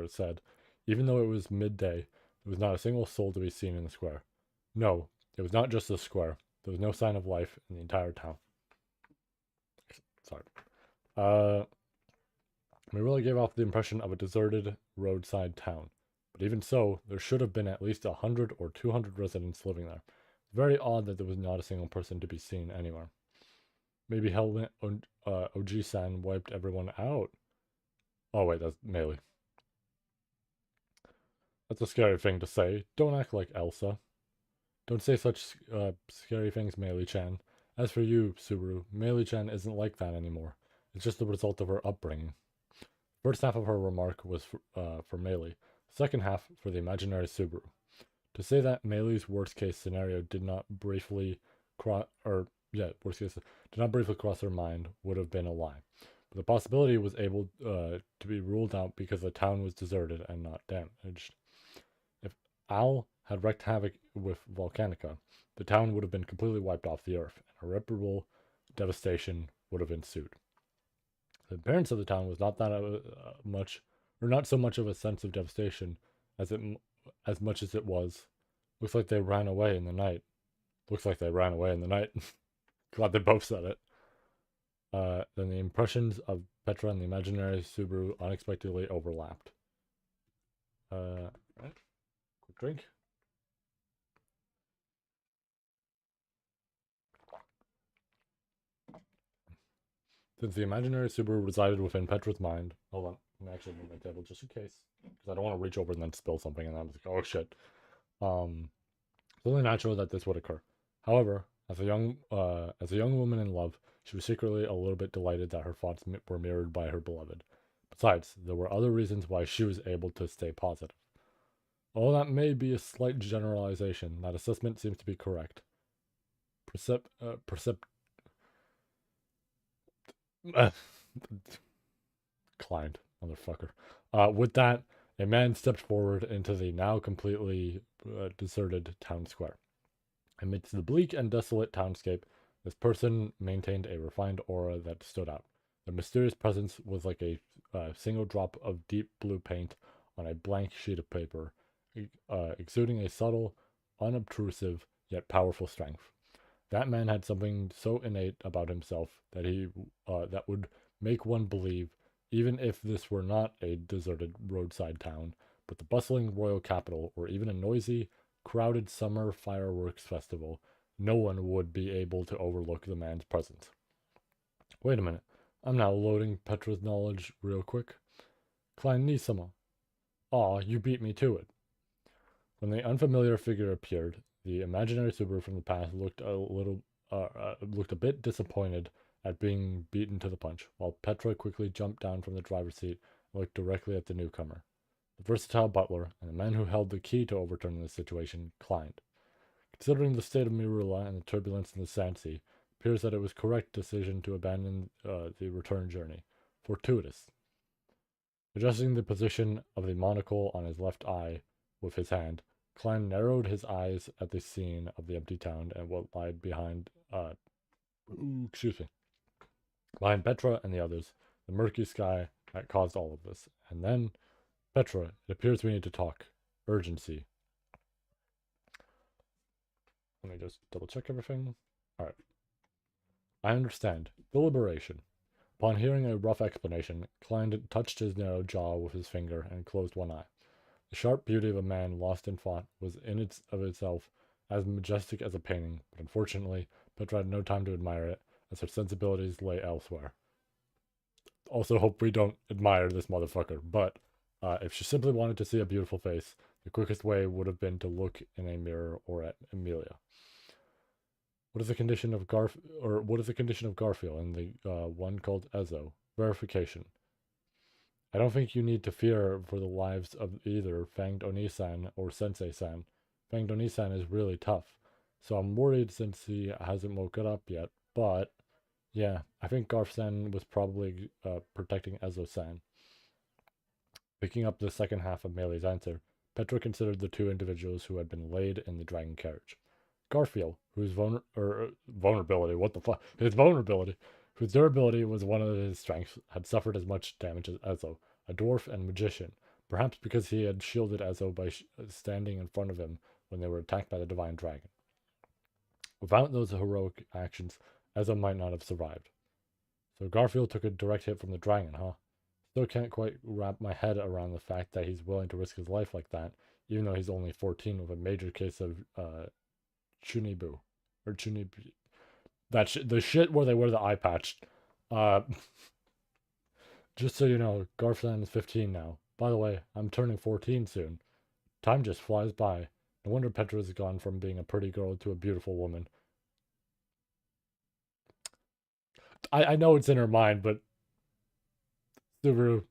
said, even though it was midday, there was not a single soul to be seen in the square. No, it was not just the square. There was no sign of life in the entire town. Sorry. We really gave off the impression of a deserted roadside town. But even so, there should have been at least 100 or 200 residents living there. Very odd that there was not a single person to be seen anywhere. Maybe Helmet Oji-san wiped everyone out. Oh wait, that's Melee. That's a scary thing to say. Don't act like Elsa. Don't say such scary things, Meili-chan. As for you, Subaru, Meili-chan isn't like that anymore. It's just the result of her upbringing. First half of her remark was for Meili. Second half for the imaginary Subaru. To say that Meili's worst case scenario did not briefly cross, did not briefly cross her mind would have been a lie. But the possibility was able to be ruled out because the town was deserted and not damaged. If Al had wreaked havoc with Volcanica, the town would have been completely wiped off the earth, and irreparable devastation would have ensued. The appearance of the town was not that not so much of a sense of devastation as much as it was. Looks like they ran away in the night. Looks like they ran away in the night. Glad they both said it. Then the impressions of Petra and the imaginary Subaru unexpectedly overlapped. Right. Quick drink. Since the imaginary Subaru resided within Petra's mind, hold on, I'm actually move my table just in case, because I don't want to reach over and then spill something, and I'm like, oh shit. It's only natural that this would occur. However, as a young woman in love, she was secretly a little bit delighted that her thoughts were mirrored by her beloved. Besides, there were other reasons why she was able to stay positive. Although that may be a slight generalization, that assessment seems to be correct. Client, motherfucker. With that, a man stepped forward into the now completely deserted town square. Amidst the bleak and desolate townscape, this person maintained a refined aura that stood out. Their mysterious presence was like a single drop of deep blue paint on a blank sheet of paper, exuding a subtle, unobtrusive, yet powerful strength. That man had something so innate about himself that would make one believe, even if this were not a deserted roadside town, but the bustling royal capital, or even a noisy, crowded summer fireworks festival, no one would be able to overlook the man's presence. Wait a minute. I'm now loading Petra's knowledge real quick. Klein Nisama. Aw, you beat me to it. When the unfamiliar figure appeared, the imaginary Subaru from the past looked a bit disappointed at being beaten to the punch, while Petra quickly jumped down from the driver's seat and looked directly at the newcomer. The versatile butler, and the man who held the key to overturning the situation, declined. Considering the state of Mirula and the turbulence in the Sand Sea, it appears that it was a correct decision to abandon the return journey. Fortuitous. Adjusting the position of the monocle on his left eye with his hand, Klein narrowed his eyes at the scene of the empty town and what lied behind, behind Petra and the others, the murky sky that caused all of this. And then, Petra, it appears we need to talk. Urgency. Let me just double check everything. Alright. I understand. Deliberation. Upon hearing a rough explanation, Klein touched his narrow jaw with his finger and closed one eye. The sharp beauty of a man lost in thought was in itself as majestic as a painting, but unfortunately, Petra had no time to admire it, as her sensibilities lay elsewhere. Also hope we don't admire this motherfucker, but if she simply wanted to see a beautiful face, the quickest way would have been to look in a mirror or at Amelia. What is the condition of Garfield and the one called Ezo? Verification. I don't think you need to fear for the lives of either Fanged Oni-san or Sensei-san. Fanged Oni-san is really tough, so I'm worried since he hasn't woken up yet, but yeah, I think Garf-san was probably protecting Ezo-san. Picking up the second half of Meilei's answer, Petra considered the two individuals who had been laid in the dragon carriage. Garfield, whose vulnerability, what the fuck? His vulnerability, whose durability was one of his strengths, had suffered as much damage as Ezo, a dwarf and magician, perhaps because he had shielded Ezo by standing in front of him when they were attacked by the divine dragon. Without those heroic actions, Ezo might not have survived. So Garfield took a direct hit from the dragon, huh? Still can't quite wrap my head around the fact that he's willing to risk his life like that, even though he's only 14 with a major case of Chunibu. Or Chunibu. The shit where they wear the eye patch. Just so you know, Garflan is 15 now. By the way, I'm turning 14 soon. Time just flies by. No wonder Petra has gone from being a pretty girl to a beautiful woman. I know it's in her mind, but Subaru.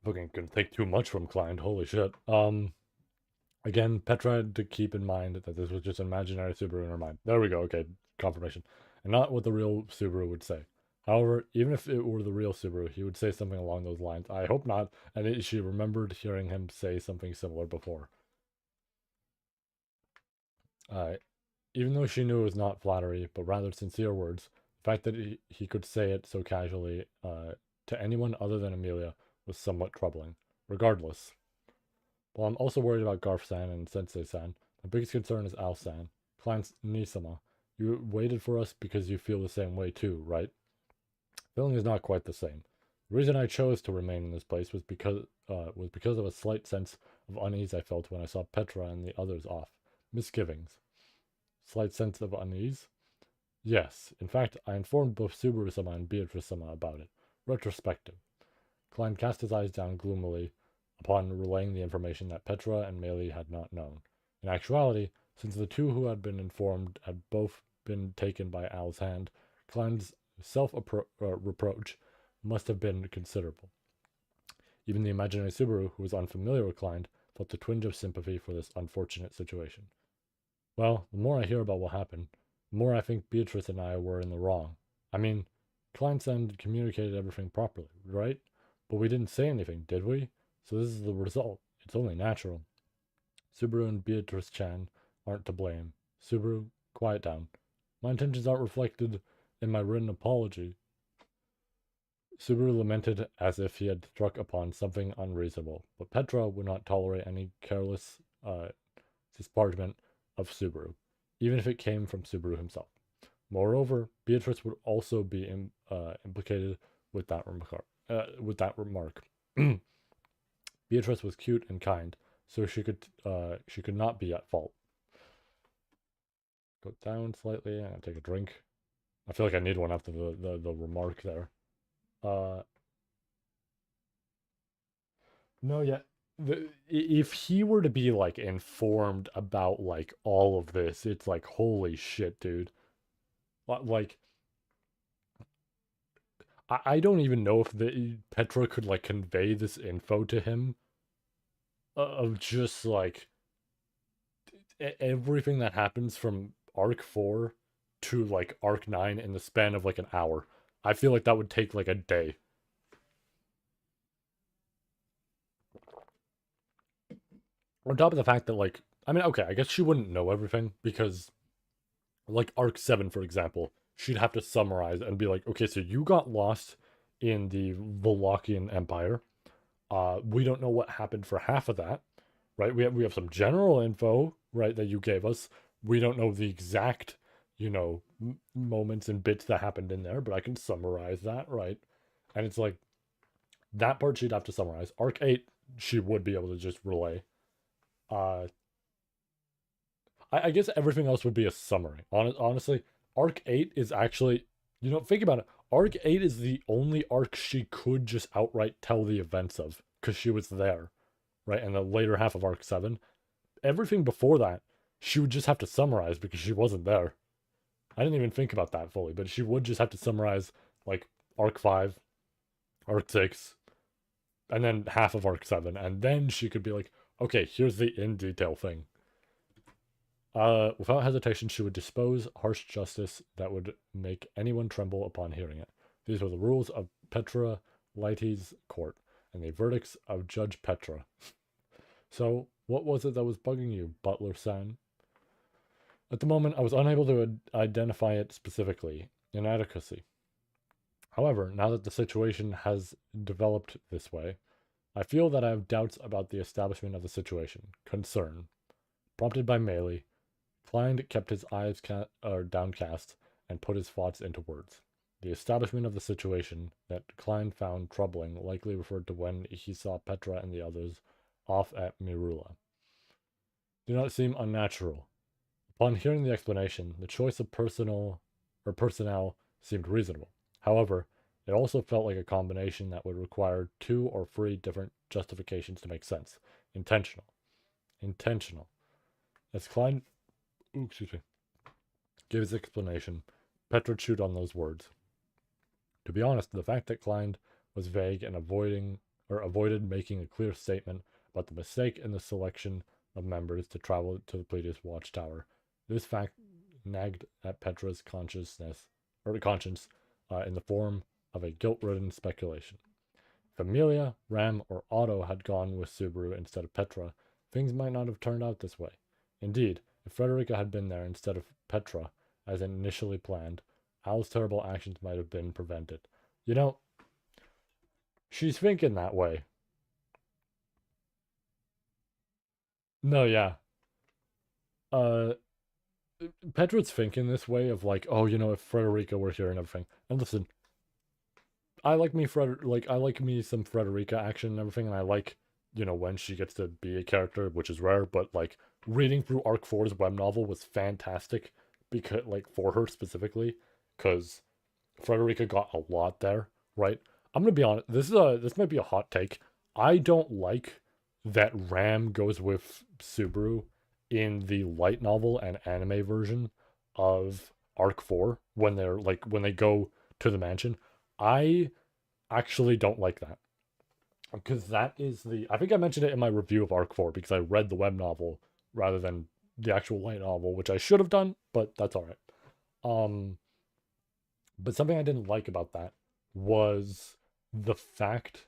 Fucking gonna take too much from Klein. Holy shit. Again, Petra had to keep in mind that this was just an imaginary Subaru in her mind. There we go. Okay, confirmation. And not what the real Subaru would say. However, even if it were the real Subaru, he would say something along those lines. I hope not. And she remembered hearing him say something similar before. Even though she knew it was not flattery, but rather sincere words, the fact that he could say it so casually to anyone other than Amelia was somewhat troubling. Regardless, while I'm also worried about Garf-san and Sensei-san, my biggest concern is Al-san. Client's Nisama. You waited for us because you feel the same way too, right? Feeling is not quite the same. The reason I chose to remain in this place was because of a slight sense of unease I felt when I saw Petra and the others off. Misgivings. Slight sense of unease? Yes. In fact, I informed both Subaru-sama and Beatrice-sama about it. Retrospective. Klein cast his eyes down gloomily upon relaying the information that Petra and Meili had not known. In actuality, since the two who had been informed had both been taken by Al's hand, Klein's self-reproach must have been considerable. Even the imaginary Subaru, who was unfamiliar with Klein, felt a twinge of sympathy for this unfortunate situation. Well, the more I hear about what happened, the more I think Beatrice and I were in the wrong. I mean, Klein-san communicated everything properly, right? But we didn't say anything, did we? So this is the result. It's only natural. Subaru and Beatrice-chan aren't to blame. Subaru, quiet down. My intentions aren't reflected in my written apology. Subaru lamented as if he had struck upon something unreasonable, but Petra would not tolerate any careless disparagement of Subaru, even if it came from Subaru himself. Moreover, Beatrice would also be implicated with that remark. Beatrice was cute and kind, so she could not be at fault. Go down slightly and take a drink. I feel like I need one after the remark there. No, yeah. If he were to be like informed about like all of this, it's like holy shit, dude. Like I don't even know if Petra could like convey this info to him of just like everything that happens from arc 4 to like arc 9 in the span of like an hour. I feel like that would take like a day. On top of the fact that like I mean, okay, I guess she wouldn't know everything because like arc 7 for example, she'd have to summarize and be like, okay, so you got lost in the Wallachian Empire. We don't know what happened for half of that, right? We have some general info, right, that you gave us. We don't know the exact, moments and bits that happened in there, but I can summarize that, right? And it's like that part she'd have to summarize. Arc 8, she would be able to just relay. Uh, I guess everything else would be a summary. Honestly, Arc 8 is actually, think about it. Arc 8 is the only arc she could just outright tell the events of because she was there, right? And the later half of Arc 7. Everything before that, she would just have to summarize because she wasn't there. I didn't even think about that fully, but she would just have to summarize like Arc 5, Arc 6, and then half of Arc 7. And then she could be like, okay, here's the in detail thing. Without hesitation, she would dispose harsh justice that would make anyone tremble upon hearing it. These were the rules of Petra Lighty's court, and the verdicts of Judge Petra. So, what was it that was bugging you, Butler-san? At the moment, I was unable to identify it specifically. Inadequacy. However, now that the situation has developed this way, I feel that I have doubts about the establishment of the situation. Concern. Prompted by Meili, Klein kept his eyes downcast and put his thoughts into words. The establishment of the situation that Klein found troubling likely referred to when he saw Petra and the others off at Mirula. Do not seem unnatural. Upon hearing the explanation, the choice of personnel seemed reasonable. However, It also felt like a combination that would require 2 or 3 different justifications to make sense. Intentional. Intentional. As Klein, excuse me, gave his explanation, Petra chewed on those words. To be honest, the fact that Klein was vague and avoided making a clear statement about the mistake in the selection of members to travel to the Pleiades Watchtower, this fact nagged at Petra's conscience in the form of a guilt-ridden speculation. If Amelia, Ram, or Otto had gone with Subaru instead of Petra, things might not have turned out this way. Indeed, if Frederica had been there instead of Petra, as initially planned, Al's terrible actions might have been prevented. You know, she's thinking that way. No, yeah. Uh, Petra's thinking this way of like, oh, if Frederica were here and everything. And listen, I like me some Frederica action and everything, and I like, when she gets to be a character, which is rare, but like reading through Arc 4's web novel was fantastic because like for her specifically, because Frederica got a lot there, right? I'm gonna be honest. This might be a hot take. I don't like that Ram goes with Subaru in the light novel and anime version of Arc 4 when they go to the mansion. I actually don't like that because that is I think I mentioned it in my review of Arc 4 because I read the web novel rather than the actual light novel, which I should have done, but that's all right. Um, but something I didn't like about that was the fact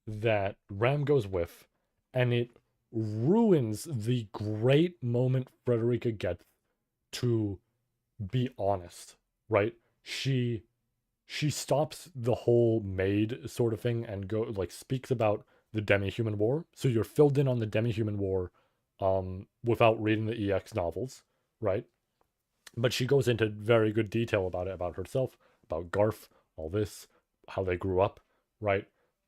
that Ram goes with, and it ruins the great moment Frederica gets to be honest, right? She stops the whole maid sort of thing and speaks about the demi-human war. So you're filled in on the demi-human war without reading the EX novels, right? But she goes into very good detail about it, about herself, about Garth, all this, how they grew up, right?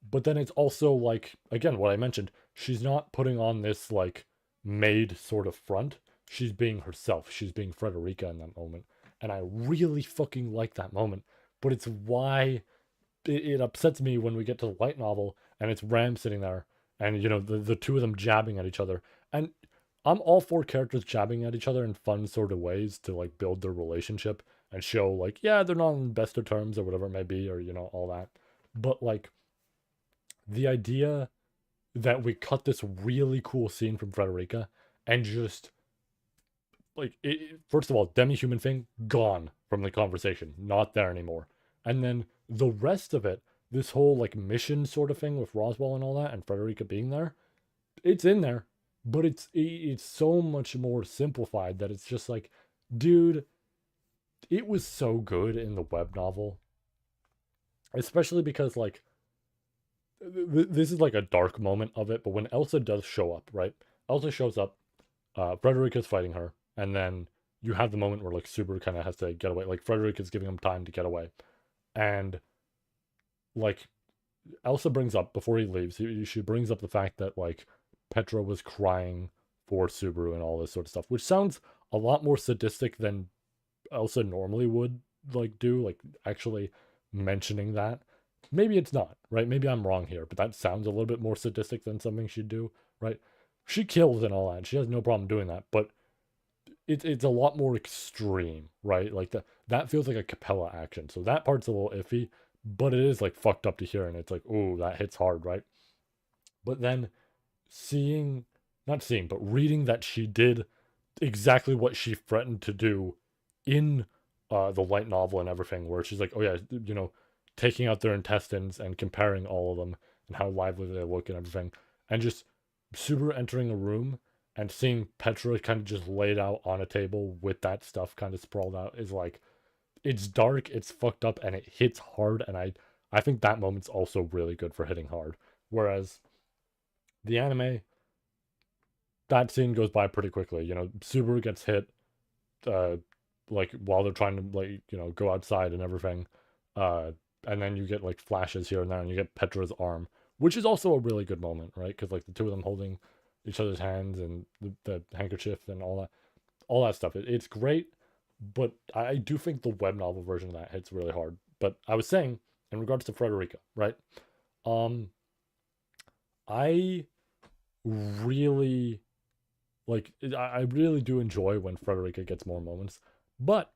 But then it's also like, again, what I mentioned, she's not putting on this like maid sort of front. She's being herself. She's being Frederica in that moment. And I really fucking like that moment. But it's why it upsets me when we get to the light novel and it's Ram sitting there and the two of them jabbing at each other. And I'm all for characters jabbing at each other in fun sort of ways to like build their relationship and show like, yeah, they're not on best of terms or whatever it may be, or all that. But like the idea that we cut this really cool scene from Frederica and just first of all, demi-human thing gone from the conversation, not there anymore. And then the rest of it, this whole like mission sort of thing with Roswell and all that, and Frederica being there, it's in there, but it's so much more simplified that it's just like, dude, it was so good in the web novel, especially because like this is like a dark moment of it. But when Elsa does show up, right? Elsa shows up, Frederica's fighting her, and then you have the moment where like Subaru kind of has to get away. Like Frederica is giving him time to get away, and like Elsa brings up before he leaves, she brings up the fact that like Petra was crying for Subaru and all this sort of stuff, which sounds a lot more sadistic than Elsa normally would like do, like actually mentioning that. Maybe it's not, right? Maybe I'm wrong here, but that sounds a little bit more sadistic than something she'd do, right? She kills and all that. She has no problem doing that, but it's a lot more extreme, right? Like that feels like a Capella action. So that part's a little iffy, but it is like fucked up to hear, and it's like, oh, that hits hard, right? But then not seeing, but reading that she did exactly what she threatened to do in the light novel and everything, where she's like, oh yeah, taking out their intestines and comparing all of them and how lively they look and everything, and just Subaru entering a room and seeing Petra kind of just laid out on a table with that stuff kind of sprawled out is like, it's dark, it's fucked up, and it hits hard. And I think that moment's also really good for hitting hard. Whereas the anime, that scene goes by pretty quickly. Subaru gets hit, uh, like while they're trying to like go outside and everything, uh, and then you get like flashes here and there, and you get Petra's arm, which is also a really good moment, right? Because like the two of them holding each other's hands and the handkerchief and all that stuff. It's great, but I do think the web novel version of that hits really hard. But I was saying in regards to Frederica, right? Um, I really I really do enjoy when Frederica gets more moments, but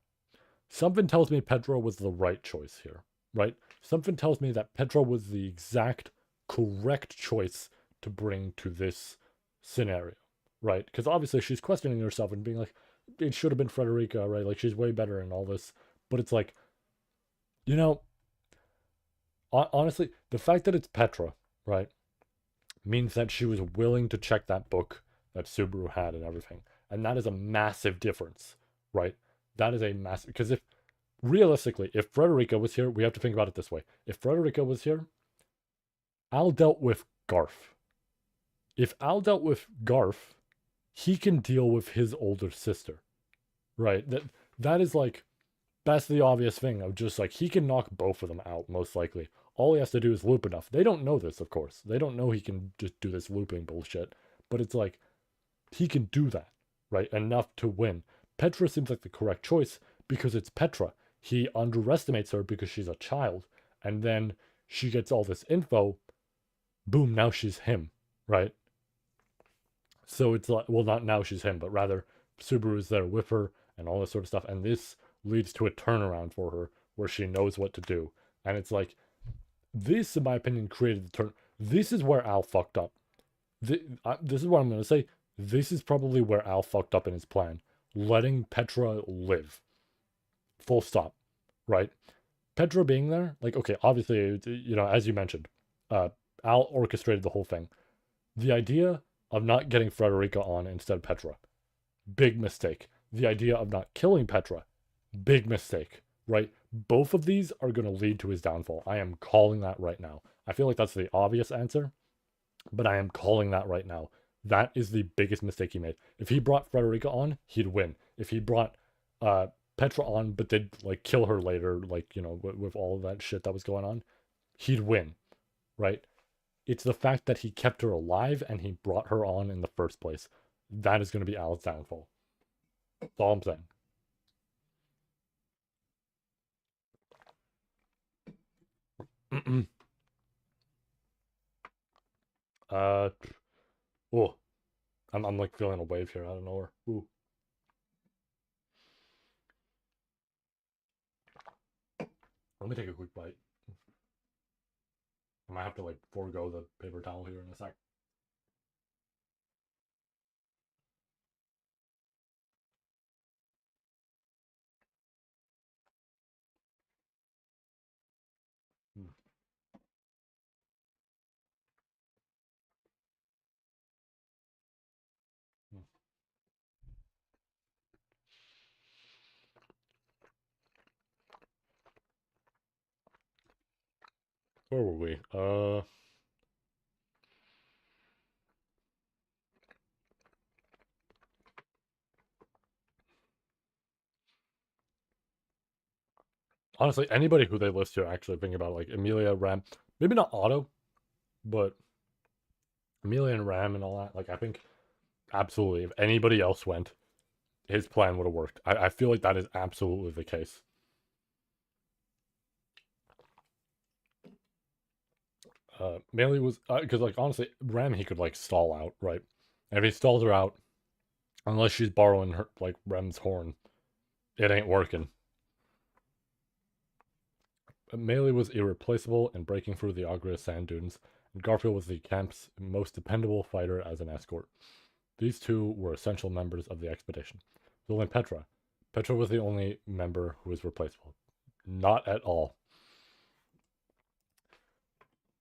something tells me Petra was the right choice here, right? Something tells me that Petra was the exact correct choice to bring to this scenario, right? Because obviously she's questioning herself and being like, it should have been Frederica, right? Like she's way better in all this. But it's like, you know, honestly, the fact that it's Petra, right, means that she was willing to check that book that Subaru had and everything. And that is a massive difference, right? That is a massive, because if realistically, if Frederica was here, we have to think about it this way. If Frederica was here, Al dealt with Garf. If Al dealt with Garf, he can deal with his older sister, right? That is like that's the obvious thing of just like he can knock both of them out most likely. All he has to do is loop enough. They don't know this, of course. They don't know he can just do this looping bullshit. But it's like he can do that, right? Enough to win. Petra seems like the correct choice because it's Petra. He underestimates her because she's a child, and then she gets all this info. Boom, now she's him, right? So it's like, well, not now she's him, but rather Subaru is there with her and all this sort of stuff. And this leads to a turnaround for her where she knows what to do. And it's like, this, in my opinion, created the turn. This is where Al fucked up. This is what I'm going to say. This is probably where Al fucked up in his plan. Letting Petra live. Full stop. Right? Petra being there, like, okay, obviously, as you mentioned, uh, Al orchestrated the whole thing. The idea of not getting Frederica on instead of Petra, big mistake. The idea of not killing Petra, big mistake, right? Both of these are going to lead to his downfall. I am calling that right now. I feel like that's the obvious answer, but I am calling that right now. That is the biggest mistake he made. If he brought Frederica on, he'd win. If he brought Petra on, but did like kill her later, like with all of that shit that was going on, he'd win, right? It's the fact that he kept her alive and he brought her on in the first place. That is going to be Al's downfall. That's all I'm saying. uh, oh, I'm like feeling a wave here out of nowhere. Ooh, let me take a quick bite. I might have to like forego the paper towel here in a sec. Mm, mm. Where were we? Honestly, anybody who they list here actually thinking about like Amelia, Ram, maybe not Otto, but Amelia and Ram and all that. Like I think absolutely, if anybody else went, his plan would have worked. I feel like that is absolutely the case. Mainly was because like honestly, Ram he could like stall out, right? And if he stalls her out, unless she's borrowing her like Rem's horn, it ain't working. Melee was irreplaceable in breaking through the Agra sand dunes, and Garfield was the camp's most dependable fighter as an escort. These two were essential members of the expedition. So only Petra. Petra was the only member who was replaceable. Not at all.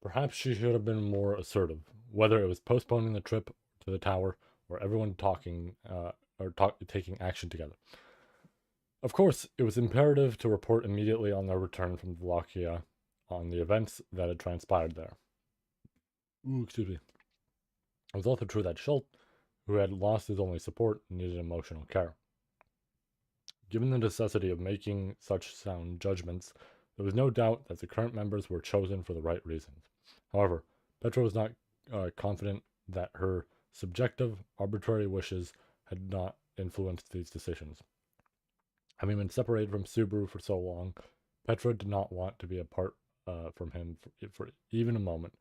Perhaps she should have been more assertive, whether it was postponing the trip to the tower or everyone taking action together. Of course, it was imperative to report immediately on their return from Wallachia on the events that had transpired there. Ooh, excuse me. It was also true that Schultz, who had lost his only support, needed emotional care. Given the necessity of making such sound judgments, there was no doubt that the current members were chosen for the right reasons. However, Petra was not confident that her subjective, arbitrary wishes had not influenced these decisions. Having been separated from Subaru for so long, Petra did not want to be a part from him for even a moment,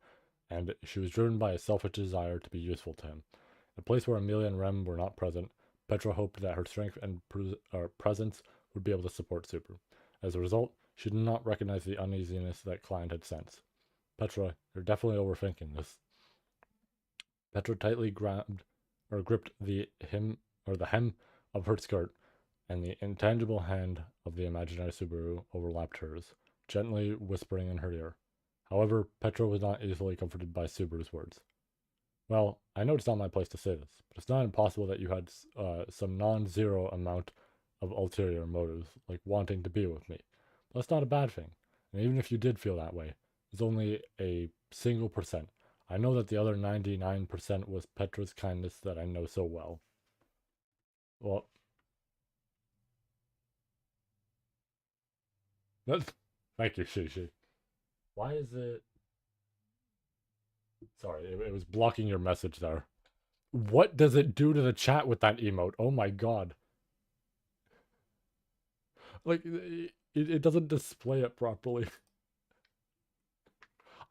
and she was driven by a selfish desire to be useful to him. In a place where Amelia and Rem were not present, Petra hoped that her strength and presence would be able to support Subaru. As a result, she did not recognize the uneasiness that Klein had sensed. Petra, you're definitely overthinking this. Petra tightly gripped the hem of her skirt, and the intangible hand of the imaginary Subaru overlapped hers, gently whispering in her ear. However, Petra was not easily comforted by Subaru's words. Well, I know it's not my place to say this, but it's not impossible that you had some non-zero amount of ulterior motives, like wanting to be with me. But that's not a bad thing. And even if you did feel that way, it's only a single percent. I know that the other 99% was Petra's kindness that I know so well. Well, thank you, Shishi. Why is it... Sorry, it was blocking your message there. What does it do to the chat with that emote? Oh my god. Like, it doesn't display it properly.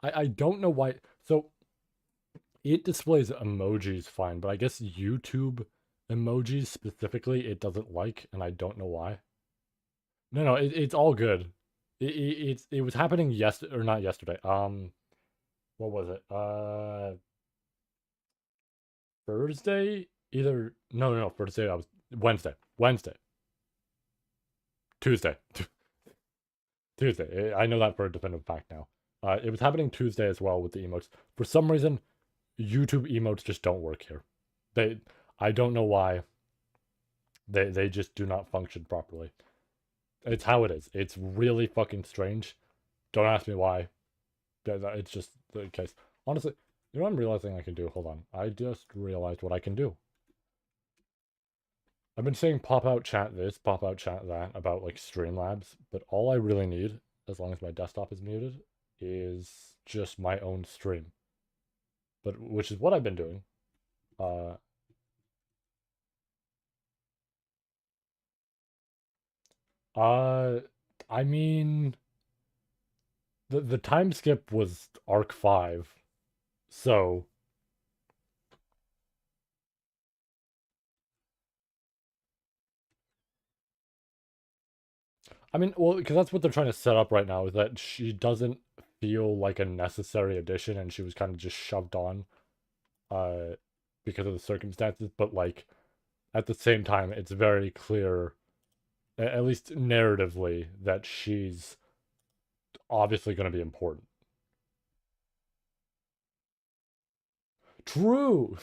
I don't know why. So, it displays emojis fine, but I guess YouTube emojis specifically it doesn't like, and I don't know why. No, it's all good. It was happening yesterday, or not yesterday. What was it? Thursday? Either no, Thursday. I was Wednesday, Tuesday, Tuesday. I know that for a definitive fact now. It was happening Tuesday as well with the emotes. For some reason, YouTube emotes just don't work here. I don't know why. They just do not function properly. It's how it is. It's really fucking strange. Don't ask me why. It's just the case. Honestly, you know what I'm realizing I can do? Hold on. I just realized what I can do. I've been saying pop out chat this, pop out chat that about like Streamlabs, but all I really need, as long as my desktop is muted, is just my own stream. But which is what I've been doing. Uh uh I mean the time skip was arc 5. So I mean, well, because that's what they're trying to set up right now is that she doesn't feel like a necessary addition and she was kind of just shoved on uh because of the circumstances, but like at the same time it's very clear at least narratively that she's obviously going to be important. True.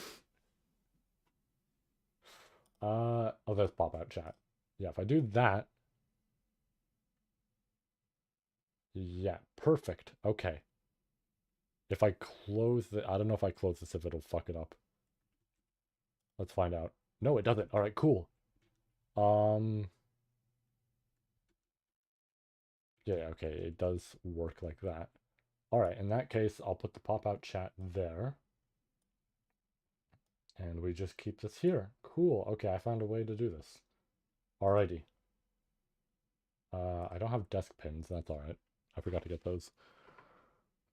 Oh, that's pop out chat. Yeah, if I do that, yeah, perfect. Okay. If I close the, I don't know if I close this if it'll fuck it up. Let's find out. No, it doesn't. All right, cool. Um, yeah, okay, it does work like that. All right, in that case, I'll put the pop out chat there. And we just keep this here. Cool. Okay, I found a way to do this. Alrighty. I don't have desk pins. That's all right. I forgot to get those.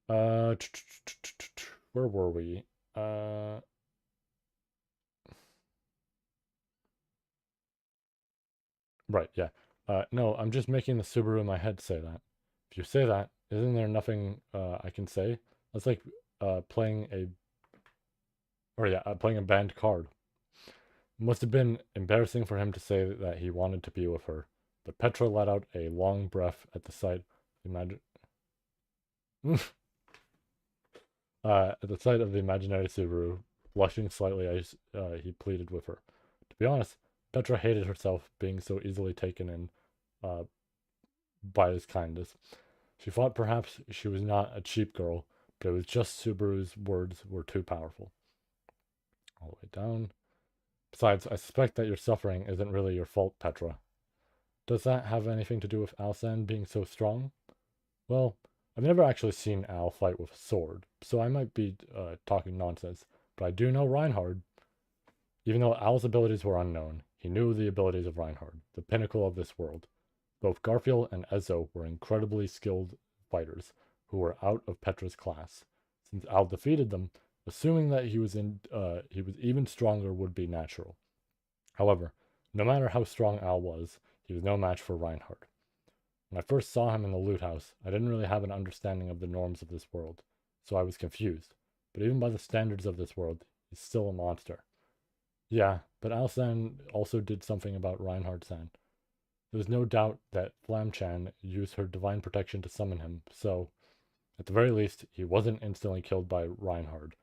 Uh, where were we? Uh, right. Yeah. No, I'm just making the Subaru in my head say that. If you say that, isn't there nothing I can say? That's like playing a, or yeah, playing a banned card. Must have been embarrassing for him to say that he wanted to be with her, but Petra let out a long breath at the sight. Imagine. At the sight of the imaginary Subaru, blushing slightly as he pleaded with her. To be honest, Petra hated herself being so easily taken in uh, by his kindness. She thought perhaps she was not a cheap girl, but it was just Subaru's words were too powerful. All the way down. Besides, I suspect that your suffering isn't really your fault, Petra. Does that have anything to do with Alsan being so strong? Well, I've never actually seen Al fight with a sword, so I might be talking nonsense, but I do know Reinhard. Even though Al's abilities were unknown, he knew the abilities of Reinhard, the pinnacle of this world. Both Garfield and Ezzo were incredibly skilled fighters, who were out of Petra's class. Since Al defeated them, assuming that he was even stronger would be natural. However, no matter how strong Al was, he was no match for Reinhardt. When I first saw him in the loot house, I didn't really have an understanding of the norms of this world, so I was confused. But even by the standards of this world, he's still a monster. Yeah, but Al-san also did something about Reinhardt-san. There was no doubt that Flam-chan used her divine protection to summon him, so, at the very least, he wasn't instantly killed by Reinhardt.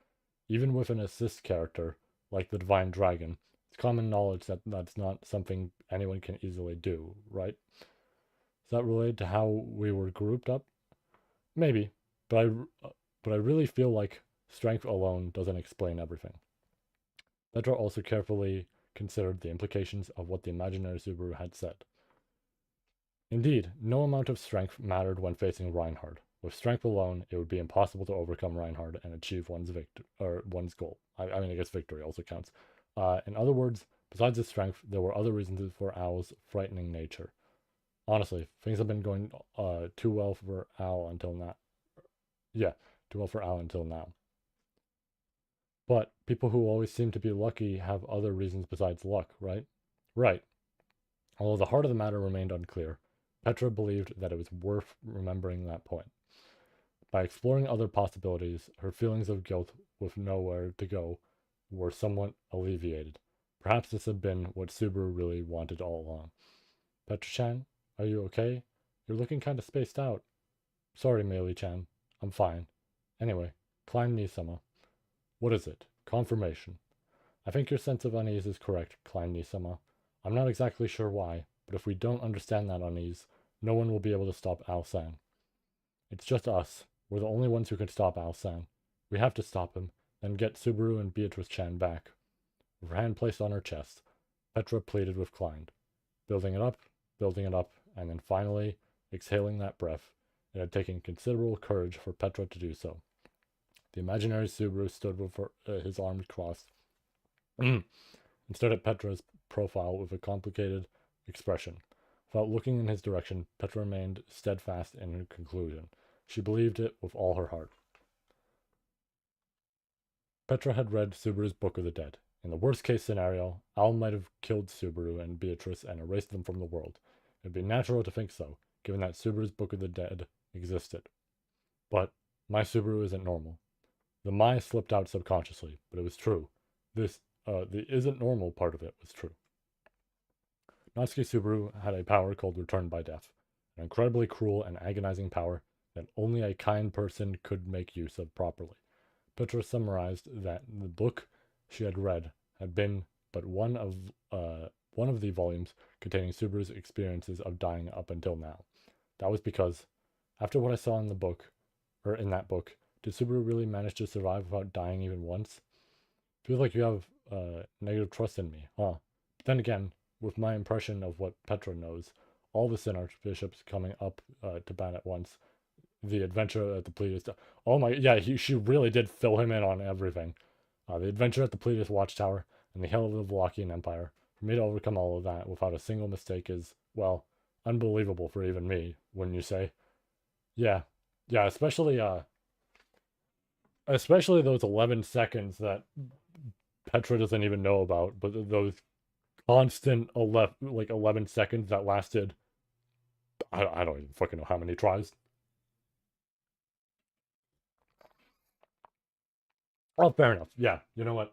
Even with an assist character, like the Divine Dragon, it's common knowledge that that's not something anyone can easily do, right? Is that related to how we were grouped up? Maybe, but I really feel like strength alone doesn't explain everything. Petra also carefully considered the implications of what the imaginary Subaru had said. Indeed, no amount of strength mattered when facing Reinhardt. With strength alone, it would be impossible to overcome Reinhardt and achieve one's goal. I guess victory also counts. In other words, besides his strength, there were other reasons for Al's frightening nature. Honestly, things have been going too well for Al until now. Yeah, too well for Al until now. But people who always seem to be lucky have other reasons besides luck, right? Right. Although the heart of the matter remained unclear, Petra believed that it was worth remembering that point. By exploring other possibilities, her feelings of guilt with nowhere to go were somewhat alleviated. Perhaps this had been what Subaru really wanted all along. Petra-chan, are you okay? You're looking kind of spaced out. Sorry, Meili-chan. I'm fine. Anyway, Klein Nisama. What is it? Confirmation. I think your sense of unease is correct, Klein Nisama. I'm not exactly sure why, but if we don't understand that unease, no one will be able to stop Al-san. It's just us. We're the only ones who can stop Al-san. We have to stop him, then get Subaru and Beatrice-chan back. With her hand placed on her chest, Petra pleaded with Klein, building it up, and then finally exhaling that breath. It had taken considerable courage for Petra to do so. The imaginary Subaru stood with his arms crossed and stared at Petra's profile with a complicated expression. Without looking in his direction, Petra remained steadfast in her conclusion. She believed it with all her heart. Petra had read Subaru's Book of the Dead. In the worst-case scenario, Al might have killed Subaru and Beatrice and erased them from the world. It would be natural to think so, given that Subaru's Book of the Dead existed. But my Subaru isn't normal. The "my" slipped out subconsciously, but it was true. The isn't normal part of it was true. Natsuki Subaru had a power called Return by Death, an incredibly cruel and agonizing power that only a kind person could make use of properly. Petra summarized that the book she had read had been but one of the volumes containing Subaru's experiences of dying up until now. That was because, after what I saw in that book, did Subaru really manage to survive without dying even once? Feels like you have negative trust in me, huh? But then again, with my impression of what Petra knows, all the Sin Archbishops coming up to bat at once, the adventure at the Pleiades. Oh my, yeah, she really did fill him in on everything. The adventure at the Pleiades Watchtower and the Hell of the Wallachian Empire. For me to overcome all of that without a single mistake is, well, unbelievable for even me, wouldn't you say? Yeah, yeah, especially those 11 seconds that Petra doesn't even know about, but those constant 11 seconds that lasted, I don't even fucking know how many tries. Oh, fair enough. Yeah, you know what?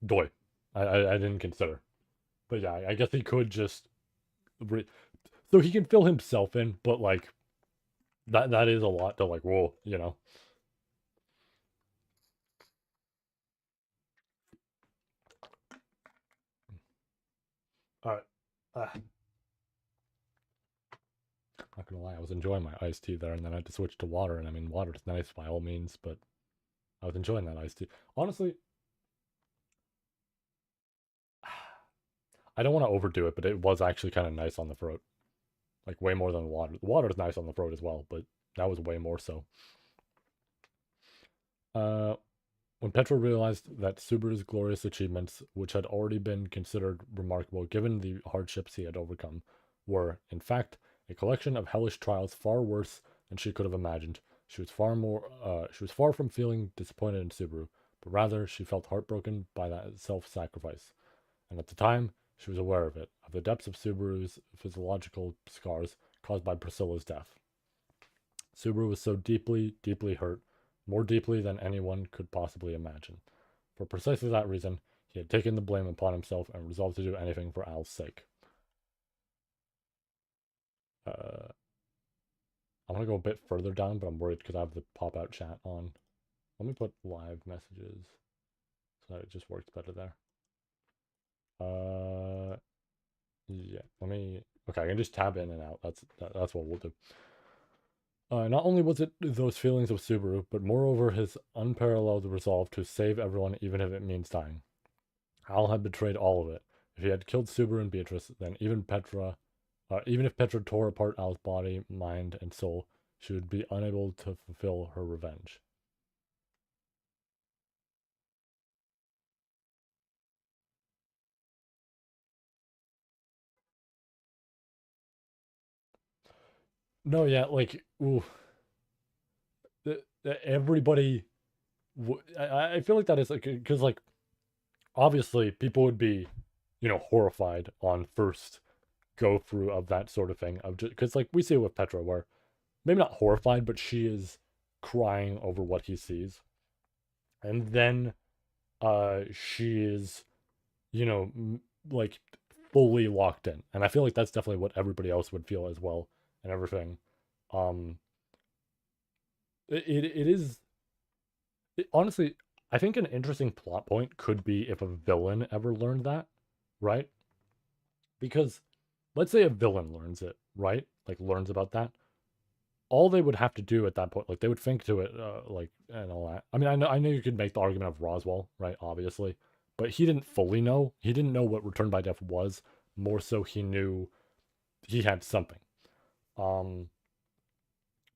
Doi. I didn't consider. But yeah, I guess he could just. So he can fill himself in, but like, that is a lot to like, whoa, you know? Alright. Not gonna lie, I was enjoying my iced tea there, and then I had to switch to water, and I mean, water's nice by all means, but I was enjoying that iced tea. Honestly, I don't want to overdo it, but it was actually kind of nice on the throat. Like, way more than the water. The water is nice on the throat as well, but that was way more so. Uh, when Petra realized that Subaru's glorious achievements, which had already been considered remarkable given the hardships he had overcome, were, in fact, a collection of hellish trials far worse than she could have imagined. She was far from feeling disappointed in Subaru, but rather she felt heartbroken by that self-sacrifice. And at the time, she was aware of the depths of Subaru's physiological scars caused by Priscilla's death. Subaru was so deeply, deeply hurt, more deeply than anyone could possibly imagine. For precisely that reason, he had taken the blame upon himself and resolved to do anything for Al's sake. Uh, I want to go a bit further down, but I'm worried because I have the pop-out chat on. Let me put live messages so that it just works better there. Yeah, let me... Okay, I can just tab in and out. That's what we'll do. Not only was it those feelings of Subaru, but moreover his unparalleled resolve to save everyone even if it means dying. Al had betrayed all of it. If he had killed Subaru and Beatrice, then even if Petra tore apart Al's body, mind, and soul, she would be unable to fulfill her revenge. No, yeah, like, ooh, everybody. I feel like that is like, because, like, obviously people would be, horrified on first go through of that sort of thing. Of just, because, like, we see it with Petra, where maybe not horrified, but she is crying over what he sees. And then she is, you know, like fully locked in. And I feel like that's definitely what everybody else would feel as well and everything. Um, it is honestly, I think an interesting plot point could be if a villain ever learned that, right? Because let's say a villain learns it, right? Like learns about that. All they would have to do at that point, like they would think to it, like and all that. I mean, I know you could make the argument of Roswell, right? Obviously, but he didn't fully know. He didn't know what Return by Death was. More so, he knew he had something. Um,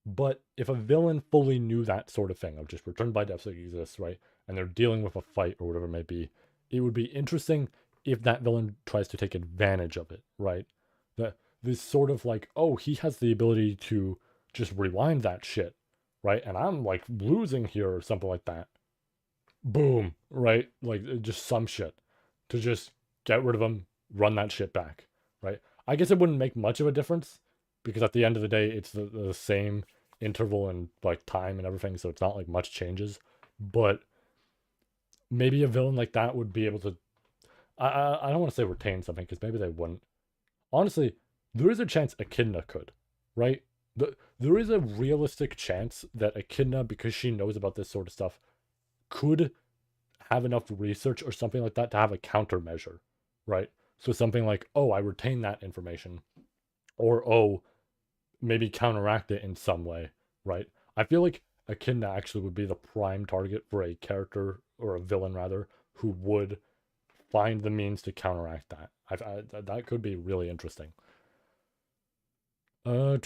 but if a villain fully knew that sort of thing of just Return by Death exists, right, and they're dealing with a fight or whatever it may be, it would be interesting if that villain tries to take advantage of it, right? That this sort of like, oh, he has the ability to just rewind that shit, right? And I'm like losing here or something like that. Boom, right? Like just some shit to just get rid of him, run that shit back, right? I guess it wouldn't make much of a difference because at the end of the day, it's the same interval and like time and everything, so it's not like much changes. But maybe a villain like that would be able to. I don't want to say retain something because maybe they wouldn't. Honestly, there is a chance Echidna could, right? There is a realistic chance that Echidna, because she knows about this sort of stuff, could have enough research or something like that to have a countermeasure, right? So something like, oh, I retain that information, or oh, maybe counteract it in some way, right? I feel like Echidna actually would be the prime target for a character or a villain rather who would find the means to counteract that. That could be really interesting. Uh,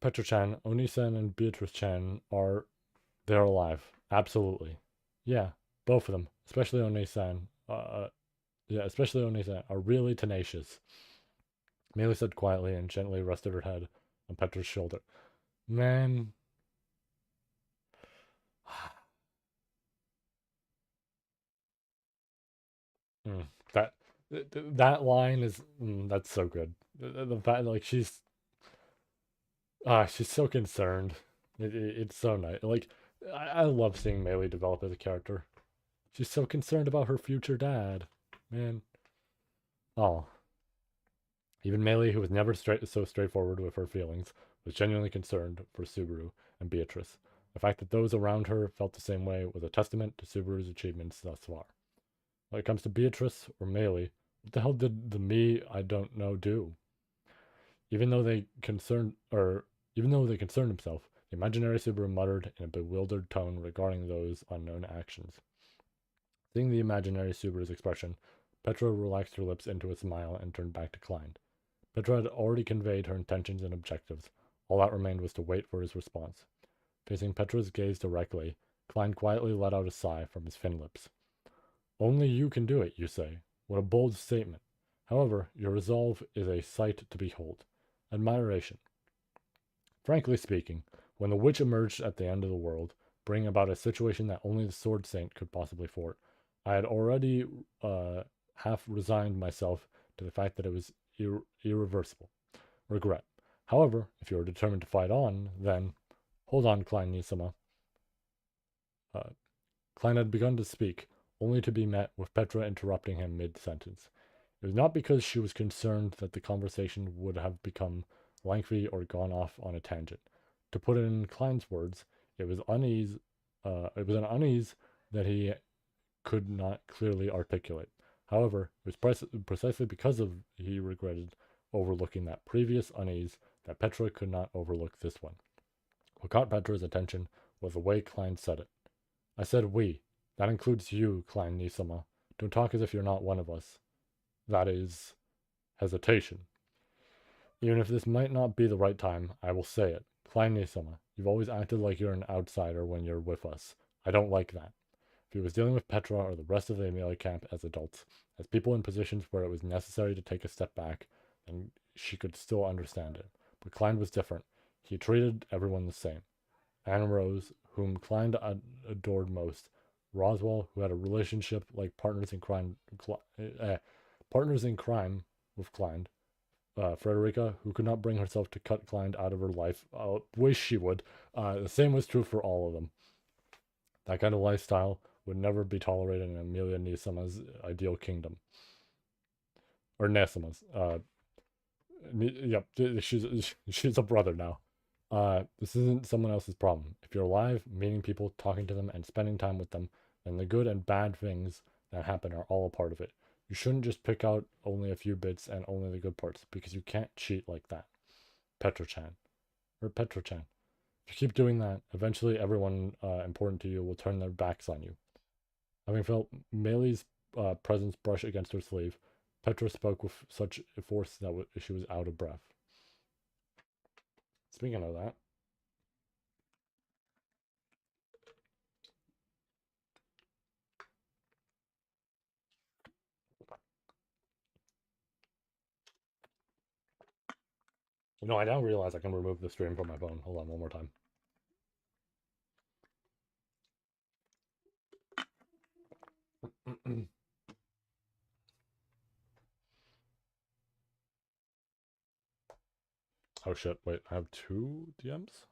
Petra Chan, Onisan, and Beatrice Chan they're alive. Absolutely, yeah, both of them, especially Onisan. Yeah, especially Onisan are really tenacious. Meili said quietly and gently rested her head on Petra's shoulder. Man, mm, that that line is that's so good. The fact like she's so concerned. It's so nice. Like I love seeing Meili develop as a character. She's so concerned about her future dad. Man. Oh, even Meili, who was never so straightforward with her feelings, was genuinely concerned for Subaru and Beatrice. The fact that those around her felt the same way was a testament to Subaru's achievements thus far. When it comes to Beatrice or Meili, what the hell did the me I don't know do? Even though they concerned or even though they concerned himself, the imaginary Subaru muttered in a bewildered tone regarding those unknown actions. Seeing the imaginary Subaru's expression, Petra relaxed her lips into a smile and turned back to Klein. Petra had already conveyed her intentions and objectives. All that remained was to wait for his response. Facing Petra's gaze directly, Klein quietly let out a sigh from his thin lips. Only you can do it, you say. What a bold statement. However, your resolve is a sight to behold. Admiration. Frankly speaking, when the witch emerged at the end of the world, bringing about a situation that only the Sword Saint could possibly thwart, I had already half resigned myself to the fact that it was irreversible. Regret. However, if you are determined to fight on, then hold on, Klein Nisama. Uh, Klein had begun to speak, only to be met with Petra interrupting him mid sentence. It was not because she was concerned that the conversation would have become lengthy or gone off on a tangent. To put it in Klein's words, it was unease. It was an unease that he could not clearly articulate. However, it was precisely because of he regretted overlooking that previous unease that Petra could not overlook this one. What caught Petra's attention was the way Klein said it. I said we. That includes you, Klein Nisama. Don't talk as if you're not one of us. That is hesitation. Even if this might not be the right time, I will say it. Klein Nisama, you've always acted like you're an outsider when you're with us. I don't like that. If he was dealing with Petra or the rest of the Amelia camp as adults, as people in positions where it was necessary to take a step back, then she could still understand it. But Klein was different. He treated everyone the same. Anne Rose, whom Klein adored most, Roswell, who had a relationship like partners in crime with Klein, Frederica, who could not bring herself to cut Klein out of her life. Wish she would. The same was true for all of them. That kind of lifestyle would never be tolerated in Amelia Nisama's ideal kingdom. Or Nesama's. Yep, she's a brother now. This isn't someone else's problem. If you're alive, meeting people, talking to them, and spending time with them, then the good and bad things that happen are all a part of it. You shouldn't just pick out only a few bits and only the good parts, because you can't cheat like that. Petrochan. Or Petrochan. If you keep doing that, eventually everyone important to you will turn their backs on you. Having felt Meili's presence brush against her sleeve, Petra spoke with such force that she was out of breath. Speaking of that, I now realize I can remove the stream from my phone. Hold on one more time. Oh shit, wait, I have two DMs?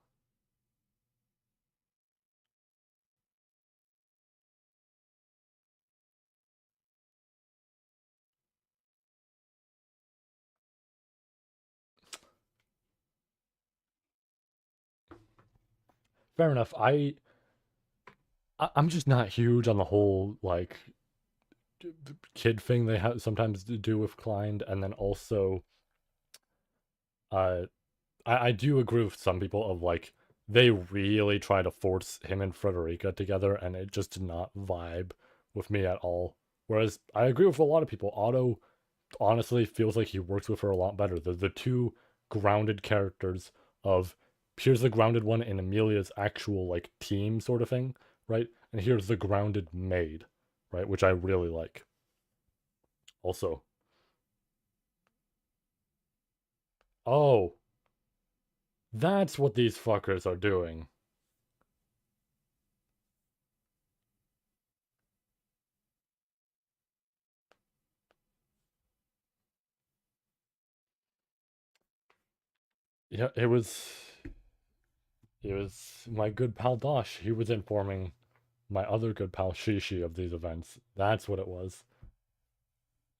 Fair enough. I'm just not huge on the whole like kid thing they have sometimes do with Klein, and then also uh I do agree with some people of like they really try to force him and Frederica together, and it just did not vibe with me at all. Whereas I agree with a lot of people. Otto honestly feels like he works with her a lot better. The two grounded characters of here's the grounded one in Amelia's actual like team sort of thing, right? And here's the grounded maid, right? Which I really like. Also, oh, that's what these fuckers are doing. Yeah, it was my good pal Dosh. He was informing my other good pal Shishi of these events. That's what it was.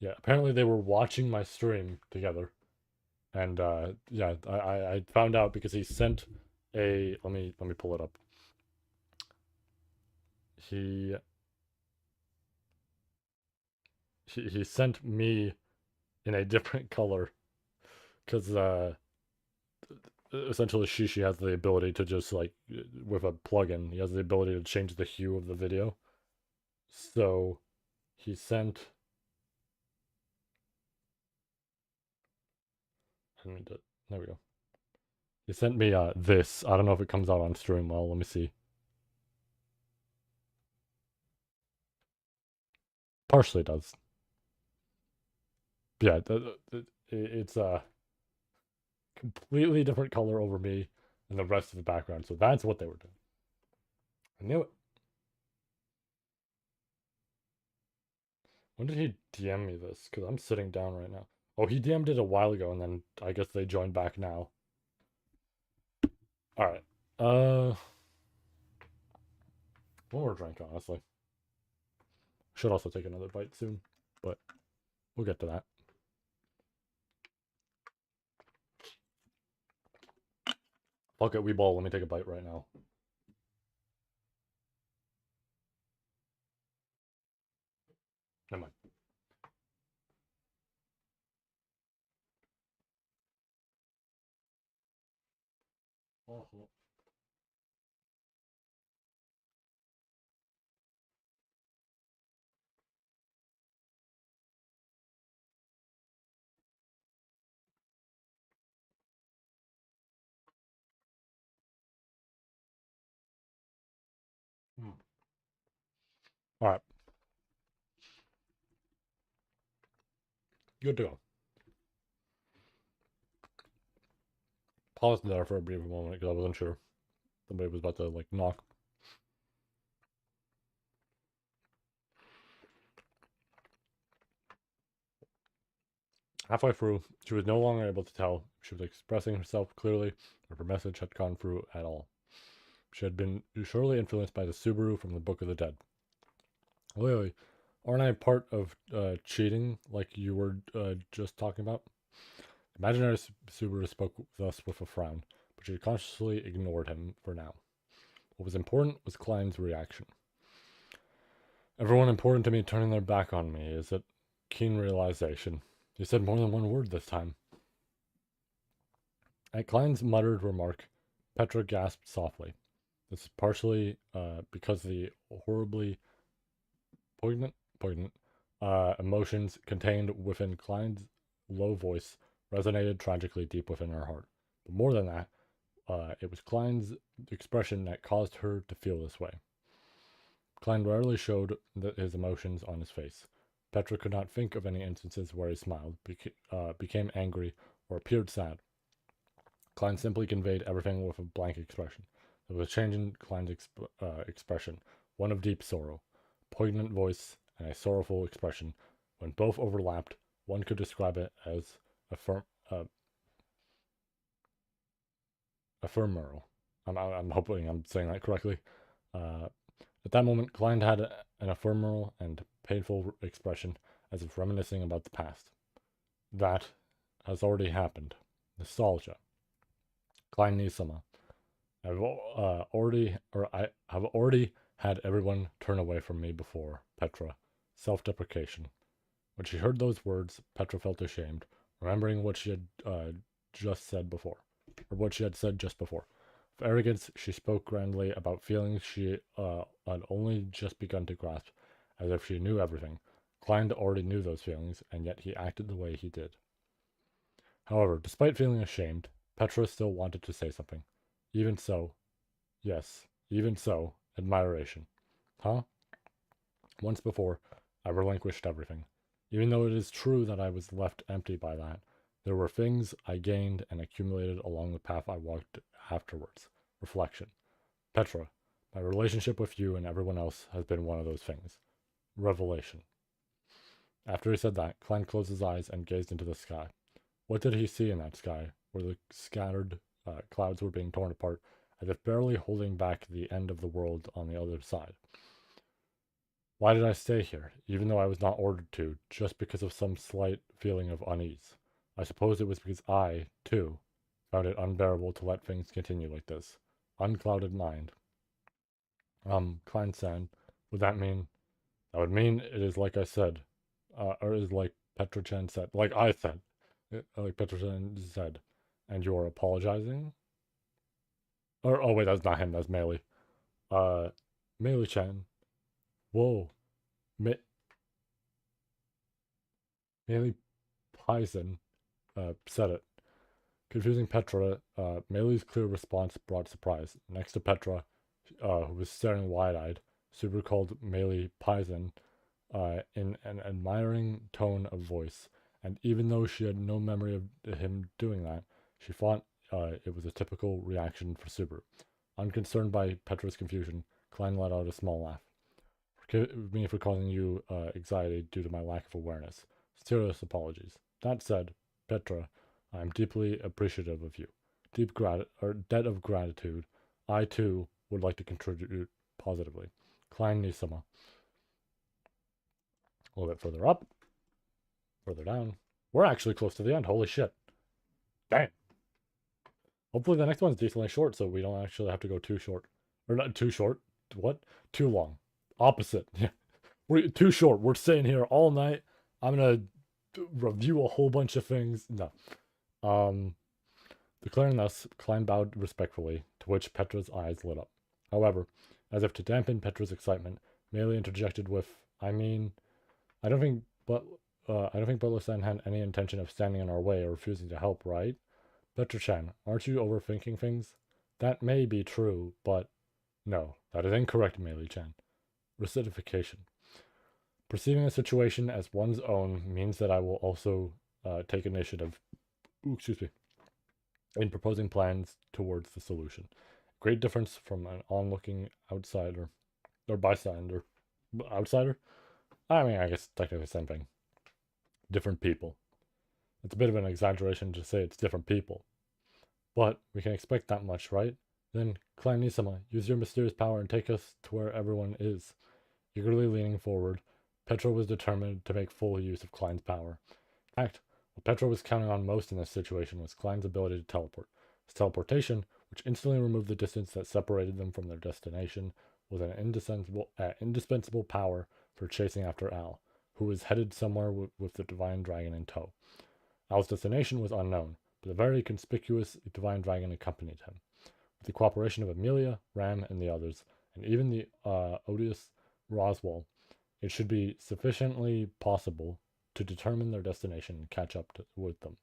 Yeah, apparently they were watching my stream together. And yeah, I found out because he sent a let me pull it up. He he sent me in a different color because essentially Shishi has the ability to just like with a plugin, he has the ability to change the hue of the video. So he sent. There we go. He sent me this. I don't know if it comes out on stream well. Let me see. Partially does. Yeah, it's a completely different color over me, in the rest of the background. So that's what they were doing. I knew it. When did he DM me this? Because I'm sitting down right now. Oh, he DM'd it a while ago, and then I guess they joined back now. Alright. One more drink, honestly. Should also take another bite soon, but we'll get to that. Fuck it, we ball. Let me take a bite right now. Never mind. Oh. Alright, good to go. Paused there for a brief moment because I wasn't sure. Somebody was about to, like, knock. Halfway through, she was no longer able to tell if she was expressing herself clearly or if her message had gone through at all. She had been surely influenced by the Subaru from the Book of the Dead. Lily, aren't I part of cheating like you were just talking about? Imaginary Subaru spoke thus with a frown, but she consciously ignored him for now. What was important was Klein's reaction. Everyone important to me turning their back on me is a keen realization. He said more than one word this time. At Klein's muttered remark, Petra gasped softly. This is partially because the horribly poignant emotions contained within Klein's low voice resonated tragically deep within her heart. But more than that, it was Klein's expression that caused her to feel this way. Klein rarely showed his emotions on his face. Petra could not think of any instances where he smiled, became angry, or appeared sad. Klein simply conveyed everything with a blank expression. There was a change in Klein's expression, one of deep sorrow, poignant voice, and a sorrowful expression. When both overlapped, one could describe it as ephemeral. I'm hoping I'm saying that correctly. At that moment, Klein had an ephemeral and painful expression, as if reminiscing about the past. That has already happened. Nostalgia. Klein Nisama. I have already had everyone turn away from me before. Petra. Self-deprecation. When she heard those words, Petra felt ashamed, remembering what she had just said before, or what she had said just before. With arrogance, she spoke grandly about feelings she had only just begun to grasp, as if she knew everything. Klein already knew those feelings, and yet he acted the way he did. However, despite feeling ashamed, Petra still wanted to say something. Even so, yes, even so, admiration. Huh? Once before, I relinquished everything. Even though it is true that I was left empty by that, there were things I gained and accumulated along the path I walked afterwards. Reflection. Petra, my relationship with you and everyone else has been one of those things. Revelation. After he said that, Klein closed his eyes and gazed into the sky. What did he see in that sky, where the scattered clouds were being torn apart, as if barely holding back the end of the world on the other side? Why did I stay here, even though I was not ordered to, just because of some slight feeling of unease? I suppose it was because I, too, found it unbearable to let things continue like this. Unclouded mind. Klein said, would that mean? That would mean it is like I said, or is like Petra Chen said, like I said, like Petra Chen said, and you're apologizing? Or, oh wait, that's not him, that's Meili. Meili Chen. Whoa. Me- Meili Pison said it. Confusing Petra, Meili's clear response brought surprise. Next to Petra, who was staring wide-eyed, Subaru called Meili Pison in an admiring tone of voice, and even though she had no memory of him doing that, she thought it was a typical reaction for Subaru. Unconcerned by Petra's confusion, Klein let out a small laugh. Forgive me for causing you anxiety due to my lack of awareness. Serious apologies. That said, Petra, I am deeply appreciative of you. Debt of gratitude. I too would like to contribute positively. Klein Nisama. A little bit further up, further down. We're actually close to the end. Holy shit. Dang. Hopefully the next one's decently short so we don't actually have to go too short. Or not too short. What? Too long. Opposite. Yeah. We're too short. We're sitting here all night. I'm gonna review a whole bunch of things. No. Declaring thus, Klein bowed respectfully, to which Petra's eyes lit up. However, as if to dampen Petra's excitement, Meili interjected with, I mean, I don't think Butler-san had any intention of standing in our way or refusing to help, right? Petra-chan, aren't you overthinking things? That may be true, but no, that is incorrect, Meili-chan. Recidification. Perceiving a situation as one's own means that I will also take initiative in proposing plans towards the solution. Great difference from an onlooking outsider or bystander. Outsider? I mean, I guess technically the same thing. Different people. It's a bit of an exaggeration to say it's different people. But we can expect that much, right? Then, Klein Nisama, use your mysterious power and take us to where everyone is. Eagerly leaning forward, Petra was determined to make full use of Klein's power. In fact, what Petra was counting on most in this situation was Klein's ability to teleport. His teleportation, which instantly removed the distance that separated them from their destination, was an indispensable power for chasing after Al, who was headed somewhere with the Divine Dragon in tow. Al's destination was unknown, but a very conspicuous Divine Dragon accompanied him. With the cooperation of Amelia, Ram, and the others, and even the odious Roswell, it should be sufficiently possible to determine their destination and catch up with them.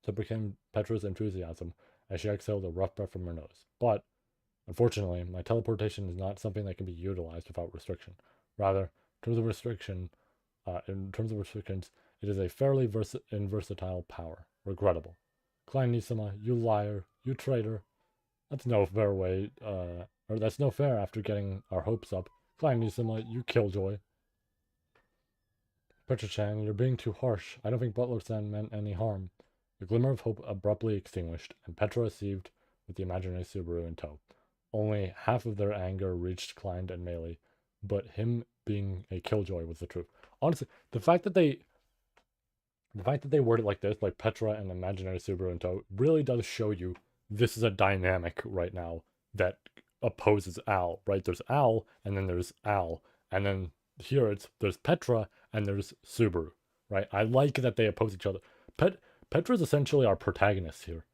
So became Petra's enthusiasm as she exhaled a rough breath from her nose. But, unfortunately, my teleportation is not something that can be utilized without restriction. Rather, in terms of restrictions, it is a fairly versatile power. Regrettable. Klein Nisama, you liar, you traitor. That's no fair way, or that's no fair after getting our hopes up. Klein Nisama, you killjoy. Petra-chan, you're being too harsh. I don't think Butler-san meant any harm. The glimmer of hope abruptly extinguished, and Petra received with the imaginary Subaru in tow. Only half of their anger reached Klein and Meili, but him being a killjoy was the truth. Honestly, the fact that they word it like this, like Petra and imaginary Subaru in tow, really does show you this is a dynamic right now that opposes Al, right? There's Al, and then there's Al, and then here there's Petra, and there's Subaru, right? I like that they oppose each other. Petra is essentially our protagonist here.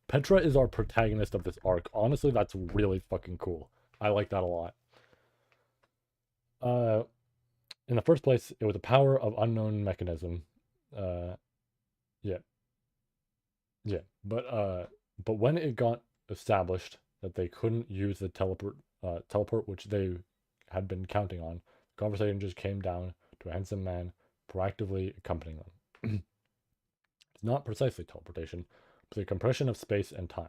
Petra is our protagonist of this arc. Honestly, that's really fucking cool. I like that a lot. In the first place, it was a power of unknown mechanism. Yeah. Yeah. But when it got established that they couldn't use the teleport which they had been counting on, the conversation just came down to a handsome man proactively accompanying them. It's not precisely teleportation, but the compression of space and time.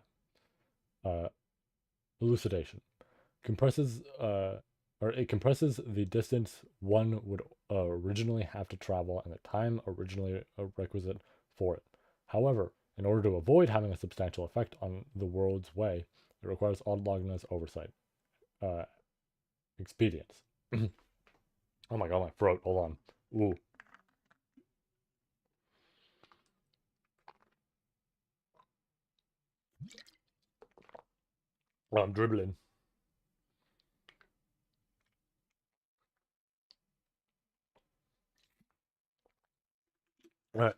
Elucidation. It compresses the distance one would originally have to travel and the time originally requisite for it. However, in order to avoid having a substantial effect on the world's way, it requires Aldebaran's oversight. Expedience. Oh my god, my throat. Hold on. Ooh. Well, I'm dribbling. Alright.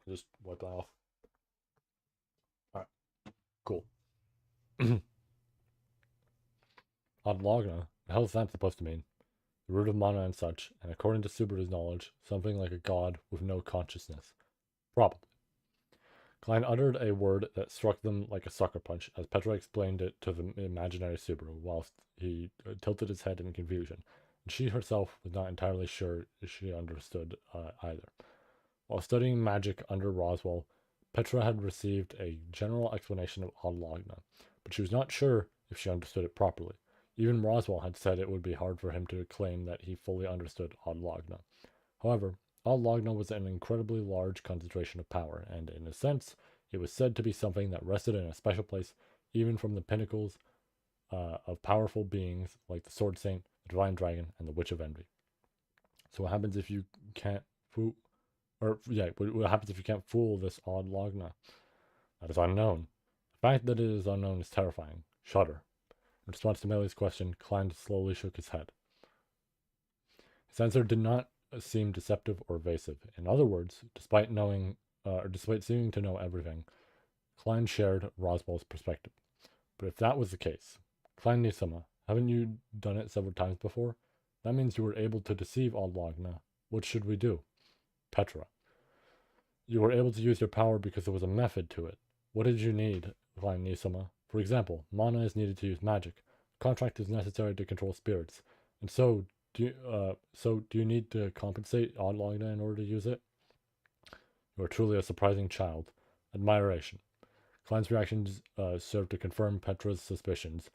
Just wipe that off. Alright. Cool. Adlagna? The hell is that supposed to mean? The root of mana and such, and according to Subaru's knowledge, something like a god with no consciousness. Probably. Klein uttered a word that struck them like a sucker punch as Petra explained it to the imaginary Subaru, whilst he tilted his head in confusion, and she herself was not entirely sure she understood either. While studying magic under Roswell, Petra had received a general explanation of Adlagna, but she was not sure if she understood it properly. Even Roswell had said it would be hard for him to claim that he fully understood Adlagna. However, Adlagna was an incredibly large concentration of power, and in a sense, it was said to be something that rested in a special place, even from the pinnacles of powerful beings like the Sword Saint, the Divine Dragon, and the Witch of Envy. So what happens if you can't fool, or yeah, what happens if you can't fool this Adlagna? That is unknown. The fact that it is unknown is terrifying. Shudder. In response to Melee's question, Klein slowly shook his head. His answer did not seem deceptive or evasive. In other words, despite seeming to know everything, Klein shared Roswell's perspective. But if that was the case, Klein Nisama, haven't you done it several times before? That means you were able to deceive Adlagna. What should we do? Petra. You were able to use your power because there was a method to it. What did you need, Klein Nisama? For example, mana is needed to use magic. Contract is necessary to control spirits. And do you need to compensate Adlagna in order to use it? You are truly a surprising child. Admiration. Klein's reactions served to confirm Petra's suspicions.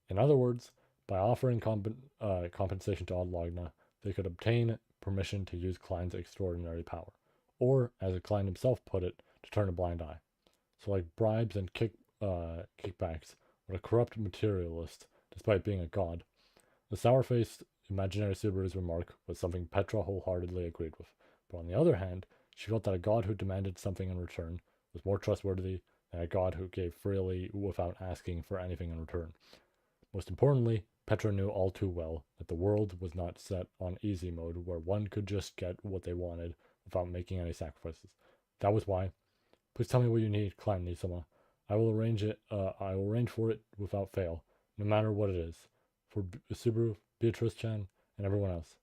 In other words, by offering compensation to Adlagna, they could obtain permission to use Klein's extraordinary power. Or, as Klein himself put it, to turn a blind eye. So like bribes and kickbacks, what a corrupt materialist, despite being a god. The sour-faced imaginary Subaru's remark was something Petra wholeheartedly agreed with. But on the other hand, she felt that a god who demanded something in return was more trustworthy than a god who gave freely without asking for anything in return. Most importantly, Petra knew all too well that the world was not set on easy mode where one could just get what they wanted without making any sacrifices. That was why. Please tell me what you need, Klein Nisama. I will arrange for it without fail, no matter what it is. For Subaru, Beatrice-chan, and everyone else.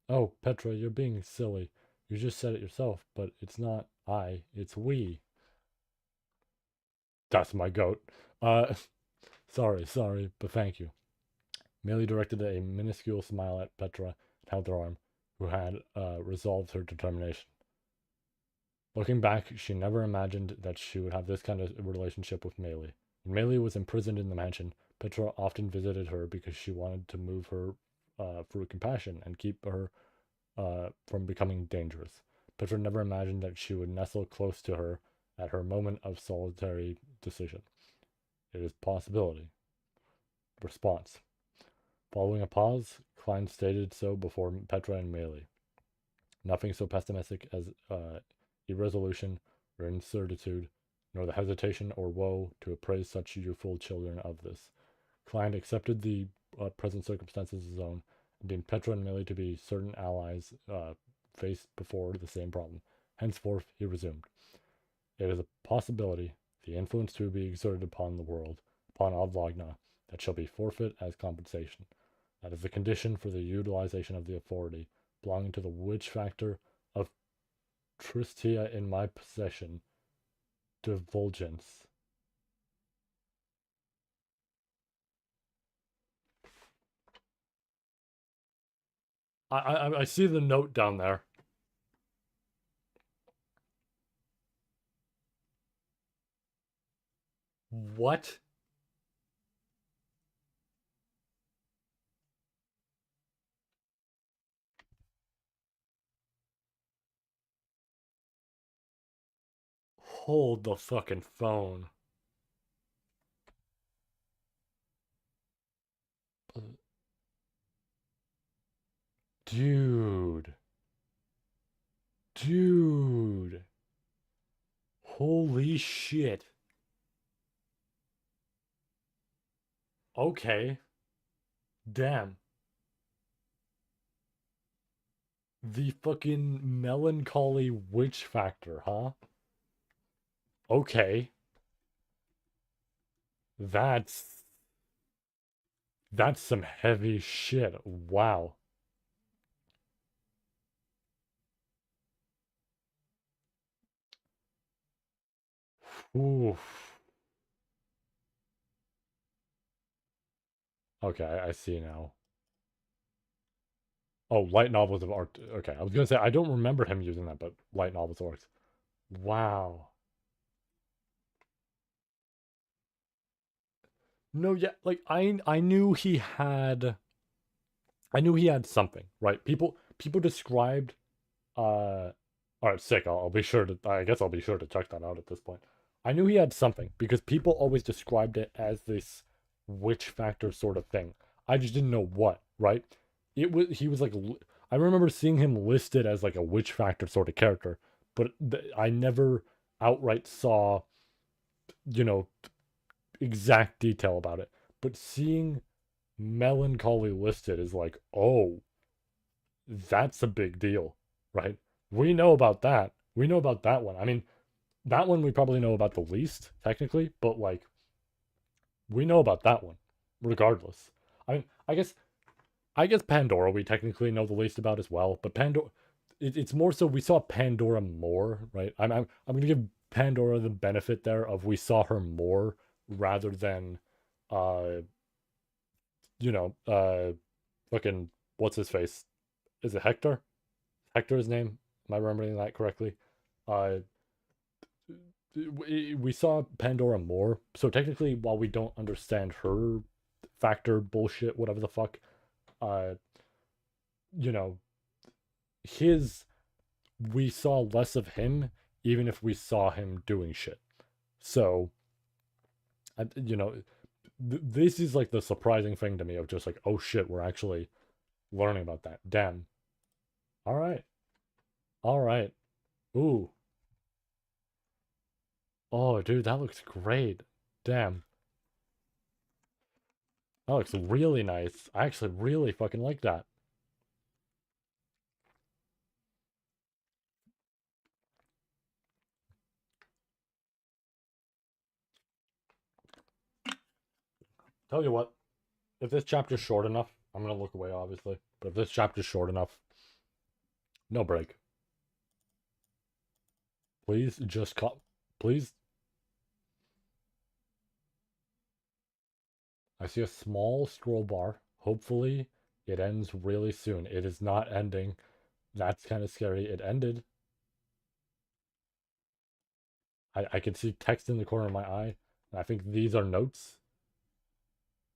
Oh, Petra, you're being silly. You just said it yourself, but it's not I, it's we. That's my goat. Uh, sorry, but thank you. Melee directed a minuscule smile at Petra and held her arm, who had resolved her determination. Looking back, she never imagined that she would have this kind of relationship with Melee. When Melee was imprisoned in the mansion, Petra often visited her because she wanted to move her through compassion and keep her from becoming dangerous. Petra never imagined that she would nestle close to her at her moment of solitary decision. It is possibility. Response. Following a pause, Klein stated so before Petra and Melee. Nothing so pessimistic as irresolution or incertitude, nor the hesitation or woe to appraise such youthful children of this. Klein accepted the present circumstances as his own, and deemed Petra and Millie to be certain allies faced before the same problem. Henceforth, he resumed. It is a possibility, the influence to be exerted upon the world, upon Adlagna, that shall be forfeit as compensation. That is the condition for the utilization of the authority belonging to the witch factor of Tristia in my possession. Divulgence. I see the note down there. What? Hold the fucking phone. Dude. Dude. Holy shit. Okay. Damn. The fucking melancholy witch factor, huh? Okay. That's that's some heavy shit. Wow. Oof. Okay, I see now. Oh, light novels of art. Okay, I was gonna say I don't remember him using that, but light novels of art. Wow. No, yeah, like I knew he had, I knew he had something, right? People described all right, sick. I'll be sure to, I guess I'll be sure to check that out at this point. I knew he had something because people always described it as this witch factor sort of thing. I just didn't know what, right? It was he was like I remember seeing him listed as like a witch factor sort of character, but I never outright saw, you know, exact detail about it. But seeing melancholy listed is like, oh, that's a big deal, right? We know about that. We know about that one. I mean, that one we probably know about the least, technically, but like, we know about that one, regardless. I mean, I guess Pandora we technically know the least about as well, but Pandora, it's more so we saw Pandora more, right? I'm gonna give Pandora the benefit there of we saw her more rather than, uh, you know, fucking what's his face? Is it Hector? Hector's name? Am I remembering that correctly? Uh, we saw Pandora more, so technically, while we don't understand her factor bullshit, whatever the fuck, uh, you know, his we saw less of him, even if we saw him doing shit. So, you know, this is like the surprising thing to me of just like, oh shit, we're actually learning about that. Damn. All right. All right. Ooh. Oh, dude, that looks great. Damn. That looks really nice. I actually really fucking like that. Tell you what, if this chapter's short enough, I'm gonna look away obviously. But if this chapter's short enough, no break. Please just call. Please. I see a small scroll bar. Hopefully, it ends really soon. It is not ending. That's kind of scary. It ended. I can see text in the corner of my eye. And I think these are notes.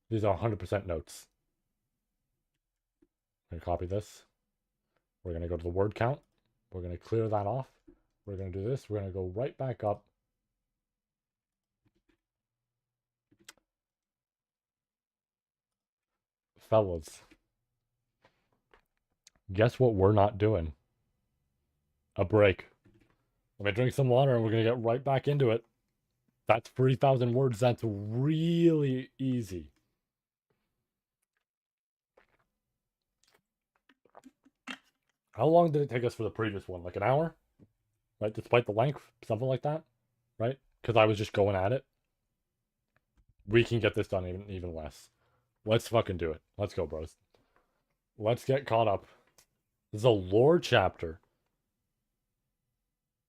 These are 100% notes. I'm gonna copy this. We're gonna go to the word count. We're gonna clear that off. We're gonna do this. We're gonna go right back up. Fellas, guess what we're not doing? A break. Let me drink some water and we're gonna get right back into it. That's 3,000 words. That's really easy. How long did it take us for the previous one? Like an hour? Right? Despite the length? Something like that? Right? Because I was just going at it. We can get this done even less. Let's fucking do it. Let's go, bros. Let's get caught up. This is a lore chapter.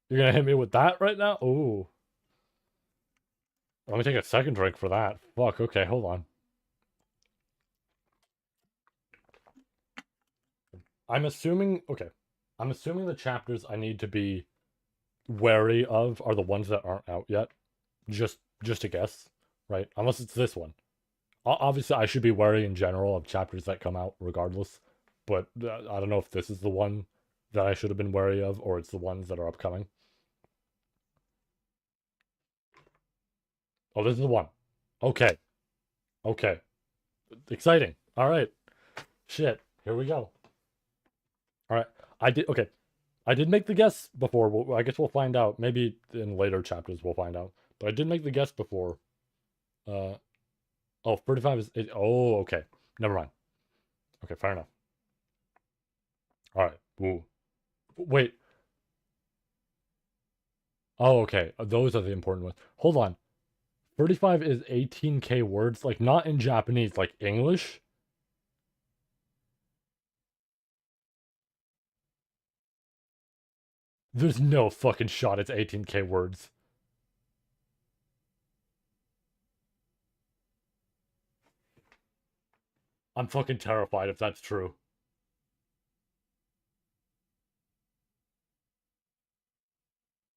You're gonna hit me with that right now? Ooh. Let me take a second drink for that. Fuck, okay, hold on. I'm assuming, okay. I'm assuming the chapters I need to be wary of are the ones that aren't out yet. Just a guess, right? Unless it's this one. Obviously, I should be wary in general of chapters that come out regardless. But I don't know if this is the one that I should have been wary of, or it's the ones that are upcoming. Oh, this is the one. Okay. Okay. Exciting. All right. Shit. Here we go. All right. I did. Okay. I did make the guess before. I guess we'll find out. Maybe in later chapters we'll find out. But I did make the guess before. Uh. Oh, 35 is. Oh, okay. Never mind. Okay, fair enough. All right. Ooh. Wait. Oh, okay. Those are the important ones. Hold on. 35 is 18K words, like not in Japanese, like English. There's no fucking shot it's 18K words. I'm fucking terrified if that's true.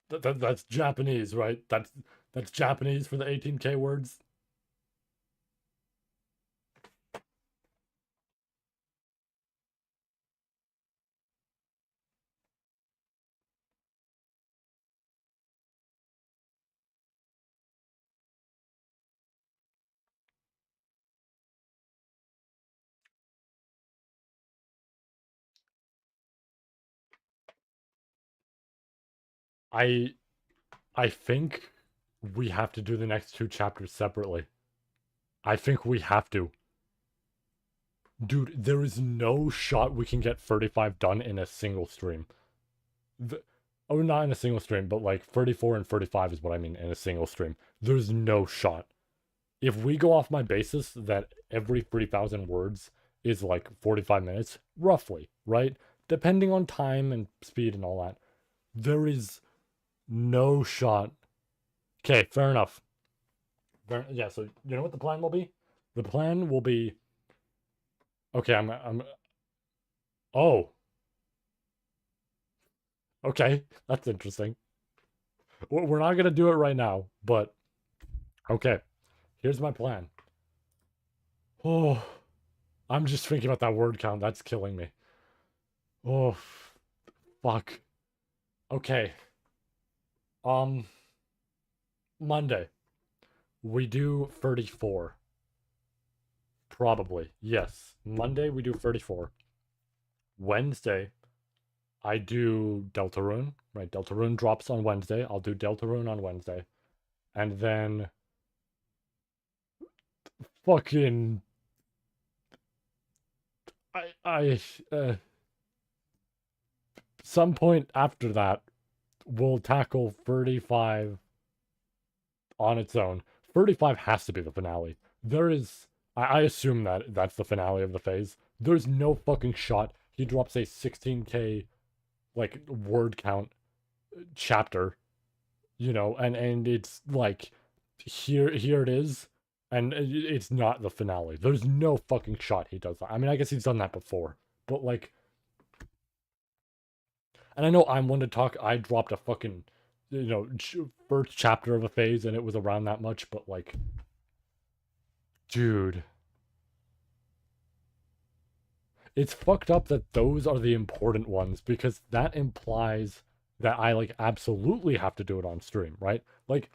That's Japanese, right? That's Japanese for the 18K words. I I think we have to do the next two chapters separately. I think we have to. Dude, there is no shot we can get 35 done in a single stream. The, oh, not in a single stream, but like 34 and 35 is what I mean in a single stream. There's no shot. If we go off my basis that every 3,000 words is like 45 minutes, roughly, right? Depending on time and speed and all that, there is no shot. Okay, fair enough. Yeah, so you know what the plan will be? The plan will be okay, oh, okay, that's interesting. We're not gonna do it right now, but okay. Here's my plan. Oh, I'm just thinking about that word count. That's killing me. Oh, fuck. Okay. Um, Monday. We do 34. Probably. Yes. Monday we do 34. Wednesday, I do Deltarune. Right? Deltarune drops on Wednesday. I'll do Deltarune on Wednesday. And then fucking I some point after that we'll tackle 35 on its own. 35 has to be the finale. There is I assume that that's the finale of the phase. There's no fucking shot he drops a 16k like word count chapter, and it's like here it is, and it's not the finale. There's no fucking shot he does that. I mean, I guess he's done that before, but like, and I know I'm one to talk. I dropped a fucking, first chapter of a phase, and it was around that much. But like, dude, it's fucked up that those are the important ones because that implies that I like absolutely have to do it on stream, right? Like,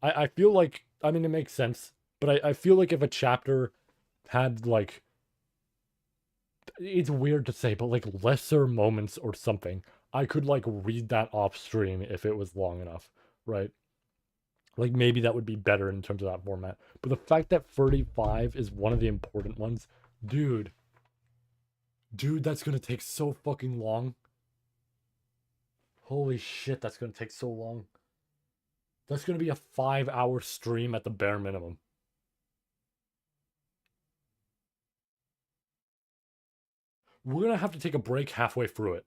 I feel like, I mean, it makes sense, but I feel like if a chapter had like, it's weird to say, but like lesser moments or something, I could like read that off stream if it was long enough, right? Like maybe that would be better in terms of that format. But the fact that 35 is one of the important ones, dude, that's gonna take so fucking long. Holy shit, that's gonna take so long. That's gonna be a 5-hour stream at the bare minimum. We're gonna have to take a break halfway through it.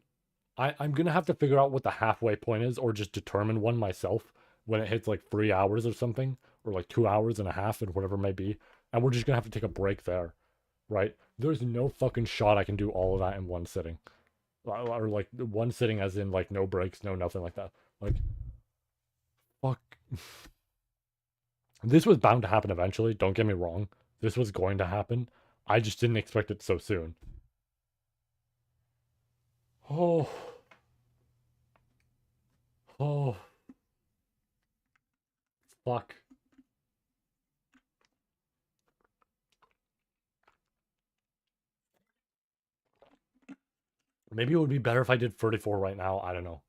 I'm gonna have to figure out what the halfway point is, or just determine one myself when it hits like 3 hours or something, or like 2 hours and a half, and whatever it may be. And we're just gonna have to take a break there, right? There's no fucking shot I can do all of that in one sitting, or like one sitting, as in like no breaks, no nothing like that. Like, fuck. This was bound to happen eventually. Don't get me wrong. This was going to happen. I just didn't expect it so soon. Oh, oh, fuck. Maybe it would be better if I did 34 right now. I don't know.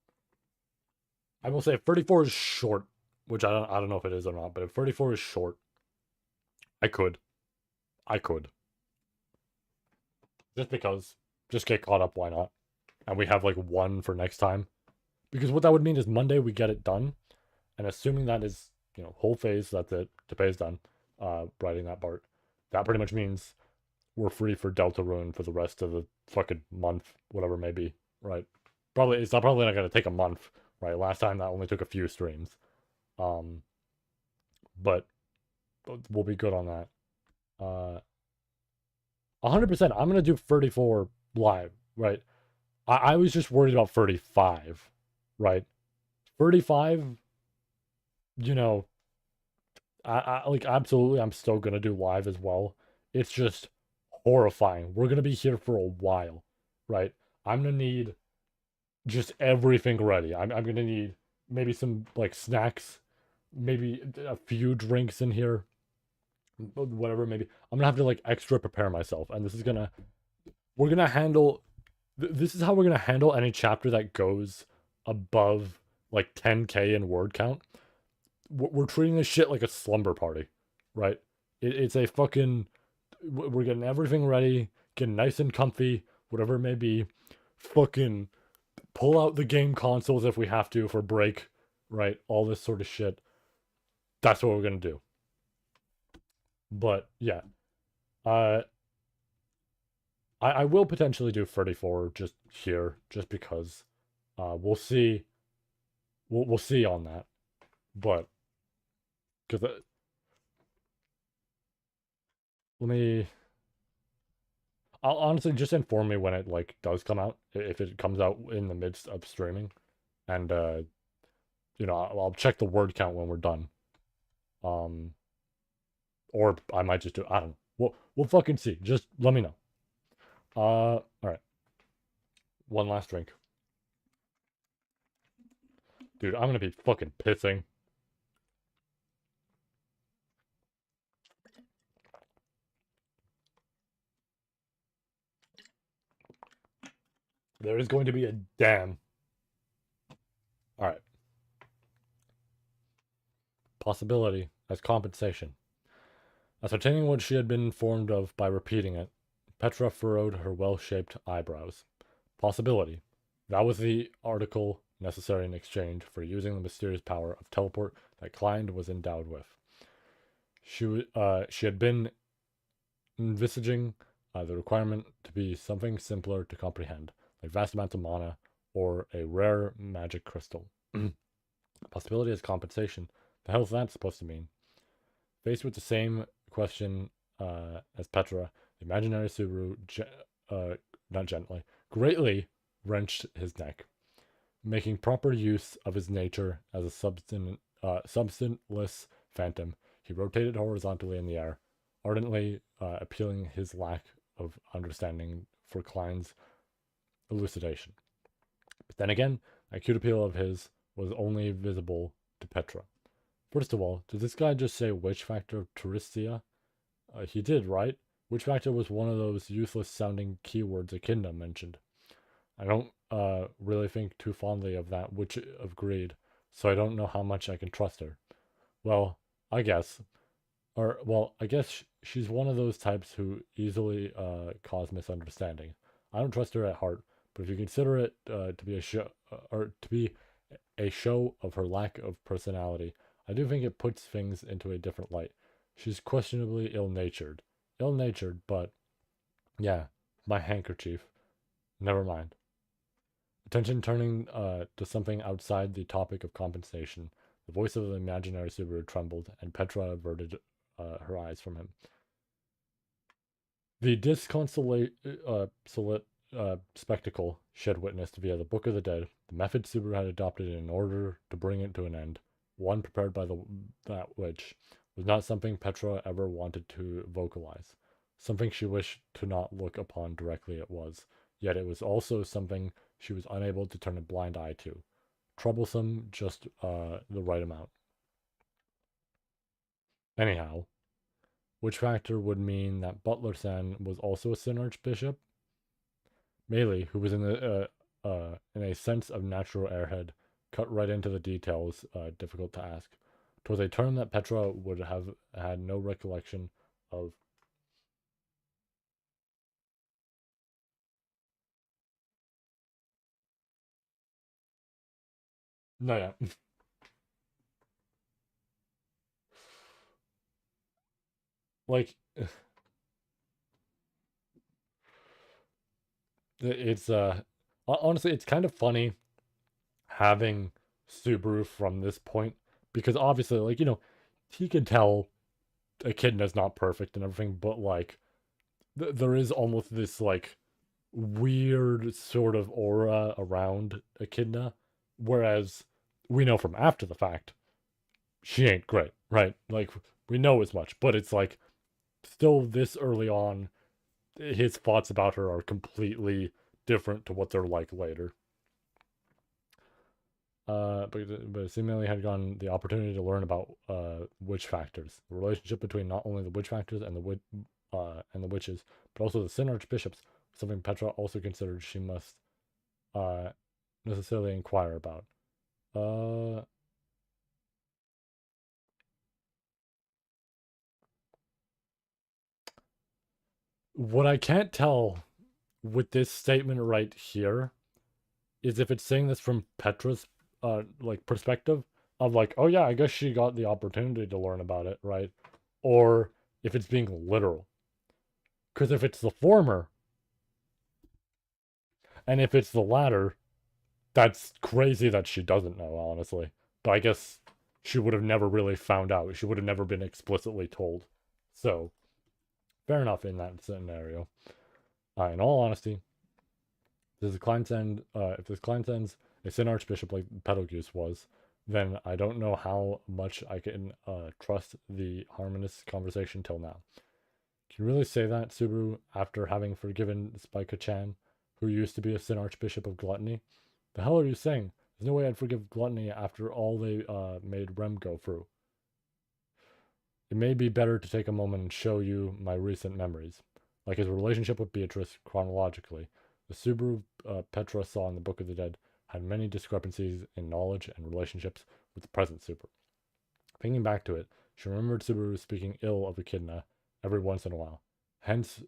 I will say if 34 is short, which I don't know if it is or not, but if 34 is short, I could. I could. Just because. Just get caught up, why not? And we have like one for next time. Because what that would mean is Monday we get it done. And assuming that is, whole phase, that's it. Tepei's done. Writing that part. That pretty much means we're free for Deltarune for the rest of the fucking month, whatever it may be, right? Probably not gonna take a month, right? Last time that only took a few streams. Um but we'll be good on that. 100%. I'm gonna do 34 live, right? I was just worried about 35, right? 35, you know, I like absolutely. I'm still gonna do live as well. It's just horrifying. We're gonna be here for a while, right? I'm gonna need just everything ready. I'm gonna need maybe some like snacks, maybe a few drinks in here, whatever. Maybe I'm gonna have to like extra prepare myself, and we're gonna handle. This is how we're gonna handle any chapter that goes above like 10K in word count, we're treating this shit like a slumber party, right? It's a fucking, we're getting everything ready, getting nice and comfy, whatever it may be. Fucking pull out the game consoles if we have to for break, right? All this sort of shit. That's what we're gonna do. But yeah, uh, I will potentially do 34 just here, just because. We'll see. We'll see on that. But because let me. I'll honestly just inform me when it like does come out. If it comes out in the midst of streaming, and I'll check the word count when we're done. Um, or I might just do. I don't know. We'll fucking see. Just let me know. All right. One last drink, dude. I'm gonna be fucking pissing. There is going to be a damn. All right. Possibility as compensation. Ascertaining what she had been informed of by repeating it, Petra furrowed her well-shaped eyebrows. Possibility. That was the article necessary in exchange for using the mysterious power of teleport that Klein was endowed with. She had been envisaging the requirement to be something simpler to comprehend, like vast amounts of mana or a rare magic crystal. Possibility as compensation. The hell's that supposed to mean? Faced with the same question as Petra, the imaginary Subaru, not gently, greatly wrenched his neck. Making proper use of his nature as a substanceless phantom, he rotated horizontally in the air, ardently appealing his lack of understanding for Klein's elucidation. But then again, that cute appeal of his was only visible to Petra. First of all, did this guy just say witch factor of Touristia? He did, right? Witch factor was one of those useless sounding keywords Echidna mentioned. I don't really think too fondly of that witch of greed, so I don't know how much I can trust her. Well, I guess. I guess she's one of those types who easily cause misunderstanding. I don't trust her at heart, but if you consider it to be a show, or to be a show of her lack of personality, I do think it puts things into a different light. She's questionably ill-natured. Ill-natured, but yeah, my handkerchief. Never mind. Attention turning to something outside the topic of compensation. The voice of the imaginary Subaru trembled, and Petra averted her eyes from him. The disconsolate spectacle she had witnessed via the Book of the Dead, the method Subaru had adopted in order to bring it to an end, one prepared by that witch, was not something Petra ever wanted to vocalize. Something she wished to not look upon directly it was, yet it was also something she was unable to turn a blind eye to. Troublesome, just the right amount. Anyhow, which factor would mean that Butler San was also a Sin Archbishop? Meili, who was in a sense of natural airhead, cut right into the details, difficult to ask. 'Twas a term that Petra would have had no recollection of. No, yeah. Like, it's, honestly, it's kind of funny having Subaru from this point, because obviously, like, he can tell Echidna's not perfect and everything, but, like, there is almost this, like, weird sort of aura around Echidna, whereas we know from after the fact she ain't great, right? Like, we know as much, but it's like still this early on, his thoughts about her are completely different to what they're like later. But seemingly had gotten the opportunity to learn about witch factors, the relationship between not only the witch factors and the witches, but also the Sin Archbishops, something Petra also considered she must uh, necessarily inquire about. Uh, what I can't tell with this statement right here is if it's saying this from Petra's like perspective of like, oh yeah, I guess she got the opportunity to learn about it, right? Or if it's being literal. Because if it's the former, and if it's the latter, that's crazy that she doesn't know, honestly. But I guess she would have never really found out. She would have never been explicitly told. So, fair enough in that scenario. In all honesty, if this client sends a Sin Archbishop like Petalgus was, then I don't know how much I can trust the harmonious conversation till now. Can you really say that, Subaru, after having forgiven Spica-chan, who used to be a Sin Archbishop of Gluttony? The hell are you saying? There's no way I'd forgive Gluttony after all they made Rem go through. It may be better to take a moment and show you my recent memories. Like his relationship with Beatrice chronologically, the Subaru Petra saw in the Book of the Dead had many discrepancies in knowledge and relationships with the present Subaru. Thinking back to it, she remembered Subaru speaking ill of Echidna every once in a while. Hence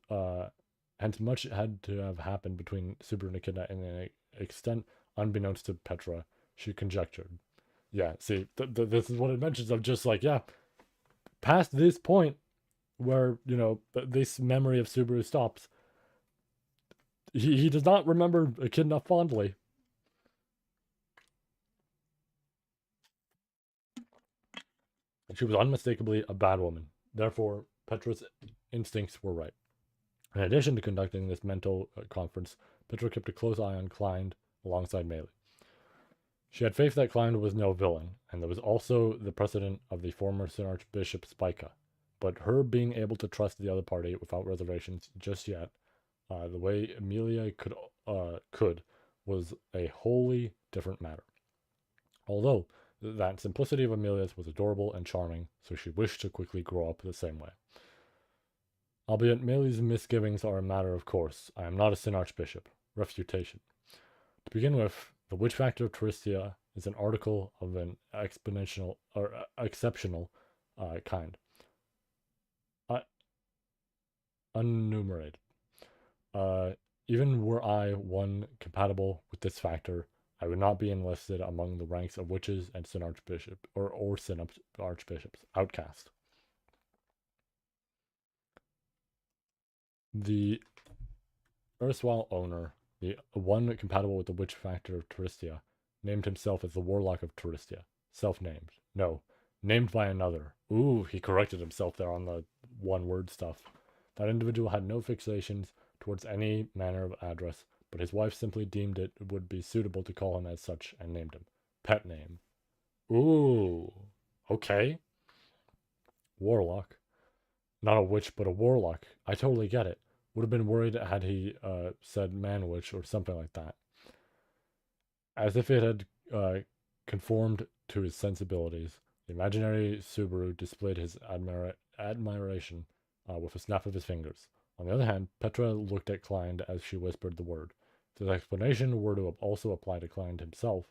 much had to have happened between Subaru and Echidna in an extent unbeknownst to Petra, she conjectured. Yeah, see, this is what it mentions of just like, yeah, past this point where, this memory of Subaru stops, he does not remember Echidna fondly. She was unmistakably a bad woman. Therefore, Petra's instincts were right. In addition to conducting this mental conference, Petra kept a close eye on Klein alongside Melee. She had faith that Klein was no villain, and there was also the precedent of the former Sin Archbishop Spica. But her being able to trust the other party without reservations just yet, the way Amelia could, was a wholly different matter. Although that simplicity of Amelia's was adorable and charming, so she wished to quickly grow up the same way. Albeit Melee's misgivings are a matter of course, I am not a Sin Archbishop. Refutation. To begin with, the witch factor of Touristia is an article of an exceptional kind, uh, unnumerated. Uh, Even were I one compatible with this factor, I would not be enlisted among the ranks of witches and Sin Archbishop or Sin Archbishops, outcast. The erstwhile owner, the one compatible with the witch factor of Touristia, named himself as the Warlock of Touristia. Self-named. No, named by another. Ooh, he corrected himself there on the one-word stuff. That individual had no fixations towards any manner of address, but his wife simply deemed it would be suitable to call him as such and named him. Pet name. Ooh, okay. Warlock. Not a witch, but a warlock. I totally get it. Would have been worried had he said man witch or something like that. As if it had conformed to his sensibilities, the imaginary Subaru displayed his admiration with a snap of his fingers. On the other hand, Petra looked at Klein as she whispered the word. If this explanation were to also apply to Klein himself,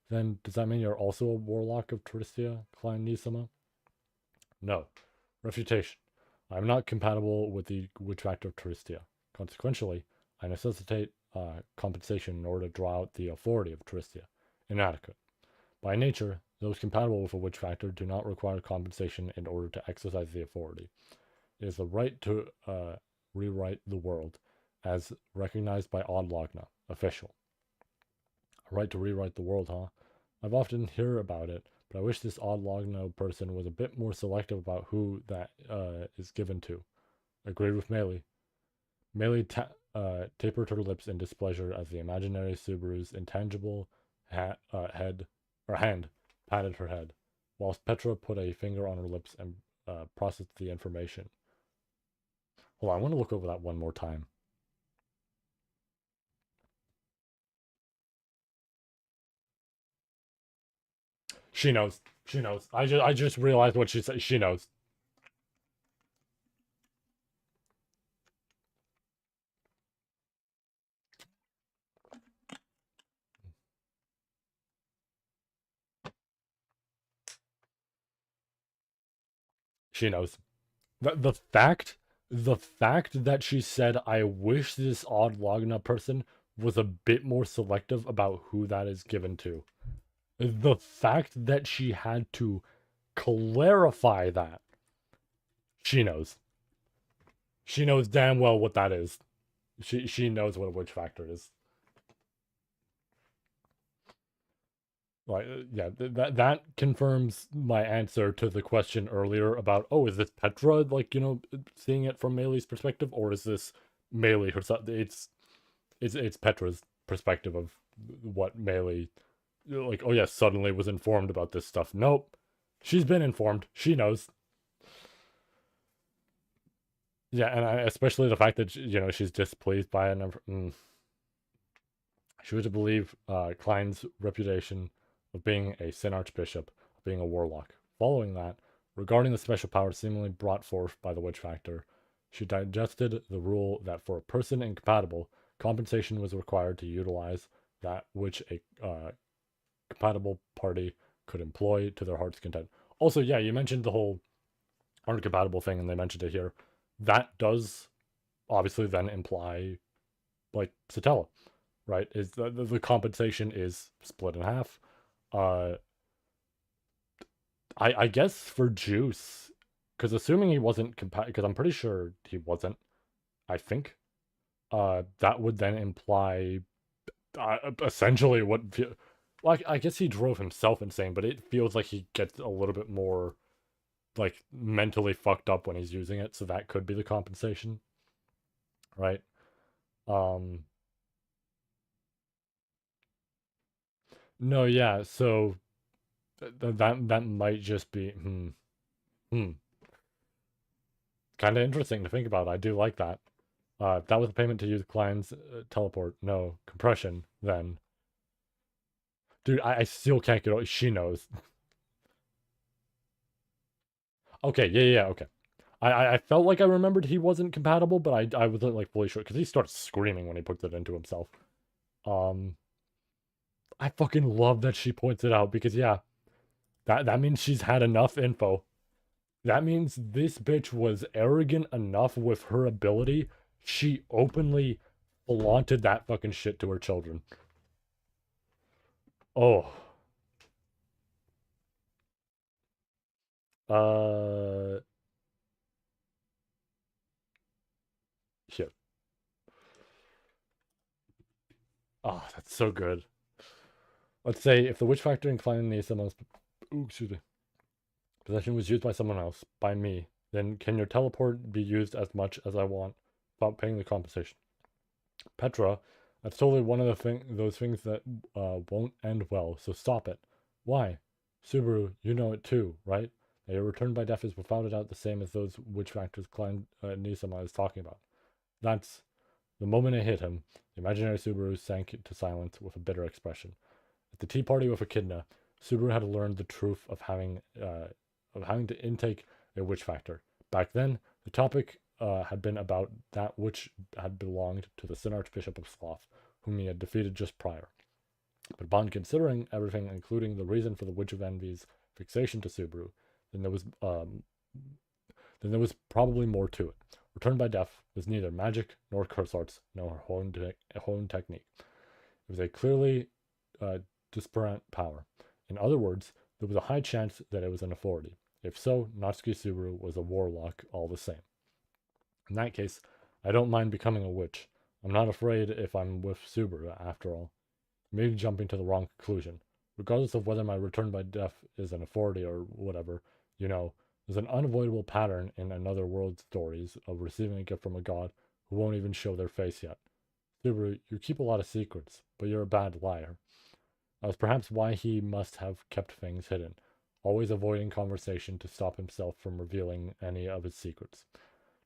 then does that mean you're also a warlock of Tristia, Klein Nisama? No. Refutation. I am not compatible with the witch factor of Touristia. Consequentially, I necessitate compensation in order to draw out the authority of Touristia. Inadequate. By nature, those compatible with a witch factor do not require compensation in order to exercise the authority. It is the right to rewrite the world, as recognized by Odd Logna, official. A right to rewrite the world, huh? I've often heard about it, but I wish this Odd Logna person was a bit more selective about who that is given to. Agreed with Melee. Melee tapered her lips in displeasure as the imaginary Subaru's intangible hand patted her head, whilst Petra put a finger on her lips and processed the information. Hold on, I want to look over that one more time. She knows. She knows. I just realized what she said. She knows. She knows. The fact that she said, I wish this odd Logna person was a bit more selective about who that is given to. The fact that she had to clarify that, she knows. She knows damn well what that is. She knows what a witch factor is. Like, yeah, that confirms my answer to the question earlier about, oh, is this Petra, like, seeing it from Meili's perspective, or is this Meili herself? It's Petra's perspective of what Meili, like, oh yeah, suddenly was informed about this stuff. Nope, she's been informed. She knows. Yeah, and especially the fact that she's displeased by it. She was to believe Klein's reputation of being a Sin Archbishop, of being a warlock. Following that, regarding the special power seemingly brought forth by the witch factor, she digested the rule that for a person incompatible, compensation was required to utilize that which a compatible party could employ to their heart's content. Also, yeah, you mentioned the whole uncompatible thing, and they mentioned it here. That does obviously then imply, like, Satella, right? Is the compensation is split in half. Uh, I guess for Juice, because assuming he wasn't because I'm pretty sure he wasn't. I think that would then imply essentially what. Like, I guess he drove himself insane, but it feels like he gets a little bit more like mentally fucked up when he's using it, so that could be the compensation, right? Um, no, yeah, so that might just be hmm, kind of interesting to think about. I do like that. That was a payment to use Klein's teleport. No compression. Then, dude, I still can't get. She knows. Okay, yeah, okay. I felt like I remembered he wasn't compatible, but I wasn't like fully sure because he starts screaming when he puts it into himself. Um, I fucking love that she points it out because yeah, that means she's had enough info. That means this bitch was arrogant enough with her ability. She openly flaunted that fucking shit to her children. Oh, uh, shit. Oh, that's so good. Let's say if the witch factor inclined me someone's, ooh, excuse me, possession was used by someone else, by me, then can your teleport be used as much as I want without paying the compensation? Petra, that's totally one of those things that won't end well, so stop it. Why? Subaru, you know it too, right? That your return by death is without a doubt the same as those witch factors Klein Nisama is talking about. That's the moment it hit him. The imaginary Subaru sank to silence with a bitter expression. At the tea party with Echidna, Subaru had learned the truth of having to intake a witch factor. Back then, the topic had been about that which had belonged to the Sin Archbishop of Sloth, whom he had defeated just prior. But upon considering everything, including the reason for the Witch of Envy's fixation to Subaru, then there was probably more to it. Return by Death was neither magic nor curse arts nor her own technique. It was a clearly disparate power. In other words, there was a high chance that it was an authority. If so, Natsuki Subaru was a warlock all the same. In that case, I don't mind becoming a witch. I'm not afraid if I'm with Subaru, after all. Maybe jumping to the wrong conclusion. Regardless of whether my return by death is an authority or whatever, there's an unavoidable pattern in another world stories of receiving a gift from a god who won't even show their face yet. Subaru, you keep a lot of secrets, but you're a bad liar. That was perhaps why he must have kept things hidden, always avoiding conversation to stop himself from revealing any of his secrets.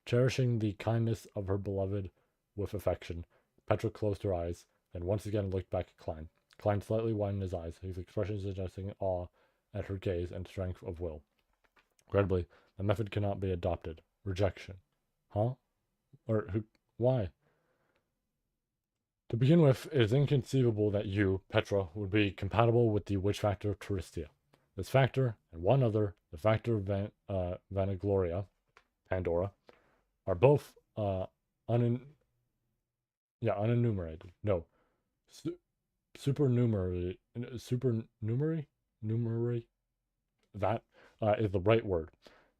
Cherishing the kindness of her beloved with affection, Petra closed her eyes, then once again looked back at Klein. Klein slightly widened his eyes, his expression suggesting awe at her gaze and strength of will. Regrettably, the method cannot be adopted. Rejection. Huh? Or who? Why? To begin with, it is inconceivable that you, Petra, would be compatible with the witch factor of Touristia. This factor and one other, the factor Vanagloria, Pandora, are both unen yeah unenumerated. No, su- supernumerary supernumerary numerary that is the right word.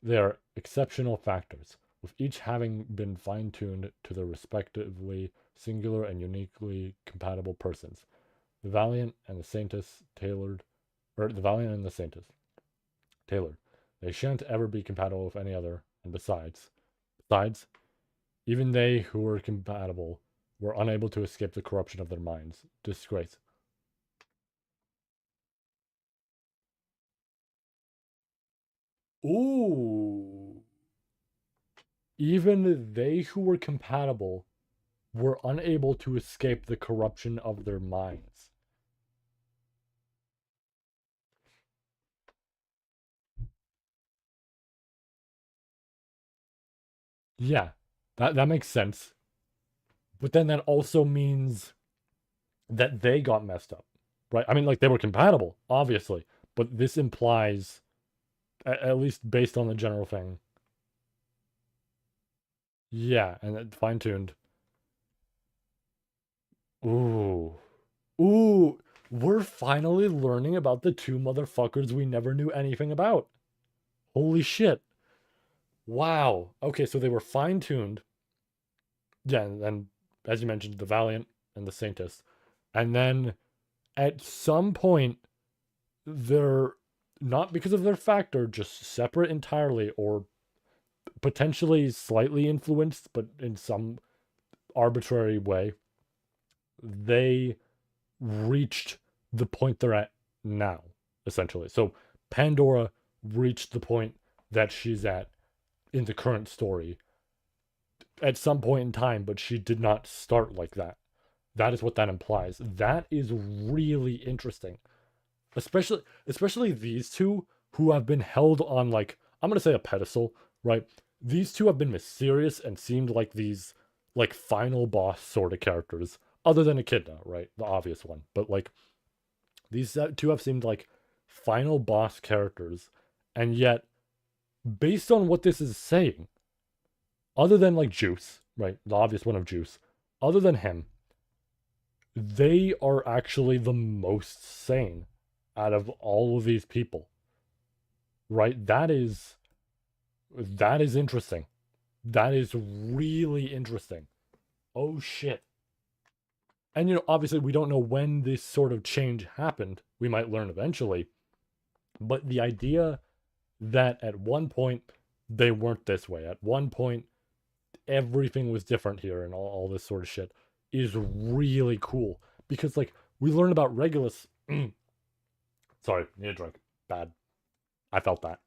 They are exceptional factors, with each having been fine-tuned to their respectively singular and uniquely compatible persons. The Valiant and the Saintess tailored, or the Valiant and the Saintess tailored. They shan't ever be compatible with any other, and besides, even they who were compatible were unable to escape the corruption of their minds. Disgrace. Ooh. Even they who were compatible were unable to escape the corruption of their minds. Yeah, that makes sense. But then that also means that they got messed up, right? I mean, like they were compatible, obviously, but this implies, at least based on the general thing, yeah, and fine tuned. Ooh, ooh, we're finally learning about the two motherfuckers we never knew anything about. Holy shit! Wow. Okay, so they were fine tuned. Yeah, and as you mentioned, the Valiant and the Saintess, and then at some point they're not because of their factor, just separate entirely, or potentially slightly influenced, but in some arbitrary way, they reached the point they're at now, essentially. So Pandora reached the point that she's at in the current story at some point in time, but she did not start like that. That is what that implies. That is really interesting. Especially these two who have been held on, like, I'm gonna say a pedestal, right? These two have been mysterious and seemed like these like final boss sort of characters, other than Echidna, right? The obvious one. But like these two have seemed like final boss characters, and yet based on what this is saying, other than like Juice, right? The obvious one of Juice, other than him, they are actually the most sane out of all of these people, right? That is interesting. That is really interesting. Oh shit. And obviously we don't know when this sort of change happened. We might learn eventually. But the idea that at one point they weren't this way, at one point everything was different here and all this sort of shit is really cool. Because like we learn about Regulus. Sorry, need a drink. Bad. I felt that.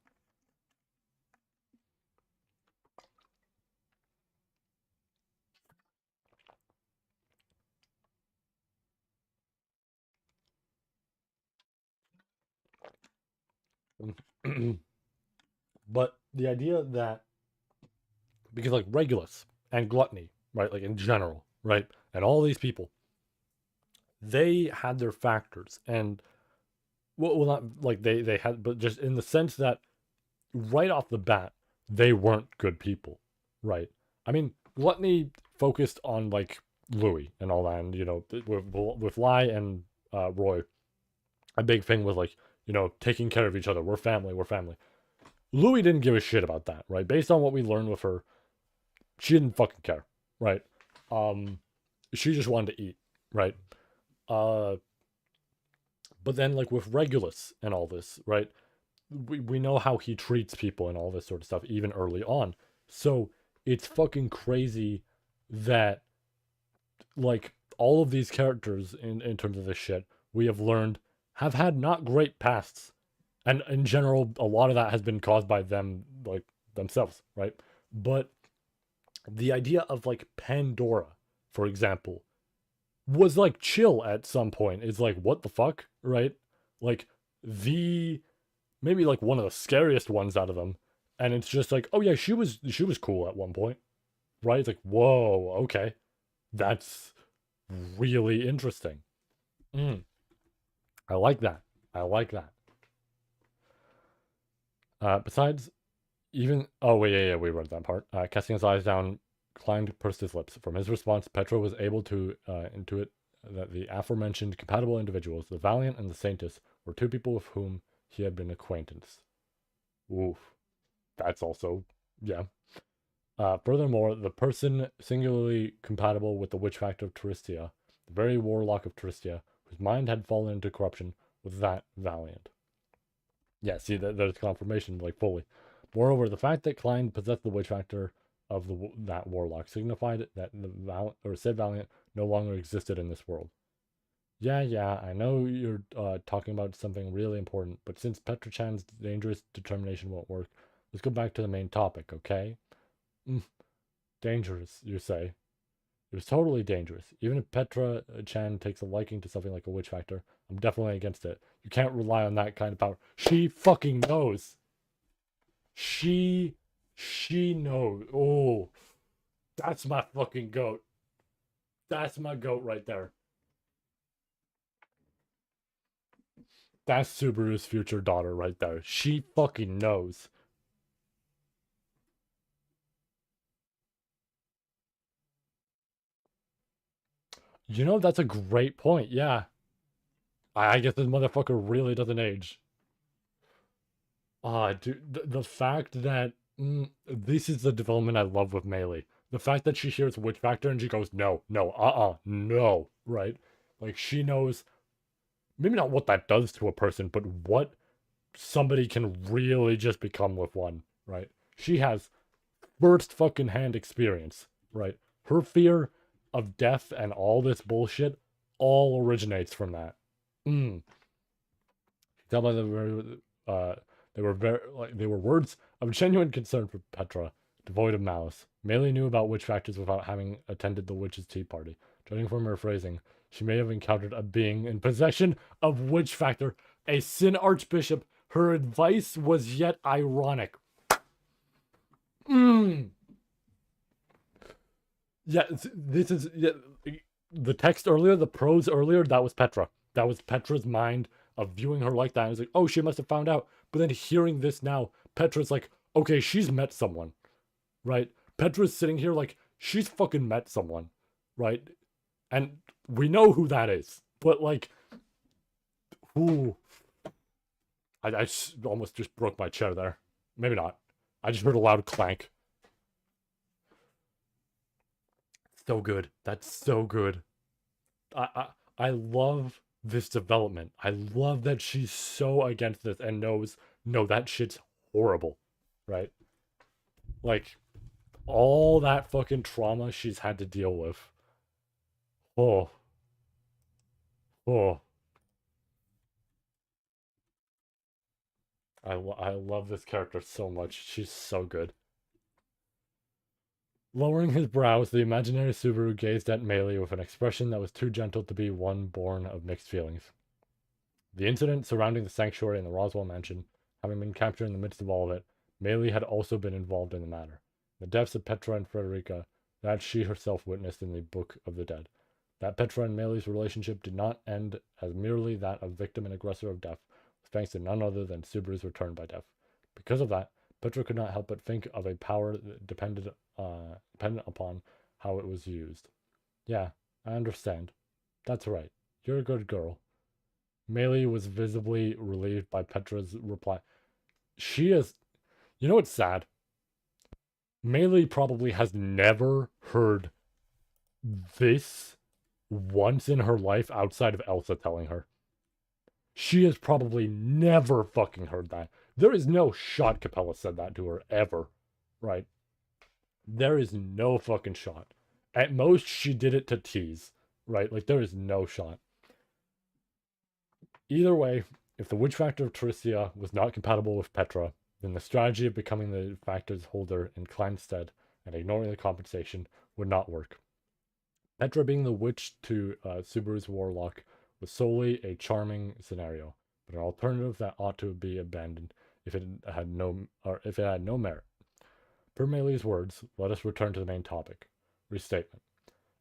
But the idea that because like Regulus and Gluttony, right, like in general, right, and all these people, they had their factors, and well not like they had, but just in the sense that right off the bat they weren't good people, right? I mean, Gluttony focused on like Louis and all that, and with Lai and Roy, a big thing was like taking care of each other. We're family. We're family. Louis didn't give a shit about that, right? Based on what we learned with her, she didn't fucking care, right? Um, she just wanted to eat, right? Uh, but then like with Regulus and all this, right? We know how he treats people and all this sort of stuff even early on. So it's fucking crazy that like all of these characters in terms of this shit we have learned have had not great pasts. And in general, a lot of that has been caused by them like themselves, right? But the idea of like Pandora, for example, was like chill at some point. It's like, what the fuck, right? Like the maybe like one of the scariest ones out of them. And it's just like, oh yeah, she was cool at one point, right? It's like, whoa, okay. That's really interesting. Mm, I like that. I like that. Besides, even oh wait, yeah, we read that part. Casting his eyes down, Klein pursed his lips. From his response, Petra was able to intuit that the aforementioned compatible individuals, the Valiant and the Saintess, were two people with whom he had been acquaintance. Oof, that's also yeah. Furthermore, the person singularly compatible with the witch factor of Taristia, the very warlock of Taristia, whose mind had fallen into corruption, was that Valiant. Yeah, see, there's confirmation, like, fully. Moreover, the fact that Klein possessed the witch factor of that warlock signified that said Valiant no longer existed in this world. Yeah, I know you're talking about something really important, but since Petra Chan's dangerous determination won't work, let's go back to the main topic, okay? Mm, dangerous, you say? It was totally dangerous. Even if Petra Chan takes a liking to something like a witch factor, I'm definitely against it. You can't rely on that kind of power. She fucking knows. She knows. Oh, that's my fucking goat. That's my goat right there. That's Subaru's future daughter right there. She fucking knows. You know, that's a great point. Yeah. I guess this motherfucker really doesn't age. Dude, the fact that this is the development I love with Melee. The fact that she hears Witch Factor and she goes, no, no, no, right? Like, she knows, maybe not what that does to a person, but what somebody can really just become with one, right? She has first fucking hand experience, right? Her fear of death and all this bullshit all originates from that. Mm. Tell by they were very like they were words of genuine concern for Petra, devoid of malice. Melee knew about witch factors without having attended the witch's tea party. Judging from her phrasing, she may have encountered a being in possession of witch factor, a sin archbishop. Her advice was yet ironic. Mm. Yeah, this is the text earlier, the prose earlier. That was Petra. That was Petra's mind of viewing her like that. I was like, oh, she must have found out. But then hearing this now, Petra's like, okay, she's met someone, right? Petra's sitting here like she's fucking met someone, right? And we know who that is. But like, who? I almost just broke my chair there. Maybe not. I just heard a loud clank. So good. That's so good. I love this development. I love that she's so against this and knows no, that shit's horrible, right? Like all that fucking trauma she's had to deal with. Oh, oh, I love this character so much. She's so good. Lowering his brows, the imaginary Subaru gazed at Melee with an expression that was too gentle to be one born of mixed feelings. The incident surrounding the sanctuary in the Roswell mansion, having been captured in the midst of all of it, Melee had also been involved in the matter. The deaths of Petra and Frederica, that she herself witnessed in the Book of the Dead. That Petra and Melee's relationship did not end as merely that of victim and aggressor of death, thanks to none other than Subaru's return by death. Because of that, Petra could not help but think of a power that dependent upon how it was used. Yeah, I understand. That's right. You're a good girl. Melee was visibly relieved by Petra's reply. She is. You know what's sad? Melee probably has never heard this once in her life outside of Elsa telling her. She has probably never fucking heard that. There is no shot Capella said that to her ever, right? There is no fucking shot. At most, she did it to tease, right? Like, there is no shot. Either way, if the witch factor of Tricia was not compatible with Petra, then the strategy of becoming the factor's holder in Klein's stead and ignoring the compensation would not work. Petra being the witch to Subaru's warlock was solely a charming scenario, but an alternative that ought to be abandoned if it had no merit. Per Melee's words, let us return to the main topic. Restatement.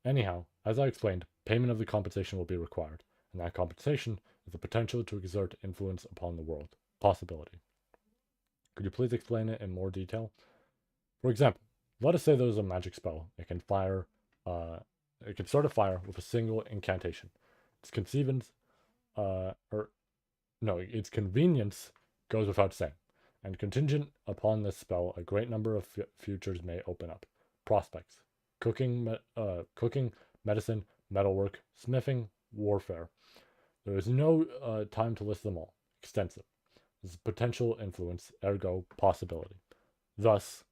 Anyhow, as I explained, payment of the compensation will be required, and that compensation is the potential to exert influence upon the world. Possibility. Could you please explain it in more detail? For example, let us say there's a magic spell. Uh, it can start a fire with a single incantation. Its conceivance, or no, its convenience goes without saying. And contingent upon this spell, a great number of futures may open up. Prospects: cooking, medicine, metalwork, smithing, warfare. There is no time to list them all. Extensive. This is potential influence, ergo possibility. Thus,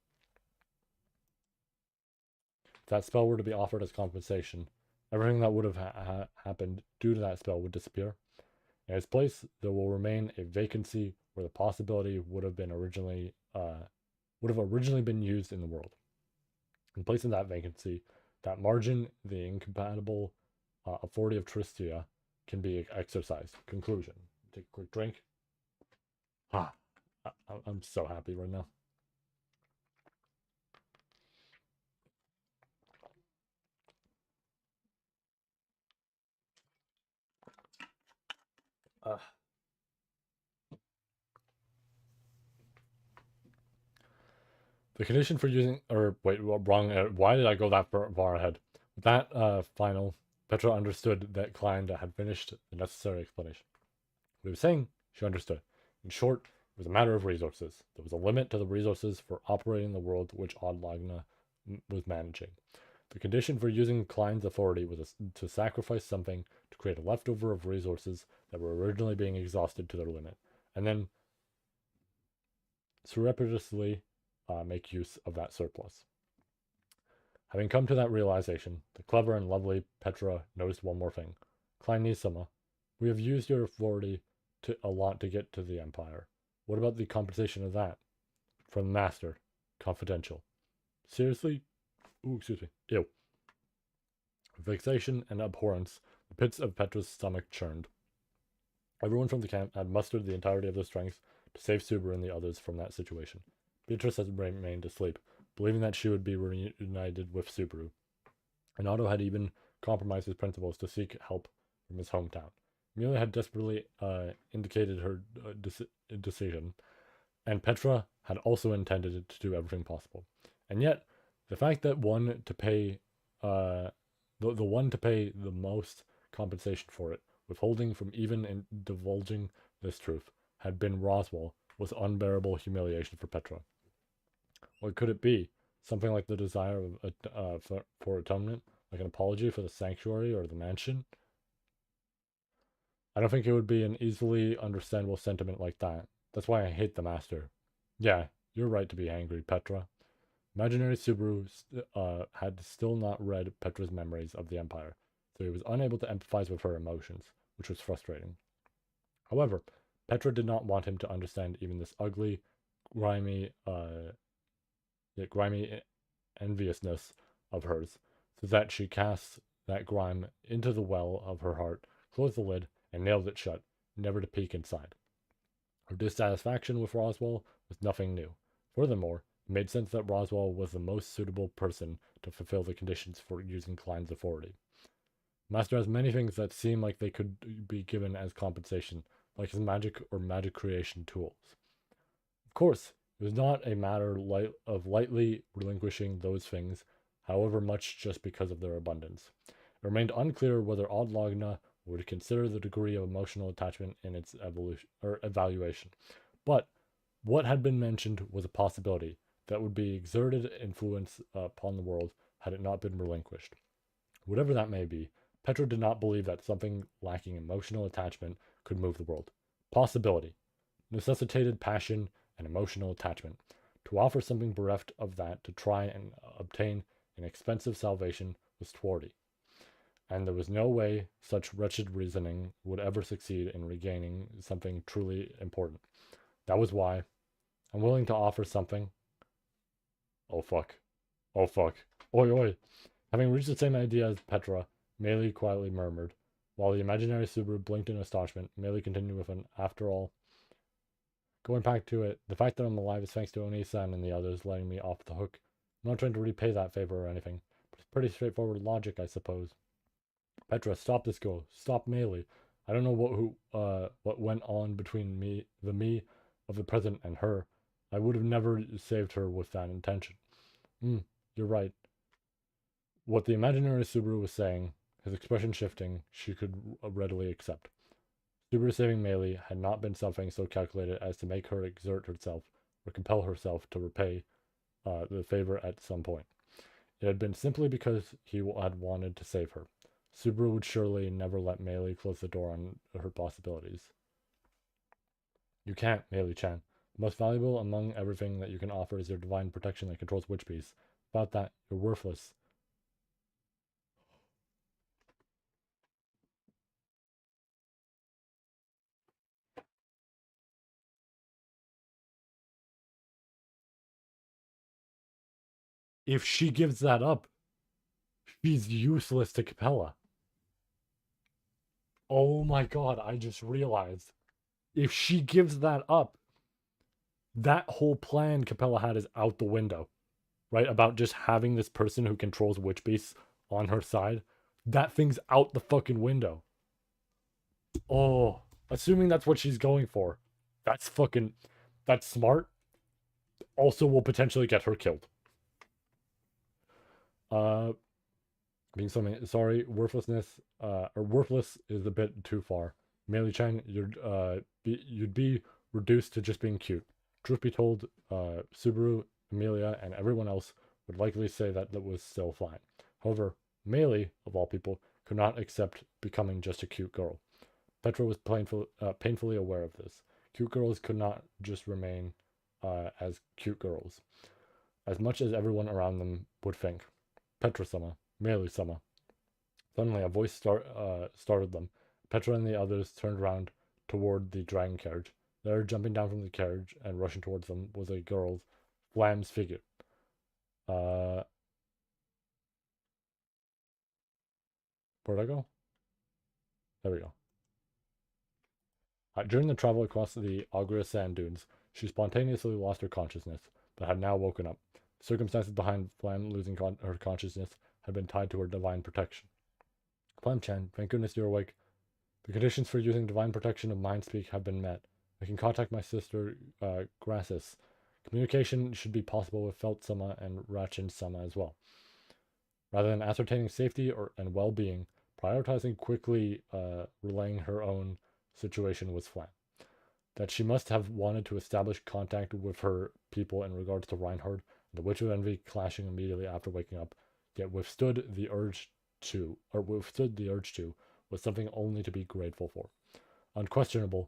if that spell were to be offered as compensation, everything that would have happened due to that spell would disappear. In its place, there will remain a vacancy where the possibility would have originally been used in the world. In place of that vacancy, that margin, the incompatible authority of Tristia, can be exercised. Conclusion. Take a quick drink. Ah, I'm so happy right now. The condition for using, or wait, wrong. Why did I go that far ahead? With that final, Petra understood that Klein had finished the necessary explanation. What he was saying, she understood. In short, it was a matter of resources. There was a limit to the resources for operating the world which Adlagna was managing. The condition for using Klein's authority was to sacrifice something to create a leftover of resources that were originally being exhausted to their limit, and then surreptitiously make use of that surplus. Having come to that realization, the clever and lovely Petra noticed one more thing. Kleinissima, we have used your authority a lot to get to the Empire. What about the compensation of that? From the Master. Confidential. Seriously? Ooh, excuse me. Ew. Vexation and abhorrence, the pits of Petra's stomach churned. Everyone from the camp had mustered the entirety of their strength to save Subaru and the others from that situation. Beatrice had remained asleep, believing that she would be reunited with Subaru. And Otto had even compromised his principles to seek help from his hometown. Amelia had desperately indicated her decision, and Petra had also intended to do everything possible. And yet, the fact that the one to pay the most compensation for it, withholding from even divulging this truth, had been Roswell, was unbearable humiliation for Petra. What could it be? Something like the desire for atonement, like an apology for the sanctuary or the mansion? I don't think it would be an easily understandable sentiment like that. That's why I hate the Master. Yeah, you're right to be angry, Petra. Imaginary Subaru had still not read Petra's memories of the Empire, so he was unable to empathize with her emotions, which was frustrating. However, Petra did not want him to understand even this ugly, grimy, grimy enviousness of hers, so that she cast that grime into the well of her heart, closed the lid, and nailed it shut, never to peek inside. Her dissatisfaction with Roswell was nothing new. Furthermore, it made sense that Roswell was the most suitable person to fulfill the conditions for using Klein's authority. Master has many things that seem like they could be given as compensation, like his magic or magic creation tools. Of course, it was not a matter of lightly relinquishing those things, however much just because of their abundance. It remained unclear whether Adlagna would consider the degree of emotional attachment in its evaluation. But what had been mentioned was a possibility that would be exerted influence upon the world had it not been relinquished. Whatever that may be, Petra did not believe that something lacking emotional attachment could move the world. Possibility necessitated passion and emotional attachment. To offer something bereft of that to try and obtain an expensive salvation was thwarty, and there was no way such wretched reasoning would ever succeed in regaining something truly important. That was why I'm willing to offer something. Oh fuck. Oh fuck. Oi oi. Having reached the same idea as Petra, Meili quietly murmured. While the imaginary Subaru blinked in astonishment, Meili continued with an, after all, going back to it, the fact that I'm alive is thanks to Oni-san and the others letting me off the hook. I'm not trying to repay that favor or anything, but it's pretty straightforward logic, I suppose. Petra, stop this girl. Stop Meili. I don't know what went on between me of the present and her, I would have never saved her with that intention. You're right. What the imaginary Subaru was saying, his expression shifting, she could readily accept. Subaru saving Meili had not been something so calculated as to make her exert herself or compel herself to repay the favor at some point. It had been simply because he had wanted to save her. Subaru would surely never let Meili close the door on her possibilities. You can't, Meili-chan. The most valuable among everything that you can offer is your divine protection that controls Witch Beasts. Without that, you're worthless. If she gives that up, she's useless to Capella. Oh my god, I just realized. If she gives that up, that whole plan Capella had is out the window, right? About just having this person who controls Witch Beasts on her side. That thing's out the fucking window. Oh, assuming that's what she's going for. That's fucking. That's smart. Also, will potentially get her killed. Uh, being something. Sorry, worthlessness. Or worthless is a bit too far. Meili-chan, you'd be reduced to just being cute. Truth be told, Subaru, Amelia, and everyone else would likely say that that was still fine. However, Meili, of all people, could not accept becoming just a cute girl. Petra was painfully aware of this. Cute girls could not just remain as cute girls, as much as everyone around them would think. Petra-sama, Meili-sama. Suddenly, a voice startled them. Petra and the others turned around toward the dragon carriage. There, jumping down from the carriage and rushing towards them, was a girl's Flam's figure. Where'd I go? There we go. During the travel across the Agra sand dunes, she spontaneously lost her consciousness, but had now woken up. The circumstances behind Flam losing her consciousness had been tied to her divine protection. Flam-chan, thank goodness you're awake. The conditions for using divine protection of mind speak have been met. I can contact my sister, Grassis. Communication should be possible with Felt-sama and Rachin-sama as well. Rather than ascertaining safety and well-being, prioritizing quickly relaying her own situation was Flam. That she must have wanted to establish contact with her people in regards to Reinhard and the Witch of Envy clashing immediately after waking up, yet withstood the urge to, was something only to be grateful for. Unquestionably,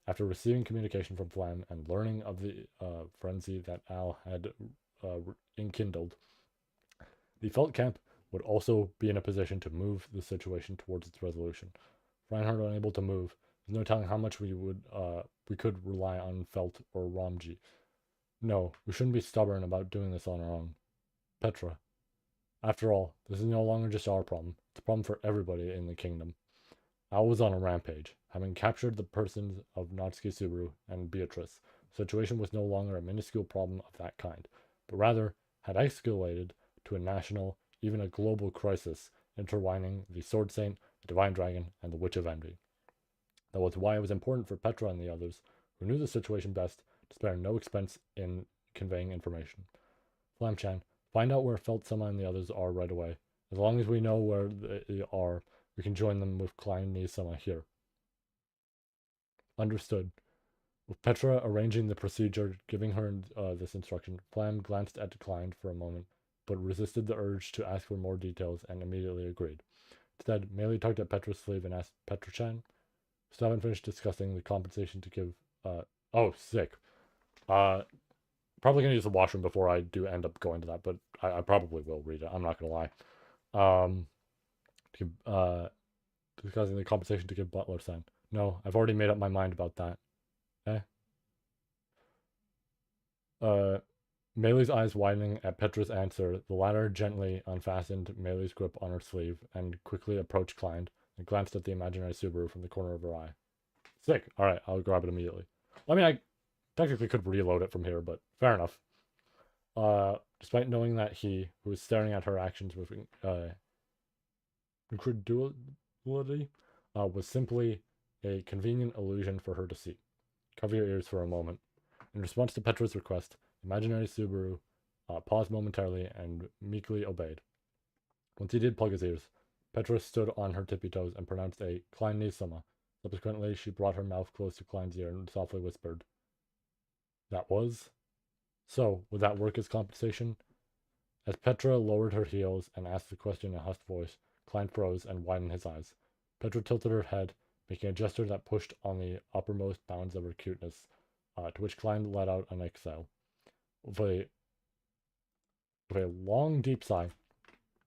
after receiving communication from Flam and learning of the frenzy that Al had enkindled, the Felt camp would also be in a position to move the situation towards its resolution. Reinhard unable to move, there's no telling how much we could rely on Felt or Ramji. No, we shouldn't be stubborn about doing this on our own. Petra. After all, this is no longer just our problem. It's a problem for everybody in the kingdom. Al was on a rampage, having captured the persons of Natsuki Subaru and Beatrice. The situation was no longer a minuscule problem of that kind, but rather had escalated to a national, even a global crisis, intertwining the Sword Saint, the Divine Dragon, and the Witch of Envy. That was why it was important for Petra and the others, who knew the situation best, to spare no expense in conveying information. Flam-chan, find out where Felt-sama and the others are right away. As long as we know where they are, we can join them with Klein-sama here. Understood. With Petra arranging the procedure, giving her this instruction, Flam glanced at Klein for a moment, but resisted the urge to ask for more details and immediately agreed. Instead, Meili tugged at Petra's sleeve and asked, Petra-chan? Still haven't finished discussing the compensation to give. Oh, sick. Probably gonna use the washroom before I do end up going to that, but I probably will read it. I'm not gonna lie. Discussing the compensation to give Butler-san. No, I've already made up my mind about that. Eh? Meili's eyes widening at Petra's answer, the latter gently unfastened Meili's grip on her sleeve and quickly approached Klein and glanced at the imaginary Subaru from the corner of her eye. Sick. Alright, I'll grab it immediately. I mean, I technically could reload it from here, but fair enough. Despite knowing that he, who was staring at her actions with incredulity, was simply a convenient illusion for her to see. Cover your ears for a moment. In response to Petra's request, imaginary Subaru paused momentarily and meekly obeyed. Once he did plug his ears, Petra stood on her tippy toes and pronounced a Klein Nisama. Subsequently, she brought her mouth close to Klein's ear and softly whispered, "That was? So, would that work as compensation?" As Petra lowered her heels and asked the question in a hushed voice, Klein froze and widened his eyes. Petra tilted her head, making a gesture that pushed on the uppermost bounds of her cuteness, to which Klein let out an exhale. With a long, deep sigh,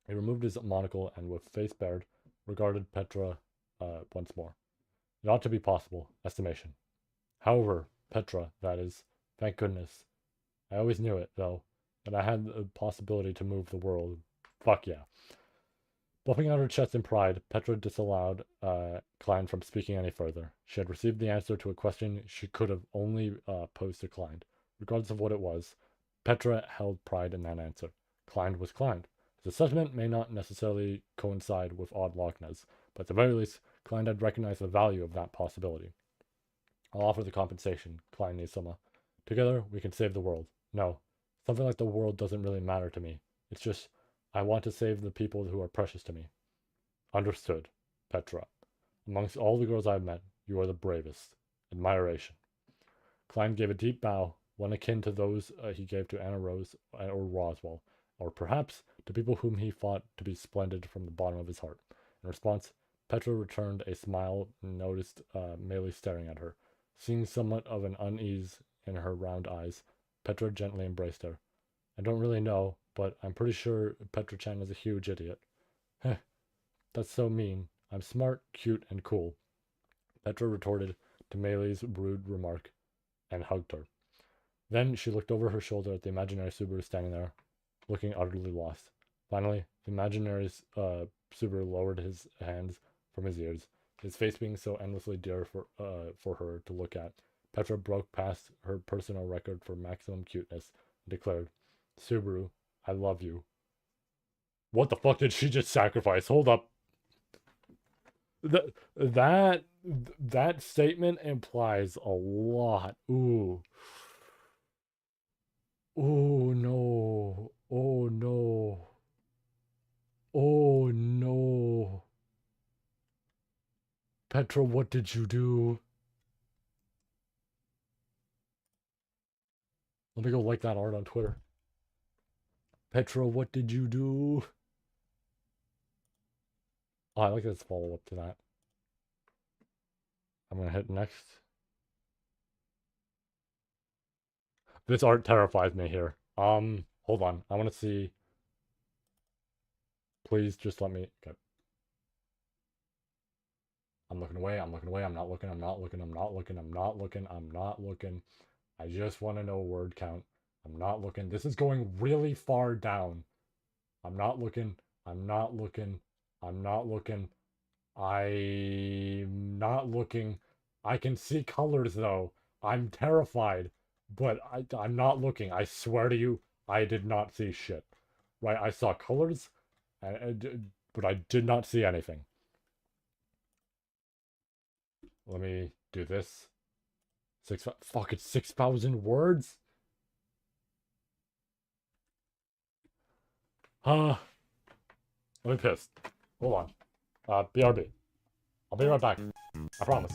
he removed his monocle and, with face bared, regarded Petra once more. It ought to be possible. Estimation. However, Petra, that is, thank goodness. I always knew it, though, that I had the possibility to move the world. Fuck yeah. Buffing out her chest in pride, Petra disallowed Klein from speaking any further. She had received the answer to a question she could have only posed to Klein. Regardless of what it was, Petra held pride in that answer. Klein was Klein. His assessment may not necessarily coincide with Odd Lochnes, but at the very least, Klein had recognized the value of that possibility. I'll offer the compensation, Klein Nisama. Together, we can save the world. No, something like the world doesn't really matter to me. It's just, I want to save the people who are precious to me. Understood, Petra. Amongst all the girls I've met, you are the bravest. Admiration. Klein gave a deep bow, one akin to those he gave to Anna Rose or Roswell, or perhaps to people whom he thought to be splendid from the bottom of his heart. In response, Petra returned a smile and noticed Meili staring at her. Seeing somewhat of an unease in her round eyes, Petra gently embraced her. I don't really know, but I'm pretty sure Petra-chan is a huge idiot. Heh, that's so mean. I'm smart, cute, and cool. Petra retorted to Meili's rude remark and hugged her. Then she looked over her shoulder at the imaginary Subaru standing there, looking utterly lost. Finally, the imaginary Subaru lowered his hands from his ears, his face being so endlessly dear for her to look at. Petra broke past her personal record for maximum cuteness and declared, Subaru, I love you. What the fuck did she just sacrifice? Hold up. That that statement implies a lot. Ooh. Oh no. Oh no. Oh no. Petra, what did you do? Let me go like that art on Twitter. Petra, what did you do? Oh, I like this follow up to that. I'm gonna hit next. This art terrifies me here. Hold on. I want to see. Please just let me. Okay. I'm looking away. I'm looking away. I'm not looking. I'm not looking. I'm not looking. I'm not looking. I'm not looking. I just want to know word count. I'm not looking. This is going really far down. I'm not looking. I'm not looking. I'm not looking. I'm not looking. I can see colors though. I'm terrified, but I'm not looking. I swear to you, I did not see shit. Right? I saw colors, but I did not see anything. Let me do this. Fuck, it's 6,000 words? I'm pissed. Hold on. BRB. I'll be right back. I promise.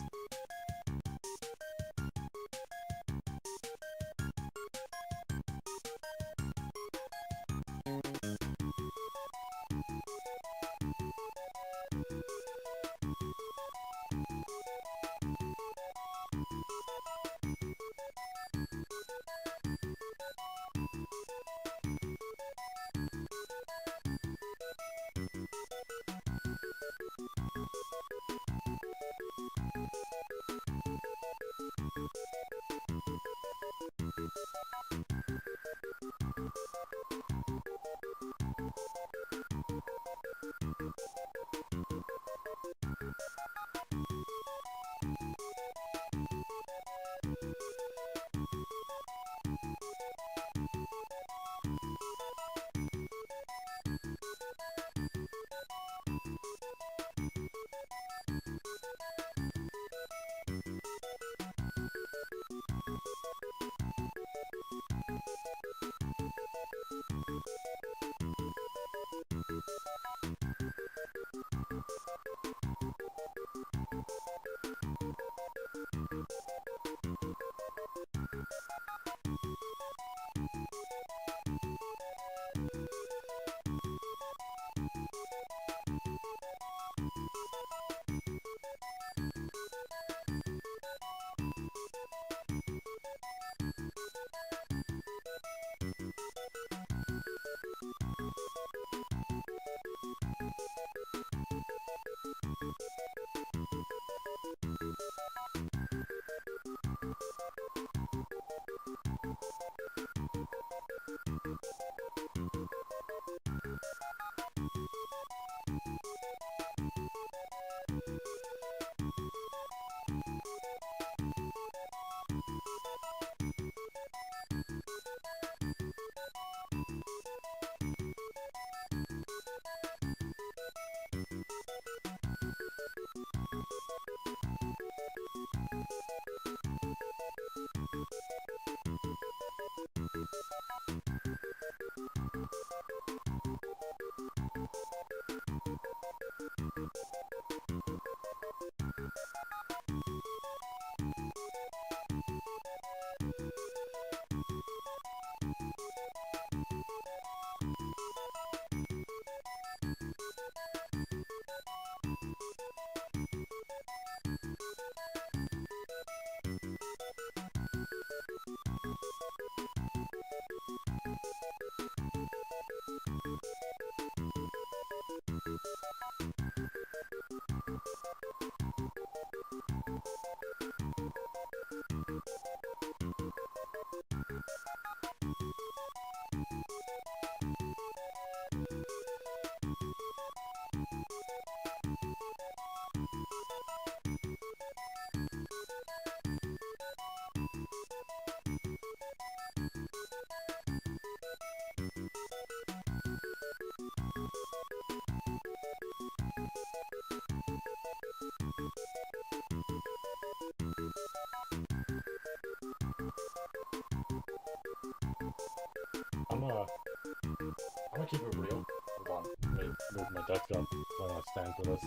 I'm gonna keep it real. Hold on, let me move my desk up so I don't stand for this.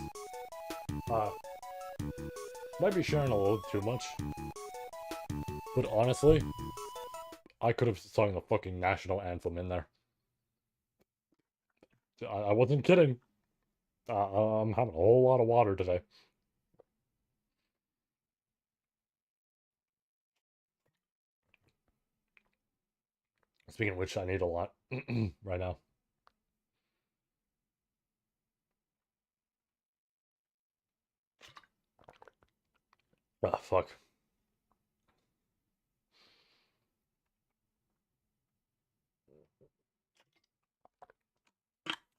Uh, might be sharing a little too much, but honestly, I could have sung the fucking national anthem in there. I wasn't kidding. I'm having a whole lot of water today. Speaking of which, I need a lot right now. Ah, fuck.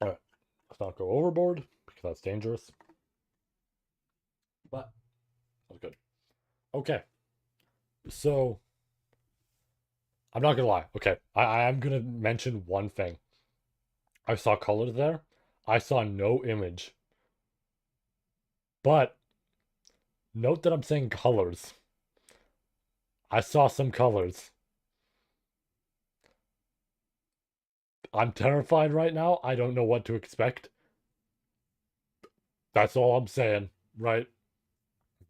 Alright, let's not go overboard because that's dangerous. But that's good. Okay, so I'm not gonna lie. Okay, I am gonna mention one thing. I saw colors there. I saw no image. But note that I'm saying colors. I saw some colors. I'm terrified right now. I don't know what to expect. That's all I'm saying, right?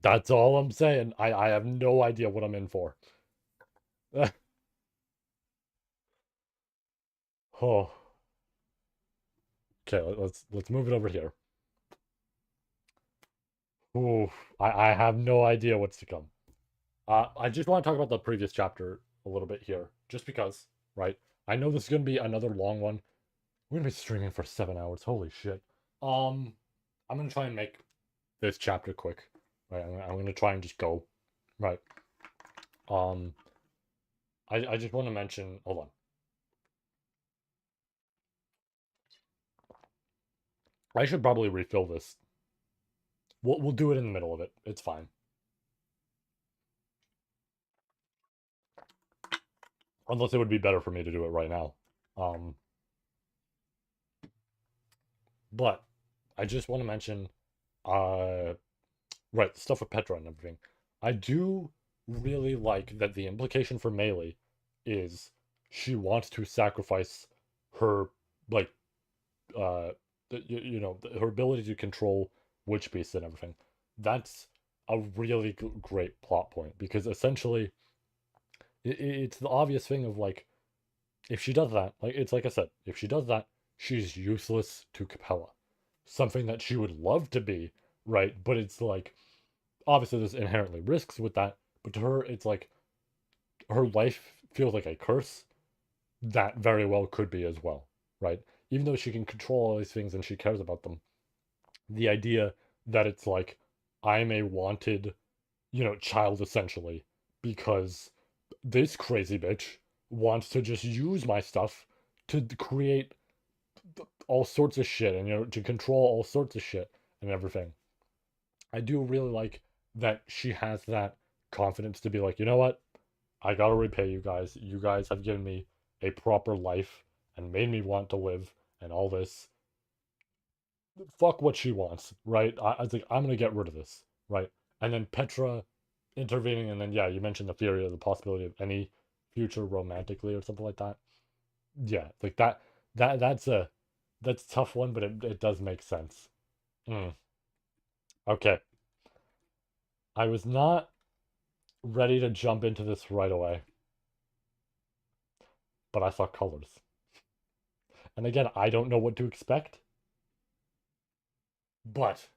That's all I'm saying. I have no idea what I'm in for. Oh. Okay, let's move it over here. Ooh, I have no idea what's to come. I just want to talk about the previous chapter a little bit here, just because, right? I know this is gonna be another long one. We're gonna be streaming for 7 hours. Holy shit. Um, I'm gonna try and make this chapter quick. Right, I'm gonna try and just go. Right. Um, I just want to mention. Hold on. I should probably refill this. We'll do it in the middle of it. It's fine. Unless it would be better for me to do it right now. Um, but I just want to mention, uh, right, the stuff with Petra and everything. I do really like that the implication for Melee is she wants to sacrifice her, like, uh, her ability to control witch beasts and everything. That's a really great plot point because essentially it's the obvious thing of like if she does that, like it's like I said, if she does that, she's useless to Capella. Something that she would love to be, right? But it's like obviously there's inherently risks with that, but to her it's like her life feels like a curse that very well could be as well, right? Even though she can control all these things and she cares about them, the idea that it's like I'm a wanted, child essentially because this crazy bitch wants to just use my stuff to create all sorts of shit and to control all sorts of shit and everything. I do really like that she has that confidence to be like, you know what? I gotta repay you guys. You guys have given me a proper life and made me want to live and all this. Fuck what she wants, right? I was like, I'm gonna get rid of this, right? And then Petra intervening, and then yeah, you mentioned the theory of the possibility of any future romantically or something like that. Yeah, like that's a tough one, but it does make sense. Mm, okay. I was not ready to jump into this right away, but I saw colors. And again, I don't know what to expect, but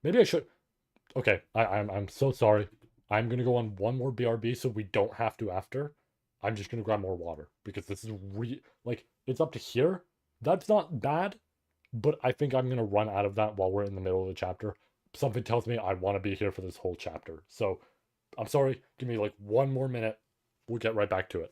maybe I should. Okay, I'm so sorry. I'm gonna go on one more BRB so we don't have to after. I'm just gonna grab more water because this is like it's up to here. That's not bad, but I think I'm gonna run out of that while we're in the middle of the chapter. Something tells me I want to be here for this whole chapter. So I'm sorry. Give me like one more minute. We'll get right back to it.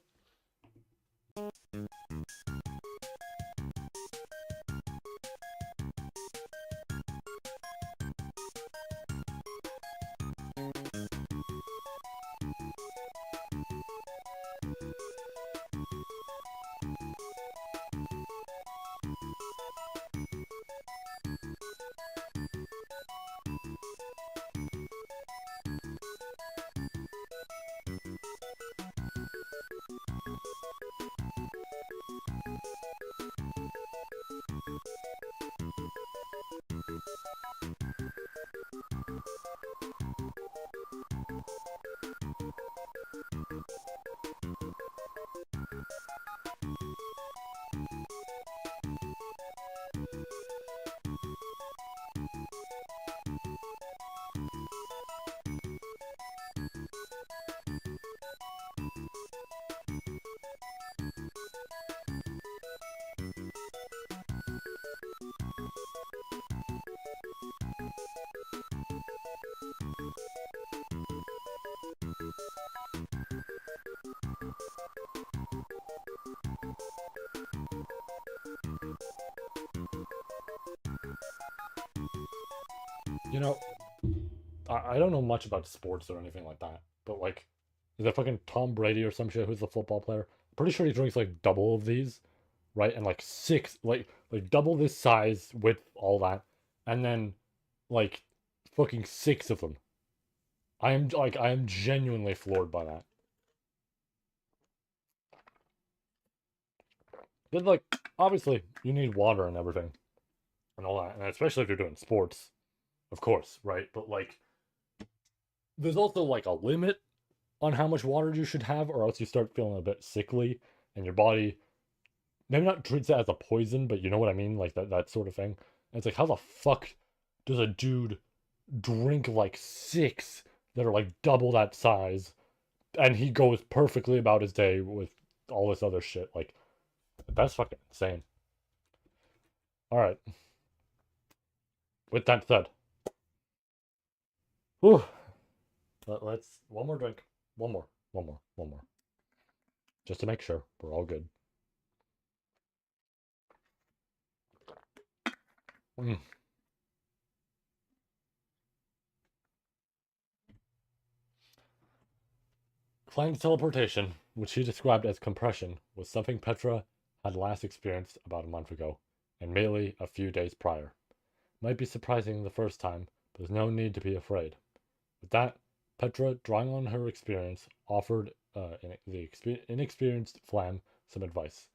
You know, I don't know much about sports or anything like that, but like, is that fucking Tom Brady or some shit who's a football player? Pretty sure he drinks like double of these, right? And like six, like double this size with all that, and then like fucking six of them. I am genuinely floored by that. But like, obviously, you need water and everything and all that, and especially if you're doing sports, of course, right? But like, there's also like a limit on how much water you should have, or else you start feeling a bit sickly, and your body maybe not treats it as a poison, but you know what I mean, like that sort of thing. And it's like, how the fuck does a dude drink like six that are like double that size, and he goes perfectly about his day with all this other shit? Like, that's fucking insane. All right. With that said, whew, let's one more drink, one more, just to make sure we're all good. Mm. Klang's teleportation, which he described as compression, was something Petra had last experienced about a month ago, and Melee a few days prior. Might be surprising the first time, but there's no need to be afraid. With that, Petra, drawing on her experience, offered the inexperienced Flam some advice.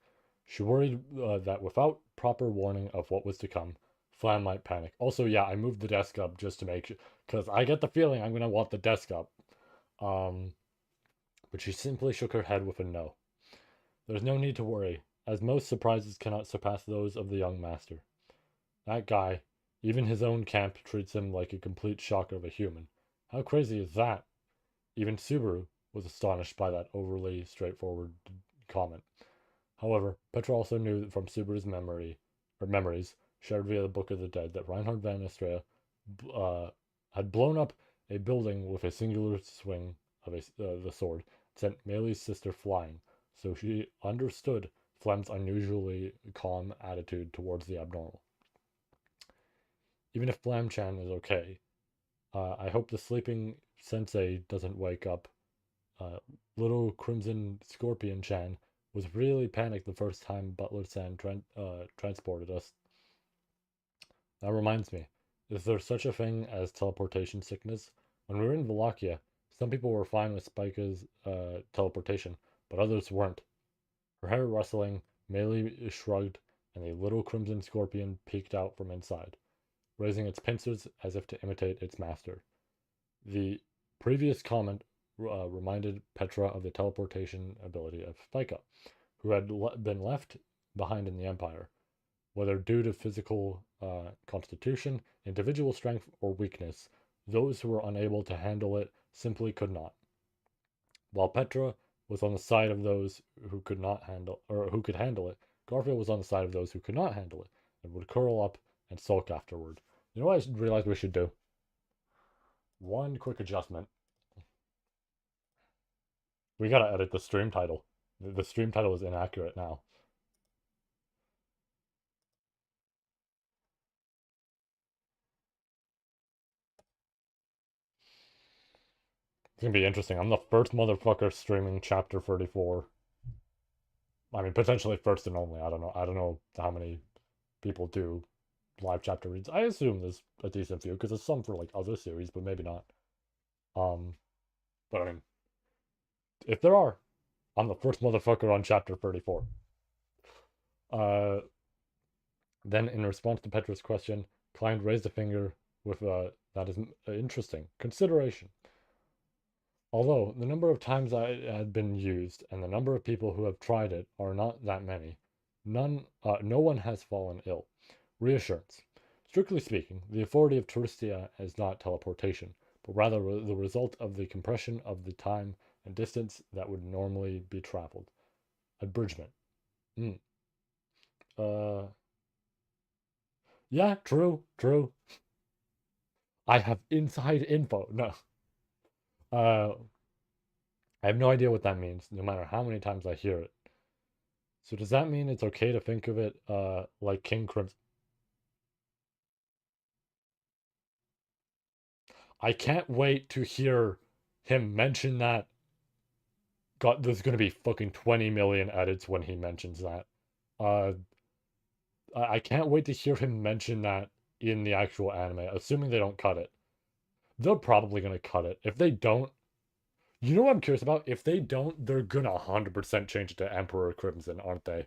She worried that without proper warning of what was to come, Flam might panic. Also, yeah, I moved the desk up just to make sure, because I get the feeling I'm going to want the desk up. Um, but she simply shook her head with a no. There's no need to worry, as most surprises cannot surpass those of the young master. That guy, even his own camp treats him like a complete shocker of a human. How crazy is that? Even Subaru was astonished by that overly straightforward comment. However, Petra also knew from Subaru's memories, shared via the Book of the Dead, that Reinhard van Estrella uh, had blown up a building with a singular swing of the sword, sent Melee's sister flying, so she understood Flem's unusually calm attitude towards the abnormal. Even if Flam-chan is okay, I hope the sleeping sensei doesn't wake up. Uh, Little Crimson Scorpion Chan was really panicked the first time Butler San transported us. That reminds me, is there such a thing as teleportation sickness? When we were in Wallachia, Some people were fine with Spica's teleportation, but others weren't. Her hair rustling, Melee shrugged, and a little crimson scorpion peeked out from inside, raising its pincers as if to imitate its master. The previous comment reminded Petra of the teleportation ability of Spica, who had been left behind in the Empire, whether due to physical constitution, individual strength, or weakness. Those who were unable to handle it simply could not. While Petra was on the side of those who could not handle or who could handle it, Garfield was on the side of those who could not handle it and would curl up and sulk afterward. You know what I realized we should do? One quick adjustment. We gotta edit the stream title. The stream title is inaccurate now. It's gonna be interesting. I'm the first motherfucker streaming chapter 34. I mean, potentially first and only. I don't know. I don't know how many people do live chapter reads. I assume there's a decent few because there's some for like other series, but maybe not. Um, but I mean, if there are, I'm the first motherfucker on chapter 34. Uh, then in response to Petra's question, Klein raised a finger with that is interesting consideration. Although the number of times I had been used and the number of people who have tried it are not that many, no one has fallen ill. Reassurance. Strictly speaking, the authority of Touristia is not teleportation, but rather the result of the compression of the time and distance that would normally be traveled. Abridgment. Mm. Uh, yeah, true, true. I have inside info. No. Uh, I have no idea what that means, no matter how many times I hear it. So does that mean it's okay to think of it like King Crimson? I can't wait to hear him mention that. God, there's gonna be fucking 20 million edits when he mentions that. Uh, I can't wait to hear him mention that in the actual anime, assuming they don't cut it. They're probably gonna cut it. If they don't, you know what I'm curious about? If they don't, they're gonna 100% change it to Emperor Crimson, aren't they?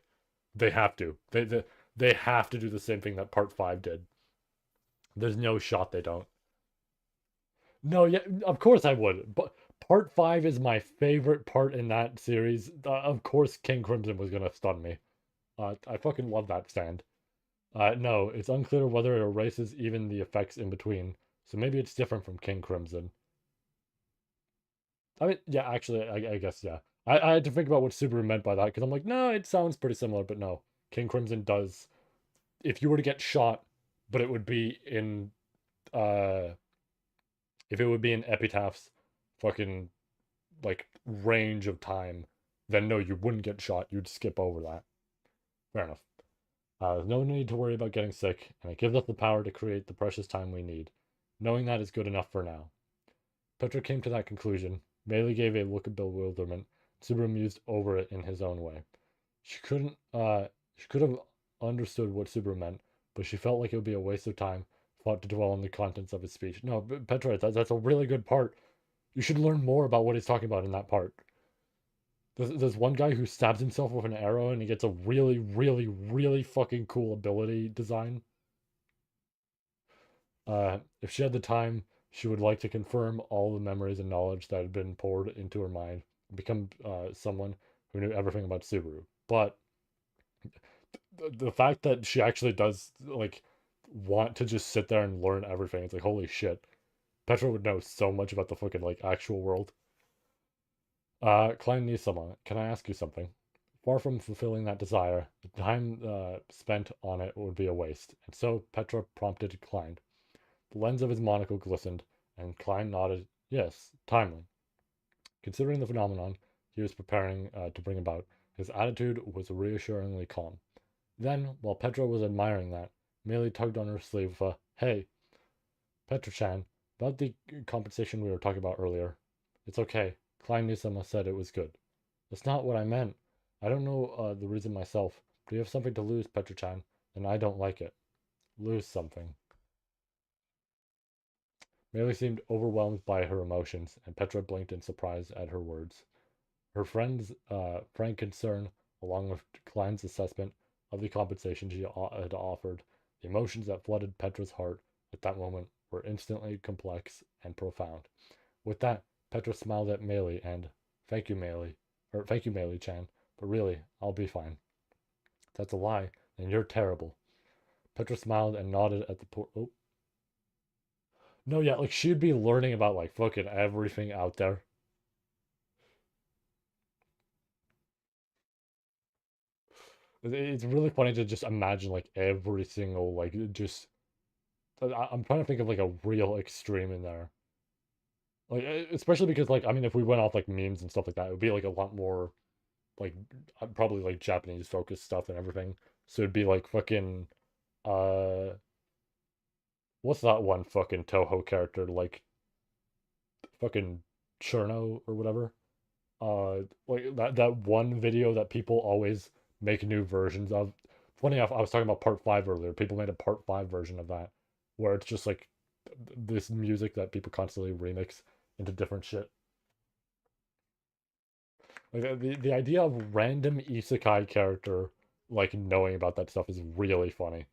They have to. They have to do the same thing that Part 5 did. There's no shot they don't. No, yeah, of course I would. But Part 5 is my favorite part in that series. Of course King Crimson was gonna stun me. I fucking love that stand. No, it's unclear whether it erases even the effects in between. So maybe it's different from King Crimson. I mean, yeah, actually, I guess, yeah. I had to think about what Subaru meant by that because I'm like, no, it sounds pretty similar, but no. King Crimson does. If you were to get shot, but it would be in, uh, if it would be in Epitaph's fucking, like, range of time, then no, you wouldn't get shot. You'd skip over that. Fair enough. There's no need to worry about getting sick, and it gives us the power to create the precious time we need. Knowing that is good enough for now. Petra came to that conclusion. Melee gave a look of bewilderment. Subaru mused over it in his own way. She could have understood what Subaru meant, but she felt like it would be a waste of time, fought to dwell on the contents of his speech. No, Petra, that's a really good part. You should learn more about what he's talking about in that part. There's one guy who stabs himself with an arrow and he gets a really, really, really fucking cool ability design. If she had the time, she would like to confirm all the memories and knowledge that had been poured into her mind and become someone who knew everything about Subaru. But the fact that she actually does like want to just sit there and learn everything, it's like holy shit. Petra would know so much about the fucking like actual world. Klein Nisama, can I ask you something? Far from fulfilling that desire, the time spent on it would be a waste, and so Petra prompted Klein. The lens of his monocle glistened, and Klein nodded. Yes, timely. Considering the phenomenon he was preparing to bring about, his attitude was reassuringly calm. Then, while Petra was admiring that, Melee tugged on her sleeve with a, Hey, Petra-chan, about the compensation we were talking about earlier. It's okay. Klein Nisama said it was good. That's not what I meant. I don't know the reason myself, but you have something to lose, Petra-chan, and I don't like it. Lose something. Meili seemed overwhelmed by her emotions, and Petra blinked in surprise at her words. Her friend's frank concern, along with Klein's assessment of the compensation she had offered, the emotions that flooded Petra's heart at that moment were instantly complex and profound. With that, Petra smiled at Meili and, thank you, Meili, or thank you, Meili-chan, but really, I'll be fine. If that's a lie, then you're terrible. Petra smiled and nodded at the poor. Oh, no, yeah, like she'd be learning about like fucking everything out there. It's really funny to just imagine like every single like just. I'm trying to think of like a real extreme in there. Like especially because like I mean if we went off like memes and stuff like that, it would be like a lot more like probably like Japanese focused stuff and everything. So it'd be like fucking uh what's that one fucking Toho character like fucking Cherno or whatever? Like that one video that people always make new versions of. Funny enough, I was talking about part five earlier. People made a part five version of that where it's just like this music that people constantly remix into different shit. Like the idea of random isekai character like knowing about that stuff is really funny.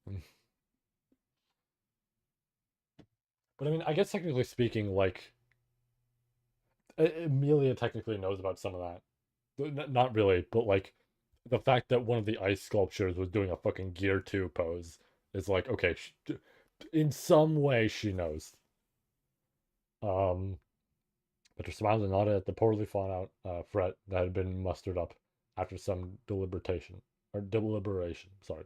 Mm. But I mean, I guess technically speaking, like Amelia technically knows about some of that. Not really, but like the fact that one of the ice sculptures was doing a fucking Gear 2 pose is like, okay, in some way she knows. Um, but her smiled and nodded at the poorly thought out threat that had been mustered up after some deliberation. Sorry.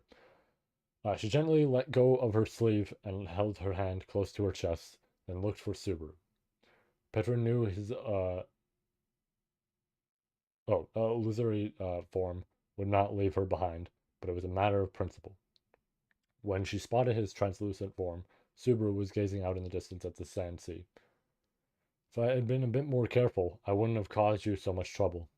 She gently let go of her sleeve and held her hand close to her chest, then looked for Subaru. Petra knew his illusory form would not leave her behind, but it was a matter of principle. When she spotted his translucent form, Subaru was gazing out in the distance at the sand sea. If I had been a bit more careful, I wouldn't have caused you so much trouble.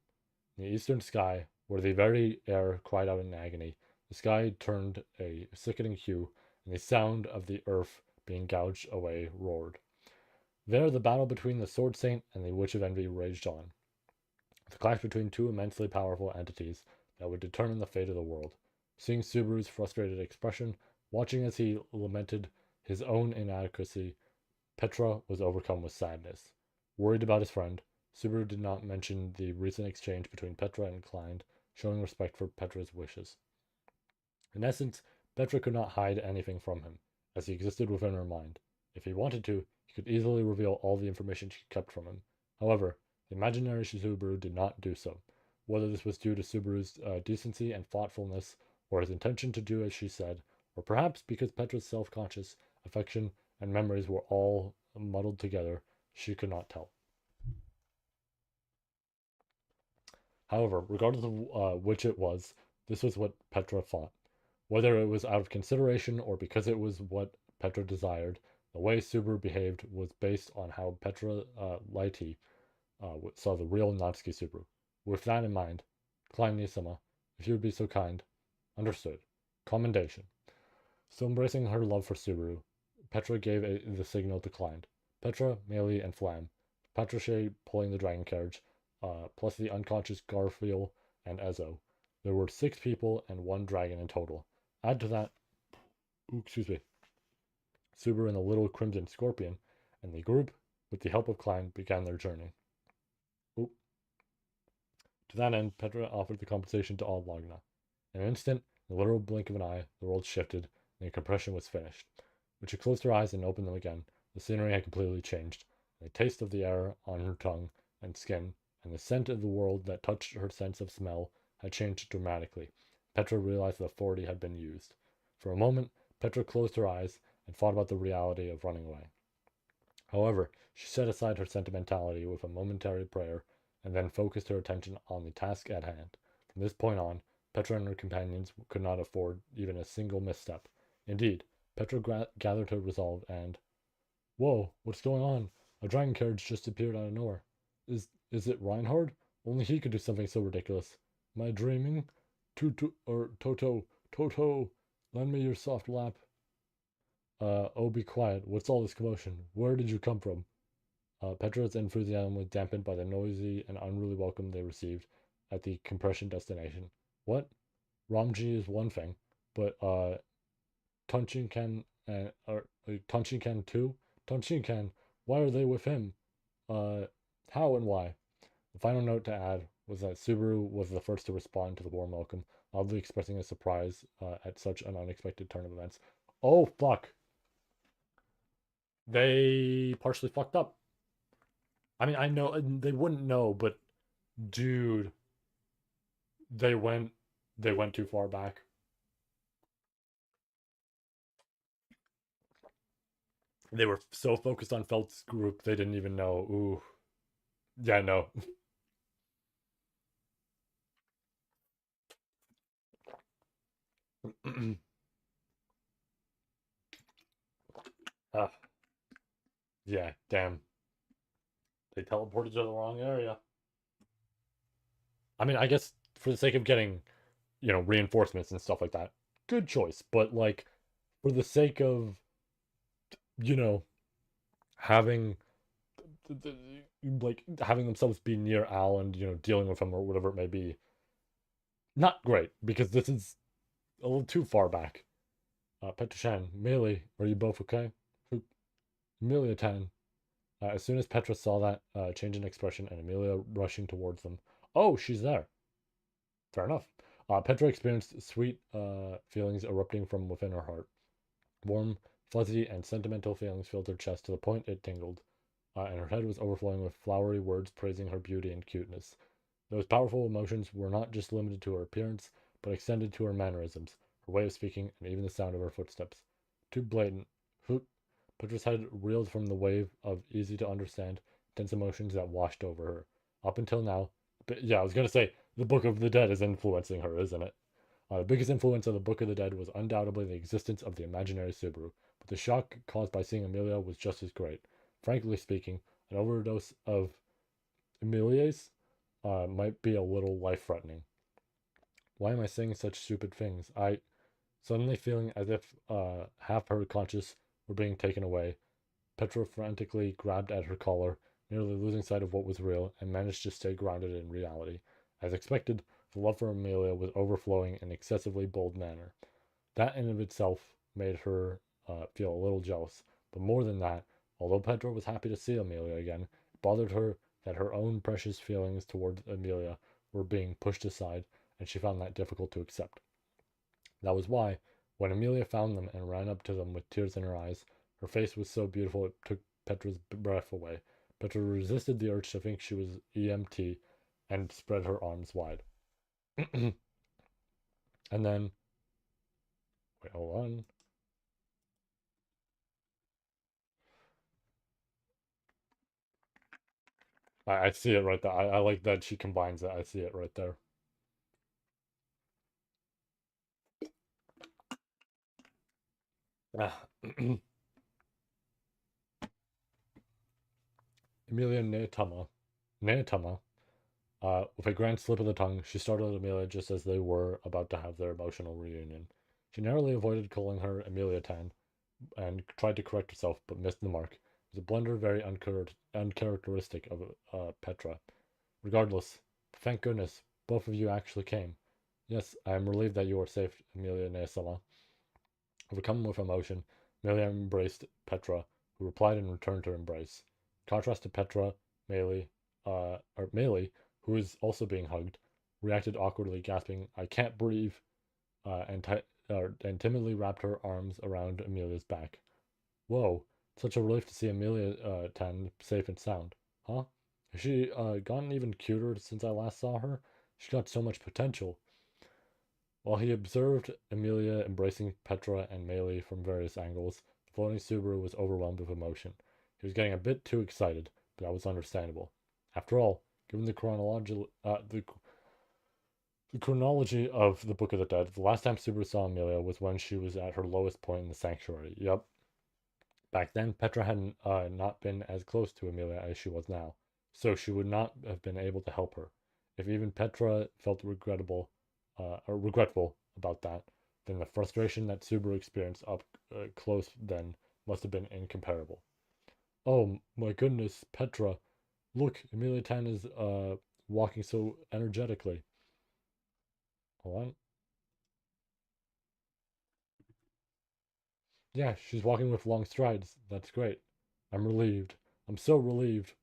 In the eastern sky, where the very air cried out in agony, the sky turned a sickening hue, and the sound of the earth being gouged away roared. There, the battle between the Sword Saint and the Witch of Envy raged on, the clash between two immensely powerful entities that would determine the fate of the world. Seeing Subaru's frustrated expression, watching as he lamented his own inadequacy, Petra was overcome with sadness. Worried about his friend, Subaru did not mention the recent exchange between Petra and Klein, showing respect for Petra's wishes. In essence, Petra could not hide anything from him, as he existed within her mind. If he wanted to, he could easily reveal all the information she kept from him. However, the imaginary Subaru did not do so. Whether this was due to Subaru's decency and thoughtfulness, or his intention to do as she said, or perhaps because Petra's self-conscious affection and memories were all muddled together, she could not tell. However, regardless of which it was, this was what Petra thought. Whether it was out of consideration or because it was what Petra desired, the way Subaru behaved was based on how Petra Lighty saw the real Natsuki Subaru. With that in mind, Klein Nisama, if you would be so kind, understood. Commendation. Still embracing her love for Subaru, Petra gave the signal to Klein. Petra, Meili, and Flam. Patricia pulling the dragon carriage, plus the unconscious Garfield and Ezo. There were 6 people and 1 dragon in total. Add to that, excuse me, Subaru and the little crimson scorpion, and the group, with the help of Klein, began their journey. Oop. To that end, Petra offered the compensation to all Lagna. In an instant, in the literal blink of an eye, the world shifted, and the compression was finished. When she closed her eyes and opened them again, the scenery had completely changed, and the taste of the air on her tongue and skin, and the scent of the world that touched her sense of smell had changed dramatically. Petra realized the authority had been used. For a moment, Petra closed her eyes and thought about the reality of running away. However, she set aside her sentimentality with a momentary prayer and then focused her attention on the task at hand. From this point on, Petra and her companions could not afford even a single misstep. Indeed, Petra gathered her resolve and, whoa, what's going on? A dragon carriage just appeared out of nowhere. Is it Reinhard? Only he could do something so ridiculous. Am I dreaming? Tutu or Toto, Toto, lend me your soft lap. Oh, be quiet. What's all this commotion? Where did you come from? Petra's enthusiasm was dampened by the noisy and unruly welcome they received at the compression destination. What? Ramji is one thing, but Tonchinkan Tonchinkan too? Tonchinkan, why are they with him? Uh, how and why? The final note to add was that Subaru was the first to respond to the warm welcome, loudly expressing his surprise at such an unexpected turn of events. Oh, fuck. They partially fucked up. I mean, I know they wouldn't know, but dude, they went they went too far back. They were so focused on Felt's group they didn't even know. Ooh, yeah, no. Ah, yeah, damn. They teleported to the wrong area. I mean, I guess for the sake of getting, reinforcements and stuff like that, good choice. But like, for the sake of, you know, having like having themselves be near Al and dealing with him or whatever it may be, not great because this is a little too far back. Petroshan, Melee, are you both okay? Amelia Tan. As soon as Petra saw that change in expression and Amelia rushing towards them, oh, she's there. Fair enough. Petra experienced sweet feelings erupting from within her heart. Warm, fuzzy, and sentimental feelings filled her chest to the point it tingled, and her head was overflowing with flowery words praising her beauty and cuteness. Those powerful emotions were not just limited to her appearance, but extended to her mannerisms, her way of speaking, and even the sound of her footsteps. Too blatant. Hoot. Petra's head reeled from the wave of easy to understand, tense emotions that washed over her. Up until now, but yeah, I was gonna say the Book of the Dead is influencing her, isn't it? The biggest influence of the Book of the Dead was undoubtedly the existence of the imaginary Subaru, but the shock caused by seeing Amelia was just as great. Frankly speaking, an overdose of Amelia's might be a little life threatening. Why am I saying such stupid things? I suddenly feeling as if half her conscious were being taken away. Petra frantically grabbed at her collar, nearly losing sight of what was real, and managed to stay grounded in reality. As expected, the love for Amelia was overflowing in excessively bold manner. That in of itself made her feel a little jealous. But more than that, although Petra was happy to see Amelia again, it bothered her that her own precious feelings toward Amelia were being pushed aside, and she found that difficult to accept. That was why, when Amelia found them and ran up to them with tears in her eyes, her face was so beautiful it took Petra's breath away. Petra resisted the urge to think she was EMT and spread her arms wide. And then, wait, hold on. I see it right there. I like that she combines it. I see it right there. Ah. Amelia Neatama, with a grand slip of the tongue, she startled Amelia just as they were about to have their emotional reunion. She narrowly avoided calling her Amelia Tan and tried to correct herself, but missed the mark. It was a blunder very uncharacteristic of Petra. Regardless, thank goodness, both of you actually came. Yes, I am relieved that you are safe, Amelia Neasama. Overcome with emotion, Amelia embraced Petra, who replied in return to her embrace. In contrast to Petra, Melee, who is also being hugged, reacted awkwardly, gasping, I can't breathe, and timidly wrapped her arms around Amelia's back. Whoa, such a relief to see Amelia Tan safe and sound. Huh? Has she gotten even cuter since I last saw her? She's got so much potential. While he observed Amelia embracing Petra and Melee from various angles, the floating Subaru was overwhelmed with emotion. He was getting a bit too excited, but that was understandable. After all, given the chronology of the Book of the Dead, the last time Subaru saw Amelia was when she was at her lowest point in the sanctuary. Yep. Back then, Petra had not been as close to Amelia as she was now, so she would not have been able to help her. If even Petra felt regretful about that, then the frustration that Subaru experienced up close then must have been incomparable. Oh my goodness, Petra, look, Amelia Tan is walking so energetically. Hold on. Yeah, she's walking with long strides. That's great. I'm relieved. I'm so relieved.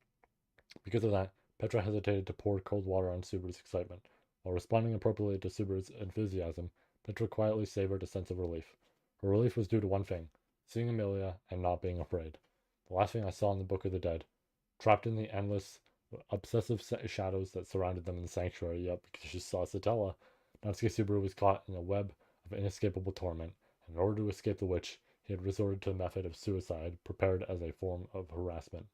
Because of that, Petra hesitated to pour cold water on Subaru's excitement. While responding appropriately to Subaru's enthusiasm, Petra quietly savored a sense of relief. Her relief was due to one thing: seeing Amelia and not being afraid. The last thing I saw in the Book of the Dead. Trapped in the endless, obsessive shadows that surrounded them in the sanctuary, yet because she saw Satella, Natsuki Subaru was caught in a web of inescapable torment, and in order to escape the witch, he had resorted to the method of suicide, prepared as a form of harassment.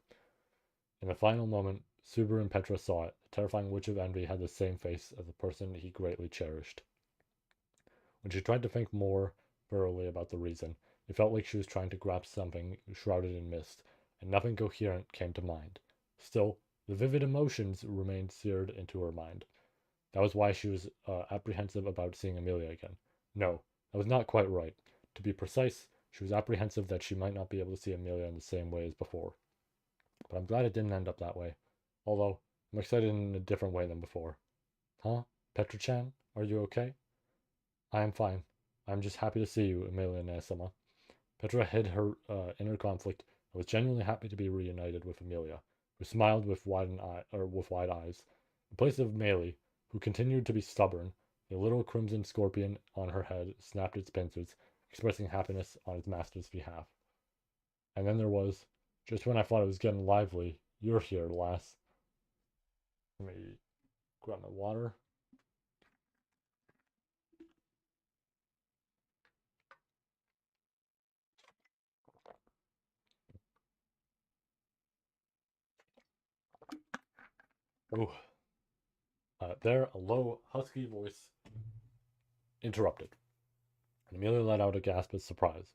In the final moment, Subaru and Petra saw it. The terrifying witch of envy had the same face as the person he greatly cherished. When she tried to think more thoroughly about the reason, it felt like she was trying to grasp something shrouded in mist, and nothing coherent came to mind. Still, the vivid emotions remained seared into her mind. That was why she was apprehensive about seeing Amelia again. No, that was not quite right. To be precise, she was apprehensive that she might not be able to see Amelia in the same way as before. But I'm glad it didn't end up that way. Although, I'm excited in a different way than before. Huh? Petra-chan? Are you okay? I am fine. I'm just happy to see you, Amelia Nesama. Petra hid her inner conflict and was genuinely happy to be reunited with Amelia, who smiled with wide eyes. In place of Meili, who continued to be stubborn, the little crimson scorpion on her head snapped its pincers, expressing happiness on its master's behalf. And then there was, just when I thought it was getting lively, you're here, lass. Let me grab my water. Oh, there, a low, husky voice interrupted, and Amelia let out a gasp of surprise.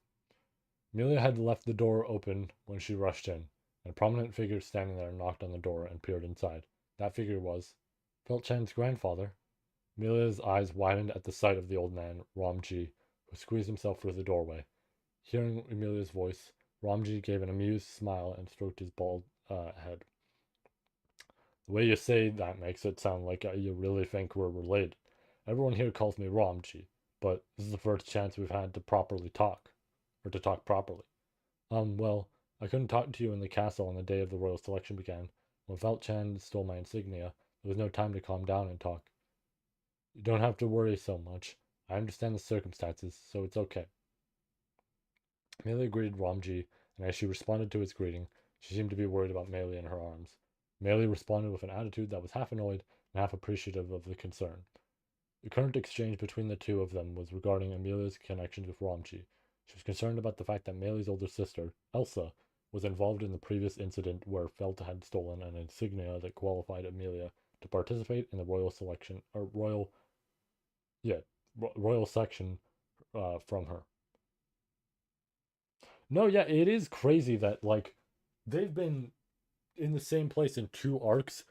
Amelia had left the door open when she rushed in, and a prominent figure standing there knocked on the door and peered inside. That figure was Felt Chan's grandfather. Amelia's eyes widened at the sight of the old man, Ramji, who squeezed himself through the doorway. Hearing Amelia's voice, Ramji gave an amused smile and stroked his bald head. The way you say that makes it sound like you really think we're related. Everyone here calls me Ramji, but this is the first chance we've had to properly talk, or to talk properly. Well, I couldn't talk to you in the castle on the day of the royal selection began. When Felt-chan stole my insignia, there was no time to calm down and talk. You don't have to worry so much. I understand the circumstances, so it's okay. Meili greeted Ramji, and as she responded to his greeting, she seemed to be worried about Meili in her arms. Meili responded with an attitude that was half annoyed and half appreciative of the concern. The current exchange between the two of them was regarding Amelia's connections with Ramji. She was concerned about the fact that Meili's older sister, Elsa, was involved in the previous incident where Felt had stolen an insignia that qualified Amelia to participate in the royal selection, or royal section from her. No, yeah, it is crazy that like they've been in the same place in two arcs.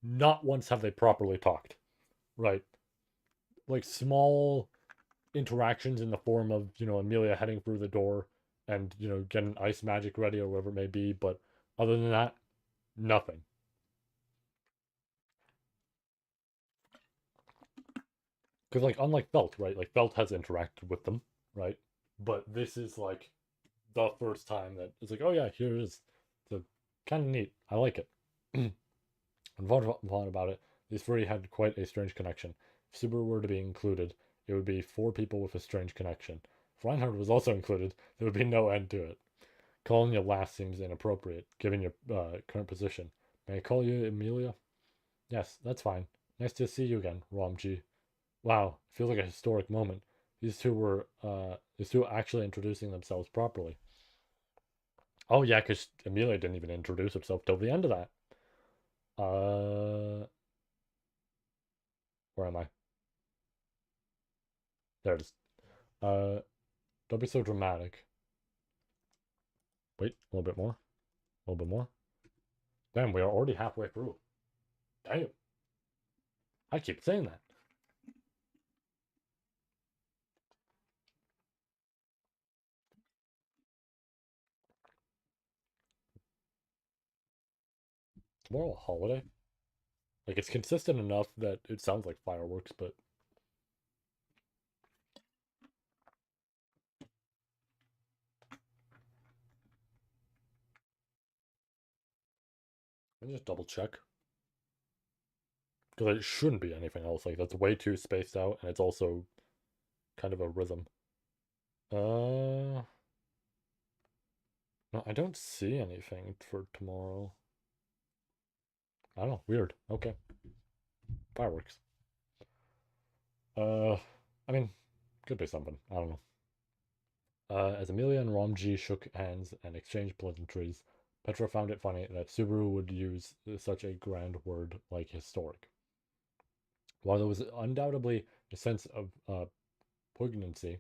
Not once have they properly talked. Right. Like small interactions in the form of, Amelia heading through the door and, getting ice magic ready or whatever it may be, but other than that, nothing. Because like unlike Felt, right? Like Felt has interacted with them, right? But this is like the first time that it's like, oh yeah, here it is. So kind of neat. I like it. And fun about it, these three had quite a strange connection. If Subaru were to be included, it would be four people with a strange connection. If Reinhardt was also included, there would be no end to it. Calling you last seems inappropriate, given your current position. May I call you Amelia? Yes, that's fine. Nice to see you again, Ramji. Wow, feels like a historic moment. These two actually introducing themselves properly. Oh yeah, because Amelia didn't even introduce herself till the end of that. Uh, where am I? There it is. Uh, don't be so dramatic. Wait, a little bit more. A little bit more. Damn, we are already halfway through. Damn. I keep saying that. Tomorrow a holiday? Like, it's consistent enough that it sounds like fireworks, but let me just double check. Because it shouldn't be anything else. Like, that's way too spaced out, and it's also kind of a rhythm. Uh, no, I don't see anything for tomorrow. I don't know. Weird. Okay. Fireworks. Uh, I mean, could be something. I don't know. As Amelia and Ramji shook hands and exchanged pleasantries, Petra found it funny that Subaru would use such a grand word like historic. While there was undoubtedly a sense of poignancy,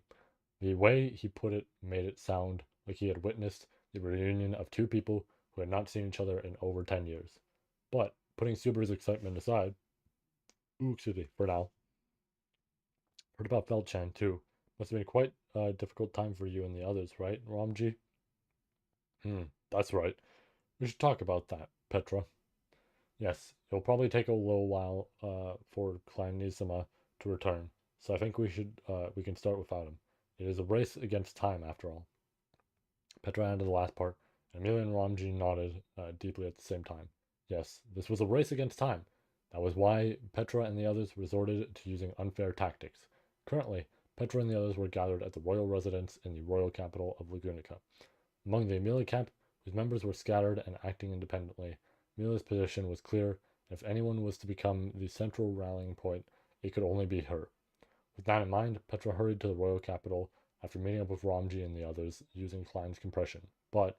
the way he put it made it sound like he had witnessed the reunion of two people who had not seen each other in over 10 years. But, putting Subaru's excitement aside, excuse me, for now, heard about Felchan too. Must have been quite a difficult time for you and the others, right, Ramji? That's right. We should talk about that, Petra. Yes, it'll probably take a little while for Clan Nizama to return, so I think we can start without him. It is a race against time, after all. Petra added the last part, and Amelia and Ramji nodded deeply at the same time. Yes, this was a race against time. That was why Petra and the others resorted to using unfair tactics. Currently, Petra and the others were gathered at the royal residence in the royal capital of Lagunica. Among the Amelia camp, whose members were scattered and acting independently, Amelia's position was clear, and if anyone was to become the central rallying point, it could only be her. With that in mind, Petra hurried to the royal capital after meeting up with Ramji and the others using Klein's compression. But,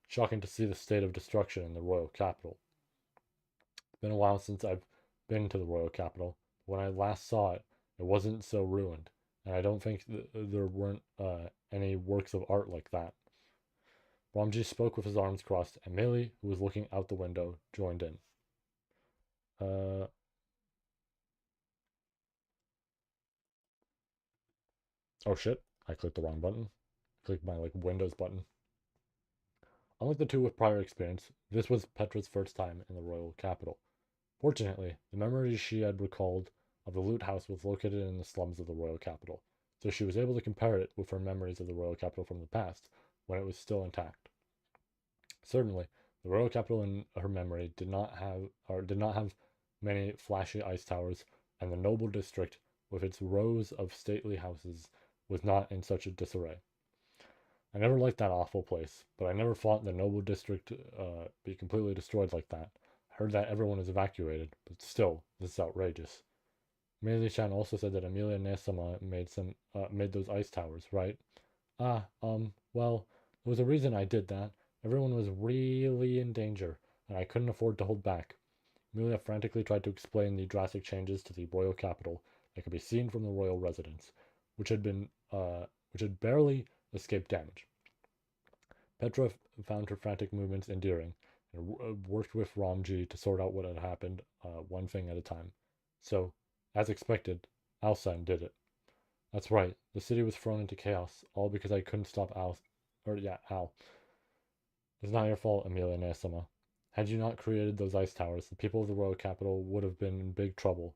shocking to see the state of destruction in the royal capital. It's been a while since I've been to the royal capital. When I last saw it, it wasn't so ruined, and I don't think there weren't any works of art like that. Ramji spoke with his arms crossed, and Millie, who was looking out the window, joined in. Uh, oh shit, I clicked the wrong button. Clicked my like Windows button. Unlike the two with prior experience, this was Petra's first time in the royal capital. Fortunately, the memories she had recalled of the loot house was located in the slums of the royal capital, so she was able to compare it with her memories of the royal capital from the past, when it was still intact. Certainly, the royal capital in her memory did not have many flashy ice towers, and the noble district, with its rows of stately houses, was not in such a disarray. I never liked that awful place, but I never thought the noble district be completely destroyed like that. I heard that everyone is evacuated, but still, this is outrageous. Meili-chan also said that Amelia Nesama made those ice towers, right? Well, there was a reason I did that. Everyone was really in danger, and I couldn't afford to hold back. Amelia frantically tried to explain the drastic changes to the royal capital that could be seen from the royal residence, which had barely escaped damage. Petra found her frantic movements endearing, and worked with Ramji to sort out what had happened, one thing at a time. So, as expected, Alsan did it. That's right, the city was thrown into chaos, all because I couldn't stop Al. It's not your fault, Amelia Nesama. Had you not created those ice towers, the people of the royal capital would have been in big trouble.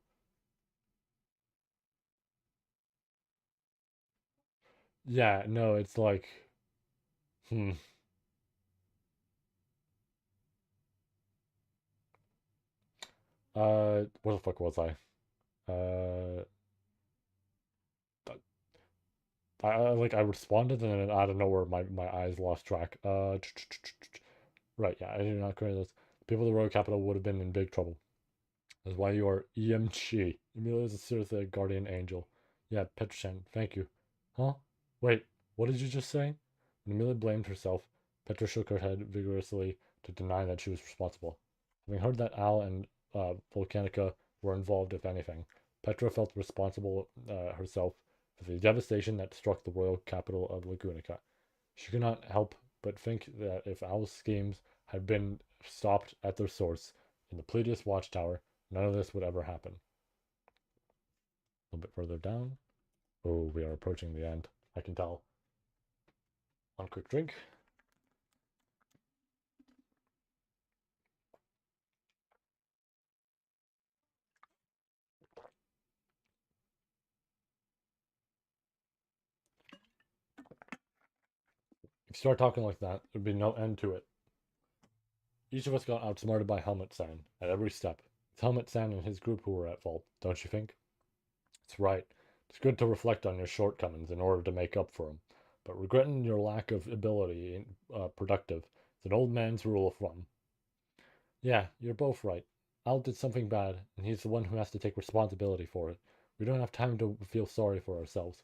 Yeah, no, it's like, hmm. Where the fuck was I? Uh, I responded and then out of nowhere my eyes lost track. Right, yeah, I did not create this. People of the royal capital would have been in big trouble. That's why you are EMG. Emilia is seriously a guardian angel. Yeah, Petrochan, thank you. Huh? Wait, what did you just say? When Emilia blamed herself, Petra shook her head vigorously to deny that she was responsible. Having heard that Al and Volcanica were involved, if anything, Petra felt responsible herself for the devastation that struck the royal capital of Lagunica. She could not help but think that if Al's schemes had been stopped at their source in the Pleiades watchtower, none of this would ever happen. A little bit further down. Oh, we are approaching the end. I can tell. One quick drink. start talking like that, there'd be no end to it. Each of us got outsmarted by Helmet San at every step. It's Helmet San and his group who were at fault, don't you think? It's right. It's good to reflect on your shortcomings in order to make up for them. But regretting your lack of ability in productive is an old man's rule of thumb. Yeah, you're both right. Al did something bad, and he's the one who has to take responsibility for it. We don't have time to feel sorry for ourselves.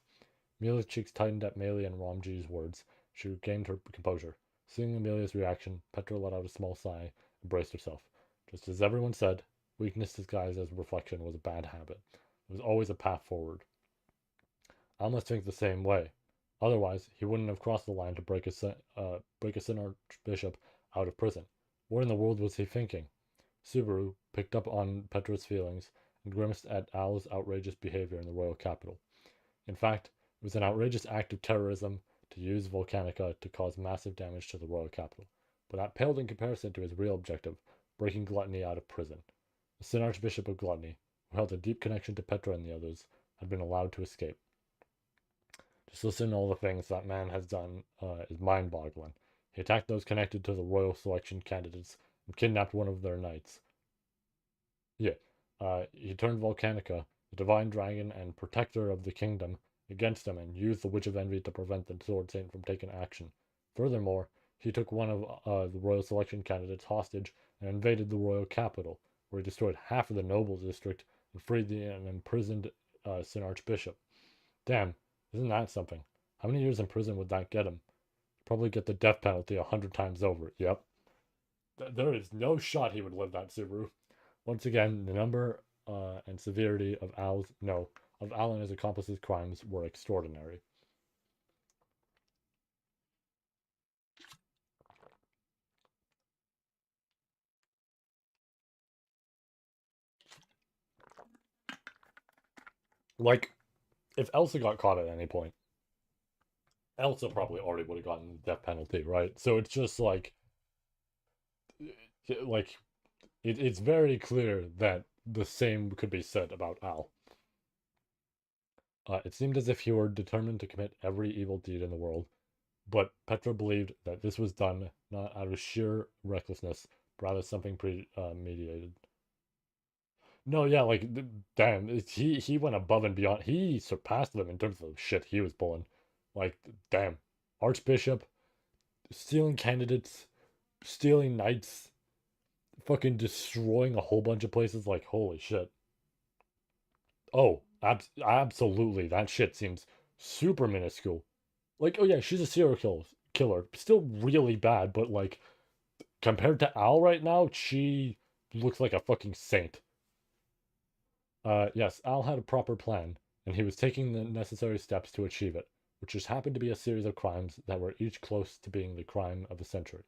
Amelia's cheeks tightened at Melee and Ramji's words. She regained her composure. Seeing Amelia's reaction, Petra let out a small sigh and braced herself. Just as everyone said, weakness disguised as reflection was a bad habit. There was always a path forward. Al must think the same way. Otherwise, he wouldn't have crossed the line to break a Sin Archbishop out of prison. What in the world was he thinking? Subaru picked up on Petra's feelings and grimaced at Al's outrageous behavior in the royal capital. In fact, it was an outrageous act of terrorism to use Volcanica to cause massive damage to the royal capital, but that paled in comparison to his real objective, breaking Gluttony out of prison. The Sin Archbishop of Gluttony, who held a deep connection to Petra and the others, had been allowed to escape. Just listen to all the things that man has done is mind-boggling. He attacked those connected to the royal selection candidates and kidnapped one of their knights. Yeah, he turned Volcanica, the divine dragon and protector of the kingdom, against him and used the Witch of Envy to prevent the Sword Saint from taking action. Furthermore, he took one of the royal selection candidates hostage and invaded the royal capital, where he destroyed half of the nobles district and freed an imprisoned Sin Archbishop. Damn, isn't that something? How many years in prison would that get him? Probably get the death penalty 100 times over. Yep. There is no shot he would live that, Subaru. Once again, the number and severity of Al and his accomplices' crimes were extraordinary. Like, if Elsa got caught at any point, Elsa probably already would have gotten the death penalty, right? So it's just like it's very clear that the same could be said about Al. It seemed as if he were determined to commit every evil deed in the world, but Petra believed that this was done not out of sheer recklessness, but rather something premeditated. No, yeah, like damn, he went above and beyond. He surpassed them in terms of shit he was pulling. Like damn, Archbishop stealing candidates, stealing knights, fucking destroying a whole bunch of places. Like holy shit. Oh, absolutely, that shit seems super minuscule. Like oh yeah, she's a killer, still really bad, but like compared to Al right now, she looks like a fucking saint. Yes, Al had a proper plan, and he was taking the necessary steps to achieve it, which just happened to be a series of crimes that were each close to being the crime of the century.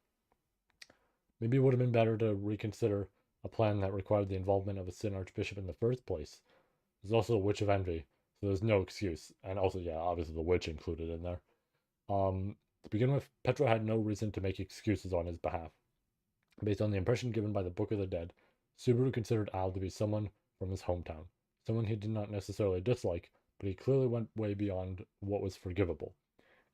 Maybe it would have been better to reconsider a plan that required the involvement of a Sin Archbishop in the first place. There's also a Witch of Envy, so there's no excuse. And also, yeah, obviously the witch included in there. To begin with, Petra had no reason to make excuses on his behalf. Based on the impression given by the Book of the Dead, Subaru considered Al to be someone from his hometown, someone he did not necessarily dislike, but he clearly went way beyond what was forgivable.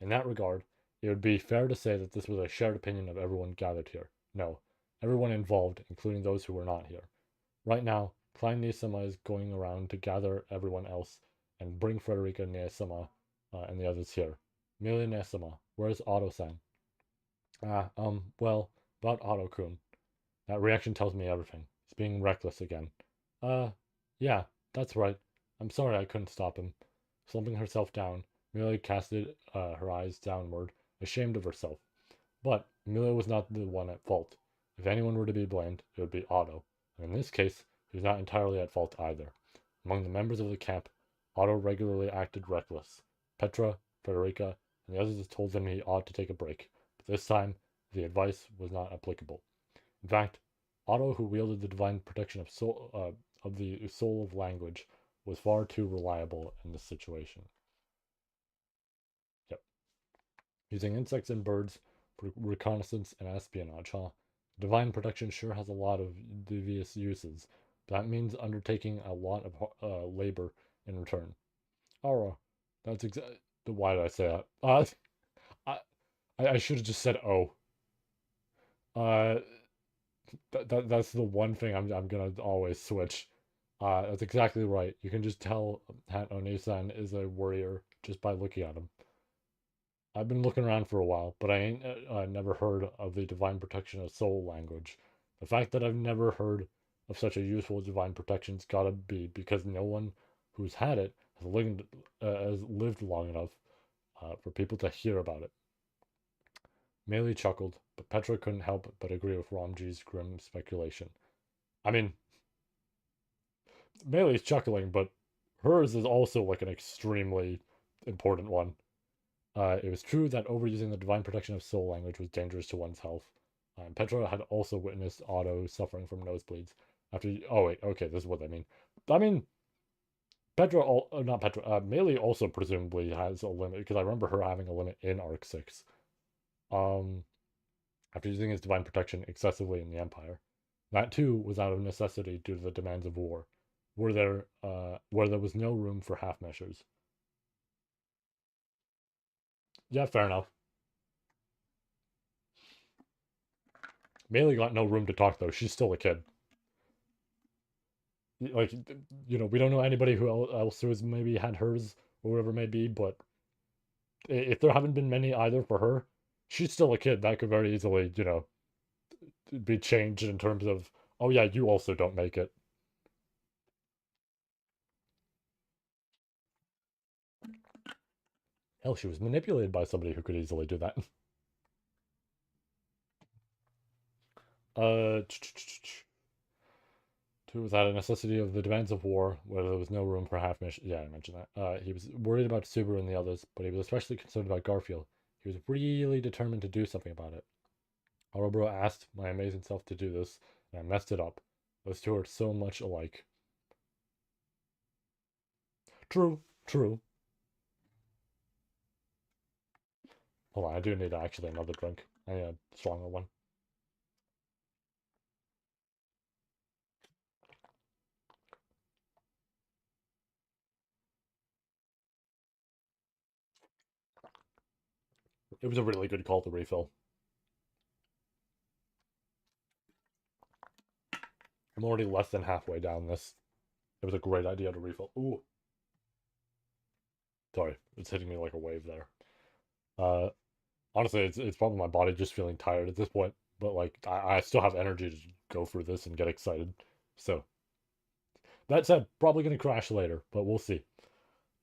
In that regard, it would be fair to say that this was a shared opinion of everyone gathered here. No, everyone involved, including those who were not here. Right now, Klein Nisama is going around to gather everyone else and bring Frederica Nisama and the others here. Milia Nisama, where's Otto-san? Well, about Otto-kun. That reaction tells me everything. He's being reckless again. Uh, yeah, that's right. I'm sorry I couldn't stop him. Slumping herself down, Amelia casted her eyes downward, ashamed of herself. But Amelia was not the one at fault. If anyone were to be blamed, it would be Otto. And in this case, he was not entirely at fault either. Among the members of the camp, Otto regularly acted reckless. Petra, Frederica, and the others told him he ought to take a break, but this time the advice was not applicable. In fact, Otto, who wielded the divine protection of the soul of language, was far too reliable in this situation. Yep. Using insects and birds for reconnaissance and espionage, huh? Divine protection sure has a lot of devious uses, but that means undertaking a lot of labor in return. Aura, that's exactly. Why did I say that? I, I should have just said oh. Uh, that's the one thing I'm gonna always switch. That's exactly right. You can just tell Han Onisan is a warrior just by looking at him. I've been looking around for a while, but I ain't never heard of the divine protection of soul language. The fact that I've never heard of such a useful divine protection's gotta be because no one who's had it has lived long enough for people to hear about it. Melee chuckled, but Petra couldn't help but agree with Ramji's grim speculation. I mean, Melee's chuckling, but hers is also like an extremely important one. It was true that overusing the divine protection of soul language was dangerous to one's health. And Petra had also witnessed Otto suffering from nosebleeds. Oh wait, okay, this is what I mean. I mean, not Petra, Melee also presumably has a limit because I remember her having a limit in Arc 6. Um, after using his divine protection excessively in the Empire. That too was out of necessity due to the demands of war, where there was no room for half measures. Yeah, fair enough. Melee got no room to talk though. She's still a kid. Like, we don't know anybody who else who has maybe had hers or whatever it may be. But if there haven't been many either for her, she's still a kid. That could very easily, be changed in terms of, oh yeah, you also don't make it. Hell, she was manipulated by somebody who could easily do that. Uh, Two, without a necessity of the demands of war, where there was no room for half mission. Yeah, I mentioned that. He was worried about Subaru and the others, but he was especially concerned about Garfield. He was really determined to do something about it. Arobro asked my amazing self to do this, and I messed it up. Those two are so much alike. True, true. Hold on, I do need actually another drink. I need a stronger one. It was a really good call to refill. I'm already less than halfway down this. It was a great idea to refill. Ooh, sorry, it's hitting me like a wave there. Uh, Honestly, it's probably my body just feeling tired at this point. But like, I still have energy to go through this and get excited. So that said, probably gonna crash later, but we'll see.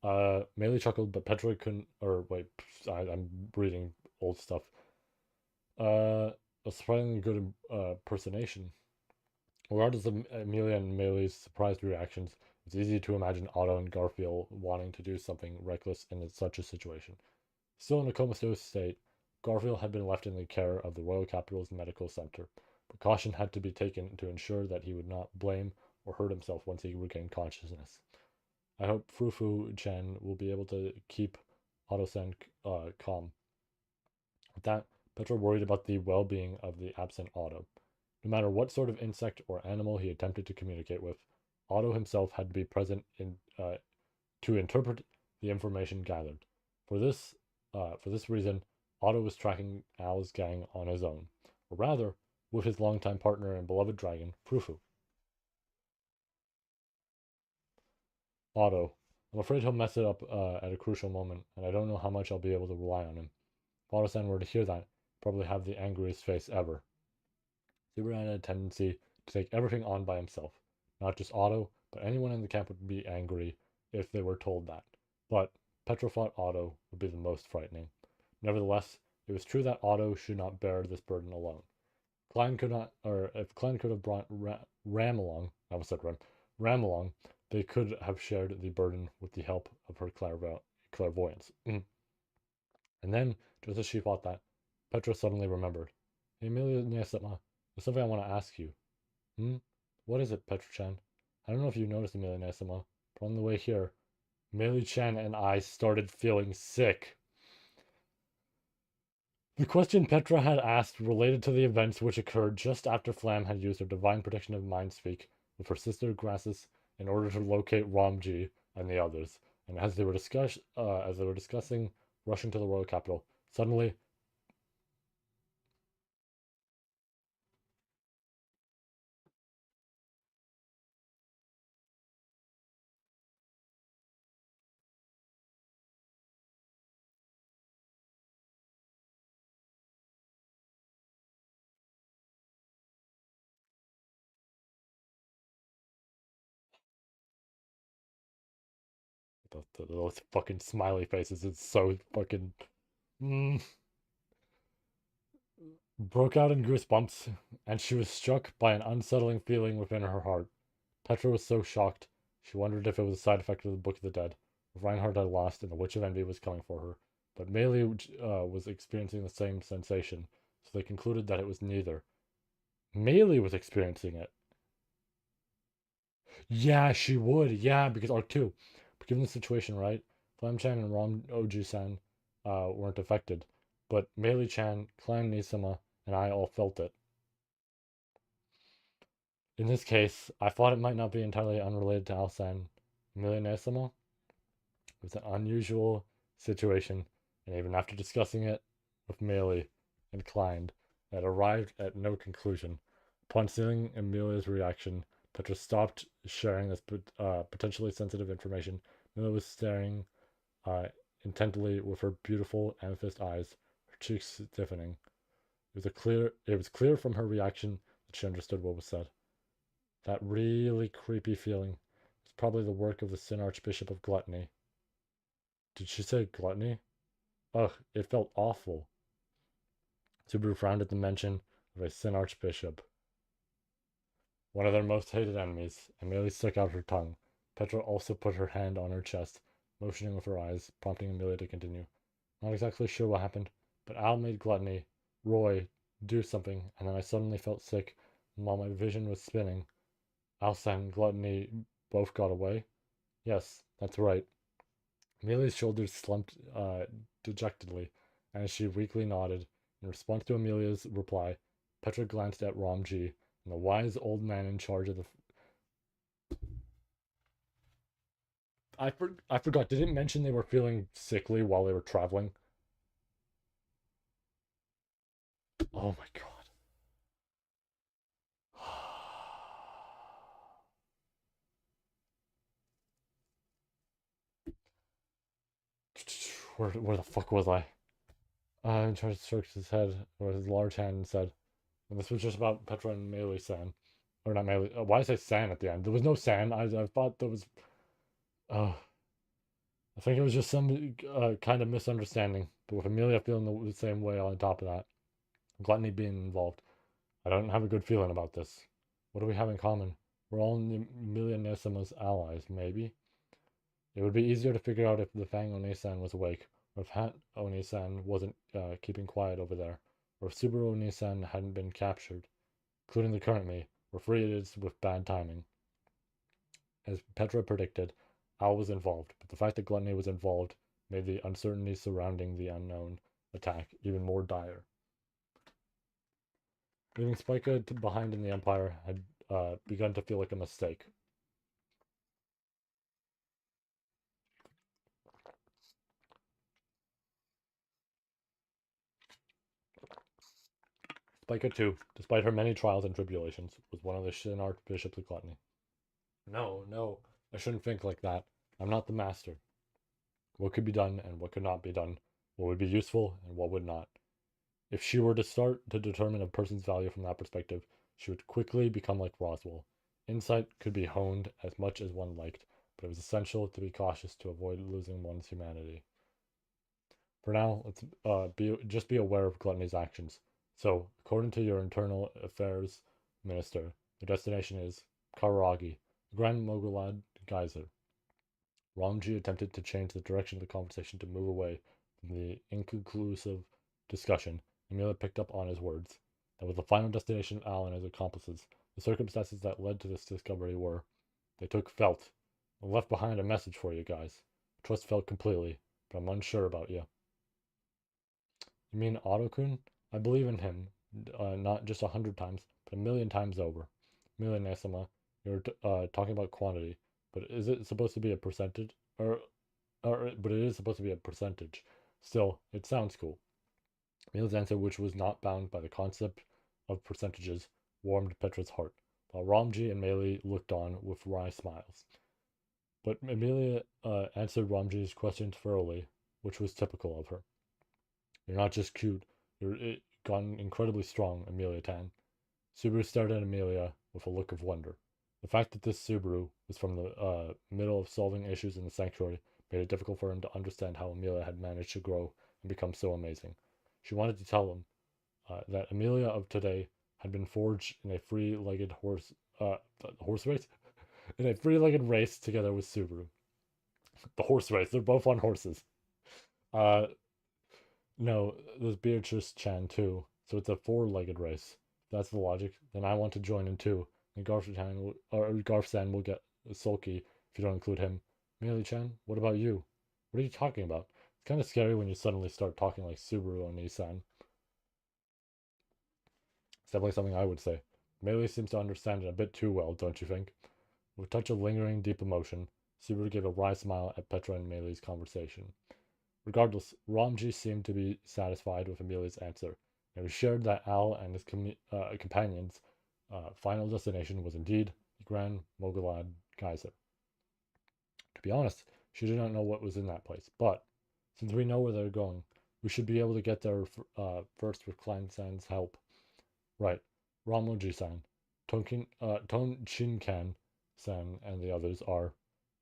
Melee chuckled, but Petra couldn't. Or wait, I'm reading old stuff. A surprisingly good impersonation. Regardless of Amelia and Melee's surprised reactions, it's easy to imagine Otto and Garfield wanting to do something reckless in such a situation. Still in a comatose state, Garfield had been left in the care of the Royal Capital's medical center. Precaution had to be taken to ensure that he would not blame or hurt himself once he regained consciousness. I hope Fufu-chan will be able to keep Otto-san calm. With that, Petra worried about the well-being of the absent Otto. No matter what sort of insect or animal he attempted to communicate with, Otto himself had to be present to interpret the information gathered. For this reason, Otto was tracking Al's gang on his own, or rather, with his longtime partner and beloved dragon, Frufu. Otto, I'm afraid he'll mess it up at a crucial moment, and I don't know how much I'll be able to rely on him. If Otto-san were to hear that, he'd probably have the angriest face ever. Superman had a tendency to take everything on by himself. Not just Otto, but anyone in the camp would be angry if they were told that. But Petra thought Otto would be the most frightening. Nevertheless, it was true that Otto should not bear this burden alone. Klein could not, or if Klein could have brought Ram along, I almost said Ram along, they could have shared the burden with the help of her clairvoyance. And then, just as she thought that, Petra suddenly remembered. Hey, Amelia Nesama, there's something I want to ask you. Hmm? What is it, Petra-chan? I don't know if you noticed, Amelia Nesama, but on the way here, Meili-chan and I started feeling sick. The question Petra had asked related to the events which occurred just after Flam had used her divine protection of mind speak with her sister Grassus in order to locate Ramji and the others. And as they were discussing rushing to the royal capital, suddenly Those fucking smiley faces. It's so fucking. Mm, broke out in goosebumps, and she was struck by an unsettling feeling within her heart. Petra was so shocked, she wondered if it was a side effect of the Book of the Dead, if Reinhardt had lost and the Witch of Envy was coming for her. But Melee was experiencing the same sensation, so they concluded that it was neither. Melee was experiencing it. Yeah, she would. Yeah, because Arc 2. But given the situation, right? Flam-chan and Rom Oji-san weren't affected. But Meili-chan, Clan Nisama, and I all felt it. In this case, I thought it might not be entirely unrelated to Alsan. Meili Nisama, it was an unusual situation, and even after discussing it with Meili and Klein, it arrived at no conclusion. Upon seeing Amelia's reaction, Petra stopped sharing this potentially sensitive information. Amelia was staring intently with her beautiful amethyst eyes, her cheeks stiffening. It was clear from her reaction that she understood what was said. That really creepy feeling was probably the work of the Sin Archbishop of Gluttony. Did she say gluttony? Ugh, it felt awful. Subaru frowned at the mention of a Sin Archbishop. One of their most hated enemies, and merely stuck out her tongue. Petra also put her hand on her chest, motioning with her eyes, prompting Amelia to continue. Not exactly sure what happened, but Al made Gluttony, Roy, do something, and then I suddenly felt sick, and while my vision was spinning, Alsa and Gluttony both got away. Yes, that's right. Amelia's shoulders slumped dejectedly, and as she weakly nodded, in response to Amelia's reply, Petra glanced at Ramji, and the wise old man in charge of the. I forgot. Did it mention they were feeling sickly while they were traveling? Oh my god. Where the fuck was I? In charge stroked his head with his large hand and said, and this was just about Petra and Melee San. Or not Melee. Why did I say San at the end? There was no San. I thought there was. Uh, I think it was just some kind of misunderstanding. But with Amelia feeling the same way on top of that, Gluttony being involved, I don't have a good feeling about this. What do we have in common? We're all Amelia Nesama's allies, maybe? It would be easier to figure out if the Fang One-san was awake, or if Hat One-san wasn't keeping quiet over there, or if Subaru One-san hadn't been captured, including the current me. We're free it is with bad timing. As Petra predicted, Al was involved, but the fact that Gluttony was involved made the uncertainty surrounding the unknown attack even more dire. Leaving Spica behind in the Empire had begun to feel like a mistake. Spica, too, despite her many trials and tribulations, was one of the Shin Archbishops of Gluttony. No, no, I shouldn't think like that. I'm not the master. What could be done and what could not be done, what would be useful and what would not. If she were to start to determine a person's value from that perspective, she would quickly become like Roswell. Insight could be honed as much as one liked, but it was essential to be cautious to avoid losing one's humanity. For now, let's just be aware of Gluttony's actions. So, according to your internal affairs minister, the destination is Kararagi, Grand Mogulad Geyser. Ramji attempted to change the direction of the conversation to move away from the inconclusive discussion. Amelia picked up on his words. That was the final destination of Al and his accomplices. The circumstances that led to this discovery were they took Felt and left behind a message for you guys. I trust Felt completely, but I'm unsure about you. You mean Otto-kun? I believe in him, not just 100 times, but a million times over. Million Nesama, you're talking about quantity, but is it supposed to be a percentage? But it is supposed to be a percentage. Still, it sounds cool. Mila's answer, which was not bound by the concept of percentages, warmed Petra's heart, while Ramji and Meili looked on with wry smiles. But Amelia answered Ramji's questions thoroughly, which was typical of her. You're not just cute, you're gotten incredibly strong, Amelia Tan. Subaru stared at Amelia with a look of wonder. The fact that this Subaru was from the middle of solving issues in the sanctuary made it difficult for him to understand how Amelia had managed to grow and become so amazing. She wanted to tell him that Amelia of today had been forged in a free-legged horse race, in a free-legged race together with Subaru. The horse race. They're both on horses. Uh, no, there's Beatrice Chan too. So it's a four-legged race. If that's the logic. Then I want to join in too. And Garf-san will get sulky if you don't include him. Meili Chan, what about you? What are you talking about? It's kind of scary when you suddenly start talking like Subaru or Nissan. It's definitely something I would say. Meili seems to understand it a bit too well, don't you think? With a touch of lingering deep emotion, Subaru gave a wry smile at Petra and Meili's conversation. Regardless, Ramji seemed to be satisfied with Amelia's answer, and we shared that Al and his companions' final destination was indeed the Grand Mogulad Geyser. To be honest, she did not know what was in that place, but since we know where they're going, we should be able to get there first with Klein-san's help. Right, Ramoji-san, Tonshinkan-san, and the others are,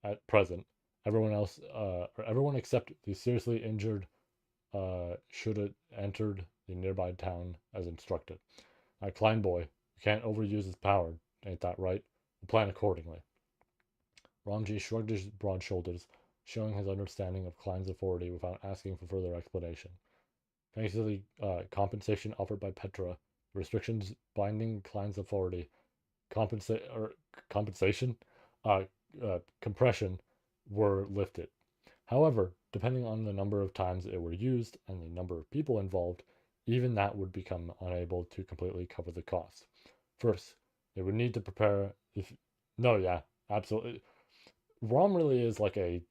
at present, everyone except the seriously injured should have entered the nearby town as instructed. Klein boy, you can't overuse his power, ain't that right? We'll plan accordingly. Ramji shrugged his broad shoulders, showing his understanding of Klein's authority without asking for further explanation. Thanks to the compensation offered by Petra, the restrictions binding Klein's authority, compensation, uh, compression, were lifted. However, depending on the number of times it were used and the number of people involved, even that would become unable to completely cover the cost. First, they would need to prepare. No, yeah, absolutely. Rom really is like a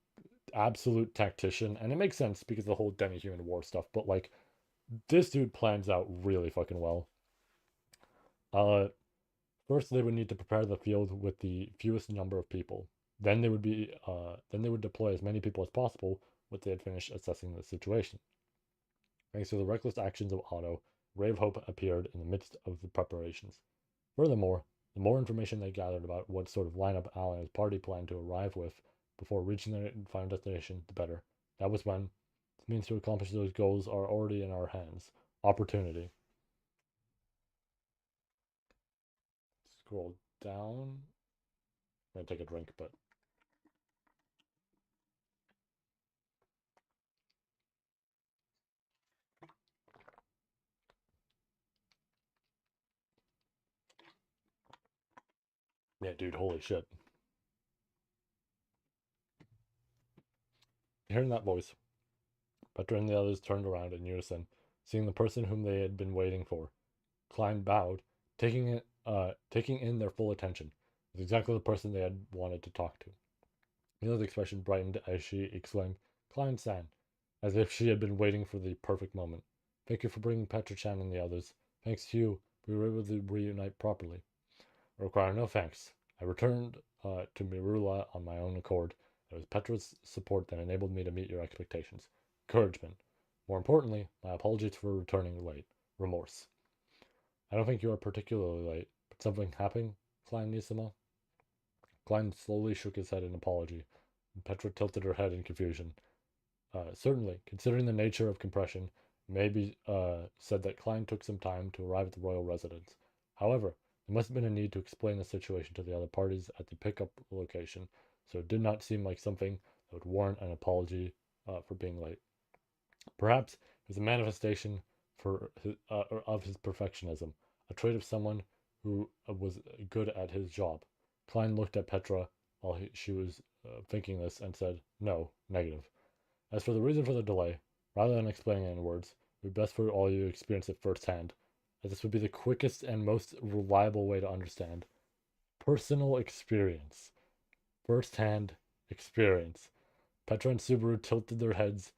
absolute tactician, and it makes sense because of the whole demi-human war stuff. But like, this dude plans out really fucking well. Uh, First, they would need to prepare the field with the fewest number of people. Then they would deploy as many people as possible when they had finished assessing the situation. Thanks to the reckless actions of Otto, a ray of hope appeared in the midst of the preparations. Furthermore, the more information they gathered about what sort of lineup Al and his party planned to arrive with before reaching their final destination, the better. That was when the means to accomplish those goals are already in our hands. Opportunity. Scroll down. I'm gonna take a drink, but yeah, dude, holy shit. Hearing that voice, Petra and the others turned around in unison, seeing the person whom they had been waiting for. Klein bowed, taking in their full attention. It was exactly the person they had wanted to talk to. Mila's expression brightened as she exclaimed, Klein-san, as if she had been waiting for the perfect moment. Thank you for bringing Petra-chan and the others. Thanks to you, we were able to reunite properly. I require no thanks. I returned to Mirula on my own accord. It was Petra's support that enabled me to meet your expectations. Encouragement. More importantly, my apologies for returning late. Remorse. I don't think you are particularly late, but something happened, Klein Nisama? Klein slowly shook his head in apology, and Petra tilted her head in confusion. Certainly, considering the nature of compression, it may be said that Klein took some time to arrive at the royal residence. However, there must have been a need to explain the situation to the other parties at the pickup location, so it did not seem like something that would warrant an apology for being late. Perhaps it was a manifestation of his perfectionism, a trait of someone who was good at his job. Klein looked at Petra while she was thinking this and said, No, negative. As for the reason for the delay, rather than explaining it in words, it would be best for all you to experience it firsthand, as this would be the quickest and most reliable way to understand. Personal experience. Firsthand experience. Petra and Subaru tilted their heads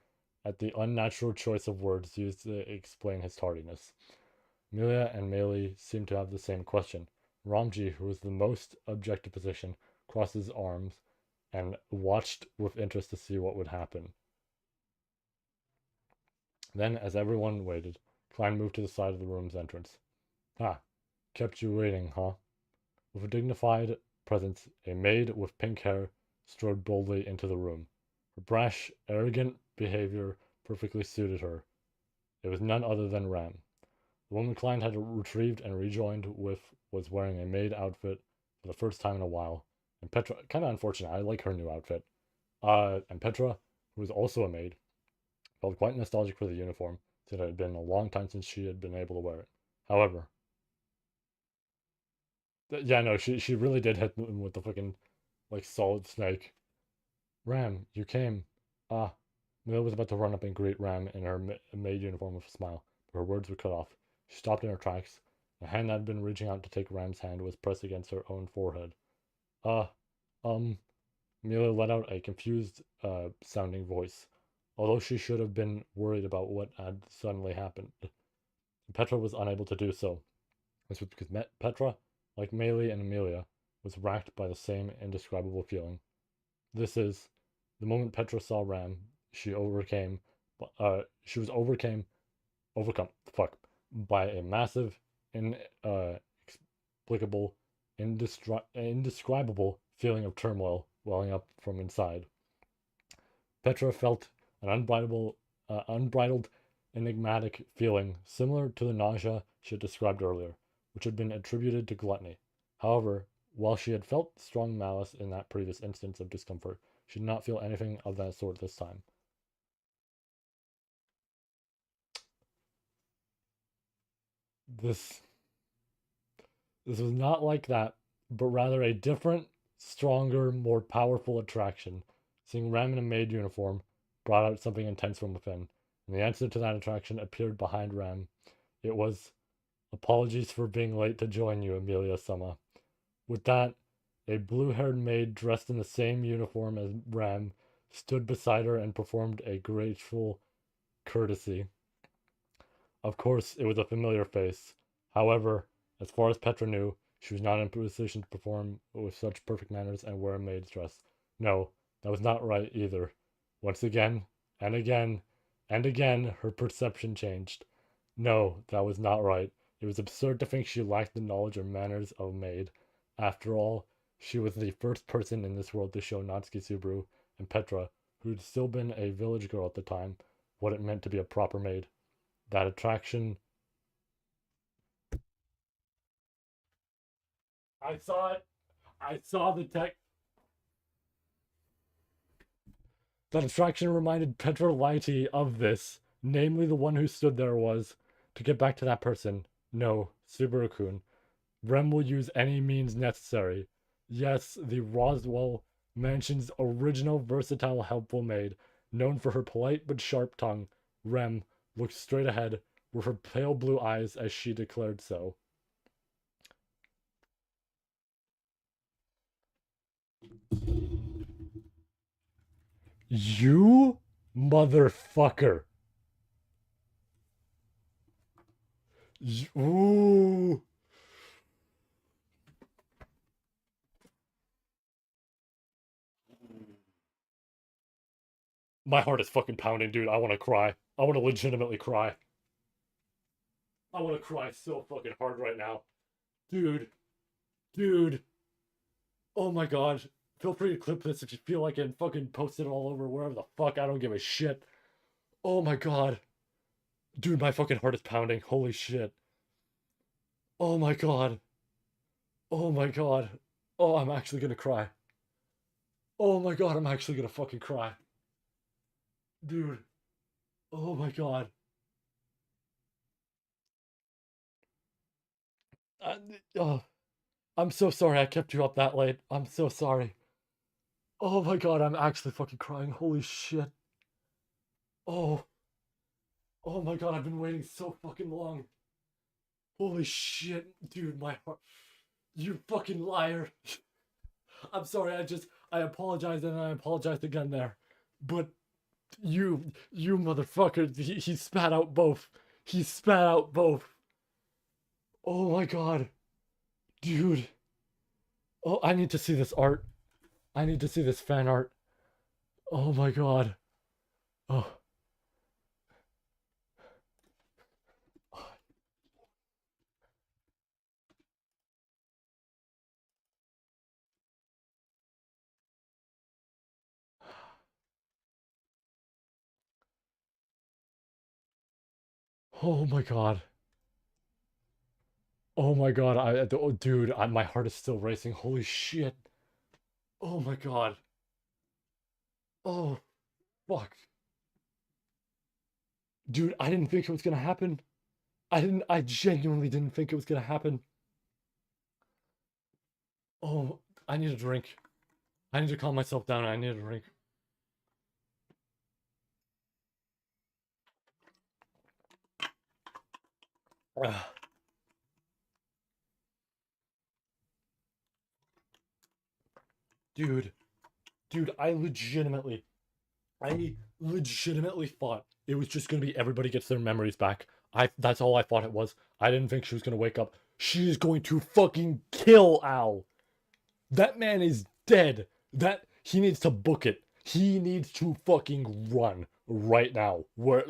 at the unnatural choice of words used to explain his tardiness. Amelia and Meili seemed to have the same question. Ramji, who was the most objective position, crossed his arms and watched with interest to see what would happen. Then, as everyone waited, Klein moved to the side of the room's entrance. Ah, kept you waiting, huh? With a dignified presence, a maid with pink hair strode boldly into the room. Her brash, arrogant behavior perfectly suited her. It was none other than Ram. The woman Klein had retrieved and rejoined with was wearing a maid outfit for the first time in a while. And Petra, kind of unfortunate, I like her new outfit. And Petra, who was also a maid, felt quite nostalgic for the uniform, since it had been a long time since she had been able to wear it. However, yeah, no, she really did hit him with the fucking, like, solid snake. Ram, you came. Ah. Mila was about to run up and greet Ram in her maid uniform with a smile, but her words were cut off. She stopped in her tracks. The hand that had been reaching out to take Ram's hand was pressed against her own forehead. Uh, um, Mila let out a confused, sounding voice, although she should have been worried about what had suddenly happened. Petra was unable to do so. This was because Petra, like Meili and Amelia, was racked by the same indescribable feeling. This is the moment Petra saw Ram, she overcame, she was overcome, fuck, by a massive, inexplicable, indescribable feeling of turmoil welling up from inside. Petra felt an unbridled, enigmatic feeling similar to the nausea she had described earlier, which had been attributed to gluttony. However, while she had felt strong malice in that previous instance of discomfort, she did not feel anything of that sort this time. This this was not like that, but rather a different, stronger, more powerful attraction. Seeing Ram in a maid uniform brought out something intense from within, and the answer to that attraction appeared behind Ram. It was, "Apologies for being late to join you, Amelia Sama." With that, a blue-haired maid dressed in the same uniform as Ram stood beside her and performed a graceful courtesy. Of course, it was a familiar face. However, as far as Petra knew, she was not in a position to perform with such perfect manners and wear a maid's dress. No, that was not right either. Once again, and again, and again, her perception changed. No, that was not right. It was absurd to think she lacked the knowledge or manners of a maid. After all, she was the first person in this world to show Natsuki Subaru and Petra, who'd still been a village girl at the time, what it meant to be a proper maid. That attraction. I saw it. I saw the tech. That attraction reminded Petra Lighty of this, namely the one who stood there was. To get back to that person, no, Subaru-kun. Rem will use any means necessary. Yes, the Roswell Mansion's original versatile helpful maid, known for her polite but sharp tongue, Rem looked straight ahead with her pale blue eyes as she declared so. You motherfucker. Ooh. My heart is fucking pounding, dude. I want to cry. I want to legitimately cry. I want to cry so fucking hard right now. Dude. Dude. Oh my god. Feel free to clip this if you feel like it and fucking post it all over wherever the fuck. I don't give a shit. Oh my god. Dude, my fucking heart is pounding. Holy shit. Oh my god. Oh my god. Oh, I'm actually gonna cry. Oh my god, I'm actually gonna fucking cry. Dude. Oh my god. Uh, oh, I'm so sorry I kept you up that late. I'm so sorry. Oh my god, I'm actually fucking crying. Holy shit. Oh. Oh my god, I've been waiting so fucking long. Holy shit, dude, my heart. You fucking liar. I'm sorry, I apologize and I apologized again there. But you motherfucker, he spat out both. He spat out both. Oh my god. Dude. Oh, I need to see this art. I need to see this fan art. Oh my god. Oh. Oh my god. Oh my god. Oh, dude, my heart is still racing. Holy shit. Oh my god. Oh, fuck. Dude, I didn't think it was gonna happen. I genuinely didn't think it was gonna happen. Oh, I need a drink. I need to calm myself down. I need a drink. Ah, dude, dude, I legitimately thought it was just gonna be everybody gets their memories back. That's all I thought it was. I didn't think she was gonna wake up. She is going to fucking kill Al. That man is dead. That he needs to book it. He needs to fucking run right now. Right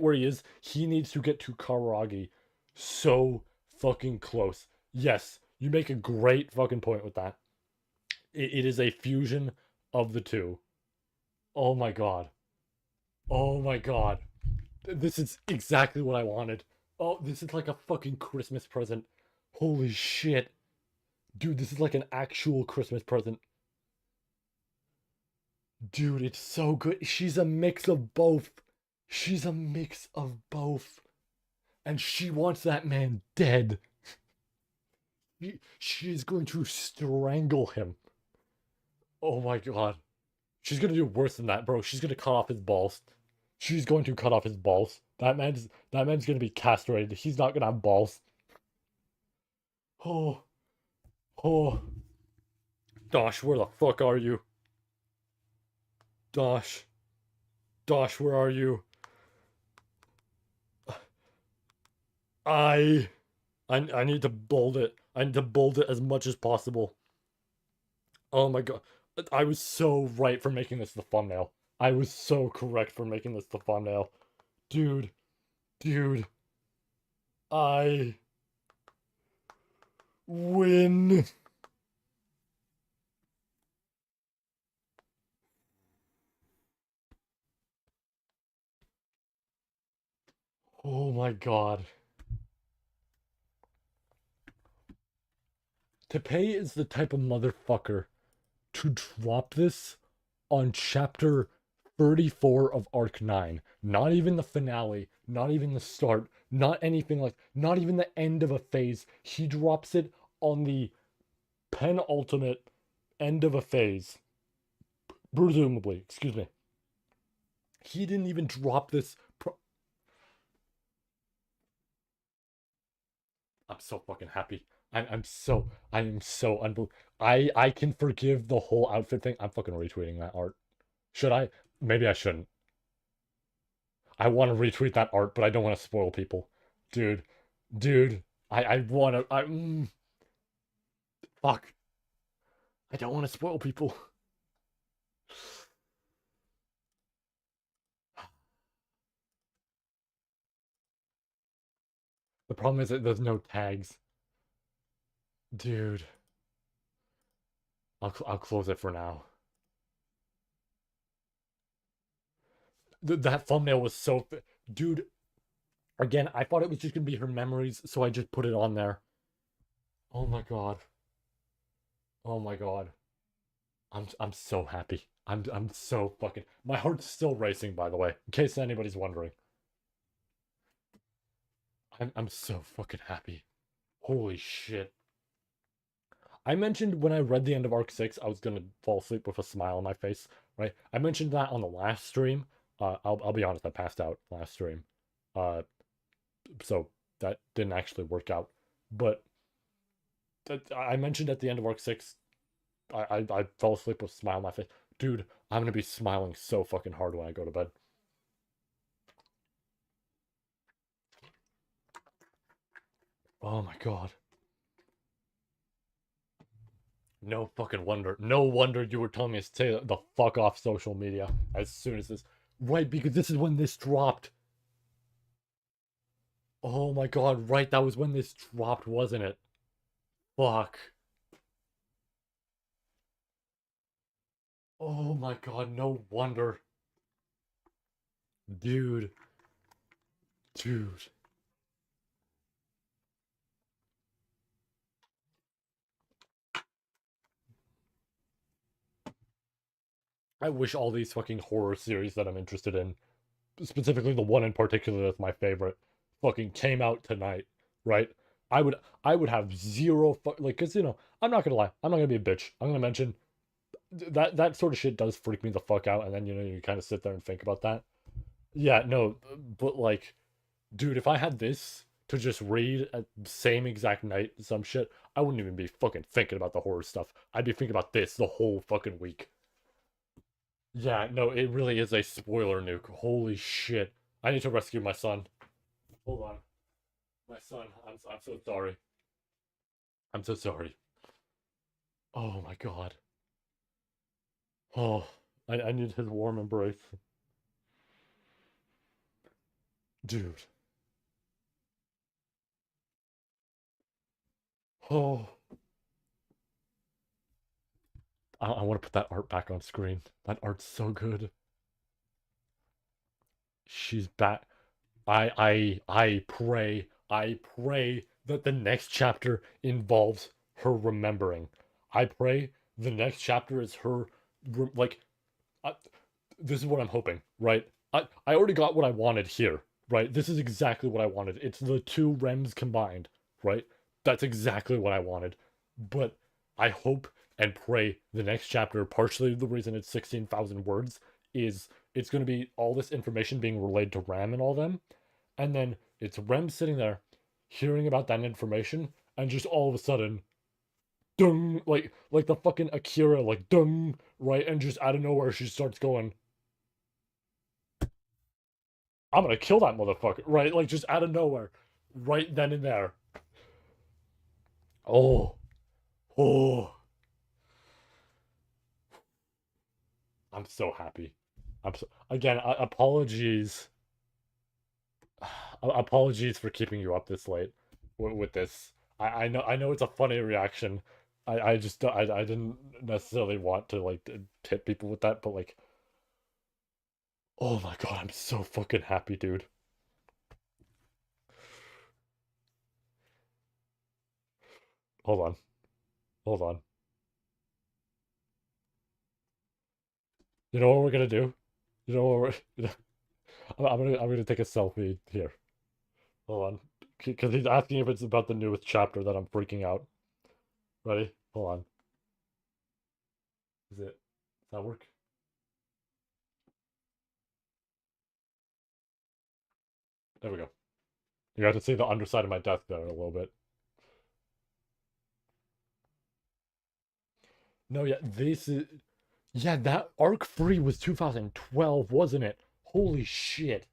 where he is, he needs to get to Karagi so fucking close. Yes, you make a great fucking point with that. It is a fusion of the two. Oh my god. Oh my god. This is exactly what I wanted. Oh, this is like a fucking Christmas present. Holy shit. Dude, this is like an actual Christmas present. Dude, it's so good. She's a mix of both. She's a mix of both. And she wants that man dead. She's going to strangle him. Oh my god. She's gonna do worse than that, bro. She's gonna cut off his balls. She's going to cut off his balls. That man's gonna be castrated. He's not gonna have balls. Oh, oh. Dosh, where the fuck are you? Dosh. Dosh, where are you? I I need to bold it. I need to bold it as much as possible. Oh my god. I was so right for making this the thumbnail. I was so correct for making this the thumbnail. Dude, dude, I win. Oh my god. Teppei is the type of motherfucker to drop this on chapter 34 of Arc 9. Not even the finale, not even the start, not anything like, not even the end of a phase. He drops it on the penultimate end of a phase. Presumably, excuse me. He didn't even drop this. I'm so fucking happy. I am so unbelievable. I can forgive the whole outfit thing. I'm fucking retweeting that art. Should I? Maybe I shouldn't. I want to retweet that art, but I don't want to spoil people. Dude, dude, I want to. Fuck. I don't want to spoil people. The problem is that there's no tags. Dude, I'll close it for now. That thumbnail was so. Dude, again, I thought it was just gonna be her memories, so I just put it on there. Oh my god. Oh my god. I'm so happy. I'm so fucking. My heart's still racing, by the way, in case anybody's wondering. I'm so fucking happy. Holy shit. I mentioned when I read the end of Arc 6, I was gonna fall asleep with a smile on my face, right? I mentioned that on the last stream. I'll be honest, I passed out last stream. Uh, so that didn't actually work out. But I mentioned at the end of Arc 6, I fell asleep with a smile on my face. Dude, I'm gonna be smiling so fucking hard when I go to bed. Oh my god. No fucking wonder. No wonder you were telling me to stay the fuck off social media as soon as this. Right, because this is when this dropped. Oh my god, right, that was when this dropped, wasn't it? Fuck. Oh my god, no wonder. Dude. Dude. I wish all these fucking horror series that I'm interested in, specifically the one in particular that's my favorite, fucking came out tonight, right? I would have zero like, cause I'm not gonna lie, I'm not gonna be a bitch. I'm gonna mention that sort of shit does freak me the fuck out, and then you kind of sit there and think about that. Yeah, no, but like, dude, if I had this to just read at the same exact night, some shit, I wouldn't even be fucking thinking about the horror stuff. I'd be thinking about this the whole fucking week. Yeah, no, it really is a spoiler nuke. Holy shit. I need to rescue my son. Hold on. My son. I'm so sorry. I'm so sorry. Oh my god. Oh, I need his warm embrace. Dude. Oh. I want to put that art back on screen. That art's so good. She's back. I pray that the next chapter involves her remembering. I pray the next chapter is her like I, this is what I'm hoping, right? I already got what I wanted here, right? This is exactly what I wanted. It's the two rems combined, right? That's exactly what I wanted. But I hope and pray the next chapter, partially the reason it's 16,000 words, is it's going to be all this information being relayed to Ram and all them. And then it's Rem sitting there hearing about that information, and just all of a sudden, dung, like the fucking Akira, like dung, right? And just out of nowhere, she starts going, I'm gonna kill that motherfucker, right? Like just out of nowhere, right then and there. Oh, oh, I'm so happy. I'm so again. Apologies, apologies for keeping you up this late with this. I know it's a funny reaction. I just I didn't necessarily want to like hit people with that, but like, oh my god, I'm so fucking happy, dude. Hold on, hold on. You know what we're gonna do? You know what we're I'm gonna take a selfie here. Hold on, because he's asking if it's about the newest chapter that I'm freaking out. Ready? Hold on. Is it? Does that work? There we go. You got to see the underside of my desk there a little bit. No, yeah, this is. Yeah, that Arc Free was 2012, wasn't it? Holy shit.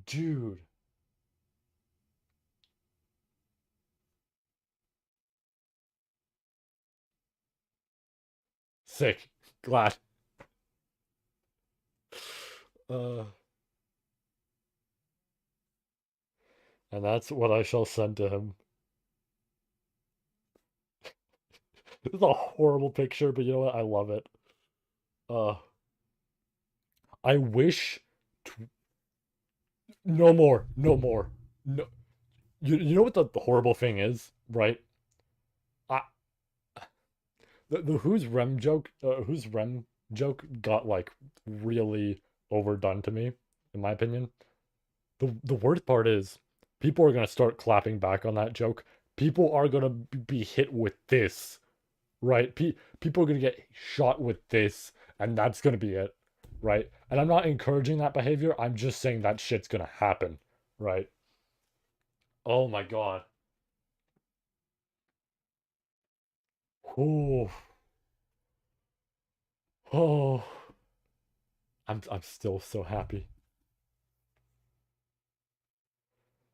Dude. Sick. Glad. Uh, and that's what I shall send to him. This is a horrible picture, but you know what? I love it. Uh, I wish. No more. No more. No. You know what the horrible thing is, right? I the who's Rem joke got like really overdone to me, in my opinion. The worst part is people are gonna start clapping back on that joke. People are gonna be hit with this, right? People are gonna get shot with this, and that's gonna be it, right? And I'm not encouraging that behavior. I'm just saying that shit's gonna happen, right? Oh my god. Oh, oh. I'm still so happy.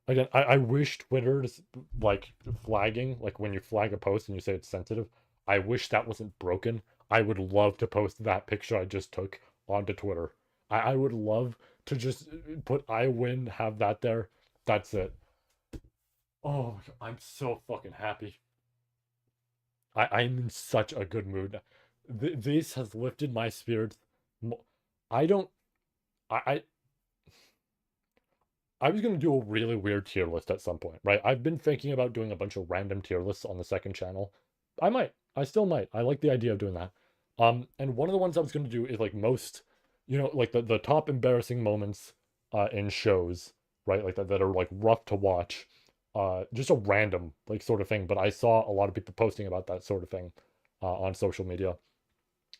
Again, I wish Twitter's like flagging, like when you flag a post and you say it's sensitive, I wish that wasn't broken. I would love to post that picture I just took onto Twitter. I would love to just put I win, have that there. That's it. Oh, I'm so fucking happy. I'm in such a good mood. This has lifted my spirits. I don't. I I was gonna do a really weird tier list at some point, right? I've been thinking about doing a bunch of random tier lists on the second channel. I might. I still might. I like the idea of doing that. And one of the ones I was gonna do is like most, like the top embarrassing moments in shows, right? Like that are like rough to watch. Just a random like sort of thing. But I saw a lot of people posting about that sort of thing on social media.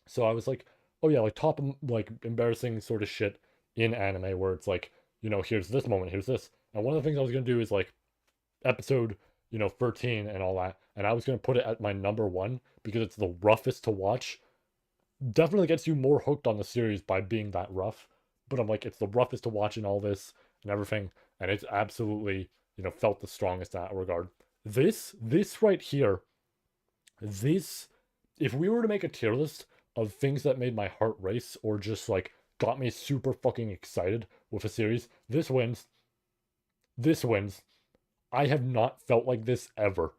So I was like, oh yeah, like top like embarrassing sort of shit in anime where it's like, here's this moment, here's this. And one of the things I was gonna do is like episode, 13 and all that. And I was gonna put it at my number one because it's the roughest to watch. Definitely gets you more hooked on the series by being that rough. But I'm like, it's the roughest to watch in all this and everything. And it's absolutely, felt the strongest in that regard. This right here, this if we were to make a tier list of things that made my heart race or just like got me super fucking excited with a series, this wins. This wins. I have not felt like this ever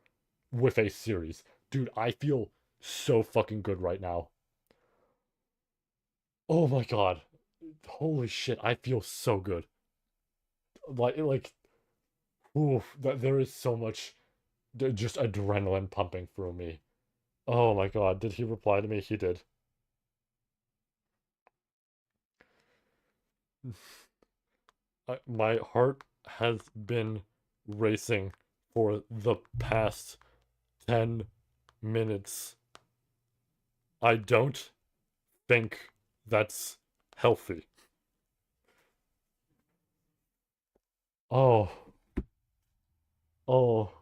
with a series. Dude, I feel so fucking good right now. Oh my god. Holy shit, I feel so good. Like oof, that there is so much just adrenaline pumping through me. Oh my god, did he reply to me? He did. My heart has been racing for the past 10 minutes. I don't think that's healthy. Oh, oh.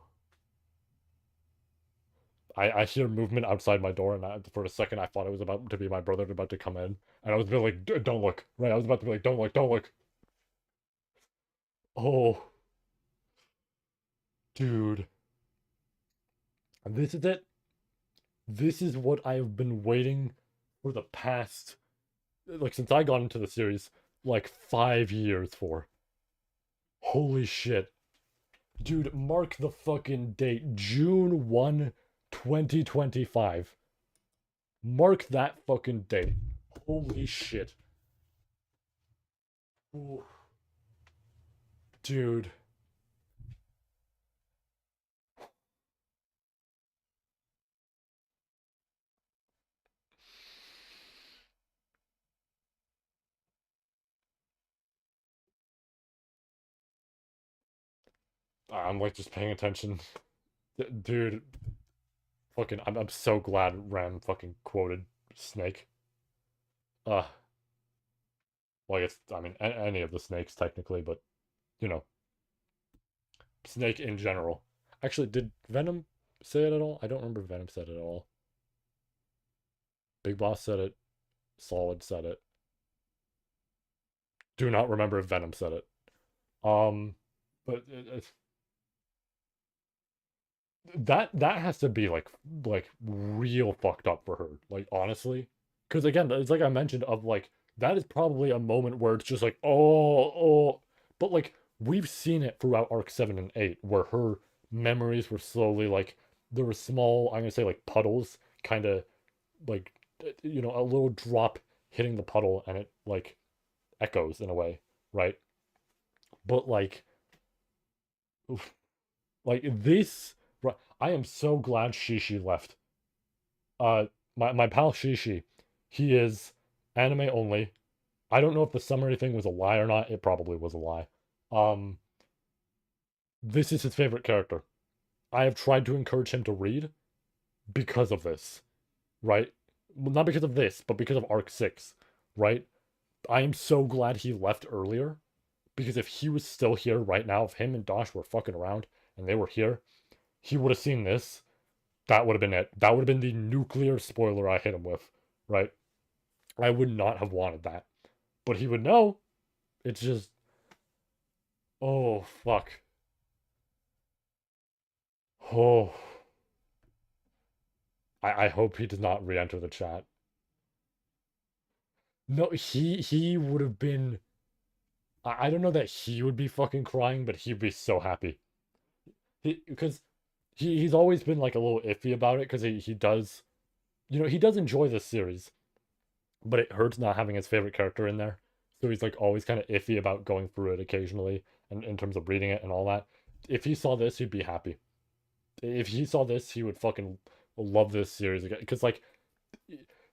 I hear movement outside my door, and for a second I thought it was about to be my brother about to come in. And I was like, don't look. Right? I was about to be like, don't look, don't look. Oh, dude. This is it. This is what I have been waiting for the past like since I got into the series, like 5 years for. Holy shit. Dude, mark the fucking date. June 1, 2025. Mark that fucking date. Holy shit. Ooh, dude. I'm like just paying attention. Dude, fucking, I'm so glad Ram fucking quoted Snake. Uh, well, I guess, I mean, any of the snakes technically, but, you know, Snake in general. Actually, did Venom say it at all? I don't remember if Venom said it at all. Big Boss said it. Solid said it. Do not remember if Venom said it. Um, but that has to be like real fucked up for her. Like honestly, because again, it's like I mentioned of like that is probably a moment where it's just like oh, but like we've seen it throughout arc 7 and 8 where her memories were slowly like there were small I'm gonna say like puddles kind of like a little drop hitting the puddle and it like echoes in a way, right? But oof, like this, I am so glad Shishi left. Uh, my pal Shishi, he is anime only. I don't know if the summary thing was a lie or not. It probably was a lie. Um, this is his favorite character. I have tried to encourage him to read because of this, right? Well, not because of this, but because of Arc 6, right? I am so glad he left earlier because if he was still here right now, if him and Dosh were fucking around and they were here, he would have seen this. That would have been it. That would have been the nuclear spoiler I hit him with, right? I would not have wanted that. But he would know. It's just, oh, fuck. Oh, I hope he does not re enter the chat. No, he would have been. I don't know that he would be fucking crying, but he'd be so happy. Because he's always been like a little iffy about it because he does, he does enjoy this series, but it hurts not having his favorite character in there. So he's like always kind of iffy about going through it occasionally, and in terms of reading it and all that. If he saw this, he'd be happy. If he saw this, he would fucking love this series again. Because like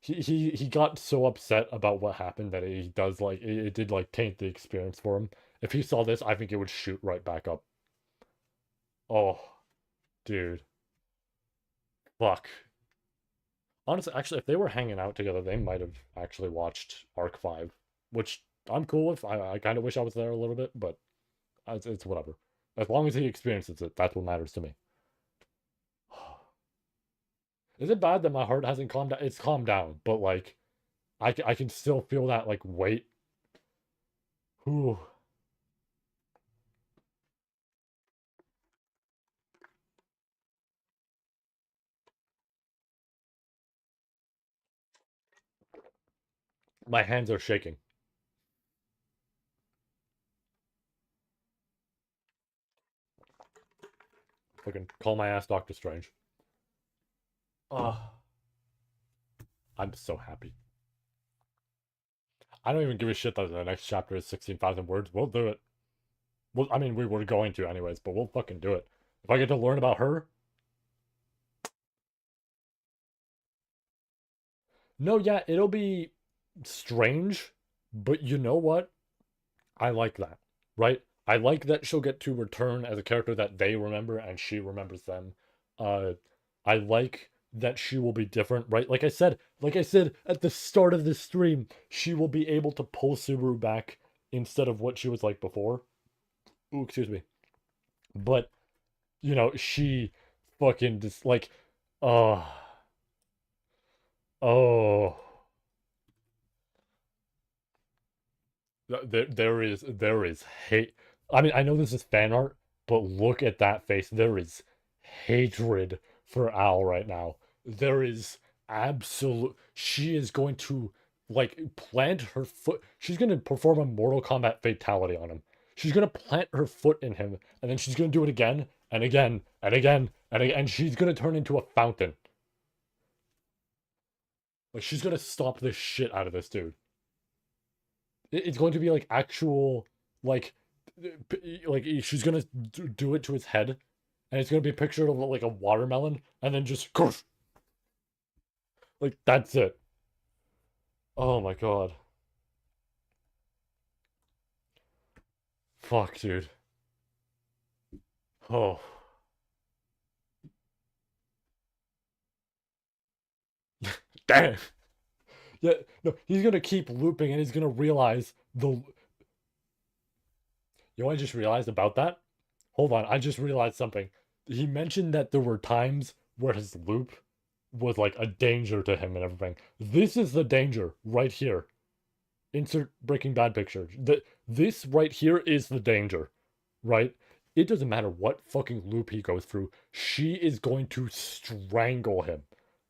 he got so upset about what happened that he does like it did like taint the experience for him. If he saw this, I think it would shoot right back up. Oh, dude, fuck. Honestly, actually, if they were hanging out together, they might have actually watched Arc 5, which I'm cool with. I kind of wish I was there a little bit, but it's whatever. As long as he experiences it, that's what matters to me. Is it bad that my heart hasn't calmed down? It's calmed down, but like, I can still feel that like weight. Whew. My hands are shaking. Fucking call my ass Doctor Strange. Oh, I'm so happy. I don't even give a shit that the next chapter is 16,000 words. We'll do it. Well, I mean, we were going to anyways, but we'll fucking do it. If I get to learn about her, no, yeah, it'll be strange, but you know what? I like that, right? I like that she'll get to return as a character that they remember and she remembers them. Uh, I like that she will be different, right? Like I said at the start of this stream, she will be able to pull Subaru back instead of what she was like before. Ooh, excuse me. But she fucking just like, oh, oh. There is hate. I mean, I know this is fan art, but look at that face. There is hatred for Al right now. There is absolute. She is going to like plant her foot. She's going to perform a Mortal Kombat fatality on him. She's going to plant her foot in him, and then she's going to do it again and again and again and again. And she's going to turn into a fountain. Like she's going to stop the shit out of this dude. It's going to be like actual, like, like she's gonna do it to his head, and it's gonna be a picture of like a watermelon, and then just like that's it. Oh my god, fuck, dude. Oh, damn. Yeah, no, he's gonna keep looping, and he's gonna realize the. You know what I just realized about that? Hold on, I just realized something. He mentioned that there were times where his loop was like a danger to him and everything. This is the danger right here. Insert Breaking Bad picture. This right here is the danger, right? It doesn't matter what fucking loop he goes through. She is going to strangle him,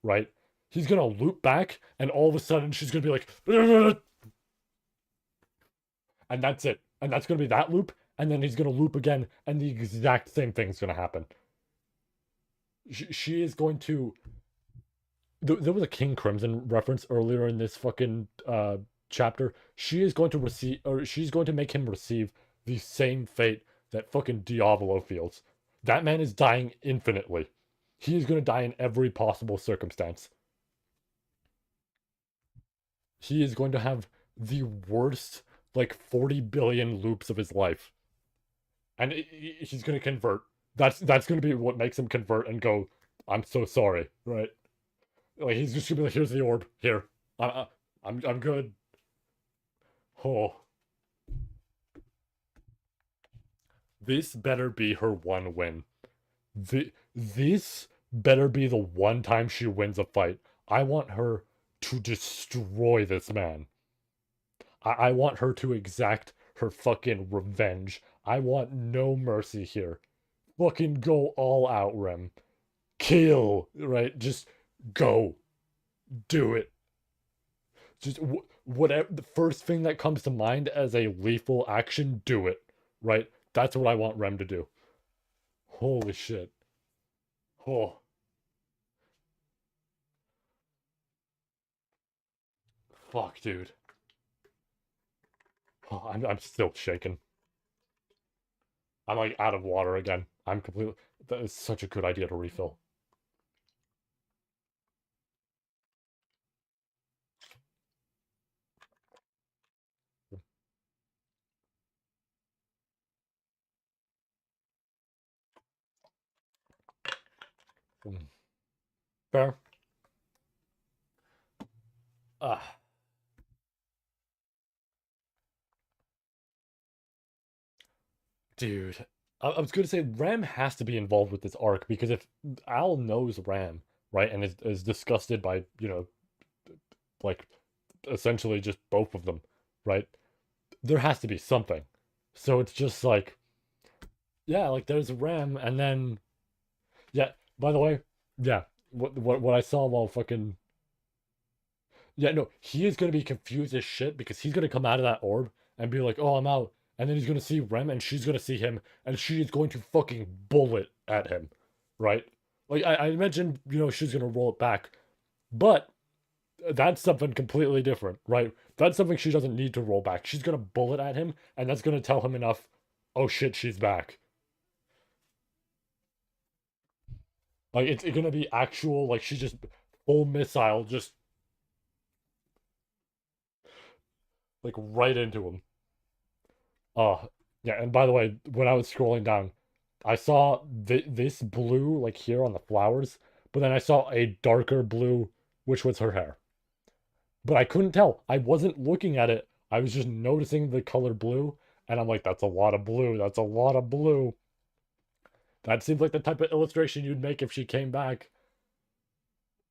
right? He's gonna loop back, and all of a sudden she's gonna be like, and that's it. And that's gonna be that loop, and then he's gonna loop again, and the exact same thing's gonna happen. She is going to. There was a King Crimson reference earlier in this fucking chapter. She is going to receive, or she's going to make him receive the same fate that fucking Diavolo feels. That man is dying infinitely. He is going to die in every possible circumstance. He is going to have the worst, like 40 billion loops of his life, and he's going to convert. That's going to be what makes him convert and go, "I'm so sorry," right? Like he's just gonna be like, "Here's the orb. Here, I'm good." Oh, this better be her one win. This better be the one time she wins a fight. I want her to destroy this man. I want her to exact her fucking revenge. I want no mercy here. Fucking go all out, Rem. Kill, right? Just go. Do it. Just whatever the first thing that comes to mind as a lethal action, do it. Right? That's what I want Rem to do. Holy shit. Oh, fuck, dude. Oh, I'm still shaking. I'm like out of water again. I'm completely. That is such a good idea to refill. Mm. Fair. Ah, dude. I was going to say Ram has to be involved with this arc because if Al knows Ram, right, and is disgusted by, like essentially just both of them, right, there has to be something. So it's just like, yeah, like there's Ram, and then, yeah, by the way, yeah, what I saw while fucking, yeah, no, he is going to be confused as shit because he's going to come out of that orb and be like, oh, I'm out. And then he's going to see Rem and she's going to see him and she is going to fucking bullet at him, right? Like, I mentioned, she's going to roll it back, but that's something completely different, right? That's something she doesn't need to roll back. She's going to bullet at him and that's going to tell him enough, oh shit, she's back. Like, it's going to be actual, like, she's just full missile, just like right into him. Oh, yeah, and by the way, when I was scrolling down, I saw this blue like here on the flowers, but then I saw a darker blue, which was her hair. But I couldn't tell. I wasn't looking at it. I was just noticing the color blue, and I'm like, that's a lot of blue. That's a lot of blue. That seems like the type of illustration you'd make if she came back.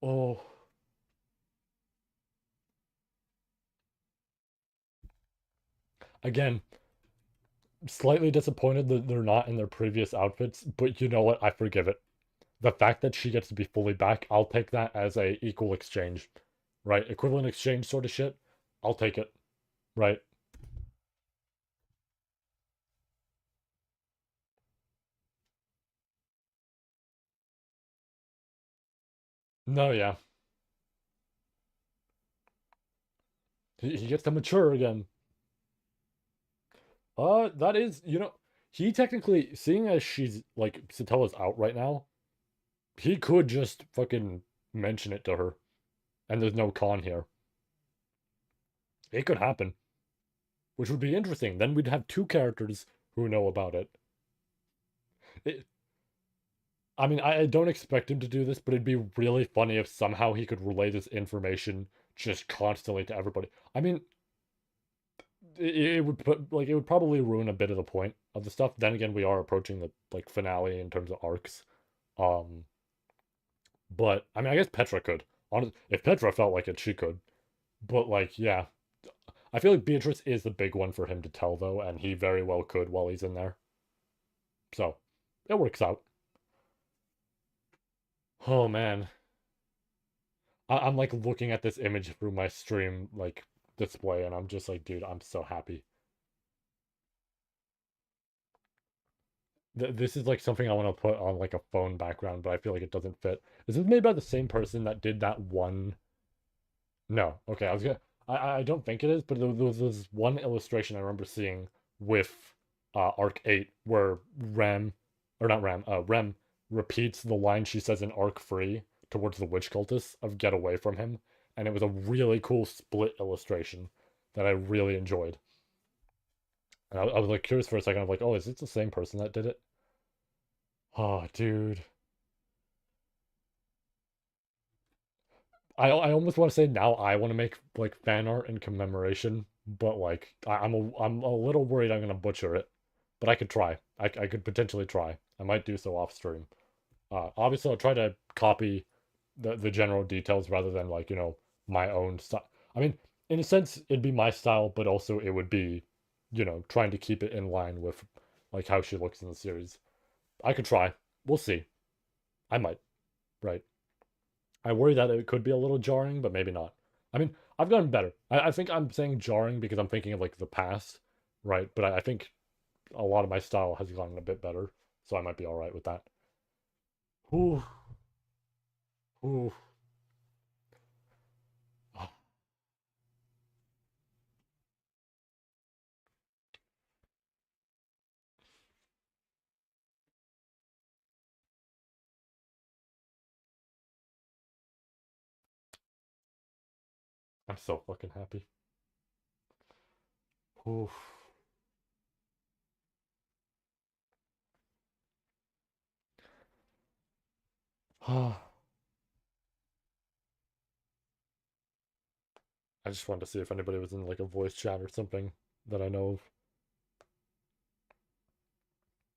Oh, again, slightly disappointed that they're not in their previous outfits, but you know what? I forgive it. The fact that she gets to be fully back, I'll take that as a equal exchange, right? Equivalent exchange sort of shit. I'll take it, right? No, yeah, he gets to mature again. That is, he technically, seeing as she's like Satella's out right now, he could just fucking mention it to her, and there's no con here. It could happen, which would be interesting. Then we'd have two characters who know about it. it I mean, I don't expect him to do this, but it'd be really funny if somehow he could relay this information just constantly to everybody. I mean, it would put like it would probably ruin a bit of the point of the stuff. Then again, we are approaching the like finale in terms of arcs. Um, but I mean, I guess Petra could. Honestly, if Petra felt like it, she could. But like, yeah, I feel like Beatrice is the big one for him to tell though, and he very well could while he's in there. So it works out. Oh man, I'm like looking at this image through my stream like display, and I'm just like, dude, I'm so happy. This is like something I want to put on like a phone background, but I feel like it doesn't fit. Is this made by the same person that did that one? No. Okay, I was gonna. I don't think it is, but there was this one illustration I remember seeing with Arc 8 where Rem, or not Rem, Rem repeats the line she says in Arc 3 towards the witch cultists of get away from him, and it was a really cool split illustration that I really enjoyed. And I was like curious for a second of like, oh, is it the same person that did it? Oh, dude. I almost want to say now I want to make like fan art in commemoration, but like I'm a little worried I'm gonna butcher it, but I could try. I could potentially try. I might do so off stream. Obviously I'll try to copy the general details rather than like my own style. I mean, in a sense it'd be my style, but also it would be trying to keep it in line with like how she looks in the series. I could try. We'll see. I might. Right. I worry that it could be a little jarring, but maybe not. I mean, I've gotten better. I think I'm saying jarring because I'm thinking of like the past, right? But I think a lot of my style has gotten a bit better, so I might be all right with that. Ooh, ooh. I'm so fucking happy. Oof. I just wanted to see if anybody was in like a voice chat or something that I know of.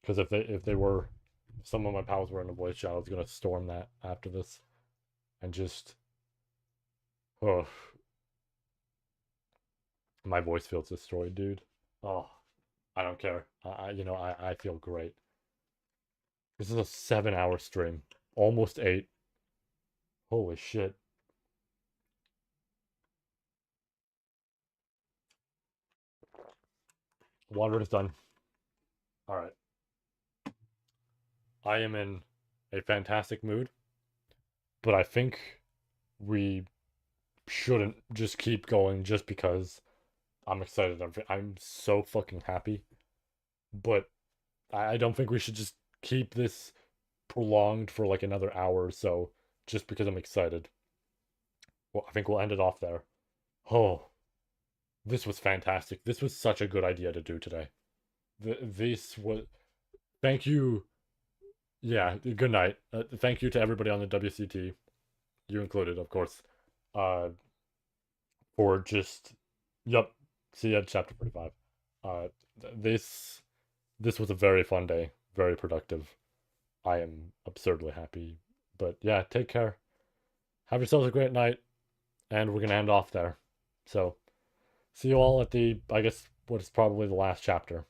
Because if they were, if some of my pals were in a voice chat, I was gonna storm that after this and just oh, my voice feels destroyed, dude. Oh, I don't care. I feel great. This is a 7 hour stream, almost 8. Holy shit. Water is done. All right. I am in a fantastic mood, but I think we shouldn't just keep going just because I'm excited. I'm so fucking happy. But I don't think we should just keep this prolonged for like another hour or so just because I'm excited. Well, I think we'll end it off there. Oh, this was fantastic. This was such a good idea to do today. This was. Thank you. Yeah, good night. Thank you to everybody on the WCT, you included, of course, uh, for just. Yep. See you at chapter 45. Uh, this was a very fun day, very productive. I am absurdly happy. But yeah, take care. Have yourselves a great night, and we're gonna end off there. So, see you all at the, I guess, what is probably the last chapter.